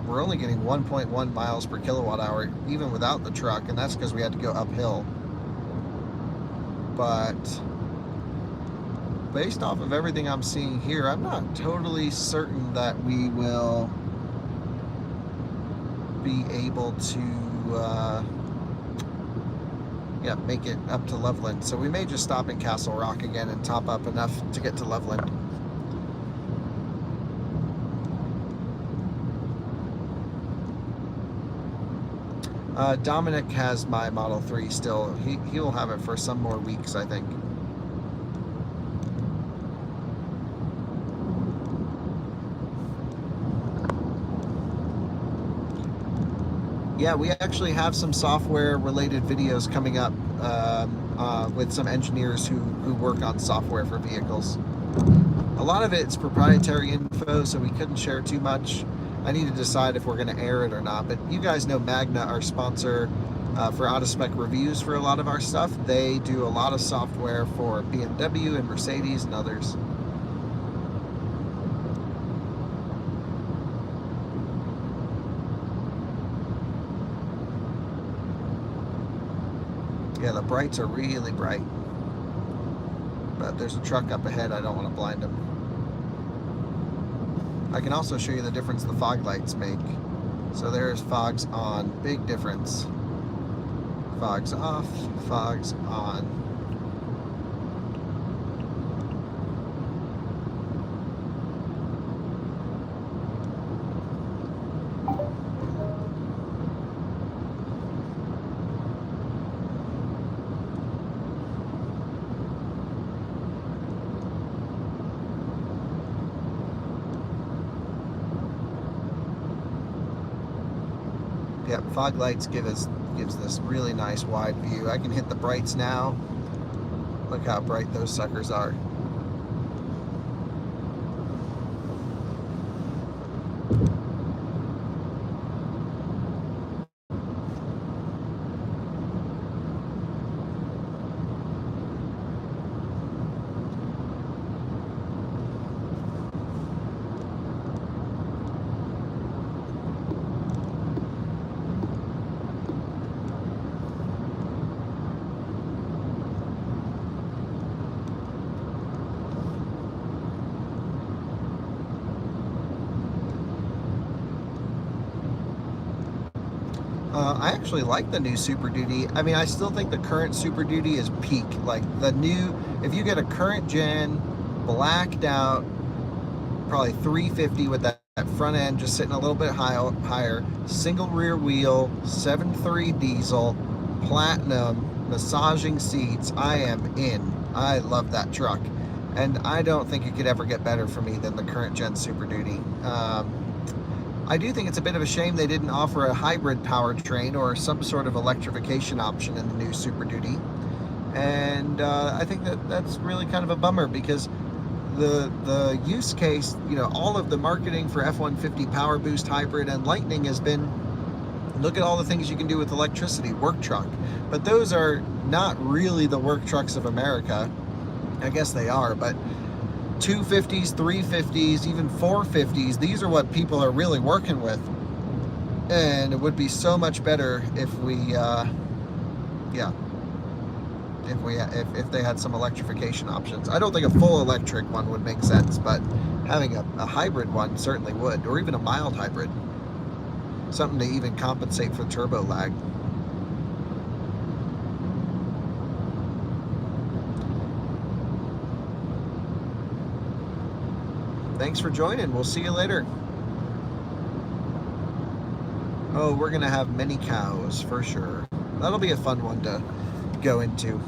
We're only getting 1.1 miles per kilowatt hour, even without the truck, and that's because we had to go uphill. But based off of everything I'm seeing here, I'm not totally certain that we will be able to make it up to Loveland. So we may just stop in Castle Rock again and top up enough to get to Loveland. Dominic has my Model 3 still. He'll have it for some more weeks, I think. Yeah, we actually have some software-related videos coming up with some engineers who work on software for vehicles. A lot of it's proprietary info, so we couldn't share too much. I need to decide if we're going to air it or not. But you guys know Magna, our sponsor for out-of-spec reviews for a lot of our stuff. They do a lot of software for BMW and Mercedes and others. Yeah, the brights are really bright. But there's a truck up ahead. I don't want to blind him. I can also show you the difference the fog lights make. So there's fogs on, big difference. Fogs off, fogs on. Yep, fog lights gives this really nice wide view. I can hit the brights now. Look how bright those suckers are. I actually like the new Super Duty. I mean, I still think the current Super Duty is peak. Like the new, if you get a current gen, blacked out, probably 350 with that front end just sitting a little bit higher, single rear wheel, 7.3 diesel, platinum, massaging seats, I am in. I love that truck. And I don't think it could ever get better for me than the current gen Super Duty. I do think it's a bit of a shame they didn't offer a hybrid powertrain or some sort of electrification option in the new Super Duty. And I think that's really kind of a bummer, because the use case, you know, all of the marketing for F-150 Power Boost Hybrid and Lightning has been, look at all the things you can do with electricity, work truck. But those are not really the work trucks of America. I guess they are, but 250s, 350s, even 450s, these are what people are really working with. And it would be so much better if we, if they had some electrification options. I don't think a full electric one would make sense, but having a hybrid one certainly would, or even a mild hybrid. something to even compensate for turbo lag. Thanks for joining. We'll see you later. Oh, we're gonna have many cows for sure. That'll be a fun one to go into.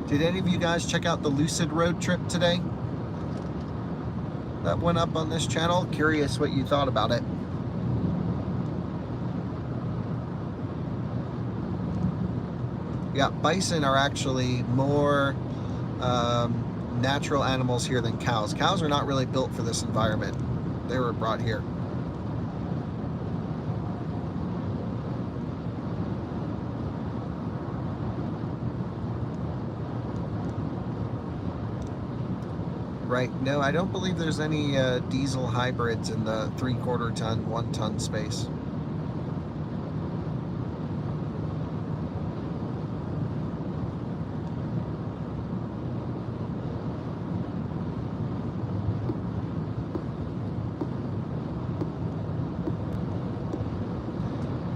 Did any of you guys check out the Lucid road trip today? That went up on this channel. Curious what you thought about it. Yeah, bison are actually more natural animals here than cows. Cows are not really built for this environment. They were brought here. Right, no, I don't believe there's any diesel hybrids in the 3/4 ton, 1 ton space.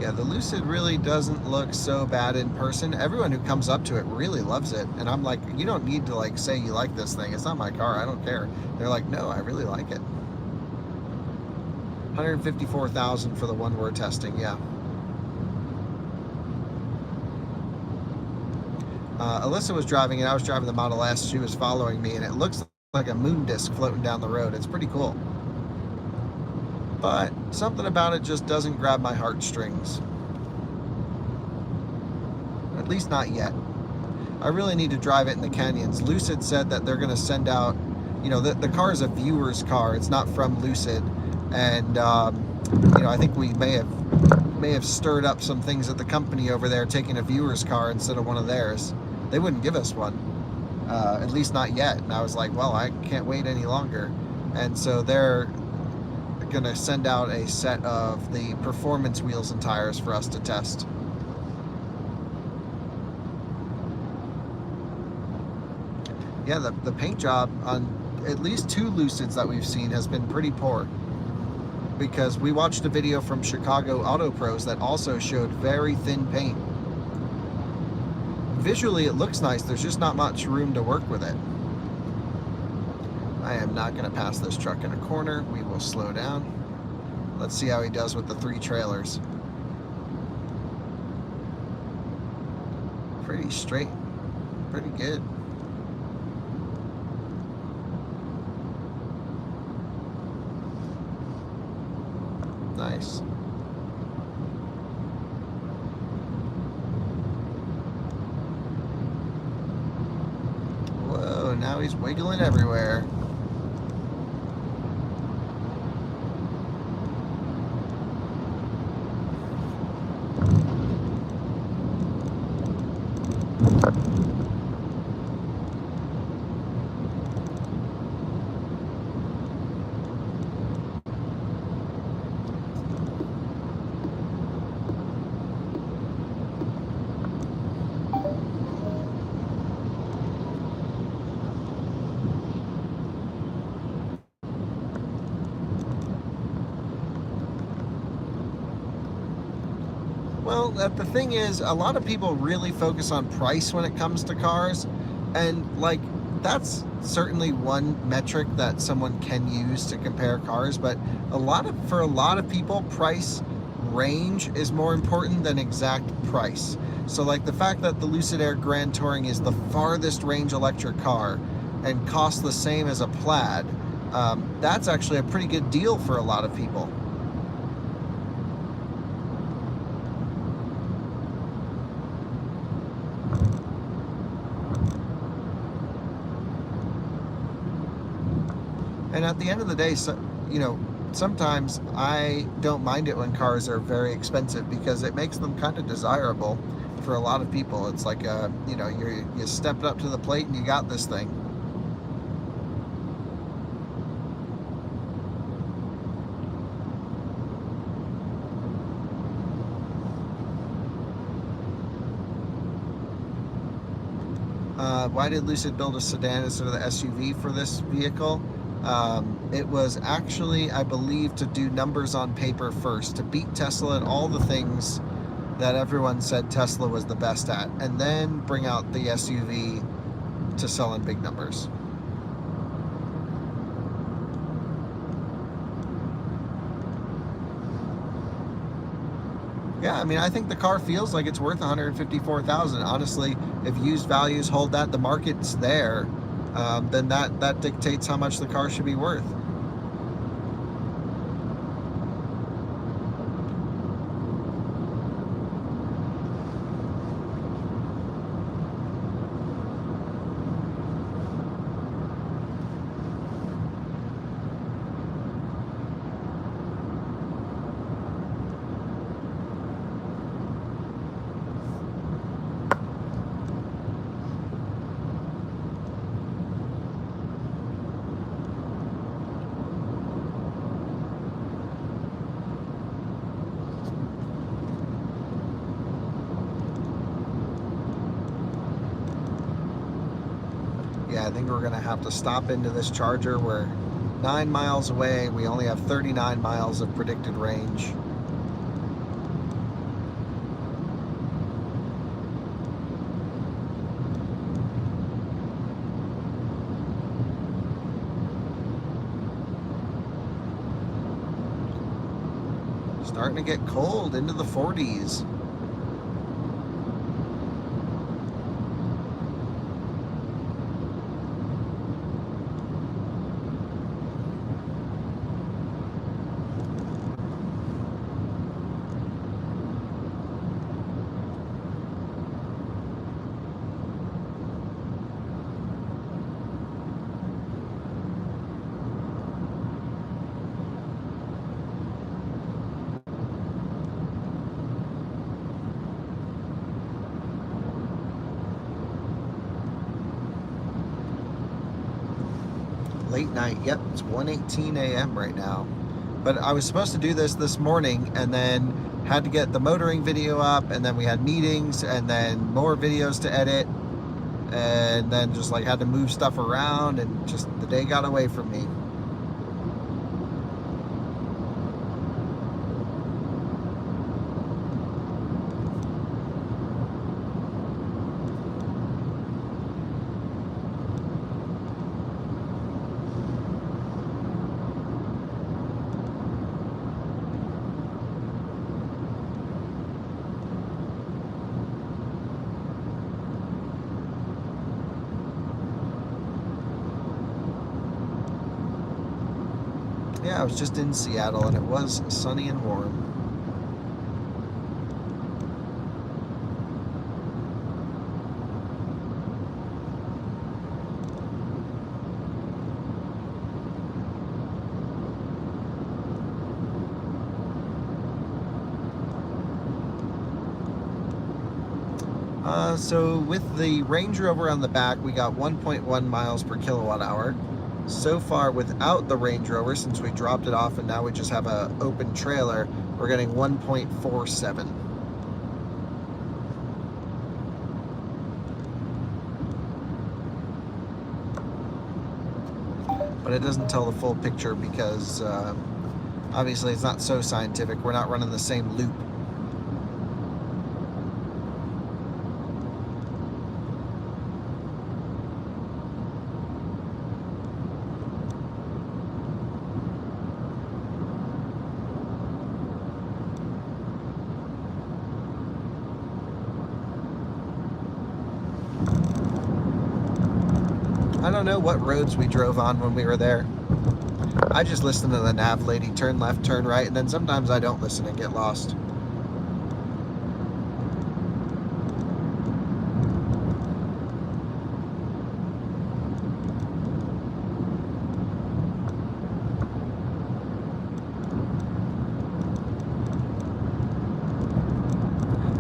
Yeah, the Lucid really doesn't look so bad in person. Everyone who comes up to it really loves it. And I'm like, you don't need to like say you like this thing. It's not my car. I don't care. They're like, no, I really like it. 154,000 for the one we're testing. Yeah. Alyssa was driving it. I was driving the Model S. She was following me, and it looks like a moon disc floating down the road. It's pretty cool. But something about it just doesn't grab my heartstrings. At least not yet. I really need to drive it in the canyons. Lucid said that they're going to send out, you know, the car is a viewer's car. It's not from Lucid. And, you know, I think we may have stirred up some things at the company over there, taking a viewer's car instead of one of theirs. They wouldn't give us one, at least not yet. And I was like, well, I can't wait any longer. And so they're going to send out a set of the performance wheels and tires for us to test. Yeah, the paint job on at least 2 Lucids that we've seen has been pretty poor, because we watched a video from Chicago Auto Pros that also showed very thin paint. Visually it looks nice, there's just not much room to work with it. I am not going to pass this truck in a corner. We will slow down. Let's see how he does with the 3 trailers. Pretty straight. Pretty good. Nice. Whoa, now he's wiggling everywhere. Well, the thing is, a lot of people really focus on price when it comes to cars, and like that's certainly one metric that someone can use to compare cars, but for a lot of people, price range is more important than exact price. So like the fact that the Lucid Air Grand Touring is the farthest range electric car and costs the same as a Plaid, that's actually a pretty good deal for a lot of people. And at the end of the day, so, you know, sometimes I don't mind it when cars are very expensive, because it makes them kind of desirable for a lot of people. It's like you know, you stepped up to the plate and you got this thing. Why did Lucid build a sedan instead of the SUV for this vehicle? It was actually, I believe, to do numbers on paper first, to beat Tesla at all the things that everyone said Tesla was the best at, and then bring out the SUV to sell in big numbers. Yeah, I mean, I think the car feels like it's worth $154,000. Honestly, if used values hold that, the market's there, then that dictates how much the car should be worth. Yeah, I think we're gonna have to stop into this charger. We're 9 miles away. We only have 39 miles of predicted range. Starting to get cold, into the 40s. Late night, yep, it's 1:18 a.m. right now. But I was supposed to do this morning, and then had to get the motoring video up, and then we had meetings, and then more videos to edit, and then just like had to move stuff around, and just the day got away from me. Yeah, I was just in Seattle, and it was sunny and warm. So with the Range Rover on the back, we got 1.1 miles per kilowatt hour. So far, without the Range Rover, since we dropped it off and now we just have an open trailer, we're getting 1.47. But it doesn't tell the full picture because obviously it's not so scientific. We're not running the same loop. I don't know what roads we drove on when we were there. I just listen to the nav lady, turn left, turn right, and then sometimes I don't listen and get lost.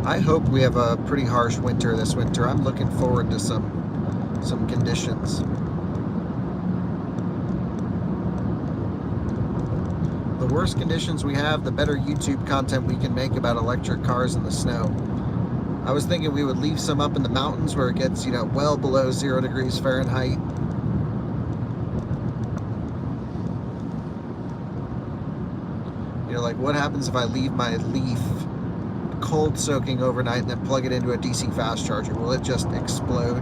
I hope we have a pretty harsh winter this winter. I'm looking forward to some conditions. The worse conditions we have, the better YouTube content we can make about electric cars in the snow. I was thinking we would leave some up in the mountains where it gets, well below 0 degrees Fahrenheit. Like what happens if I leave my Leaf cold soaking overnight and then plug it into a DC fast charger? Will it just explode?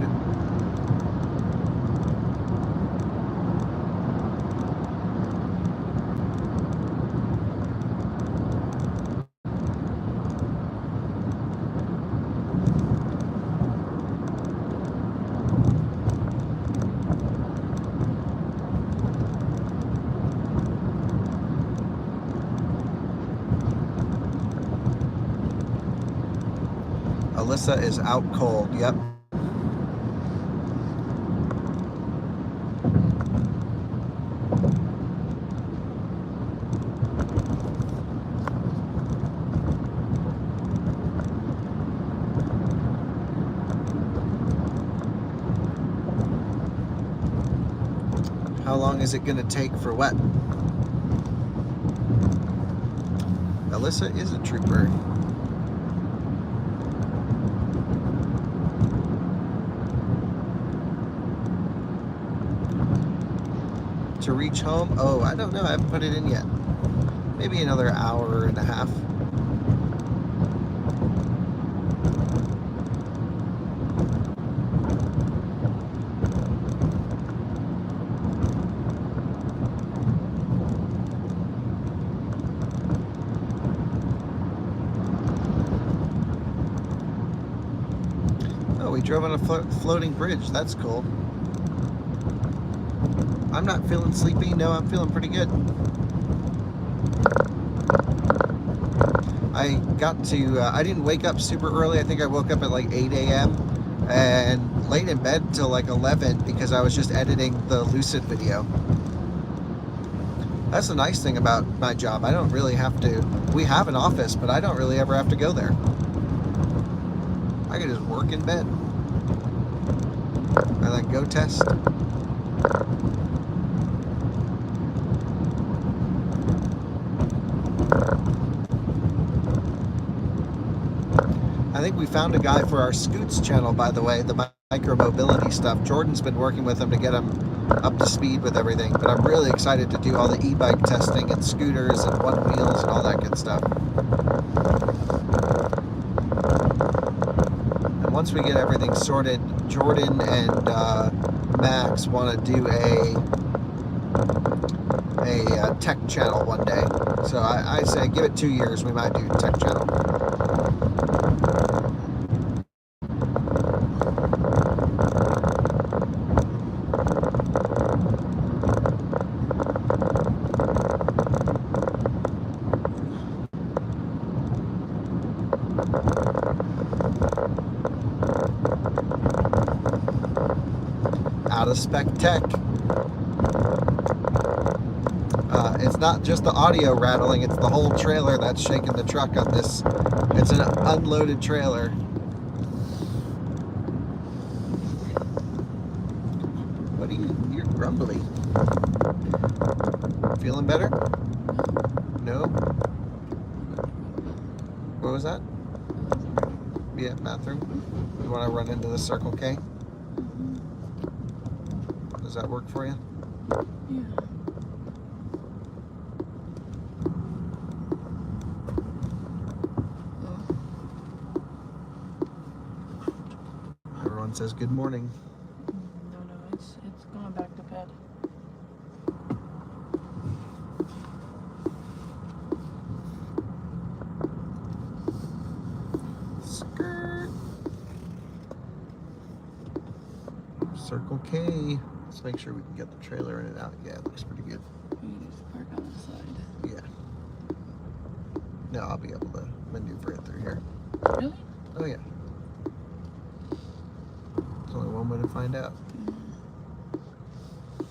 Alyssa is out cold. Yep. How long is it going to take for wet? Alyssa is a trooper. To reach home? Oh, I don't know. I haven't put it in yet. Maybe another hour and a half. Oh, we drove on a floating bridge. That's cool. I'm not feeling sleepy. No, I'm feeling pretty good. I got to, I didn't wake up super early. I think I woke up at like 8 a.m. and laid in bed till like 11 because I was just editing the Lucid video. That's the nice thing about my job. I don't really have to, we have an office, but I don't really ever have to go there. I can just work in bed and then go test. I think we found a guy for our Scoots channel, by the way, the micro-mobility stuff. Jordan's been working with him to get him up to speed with everything, but I'm really excited to do all the e-bike testing and scooters and one wheels and all that good stuff. And once we get everything sorted, Jordan and Max want to do a tech channel one day. So I say give it 2 years, we might do a tech channel. Out of spec tech. It's not just the audio rattling, it's the whole trailer that's shaking the truck on this. It's an unloaded trailer. What are you're grumbly. Feeling better? No? What was that? Yeah, bathroom. You want to run into the Circle K? Does that work for you? Yeah. Everyone says good morning. No, it's going back to bed. Skirt. Circle K. Let's make sure we can get the trailer in and out. Yeah, it looks pretty good. You just park on the side. Yeah. No, I'll be able to maneuver it through here. Really? Oh yeah. There's only one way to find out.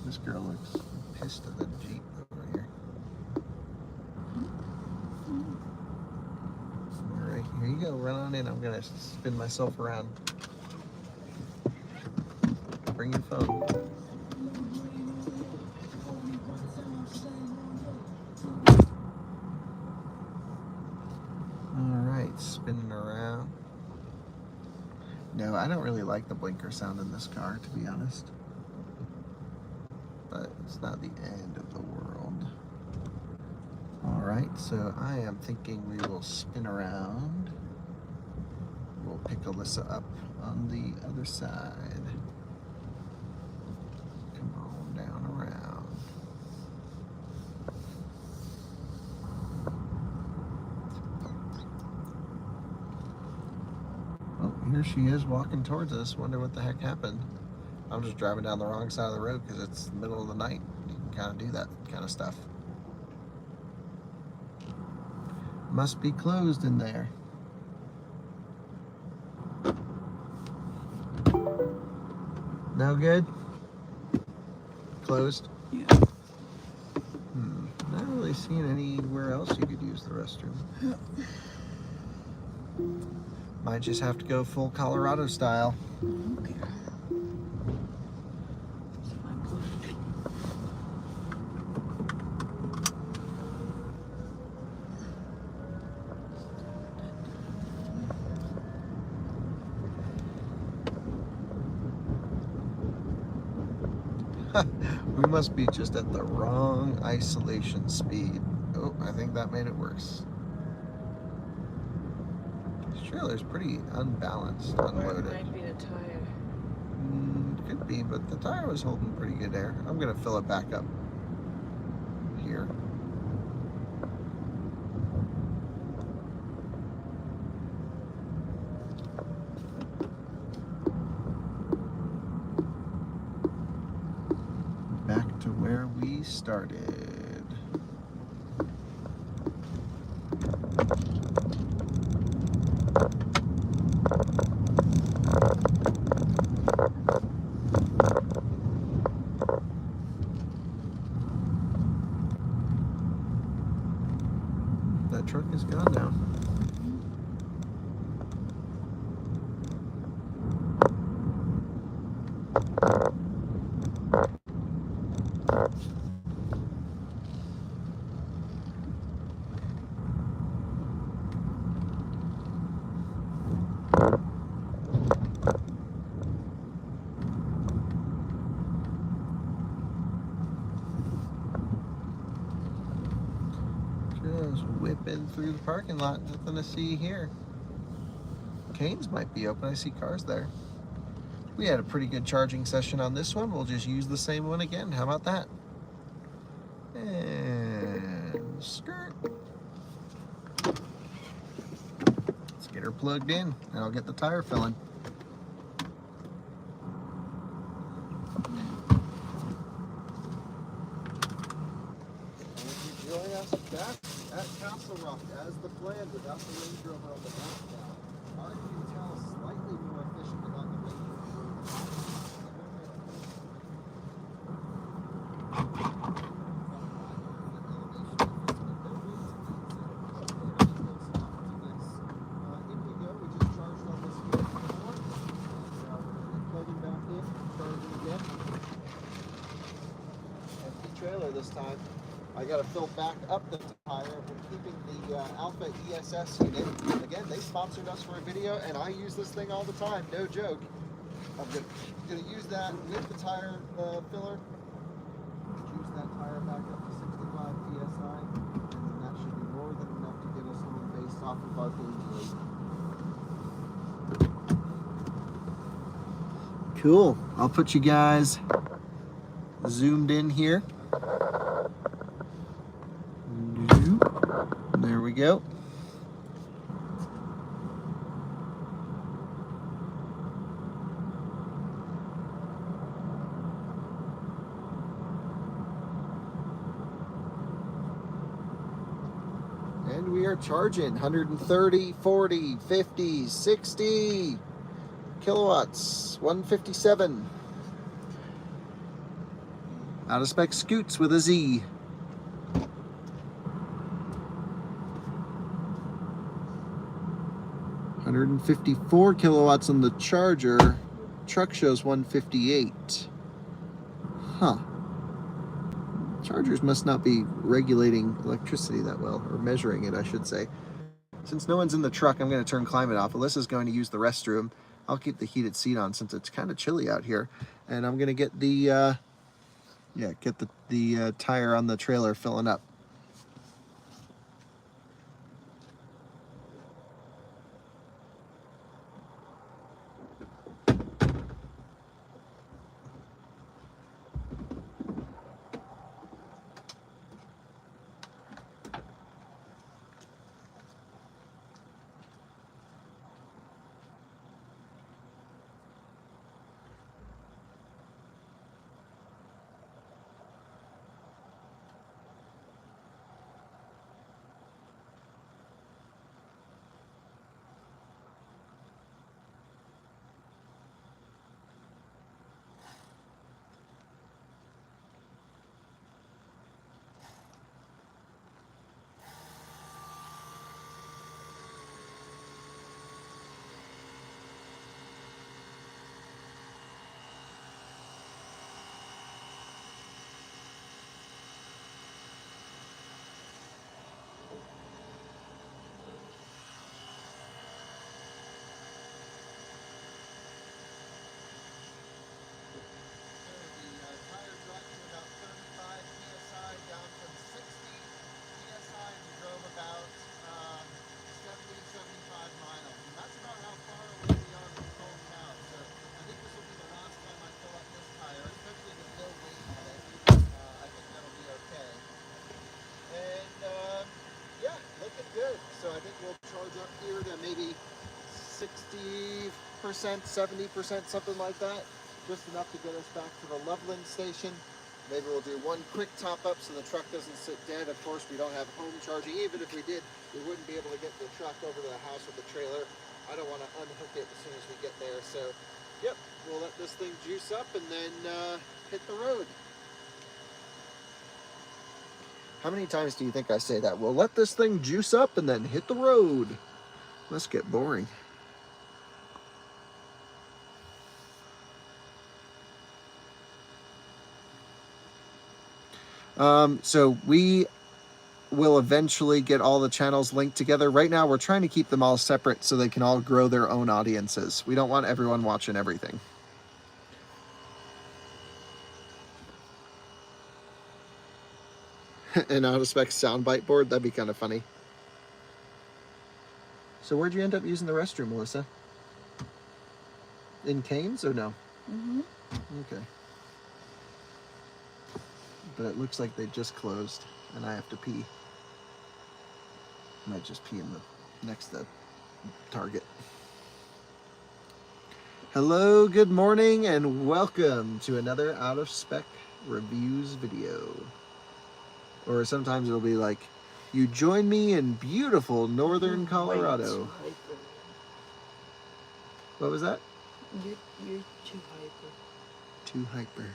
This girl looks pissed at the Jeep over here. Alright, here you go. Run on in. in. I'm gonna spin myself around. Bring your phone. All right, spinning around. No, I don't really like the blinker sound in this car, to be honest. But it's not the end of the world. All right, so I am thinking we will spin around. We'll pick Alyssa up on the other side. Come on down around. Oh, here she is walking towards us. Wonder what the heck happened. I'm just driving down the wrong side of the road because it's the middle of the night. You can kind of do that kind of stuff. Must be closed in there. No good? Closed? Yeah. Not really seeing anywhere else you could use the restroom. Yeah. Might just have to go full Colorado style. Okay. So I'm close. We must be just at the wrong isolation speed. Oh, I think that made it worse. This trailer's pretty unbalanced, unloaded. Might be the tire. Could be, but the tire was holding pretty good air. I'm gonna fill it back up here. Back to where we started. That truck is gone now. Just whipping through the parking lot. Nothing to see here. Cane's might be open. I see cars there. We had a pretty good charging session on this one. We'll just use the same one again. How about that? And skirt. Let's get her plugged in and I'll get the tire filling. Join us back at Castle Rock as the plan without the Range Rover on the back now. Hard to tell, slightly more efficient without the Range Rover. Trailer this time. I got to fill back up the tire. We're keeping the Alpha ESS unit. Again, they sponsored us for a video, and I use this thing all the time. No joke. I'm going to use that with the tire filler. Juice that tire back up to 65 psi, and that should be more than enough to get us home based off of our gauge weight. Cool. I'll put you guys zoomed in here. There we go. And we are charging 130, 40, 50, 60 kilowatts, 157. Out of spec scoots with a Z. 154 kilowatts on the charger. Truck shows 158. Huh. Chargers must not be regulating electricity that well, or measuring it, I should say. Since no one's in the truck, I'm going to turn climate off. Alyssa's going to use the restroom. I'll keep the heated seat on since it's kind of chilly out here. And I'm going to get the, tire on the trailer filling up. So I think we'll charge up here to maybe 60%, 70%, something like that. Just enough to get us back to the Loveland station. Maybe we'll do one quick top up so the truck doesn't sit dead. Of course, we don't have home charging. Even if we did, we wouldn't be able to get the truck over to the house with the trailer. I don't want to unhook it as soon as we get there. So, yep, we'll let this thing juice up and then hit the road. How many times do you think I say that? We'll let this thing juice up and then hit the road. Must get boring. So we will eventually get all the channels linked together. Right now, we're trying to keep them all separate so they can all grow their own audiences. We don't want everyone watching everything. An out-of-spec soundbite board, that'd be kind of funny. So where'd you end up using the restroom, Melissa? In Canes or no? Mm-hmm. Okay. But it looks like they just closed and I have to pee. I might just pee in the next to Target. Hello, good morning, and welcome to another out-of-spec reviews video. Or sometimes it'll be like, you join me in beautiful northern Colorado. What was that? You're too hyper. Too hyper.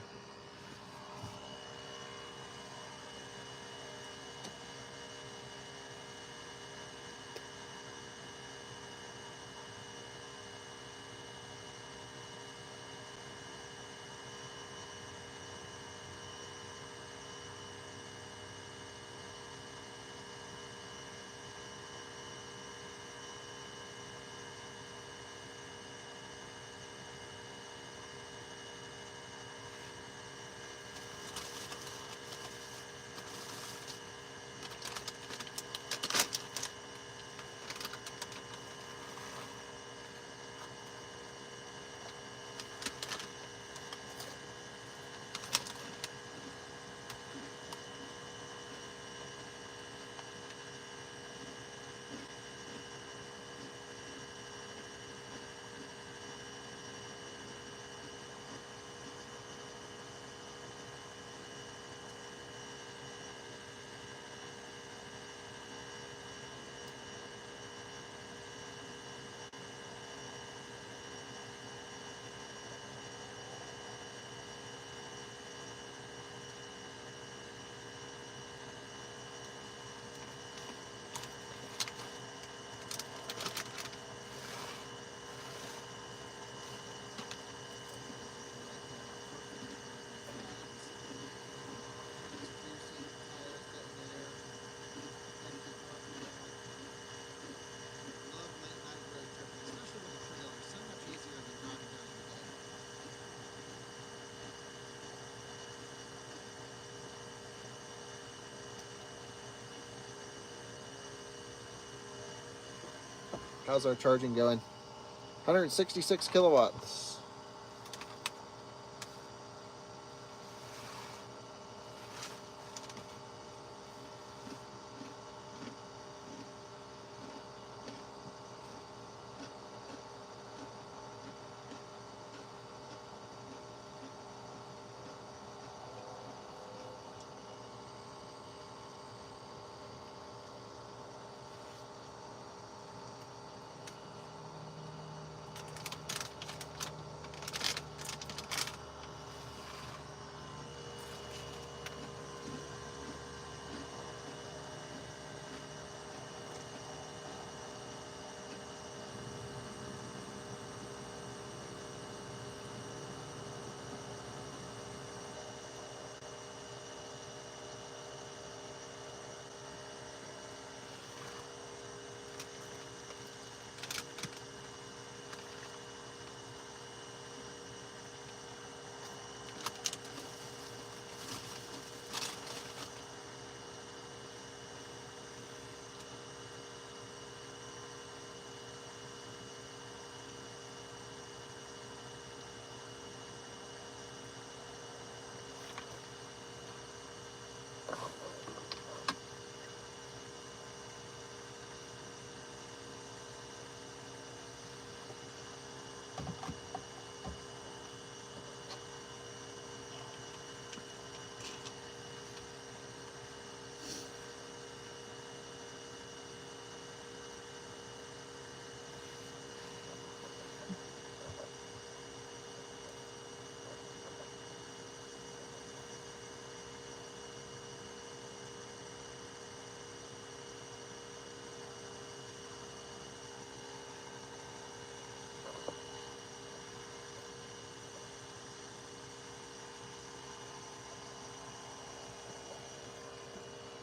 How's our charging going? 166 kilowatts.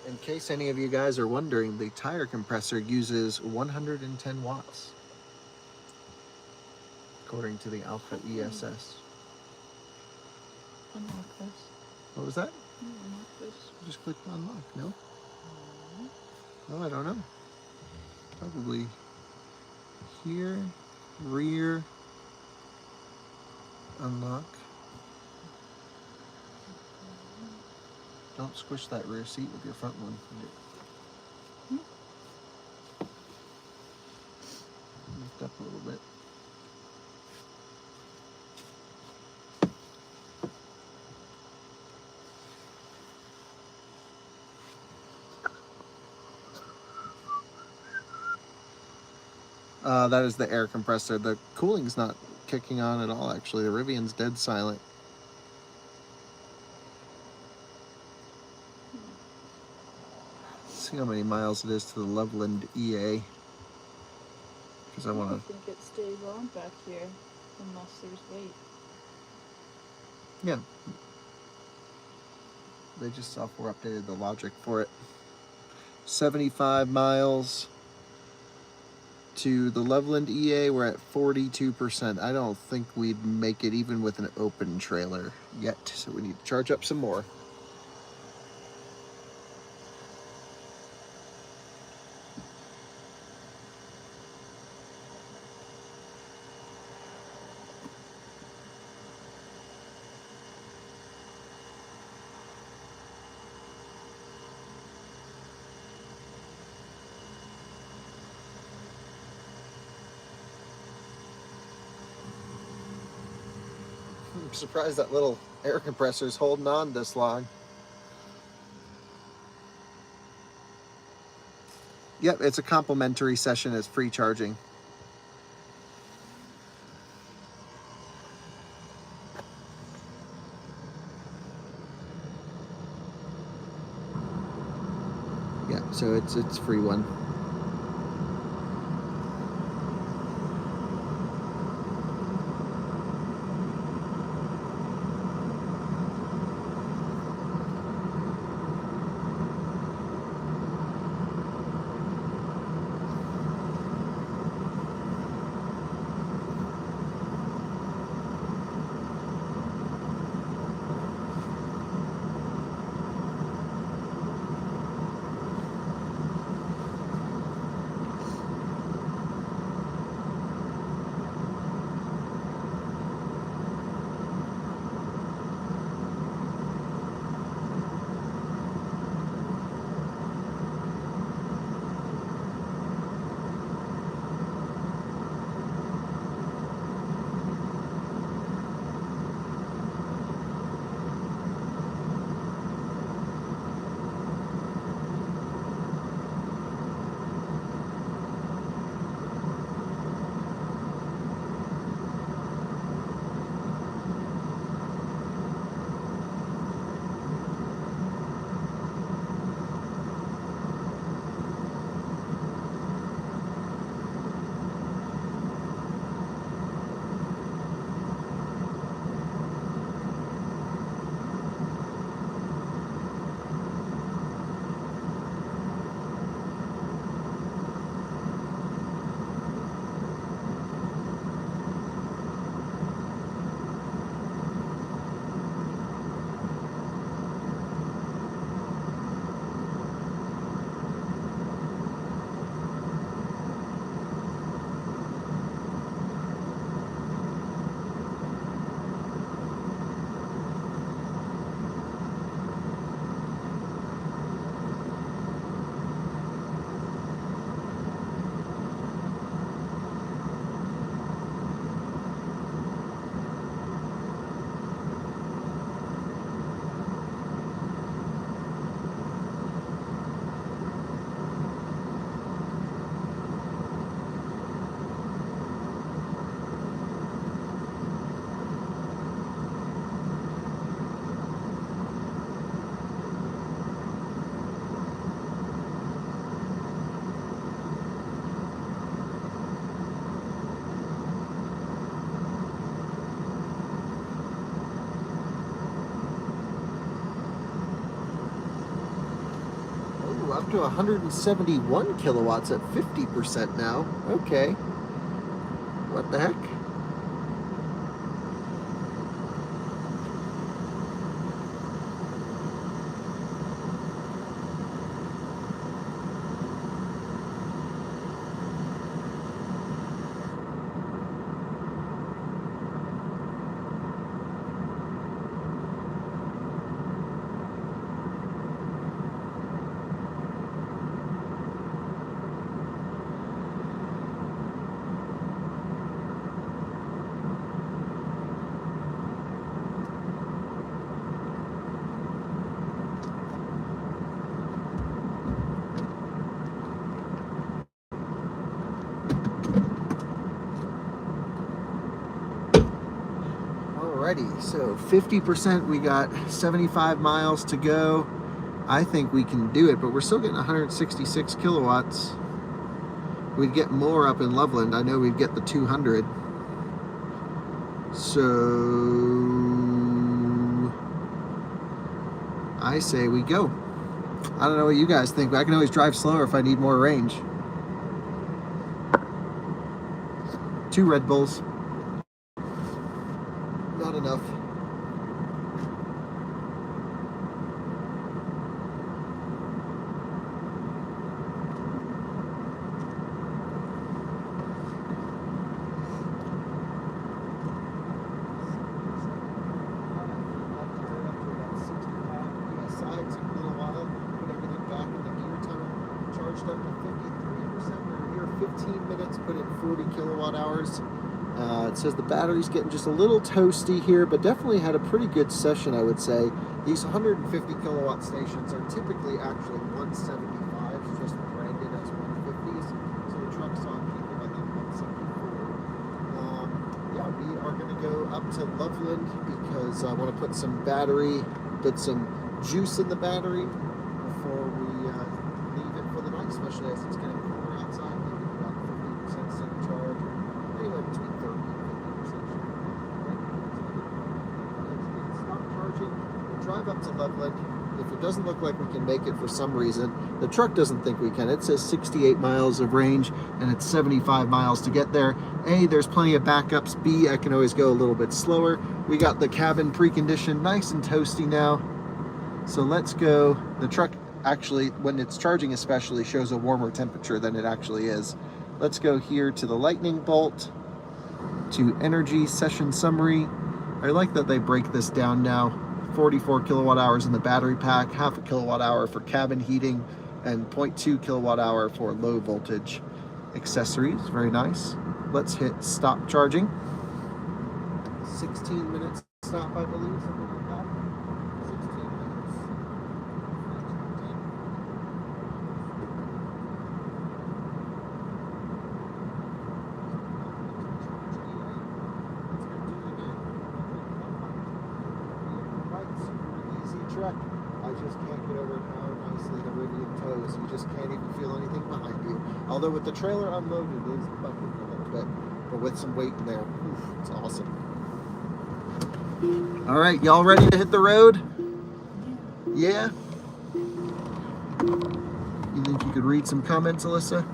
In case any of you guys are wondering, the tire compressor uses 110 watts, according to the Alpha ESS. Unlock this. What was that? Unlock this. Just click unlock, no? Oh, I don't know. Probably here, rear, unlock. Don't squish that rear seat with your front one. Lift up a little bit. That is the air compressor. The cooling's not kicking on at all, actually. The Rivian's dead silent. Let's see how many miles it is to the Loveland EA. Because I want to... think it stays on back here unless there's weight. Yeah. They just software updated the logic for it. 75 miles to the Loveland EA. We're at 42%. I don't think we'd make it even with an open trailer yet. So we need to charge up some more. I'm surprised that little air compressor is holding on this long. Yep, it's a complimentary session. It's free charging. Yeah, so it's free one. up to 171 kilowatts at 50% now. Okay. What the heck? Alrighty, so 50%, we got 75 miles to go. I think we can do it, but we're still getting 166 kilowatts. We'd get more up in Loveland. I know we'd get the 200. So I say we go. I don't know what you guys think, but I can always drive slower if I need more range. 2 Red Bulls. Not enough. Up to 53%. We're here 15 minutes, put in 40 kilowatt hours. It says the battery's getting just a little toasty here, but definitely had a pretty good session, I would say. These 150 kilowatt stations are typically actually 175s, just branded as 150s. So the truck's on people, I think, 174. Yeah, we are going to go up to Loveland because I want to put some juice in the battery before we leave it for the night, especially as it's getting cooler outside. Maybe about 50% center charge, anywhere between 30 and 50%. Stop charging. We'll drive up to Loveland. If it doesn't look like we can make it for some reason, the truck doesn't think we can. It says 68 miles of range and it's 75 miles to get there. A, there's plenty of backups. B, I can always go a little bit slower. We got the cabin preconditioned, nice and toasty now. So let's go. The truck actually, when it's charging especially, shows a warmer temperature than it actually is. Let's go here to the lightning bolt, to energy session summary. I like that they break this down now. 44 kilowatt hours in the battery pack, half a kilowatt hour for cabin heating, and 0.2 kilowatt hour for low voltage accessories. Very nice. Let's hit stop charging. 16 minutes stop, I believe, something like that. 16 minutes. Truck. I just can't get over how nicely the Rivian tows. You just can't even feel anything behind you. Although with the trailer unloaded, it is bucking a little bit, but with some weight in there, oof, it's awesome. All right, y'all ready to hit the road? Yeah? You think you could read some comments, Alyssa?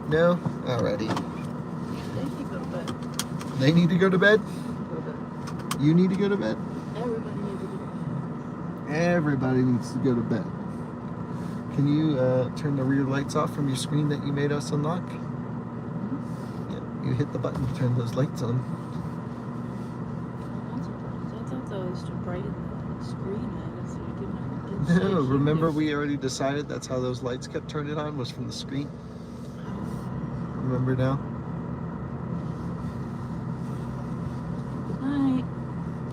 No? Alrighty. They need to go to bed. They need to go to bed? Go to bed. You need to go to bed? Everybody needs to go to bed. Everybody needs to go to bed. Can you turn the rear lights off from your screen that you made us unlock? Mm-hmm. Yeah, you hit the button to turn those lights on. I thought that was to brighten the screen. No, remember we already decided that's how those lights kept turning on, was from the screen. Remember now? Good night.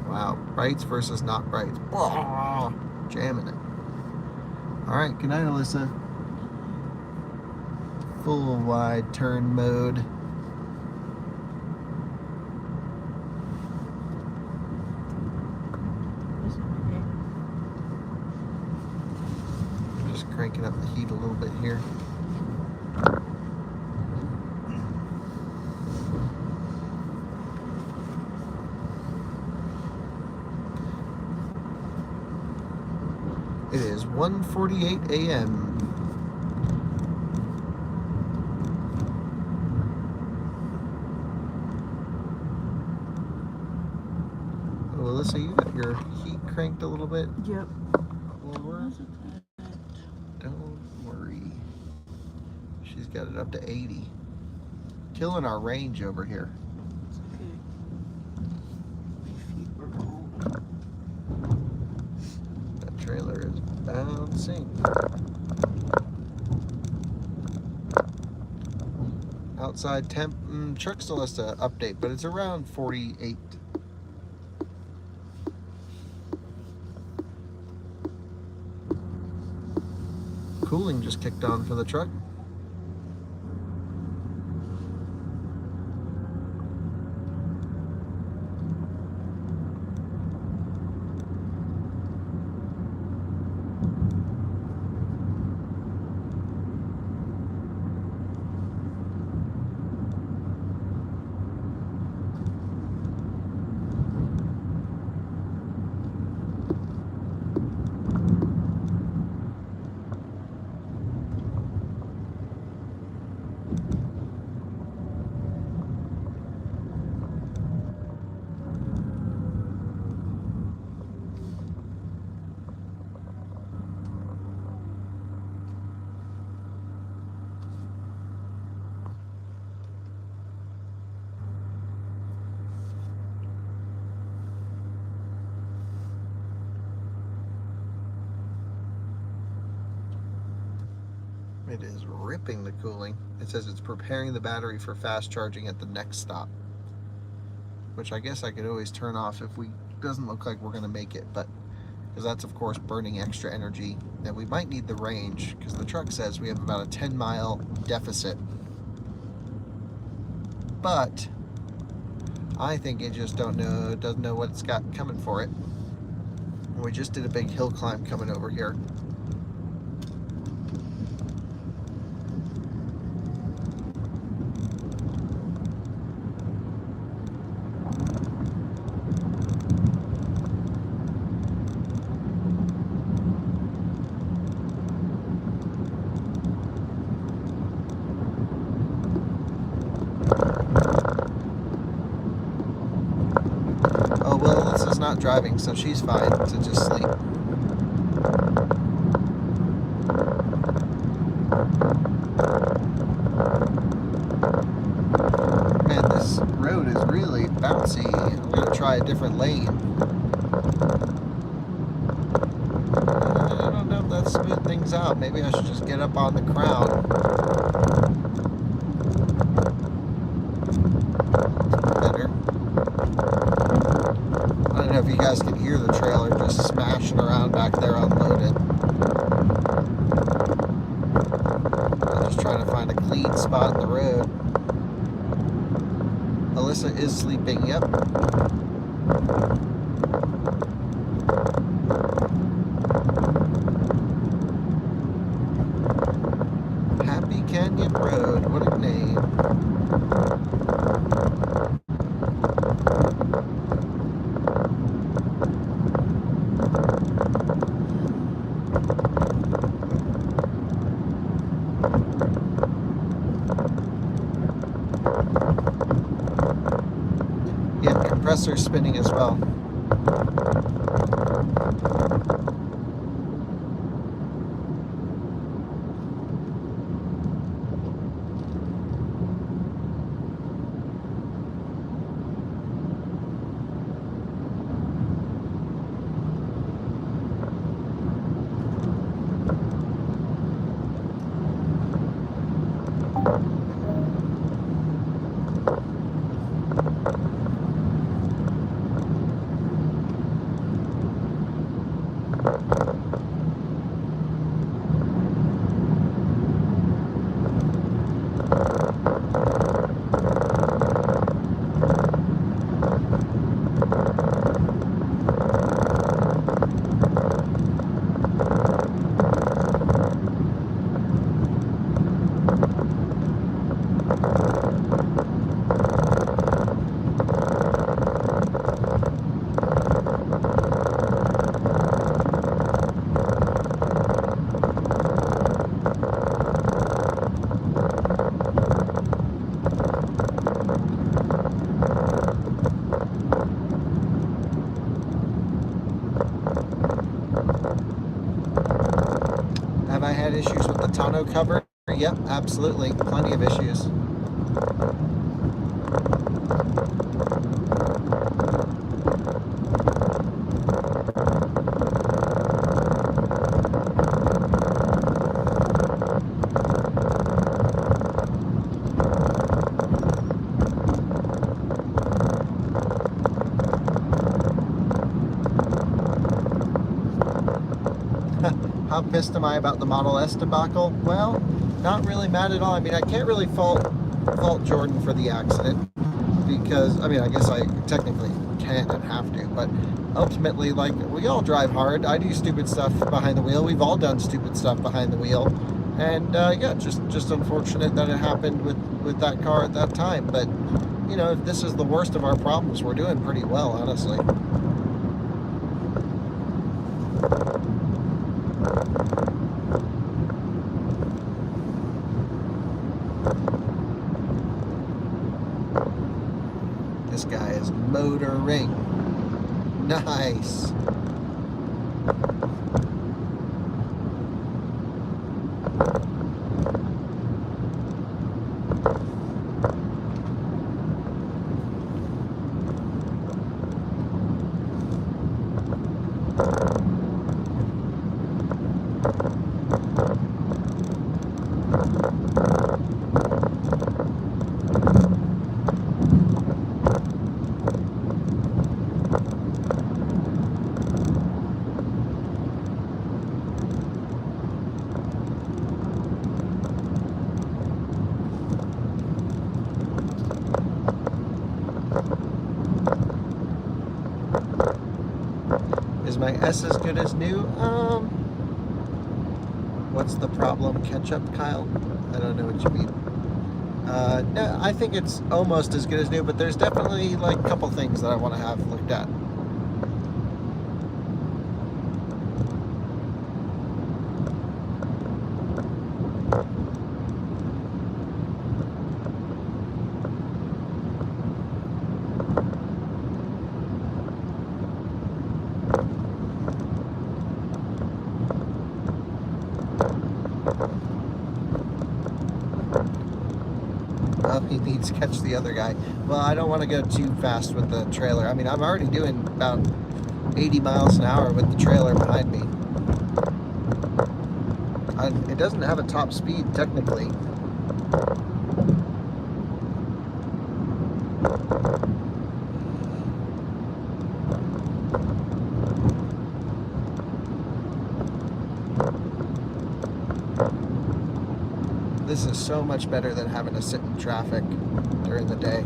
Wow, brights versus not brights. Oh, jamming it. All right, good night, Alyssa. Full wide turn mode. Just cranking up the heat a little bit here. It is 1:48 a.m. Alyssa, you got your heat cranked a little bit Yep. lower. Don't worry. She's got it up to 80. Killing our range over here. It's okay. My feet were cold. That trailer is bouncing. Outside temp, truck still has to update, but it's around 48. Cooling just kicked on for the truck. It is ripping the cooling. It says it's preparing the battery for fast charging at the next stop, which I guess I could always turn off if we doesn't look like we're going to make it, but because that's of course burning extra energy, and we might need the range because the truck says we have about a 10-mile deficit, but I think it just doesn't know what it's got coming for it. We just did a big hill climb coming over here. Oh, well, Alyssa's not driving, so she's fine to just sleep. Man, this road is really bouncy. I'm going to try a different lane. I don't know if that smooth things out. Maybe I should just get up on the crown. Better. I don't know if you guys can hear the trailer just smashing around back there unloaded. I'm just trying to find a clean spot in the road. Alyssa is sleeping, yep. Happy Canyon Road, what a name. Yeah, compressor spinning as well. had issues with the tonneau cover. Yep, absolutely. Plenty of issues. How pissed am I about the Model S debacle? Well, not really mad at all. I mean, I can't really fault Jordan for the accident because, I mean, I guess I technically can and have to, but ultimately, like, we all drive hard. I do stupid stuff behind the wheel. We've all done stupid stuff behind the wheel. And, yeah, just unfortunate that it happened with that car at that time. But, you know, if this is the worst of our problems, we're doing pretty well, honestly. This guy is motoring. Nice. Is my S as good as new? What's the problem? Ketchup, Kyle? I don't know what you mean. No, I think it's almost as good as new, but there's definitely like a couple things that I want to have looked at. He needs to catch the other guy. Well, I don't want to go too fast with the trailer. I mean, I'm already doing about 80 miles an hour with the trailer behind me. It doesn't have a top speed, technically. This is so much better than having to sit in traffic during the day.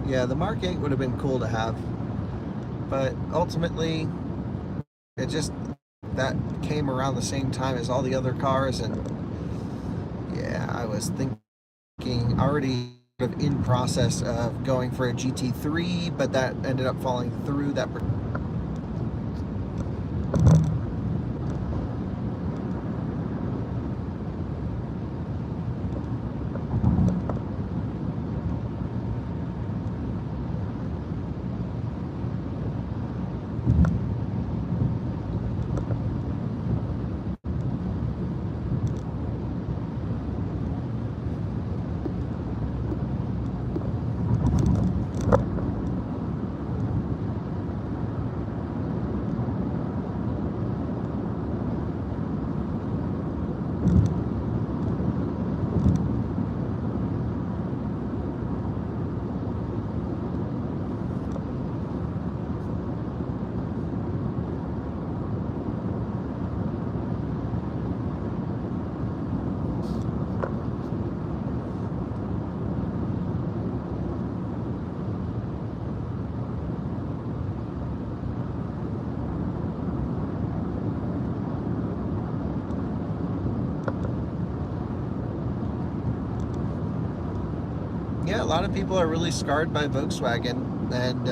Yeah, the Mark 8 would have been cool to have, but ultimately, it just, that came around the same time as all the other cars, and yeah, I was thinking already in process of going for a GT3, but that ended up falling through. That lot of people are really scarred by Volkswagen, and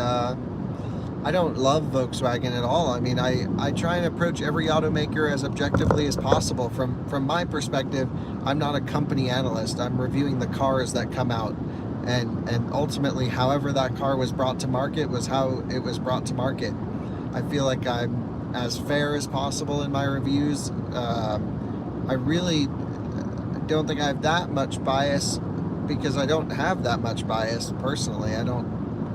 I don't love Volkswagen at all. I mean, I try and approach every automaker as objectively as possible. From my perspective, I'm not a company analyst. I'm reviewing the cars that come out. And ultimately, however that car was brought to market was how it was brought to market. I feel like I'm as fair as possible in my reviews. I really don't think I have that much bias, because I don't have that much bias personally. I don't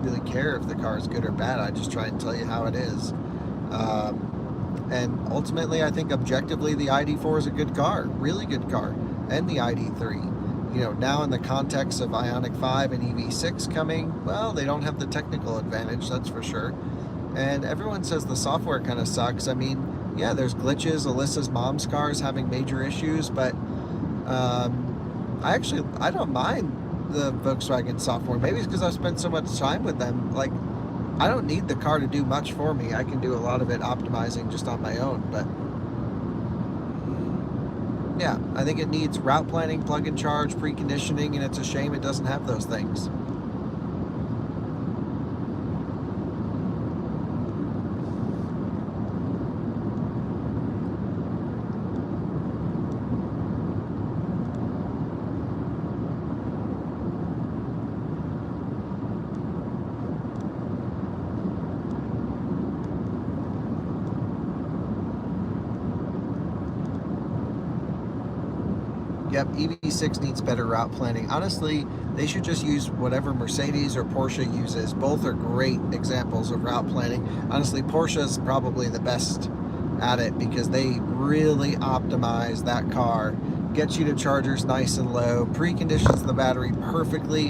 really care if the car is good or bad. I just try and tell you how it is. And ultimately, I think objectively the ID4 is a good car, really good car, and the ID3. You know, now in the context of Ioniq 5 and EV6 coming, well, they don't have the technical advantage, that's for sure. And everyone says the software kind of sucks. I mean, yeah, there's glitches. Alyssa's mom's car is having major issues, but I don't mind the Volkswagen software. Maybe it's because I've spent so much time with them. Like, I don't need the car to do much for me. I can do a lot of it optimizing just on my own, but yeah, I think it needs route planning, plug and charge, preconditioning, and it's a shame it doesn't have those things. Yep, EV6 needs better route planning. Honestly, they should just use whatever Mercedes or Porsche uses. Both are great examples of route planning. Honestly, Porsche's probably the best at it, because they really optimize that car. Gets you to chargers nice and low, preconditions the battery perfectly,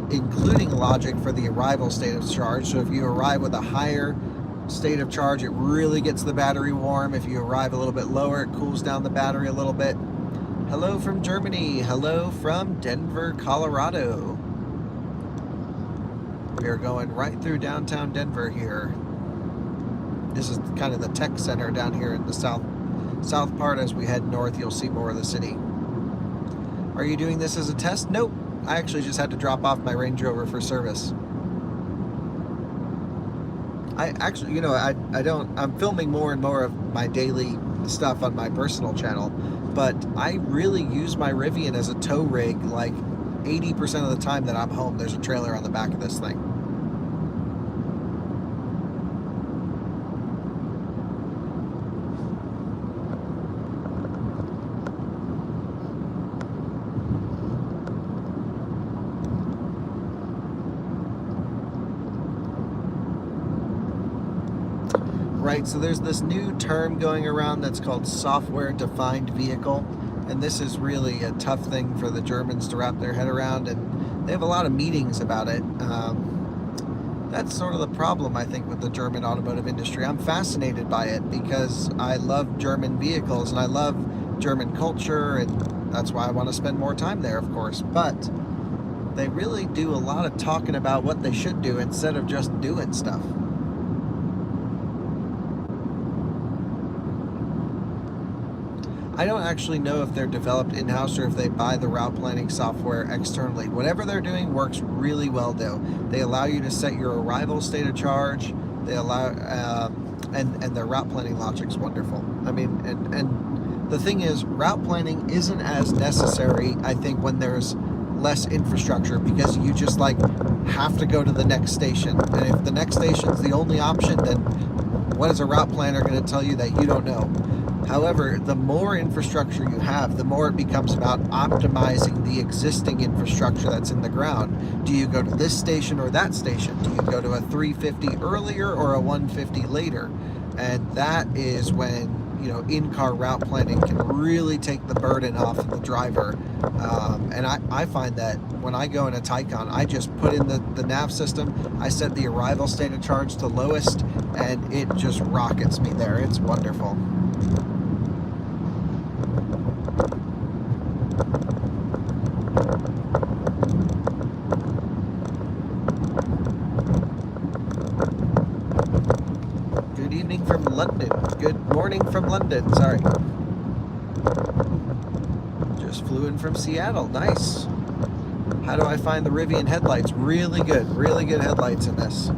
including logic for the arrival state of charge. So if you arrive with a higher state of charge, it really gets the battery warm. If you arrive a little bit lower, it cools down the battery a little bit. Hello from Germany. Hello from Denver, Colorado. We are going right through downtown Denver here. This is kind of the tech center down here in the south part. As we head north, you'll see more of the city. Are you doing this as a test? Nope. I actually just had to drop off my Range Rover for service. I actually, you know, I'm filming more and more of my daily stuff on my personal channel, but I really use my Rivian as a tow rig. Like 80% of the time that I'm home, there's a trailer on the back of this thing. Right, so there's this new term going around that's called software-defined vehicle, and this is really a tough thing for the Germans to wrap their head around, and they have a lot of meetings about it. That's sort of the problem, I think, with the German automotive industry. I'm fascinated by it because I love German vehicles and I love German culture, and that's why I want to spend more time there, of course. But they really do a lot of talking about what they should do instead of just doing stuff. I don't actually know if they're developed in-house or if they buy the route planning software externally. Whatever they're doing works really well, though. They allow you to set your arrival state of charge. They allow, and their route planning logic's wonderful. I mean, and the thing is, route planning isn't as necessary, I think, when there's less infrastructure, because you just like have to go to the next station. And if the next station's the only option, then what is a route planner going to tell you that you don't know? However, the more infrastructure you have, the more it becomes about optimizing the existing infrastructure that's in the ground. Do you go to this station or that station? Do you go to a 350 earlier or a 150 later? And that is when, you know, in-car route planning can really take the burden off of the driver. And I find that when I go in a Taycan, I just put in the nav system, I set the arrival state of charge to lowest, and it just rockets me there. It's wonderful. Good evening from London. Good morning from London, sorry. Just flew in from Seattle, nice. How do I find the Rivian headlights? Really good headlights in this.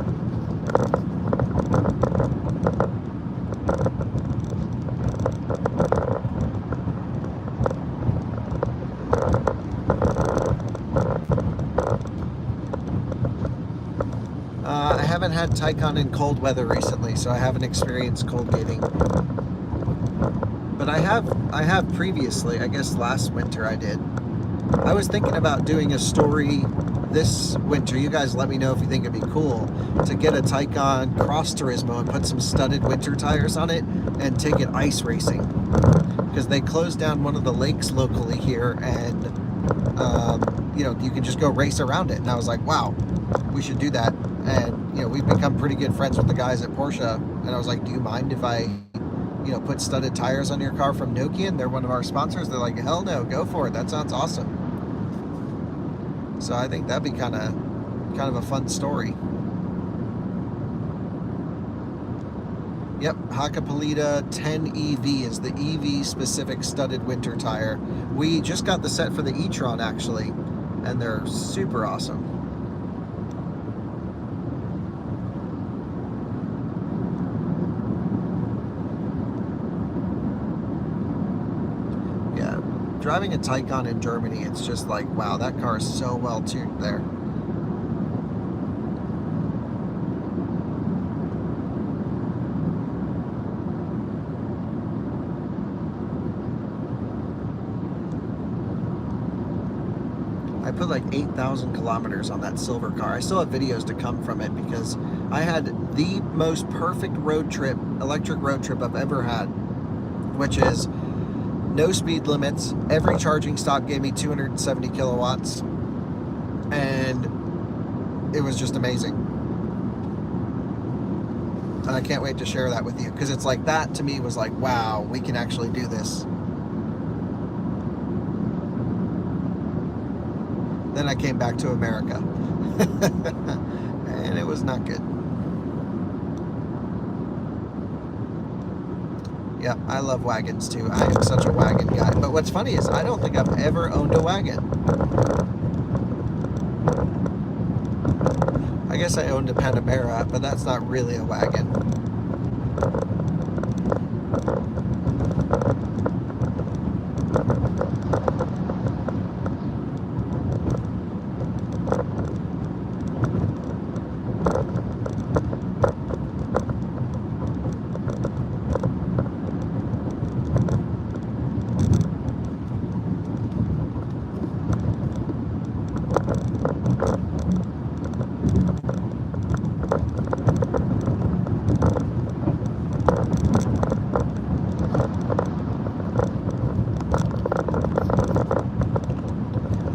I haven't had Taycan in cold weather recently, so I haven't experienced cold gating. But I have previously, I guess last winter I did. I was thinking about doing a story this winter. You guys let me know if you think it'd be cool to get a Taycan Cross Turismo and put some studded winter tires on it and take it ice racing. Because they closed down one of the lakes locally here, and you know, you can just go race around it. And I was like, wow, we should do that. And you know, we've become pretty good friends with the guys at Porsche. And I was like, do you mind if I, you know, put studded tires on your car from Nokia? And they're one of our sponsors. They're like, hell no, go for it. That sounds awesome. So I think that'd be kind of a fun story. Yep, Hakkapeliitta 10 Eevee is the Eevee specific studded winter tire. We just got the set for the e-tron actually, and they're super awesome. Yeah, driving a Taycan in Germany, it's just like, wow, that car is so well tuned there. I put like 8,000 kilometers on that silver car. I still have videos to come from it because I had the most perfect road trip, electric road trip I've ever had, which is no speed limits. Every charging stop gave me 270 kilowatts, and it was just amazing. And I can't wait to share that with you because it's like, that to me was like, wow, we can actually do this. Then I came back to America and it was not good. Yeah, I love wagons too. I am such a wagon guy. But what's funny is I don't think I've ever owned a wagon. I guess I owned a Panamera, but that's not really a wagon.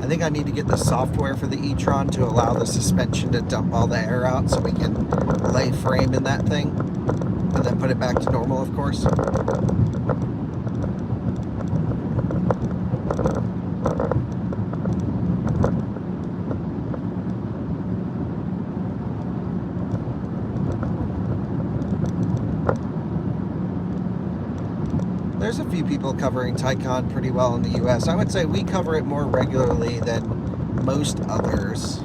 I think I need to get the software for the e-tron to allow the suspension to dump all the air out so we can lay frame in that thing and then put it back to normal, of course. There's a few people covering Taycan pretty well in the US. I would say we cover it more regularly than most others.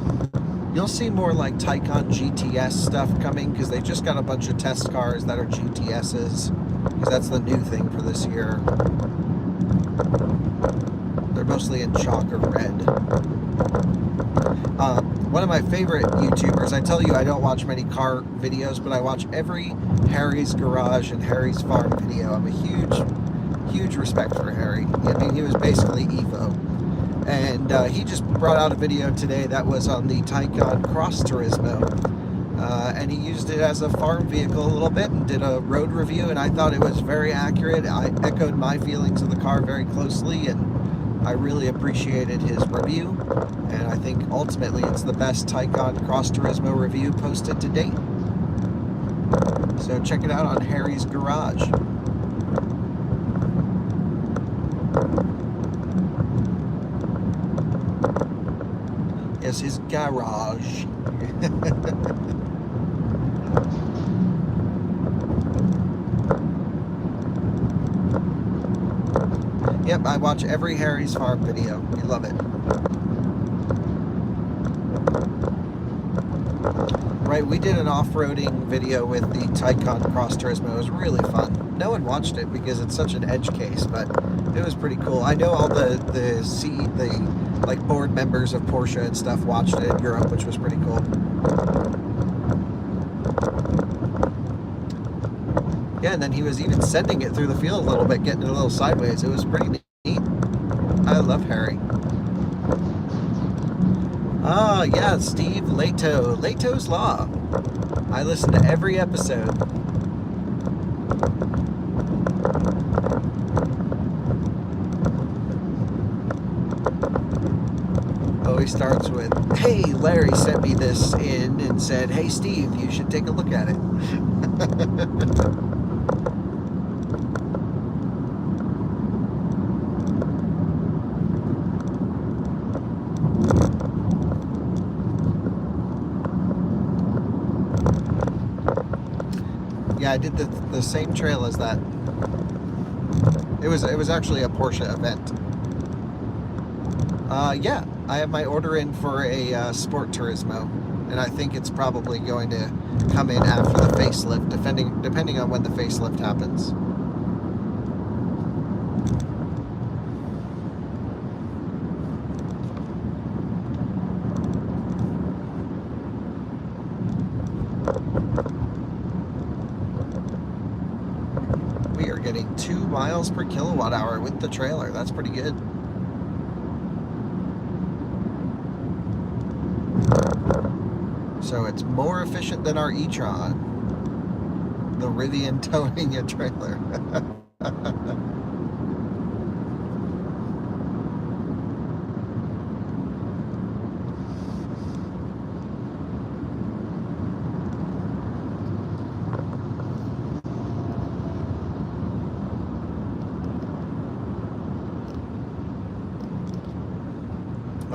You'll see more like Taycan GTS stuff coming because they just got a bunch of test cars that are GTSs, because that's the new thing for this year. They're mostly in chalk or red. One of my favorite YouTubers, I tell you I don't watch many car videos, but I watch every Harry's Garage and Harry's Farm video. I'm a huge respect for Harry. I mean, he was basically Evo. And he just brought out a video today that was on the Taycan Cross Turismo. And he used it as a farm vehicle a little bit and did a road review, and I thought it was very accurate. I echoed my feelings of the car very closely, and I really appreciated his review. And I think ultimately it's the best Taycan Cross Turismo review posted to date. So check it out on Harry's Garage. Yes, his garage. Yep, I watch every Harry's Farm video. We love it. Right, we did an off-roading video with the Taycan Cross Turismo. It was really fun. No one watched it because it's such an edge case, but it was pretty cool. I know all the like board members of Porsche and stuff watched it in Europe, which was pretty cool. Yeah, and then he was even sending it through the field a little bit, getting it a little sideways. It was pretty neat. I love Harry. Oh, yeah, Steve Leto. Leto's Law. I listen to every episode. Oh, he starts with, hey, Larry sent me this in and said, hey, Steve, you should take a look at it. Yeah, I did the same trail as that. It was actually a Porsche event. Yeah, I have my order in for a Sport Turismo, and I think it's probably going to come in after the facelift, depending on when the facelift happens. We are getting 2 miles per kilowatt hour with the trailer. That's pretty good. So it's more efficient than our e-tron, the Rivian towing a trailer.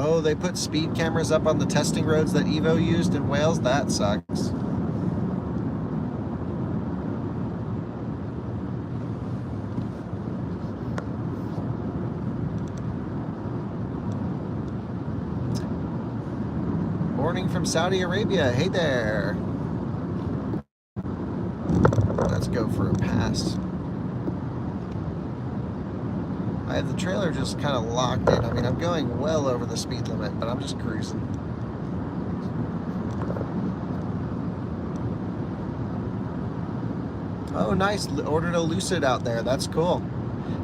Oh, they put speed cameras up on the testing roads that Evo used in Wales? That sucks. Morning from Saudi Arabia. Hey there. Let's go for a pass. I have the trailer just kind of locked in. I mean, I'm going well over the speed limit, but I'm just cruising. Oh, nice. Ordered a Lucid out there. That's cool.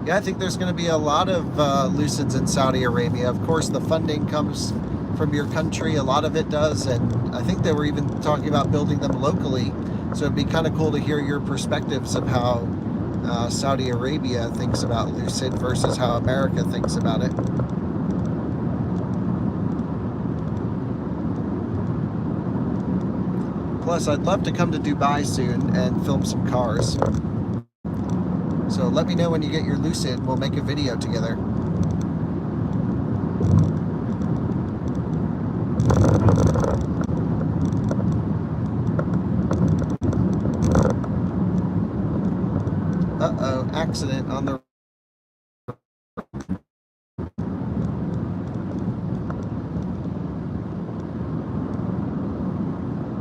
Yeah, I think there's going to be a lot of Lucids in Saudi Arabia. Of course, the funding comes from your country. A lot of it does. And I think they were even talking about building them locally. So it'd be kind of cool to hear your perspectives of how Saudi Arabia thinks about Lucid versus how America thinks about it. Plus, I'd love to come to Dubai soon and film some cars. So let me know when you get your Lucid. We'll make a video together. Uh-oh, accident on the...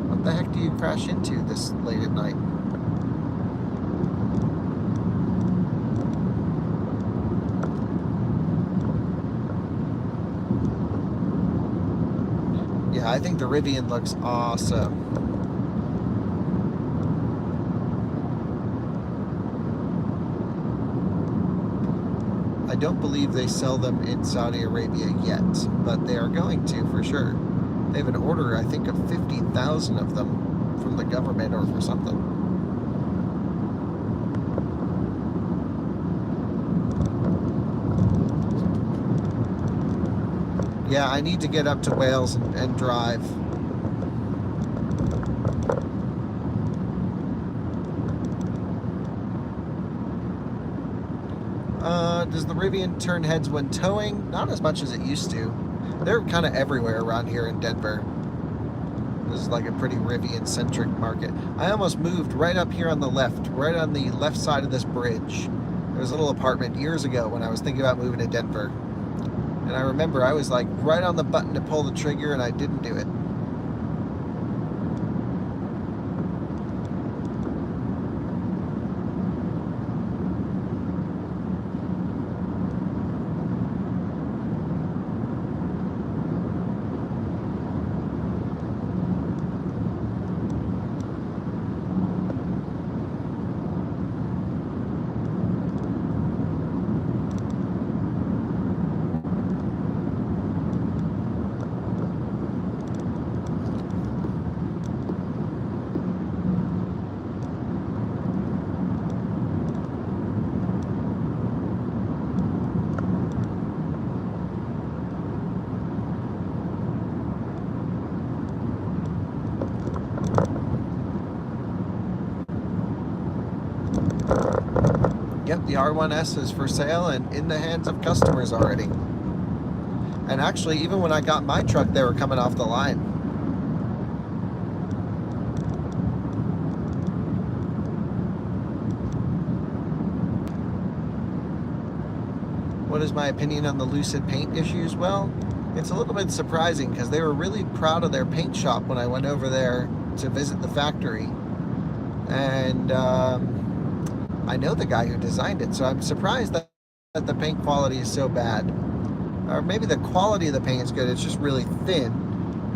What the heck do you crash into this late at night? Yeah, I think the Rivian looks awesome. I don't believe they sell them in Saudi Arabia yet, but they are going to for sure. They have an order, I think, of 50,000 of them from the government or for something. Yeah, I need to get up to Wales and drive. Does the Rivian turn heads when towing? Not as much as it used to. They're kind of everywhere around here in Denver. This is like a pretty Rivian-centric market. I almost moved right up here on the left, right on the left side of this bridge. There was a little apartment years ago when I was thinking about moving to Denver. And I remember I was like right on the button to pull the trigger and I didn't do it. Yep, the R1S is for sale and in the hands of customers already. And actually, even when I got my truck, they were coming off the line. What is my opinion on the Lucid paint issues? Well, it's a little bit surprising because they were really proud of their paint shop when I went over there to visit the factory. And I know the guy who designed it, so I'm surprised that the paint quality is so bad. Or maybe the quality of the paint is good, it's just really thin.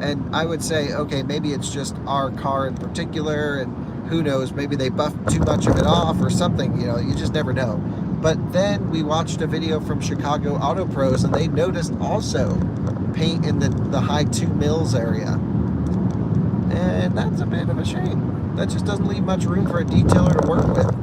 And I would say, okay, maybe it's just our car in particular, and who knows, maybe they buffed too much of it off or something, you know, you just never know. But then we watched a video from Chicago Auto Pros, and they noticed also paint in the high 2 mils area. And that's a bit of a shame. That just doesn't leave much room for a detailer to work with.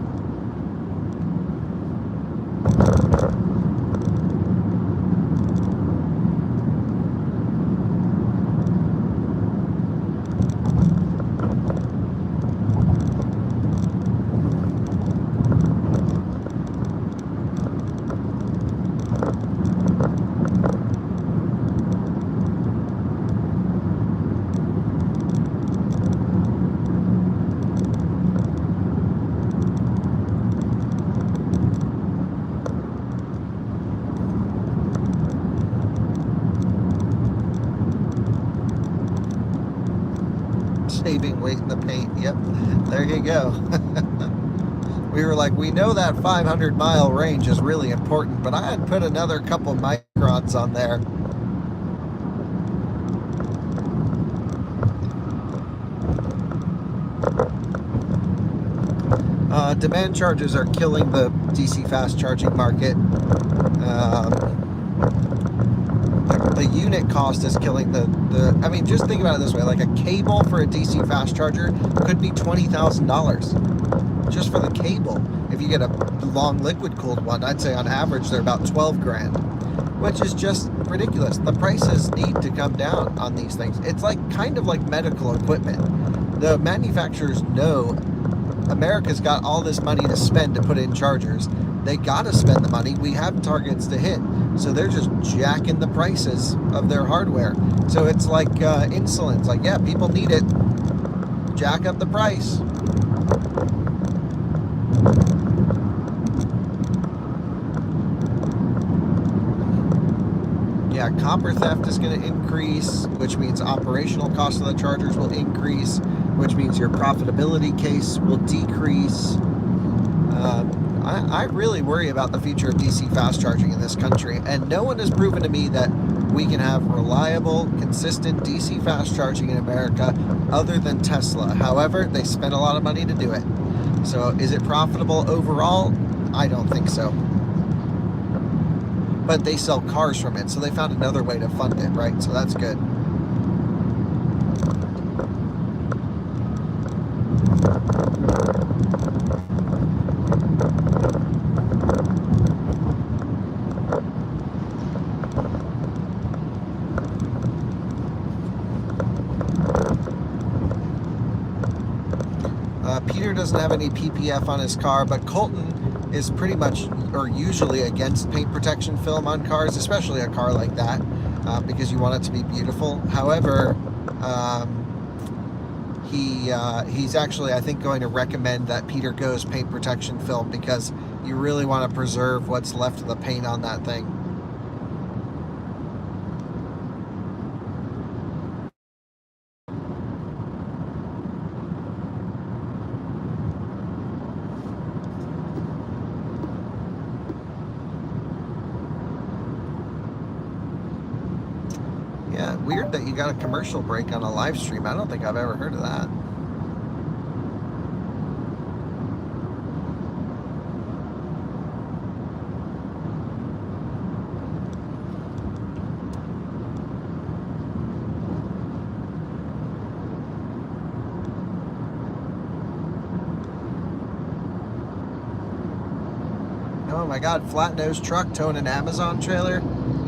Saving weight in the paint. Yep, there you go. We were like, we know that 500-mile range is really important, but I had put another couple microns on there. Demand charges are killing the DC fast charging market. The unit cost is killing the I mean, just think about it this way, like a cable for a DC fast charger could be $20,000 just for the cable. If you get a long liquid cooled one, I'd say on average they're about 12 grand, which is just ridiculous. The prices need to come down on these things. It's like kind of like medical equipment. The manufacturers know America's got all this money to spend to put in chargers. They gotta spend the money. We have targets to hit. So they're just jacking the prices of their hardware. So it's like insulin. It's like, yeah, people need it. Jack up the price. Yeah, copper theft is going to increase, which means operational cost of the chargers will increase, which means your profitability case will decrease. I really worry about the future of DC fast charging in this country, and no one has proven to me that we can have reliable, consistent DC fast charging in America other than Tesla. However, they spend a lot of money to do it. So is it profitable overall? I don't think so. But they sell cars from it, so they found another way to fund it, right? So that's good. Peter doesn't have any PPF on his car, but Colton is pretty much or usually against paint protection film on cars, especially a car like that, because you want it to be beautiful. However, he's actually, I think, going to recommend that Peter goes paint protection film because you really want to preserve what's left of the paint on that thing. Yeah, weird that you got a commercial break on a live stream. I don't think I've ever heard of that. Oh my God, flat-nosed truck towing an Amazon trailer?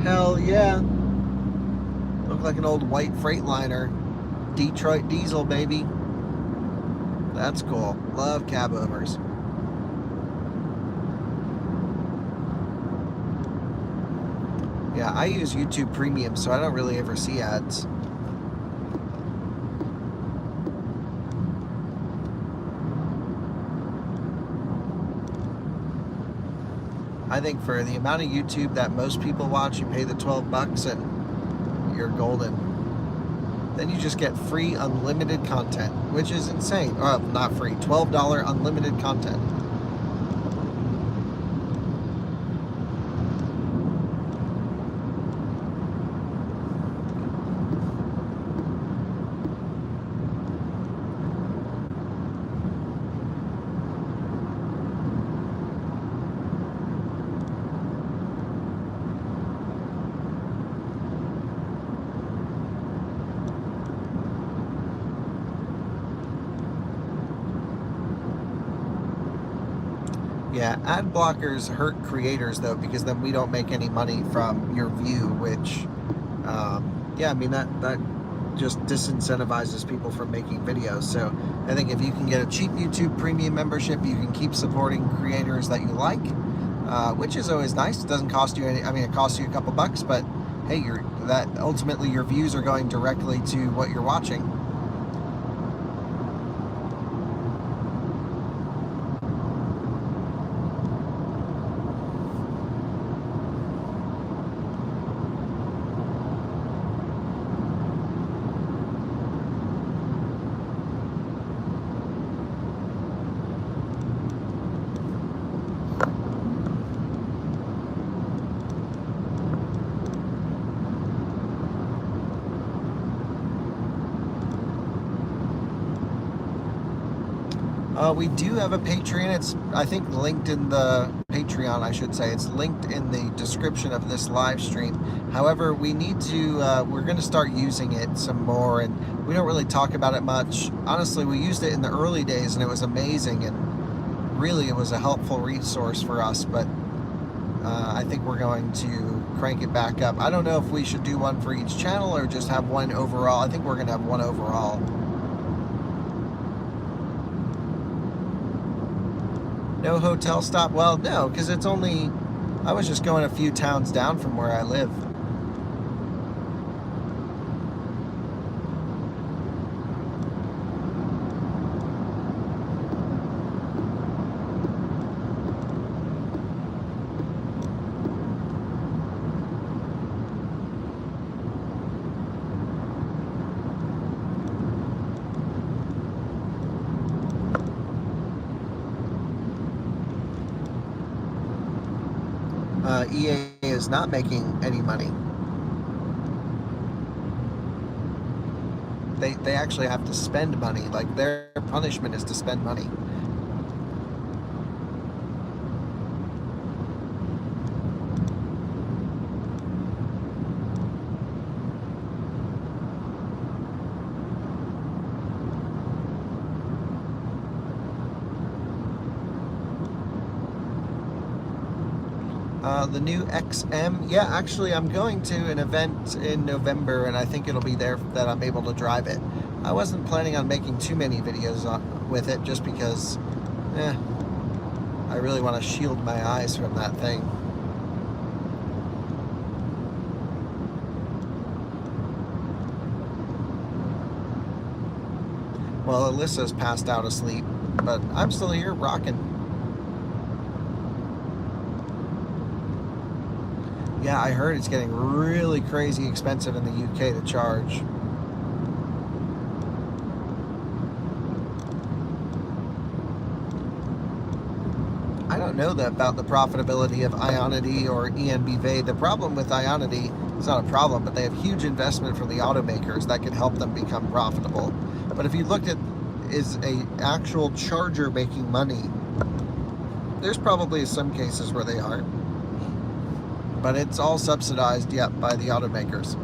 Hell yeah. Look like an old white Freightliner. Detroit diesel, baby. That's cool. Love cab overs. Yeah, I use YouTube Premium, so I don't really ever see ads. I think for the amount of YouTube that most people watch, you pay the 12 bucks and you're golden. Then you just get free unlimited content, which is insane. Or not free, $12 unlimited content. Yeah, ad blockers hurt creators though, because then we don't make any money from your view, which, yeah, I mean, that just disincentivizes people from making videos. So I think if you can get a cheap YouTube Premium membership, you can keep supporting creators that you like, which is always nice. It doesn't cost you any, I mean, it costs you a couple bucks, but hey, ultimately your views are going directly to what you're watching. We do have a Patreon. It's, I think, linked in the Patreon, I should say. It's linked in the description of this live stream. However, we need to, we're going to start using it some more, and we don't really talk about it much. Honestly, we used it in the early days, and it was amazing, and really it was a helpful resource for us, but I think we're going to crank it back up. I don't know if we should do one for each channel or just have one overall. I think we're going to have one overall. No hotel stop? Well, no, because it's only, I was just going a few towns down from where I live. EA is not making any money. They actually have to spend money. Like, their punishment is to spend money. The new XM, yeah, actually I'm going to an event in November, and I think it'll be there that I'm able to drive it. I wasn't planning on making too many videos with it, just because I really want to shield my eyes from that thing. Well, Alyssa's passed out asleep, but I'm still here rocking. Yeah, I heard it's getting really crazy expensive in the UK to charge. I don't know about the profitability of Ionity or ENBV. The problem with Ionity, it's not a problem, but they have huge investment from the automakers that could help them become profitable. But if you look at, is a actual charger making money, there's probably some cases where they are. But it's all subsidized, yep, by the automakers.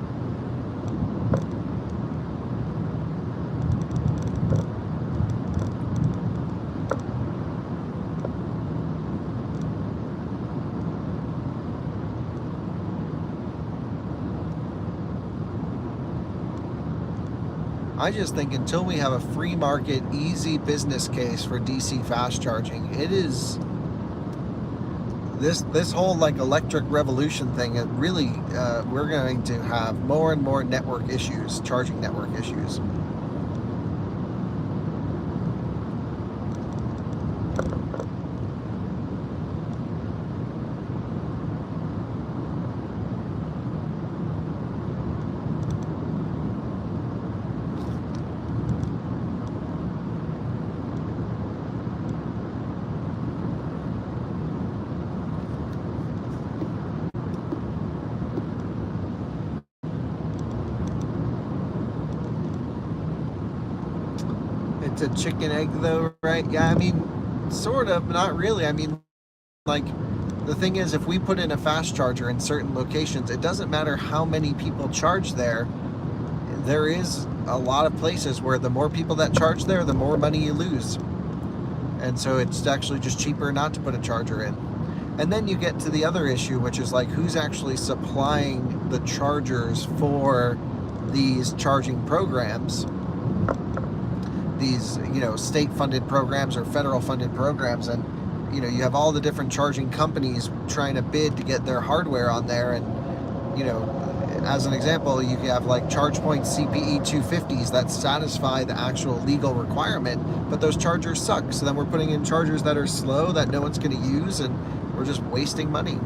I just think until we have a free market, easy business case for DC fast charging, it is this whole like electric revolution thing, it really we're going to have more and more network issues, charging network issues. It's a chicken egg though, right? Yeah, I mean, sort of, not really. I mean, like, the thing is, if we put in a fast charger in certain locations, it doesn't matter how many people charge there. There is a lot of places where the more people that charge there, the more money you lose. And so it's actually just cheaper not to put a charger in. And then you get to the other issue, which is like, who's actually supplying the chargers for these charging programs? These, you know, state-funded programs or federal-funded programs, and you know, you have all the different charging companies trying to bid to get their hardware on there. And you know, as an example, you have like ChargePoint CPE 250s that satisfy the actual legal requirement, but those chargers suck. So then we're putting in chargers that are slow that no one's going to use, and we're just wasting money.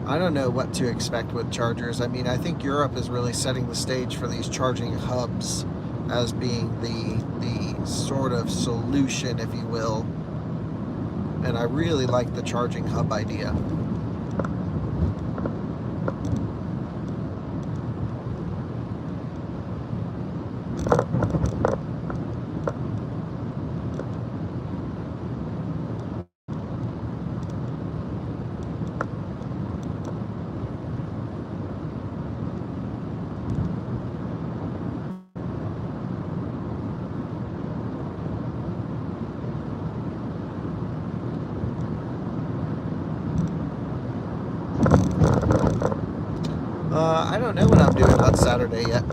I don't know what to expect with chargers. I mean, I think Europe is really setting the stage for these charging hubs as being the sort of solution, if you will. And I really like the charging hub idea. I don't know what I'm doing on Saturday yet.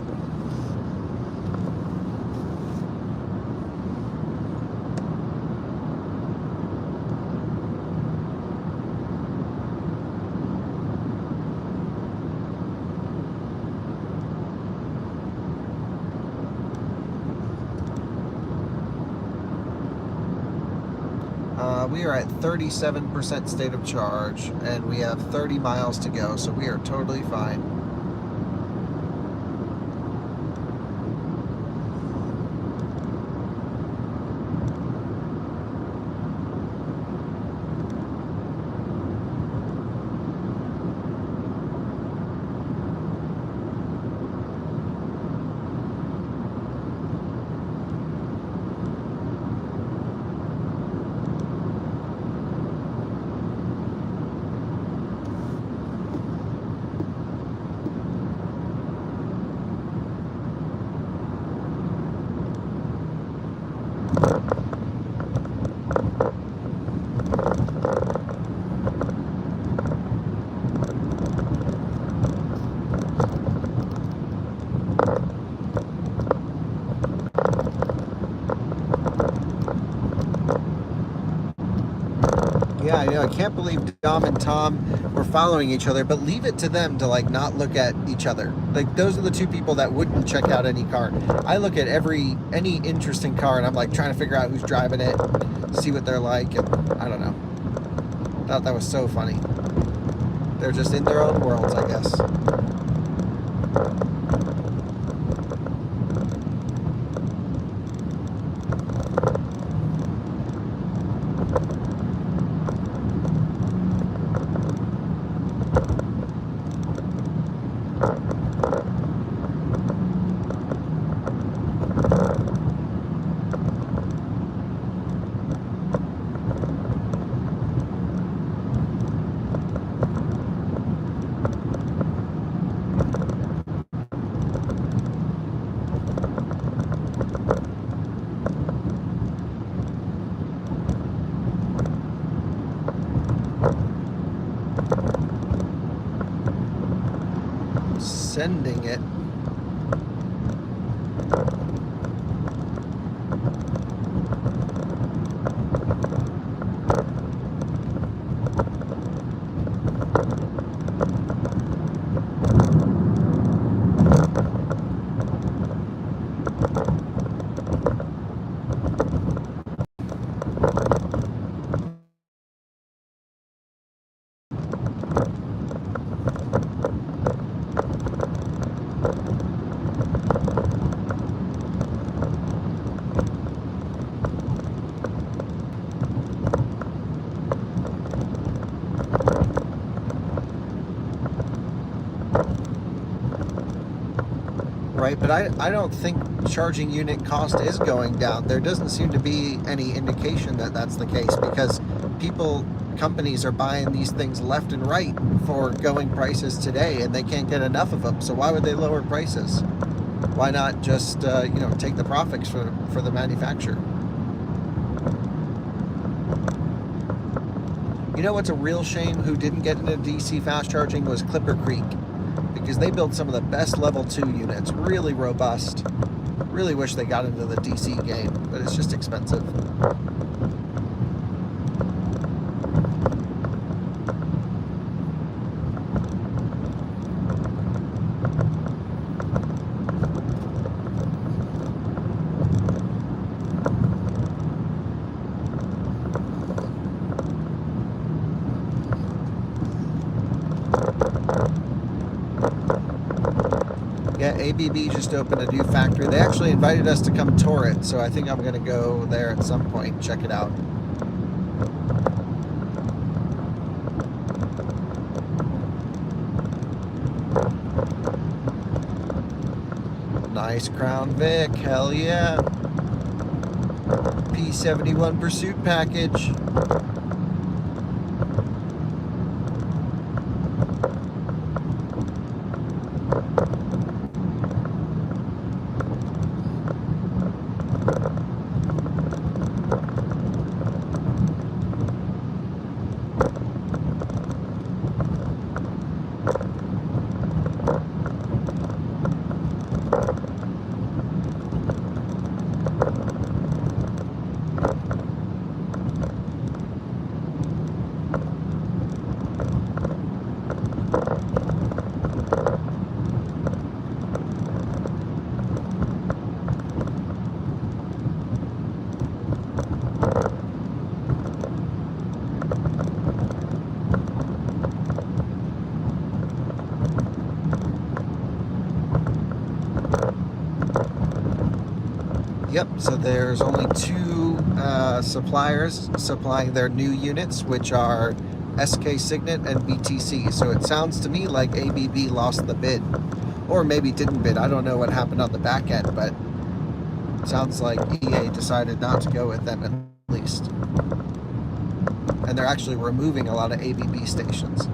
We are at 37% state of charge, and we have 30 miles to go, so we are totally fine. Yeah, I know. I can't believe Dom and Tom were following each other, but leave it to them to like not look at each other. Like, those are the two people that wouldn't check out any car. I look at any interesting car, and I'm like trying to figure out who's driving it, see what they're like, and I don't know. Thought that was so funny. They're just in their own worlds, I guess. sending it. Right, but I don't think charging unit cost is going down. There doesn't seem to be any indication that that's the case, because companies are buying these things left and right for going prices today, and they can't get enough of them. So why would they lower prices? Why not just take the profits for the manufacturer? You know what's a real shame who didn't get into DC fast charging was Clipper Creek, because they built some of the best level 2 units, really robust. Really wish they got into the DC game, but it's just expensive. Yeah, ABB just opened a new factory. They actually invited us to come tour it, so I think I'm going to go there at some point and check it out. Nice Crown Vic, hell yeah. P71 Pursuit package. Yep, so there's only 2 suppliers supplying their new units, which are SK Signet and BTC. So it sounds to me like ABB lost the bid, or maybe didn't bid. I don't know what happened on the back end, but it sounds like EA decided not to go with them at least. And they're actually removing a lot of ABB stations.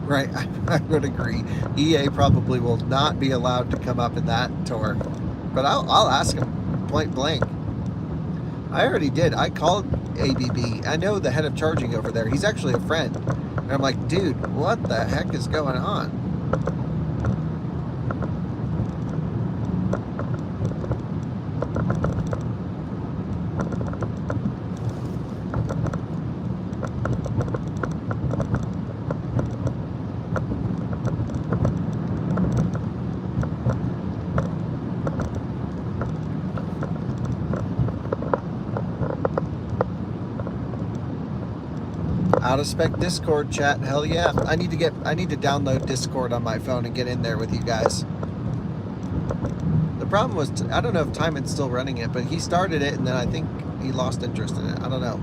Right, I would agree. EA probably will not be allowed to come up in that tour, but I'll ask him point blank. I already did. I called ABB. I know the head of charging over there. He's actually a friend. And I'm like, dude, what the heck is going on? Out of spec Discord chat, hell yeah. I need to download Discord on my phone and get in there with you guys. The problem was, I don't know if Timon's still running it, but he started it and then I think he lost interest in it. I don't know.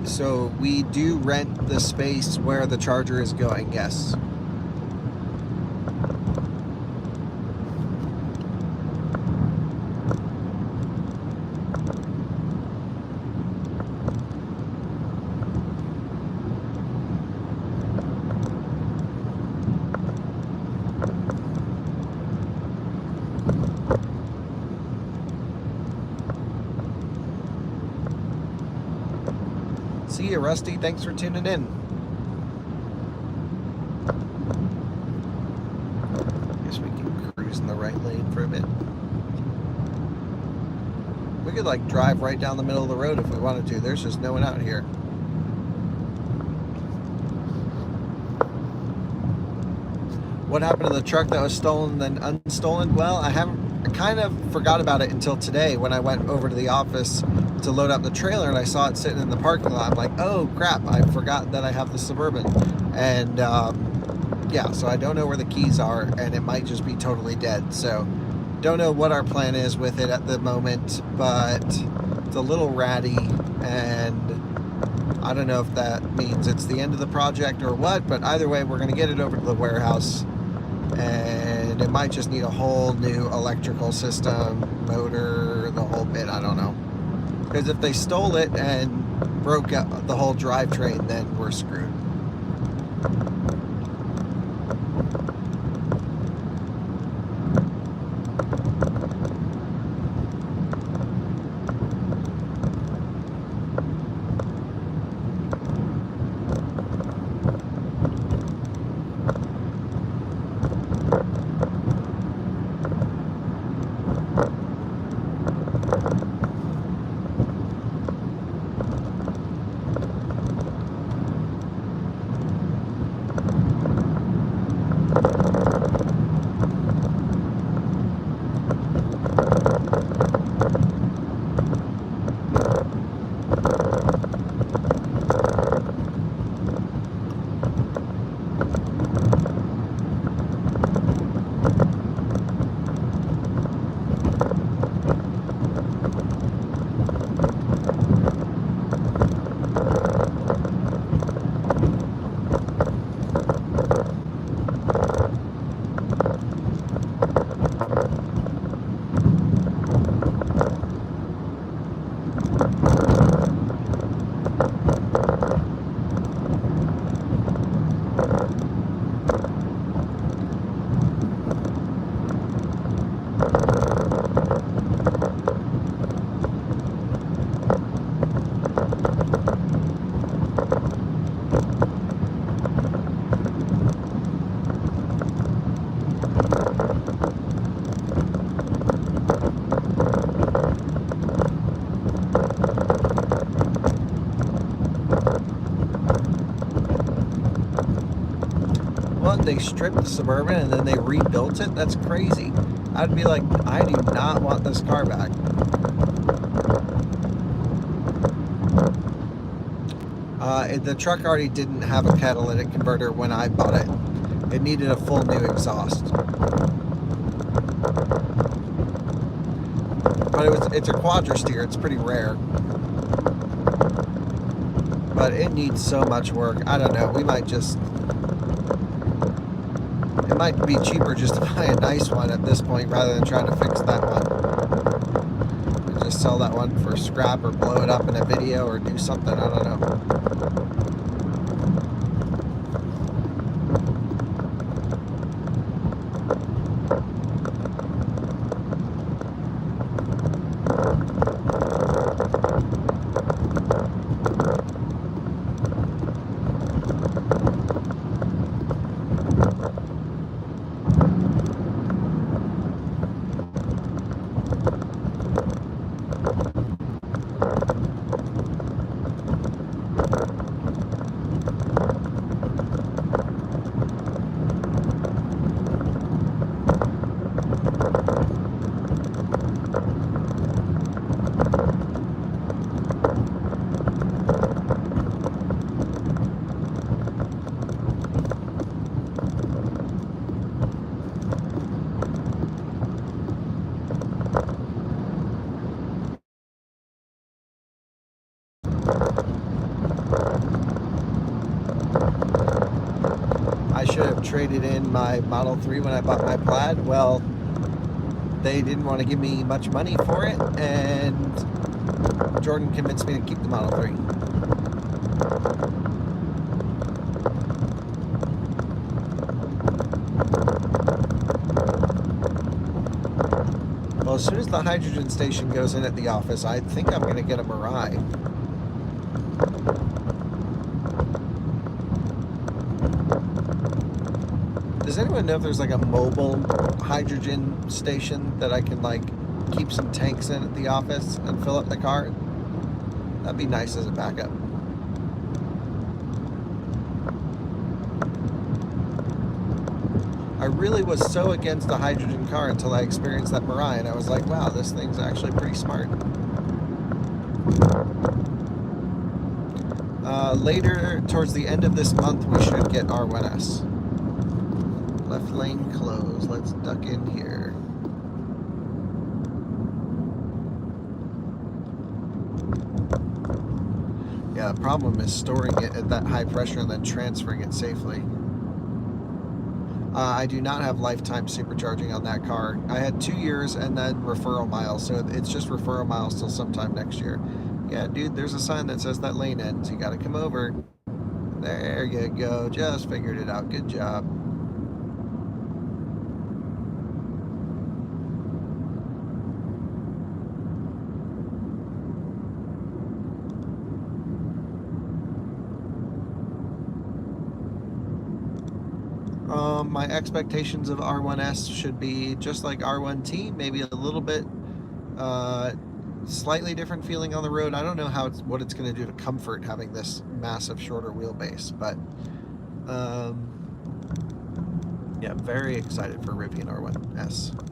So we do rent the space where the charger is going, yes. See you, Rusty. Thanks for tuning in. Guess we can cruise in the right lane for a bit. We could like drive right down the middle of the road if we wanted to. There's just no one out here. What happened to the truck that was stolen then unstolen? Well, I kind of forgot about it until today when I went over to the office to load up the trailer and I saw it sitting in the parking lot. I'm like, oh crap, I forgot that I have the Suburban. And yeah, so I don't know where the keys are and it might just be totally dead. So don't know what our plan is with it at the moment, but it's a little ratty and I don't know if that means it's the end of the project or what, but either way, we're going to get it over to the warehouse and it might just need a whole new electrical system, motor, the whole bit, I don't know. Because if they stole it and broke up the whole drivetrain, then we're screwed. They stripped the Suburban and then they rebuilt it. That's crazy. I'd be like, I do not want this car back. The truck already didn't have a catalytic converter when I bought it. It needed a full new exhaust. But it's a quadra-steer. It's pretty rare. But it needs so much work. I don't know. We might just... It might be cheaper just to buy a nice one at this point rather than trying to fix that one. And just sell that one for scrap or blow it up in a video or do something, I don't know. I should have traded in my Model 3 when I bought my Plaid. Well, they didn't want to give me much money for it, and Jordan convinced me to keep the Model 3. Well, as soon as the hydrogen station goes in at the office, I think I'm going to get a Mirai. Does anyone know if there's like a mobile hydrogen station that I can like keep some tanks in at the office and fill up the car? That'd be nice as a backup. I really was so against the hydrogen car until I experienced that Mirai, and I was like, wow, this thing's actually pretty smart. Later, towards the end of this month, we should get R1S. Left lane closed. Let's duck in here. Yeah, the problem is storing it at that high pressure and then transferring it safely. I do not have lifetime supercharging on that car. I had 2 years and then referral miles, so it's just referral miles till sometime next year. Yeah, dude, there's a sign that says that lane ends. You gotta come over. There you go. Just figured it out. Good job. My expectations of R1S should be just like R1T, maybe a little bit slightly different feeling on the road. I don't know what it's going to do to comfort having this massive shorter wheelbase, but yeah, very excited for Rivian R1S.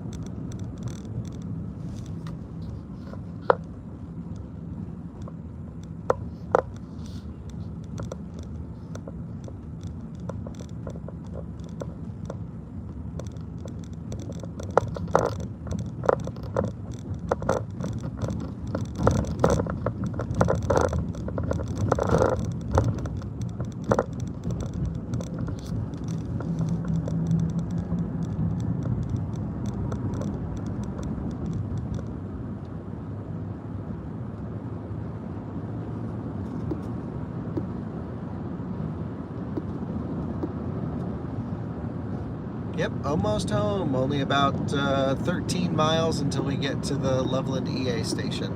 Yep, almost home. Only about 13 miles until we get to the Loveland EA station.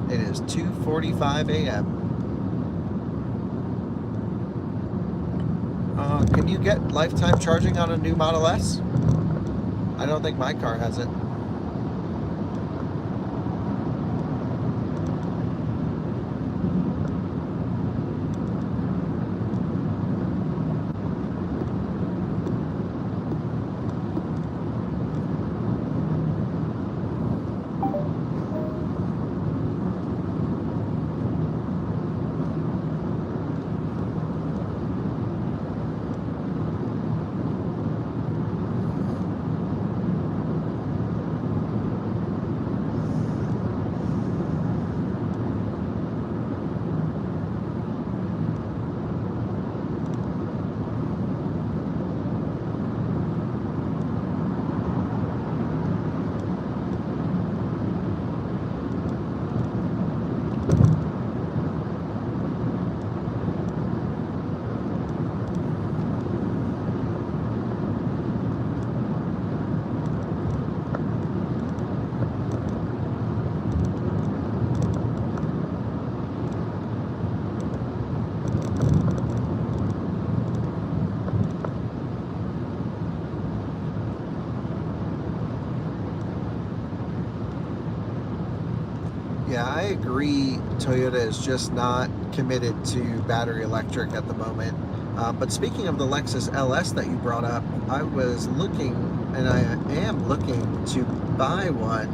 It is 2:45 a.m. Can you get lifetime charging on a new Model S? I don't think my car has it. Yeah, I agree. Toyota is just not committed to battery electric at the moment. But speaking of the Lexus LS that you brought up, I was looking, and I am looking to buy one,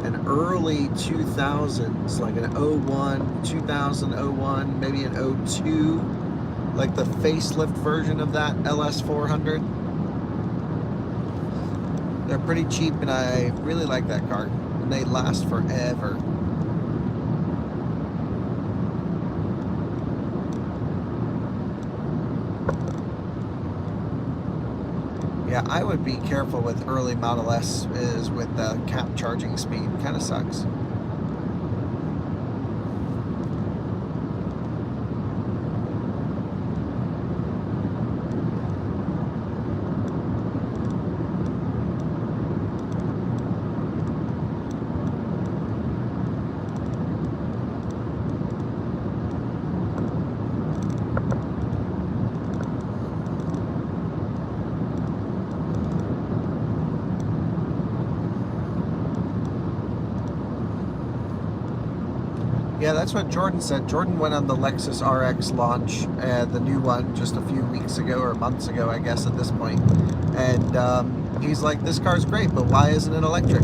an early 2000s, like an 01, 2001, maybe an 02, like the facelift version of that LS 400. They're pretty cheap, and I really like that car, and they last forever. Yeah, I would be careful with early Model S is with the cap charging speed. Kind of sucks. Yeah, that's what Jordan said. Jordan went on the Lexus RX launch, the new one, just a few weeks ago or months ago, I guess, at this point. And he's like, this car's great, but why isn't it electric?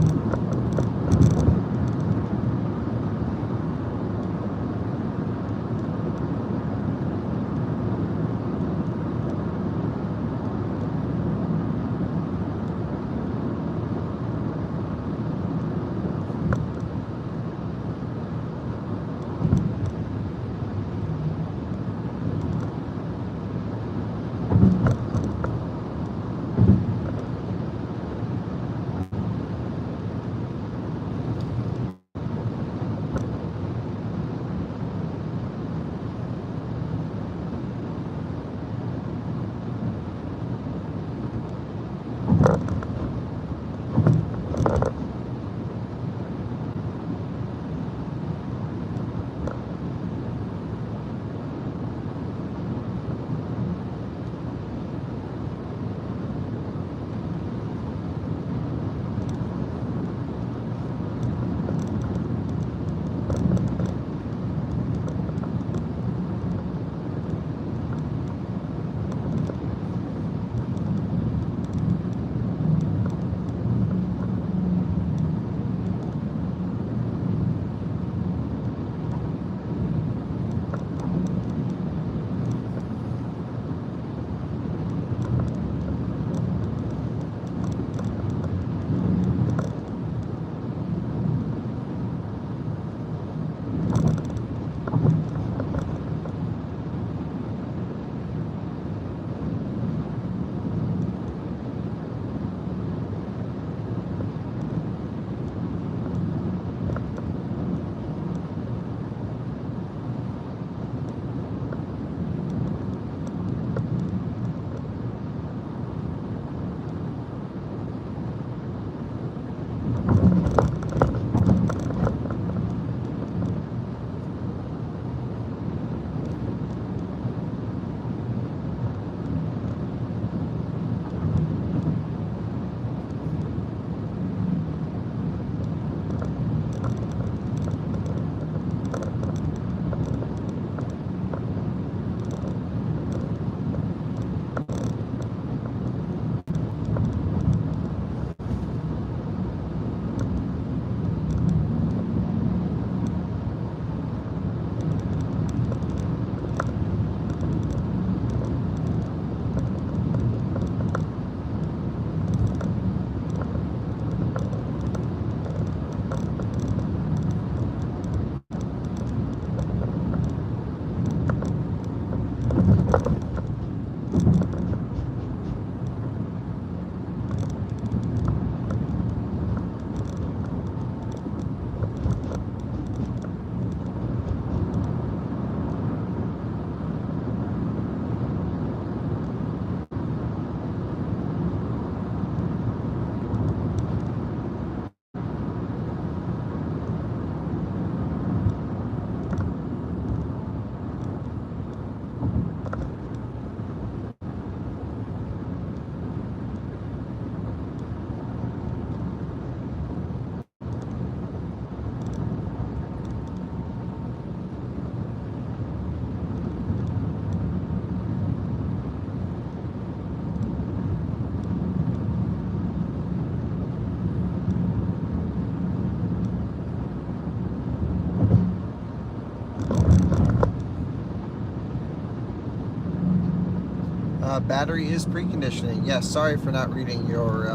Battery is preconditioning. Yes, sorry for not reading your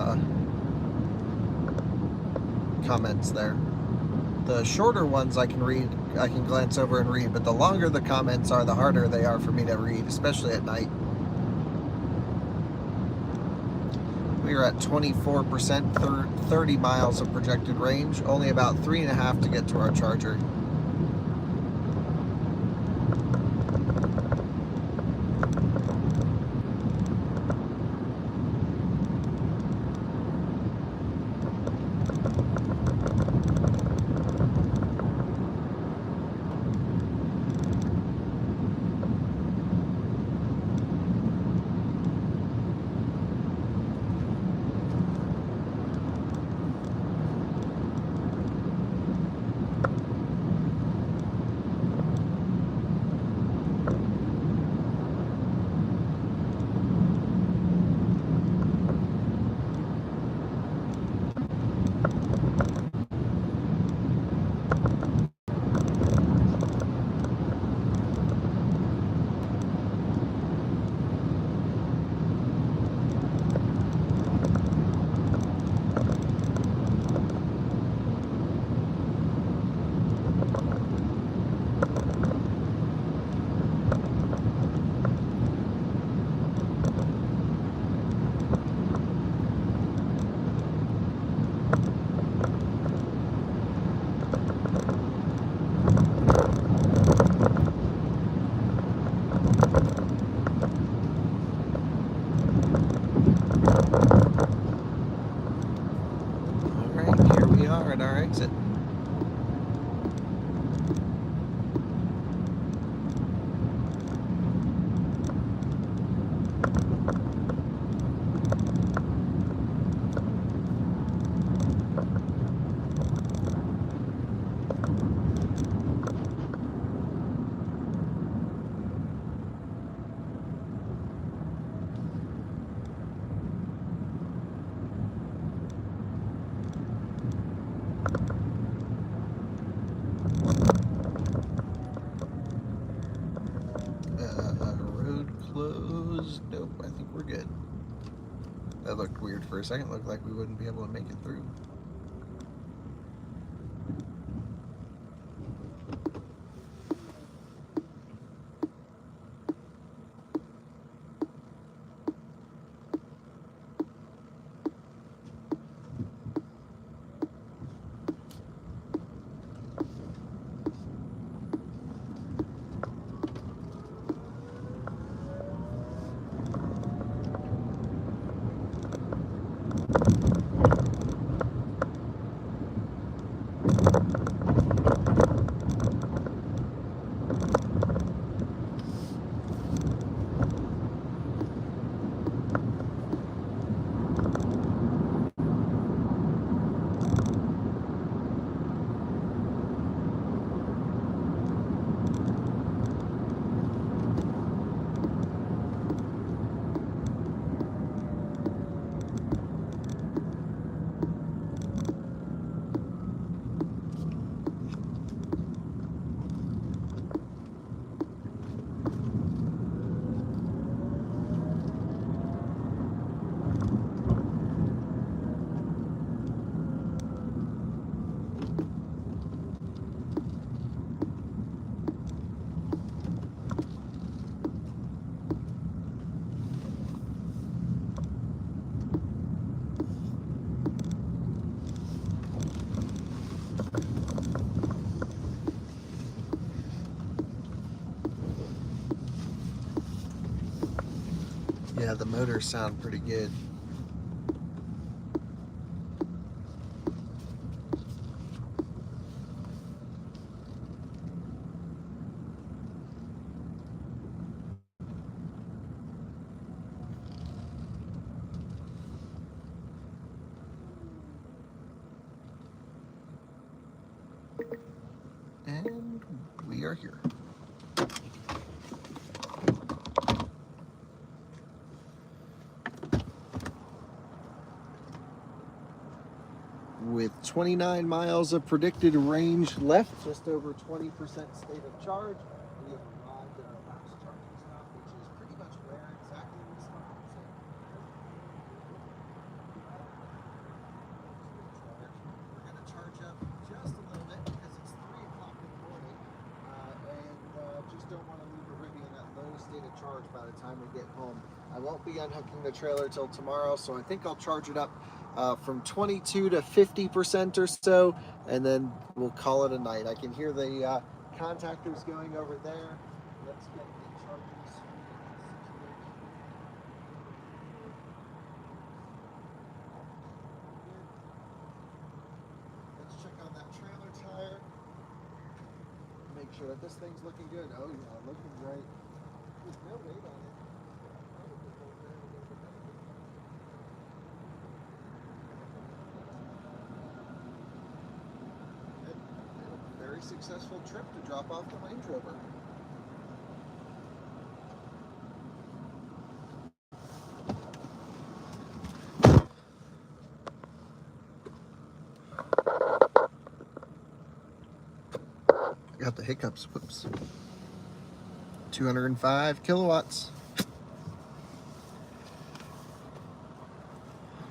comments there. The shorter ones I can read, I can glance over and read, but the longer the comments are, the harder they are for me to read, especially at night. We are at 24%, 30 miles of projected range, only about 3.5 to get to our charger. closed? Nope, I think we're good. That looked weird for a second. Looked like we wouldn't be able to make it through. Yeah, the motors sound pretty good. And we are here. With 29 miles of predicted range left, just over 20% state of charge, we have arrived at our last charging stop, which is pretty much where exactly we started. We're going to charge up just a little bit because it's 3 o'clock in the morning, and just don't want to leave a Rivian at low state of charge by the time we get home. I won't be unhooking the trailer till tomorrow, so I think I'll charge it up from 22 to 50% or so, and then we'll call it a night. I can hear the contactors going over there. Let's get the charging situation. Let's check on that trailer tire. Make sure that this thing's looking good. Oh yeah, looking great. There's no weight on it. Very successful trip to drop off the Range Rover. I got the hiccups. Whoops. 205 kilowatts.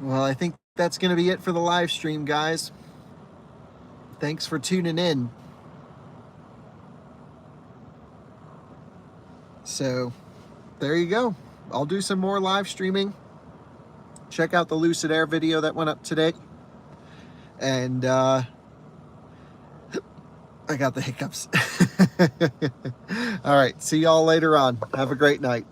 Well, I think that's going to be it for the live stream, guys. Thanks for tuning in. So, there you go. I'll do some more live streaming. Check out the Lucid Air video that went up today. And, I got the hiccups. All right. See y'all later on. Have a great night.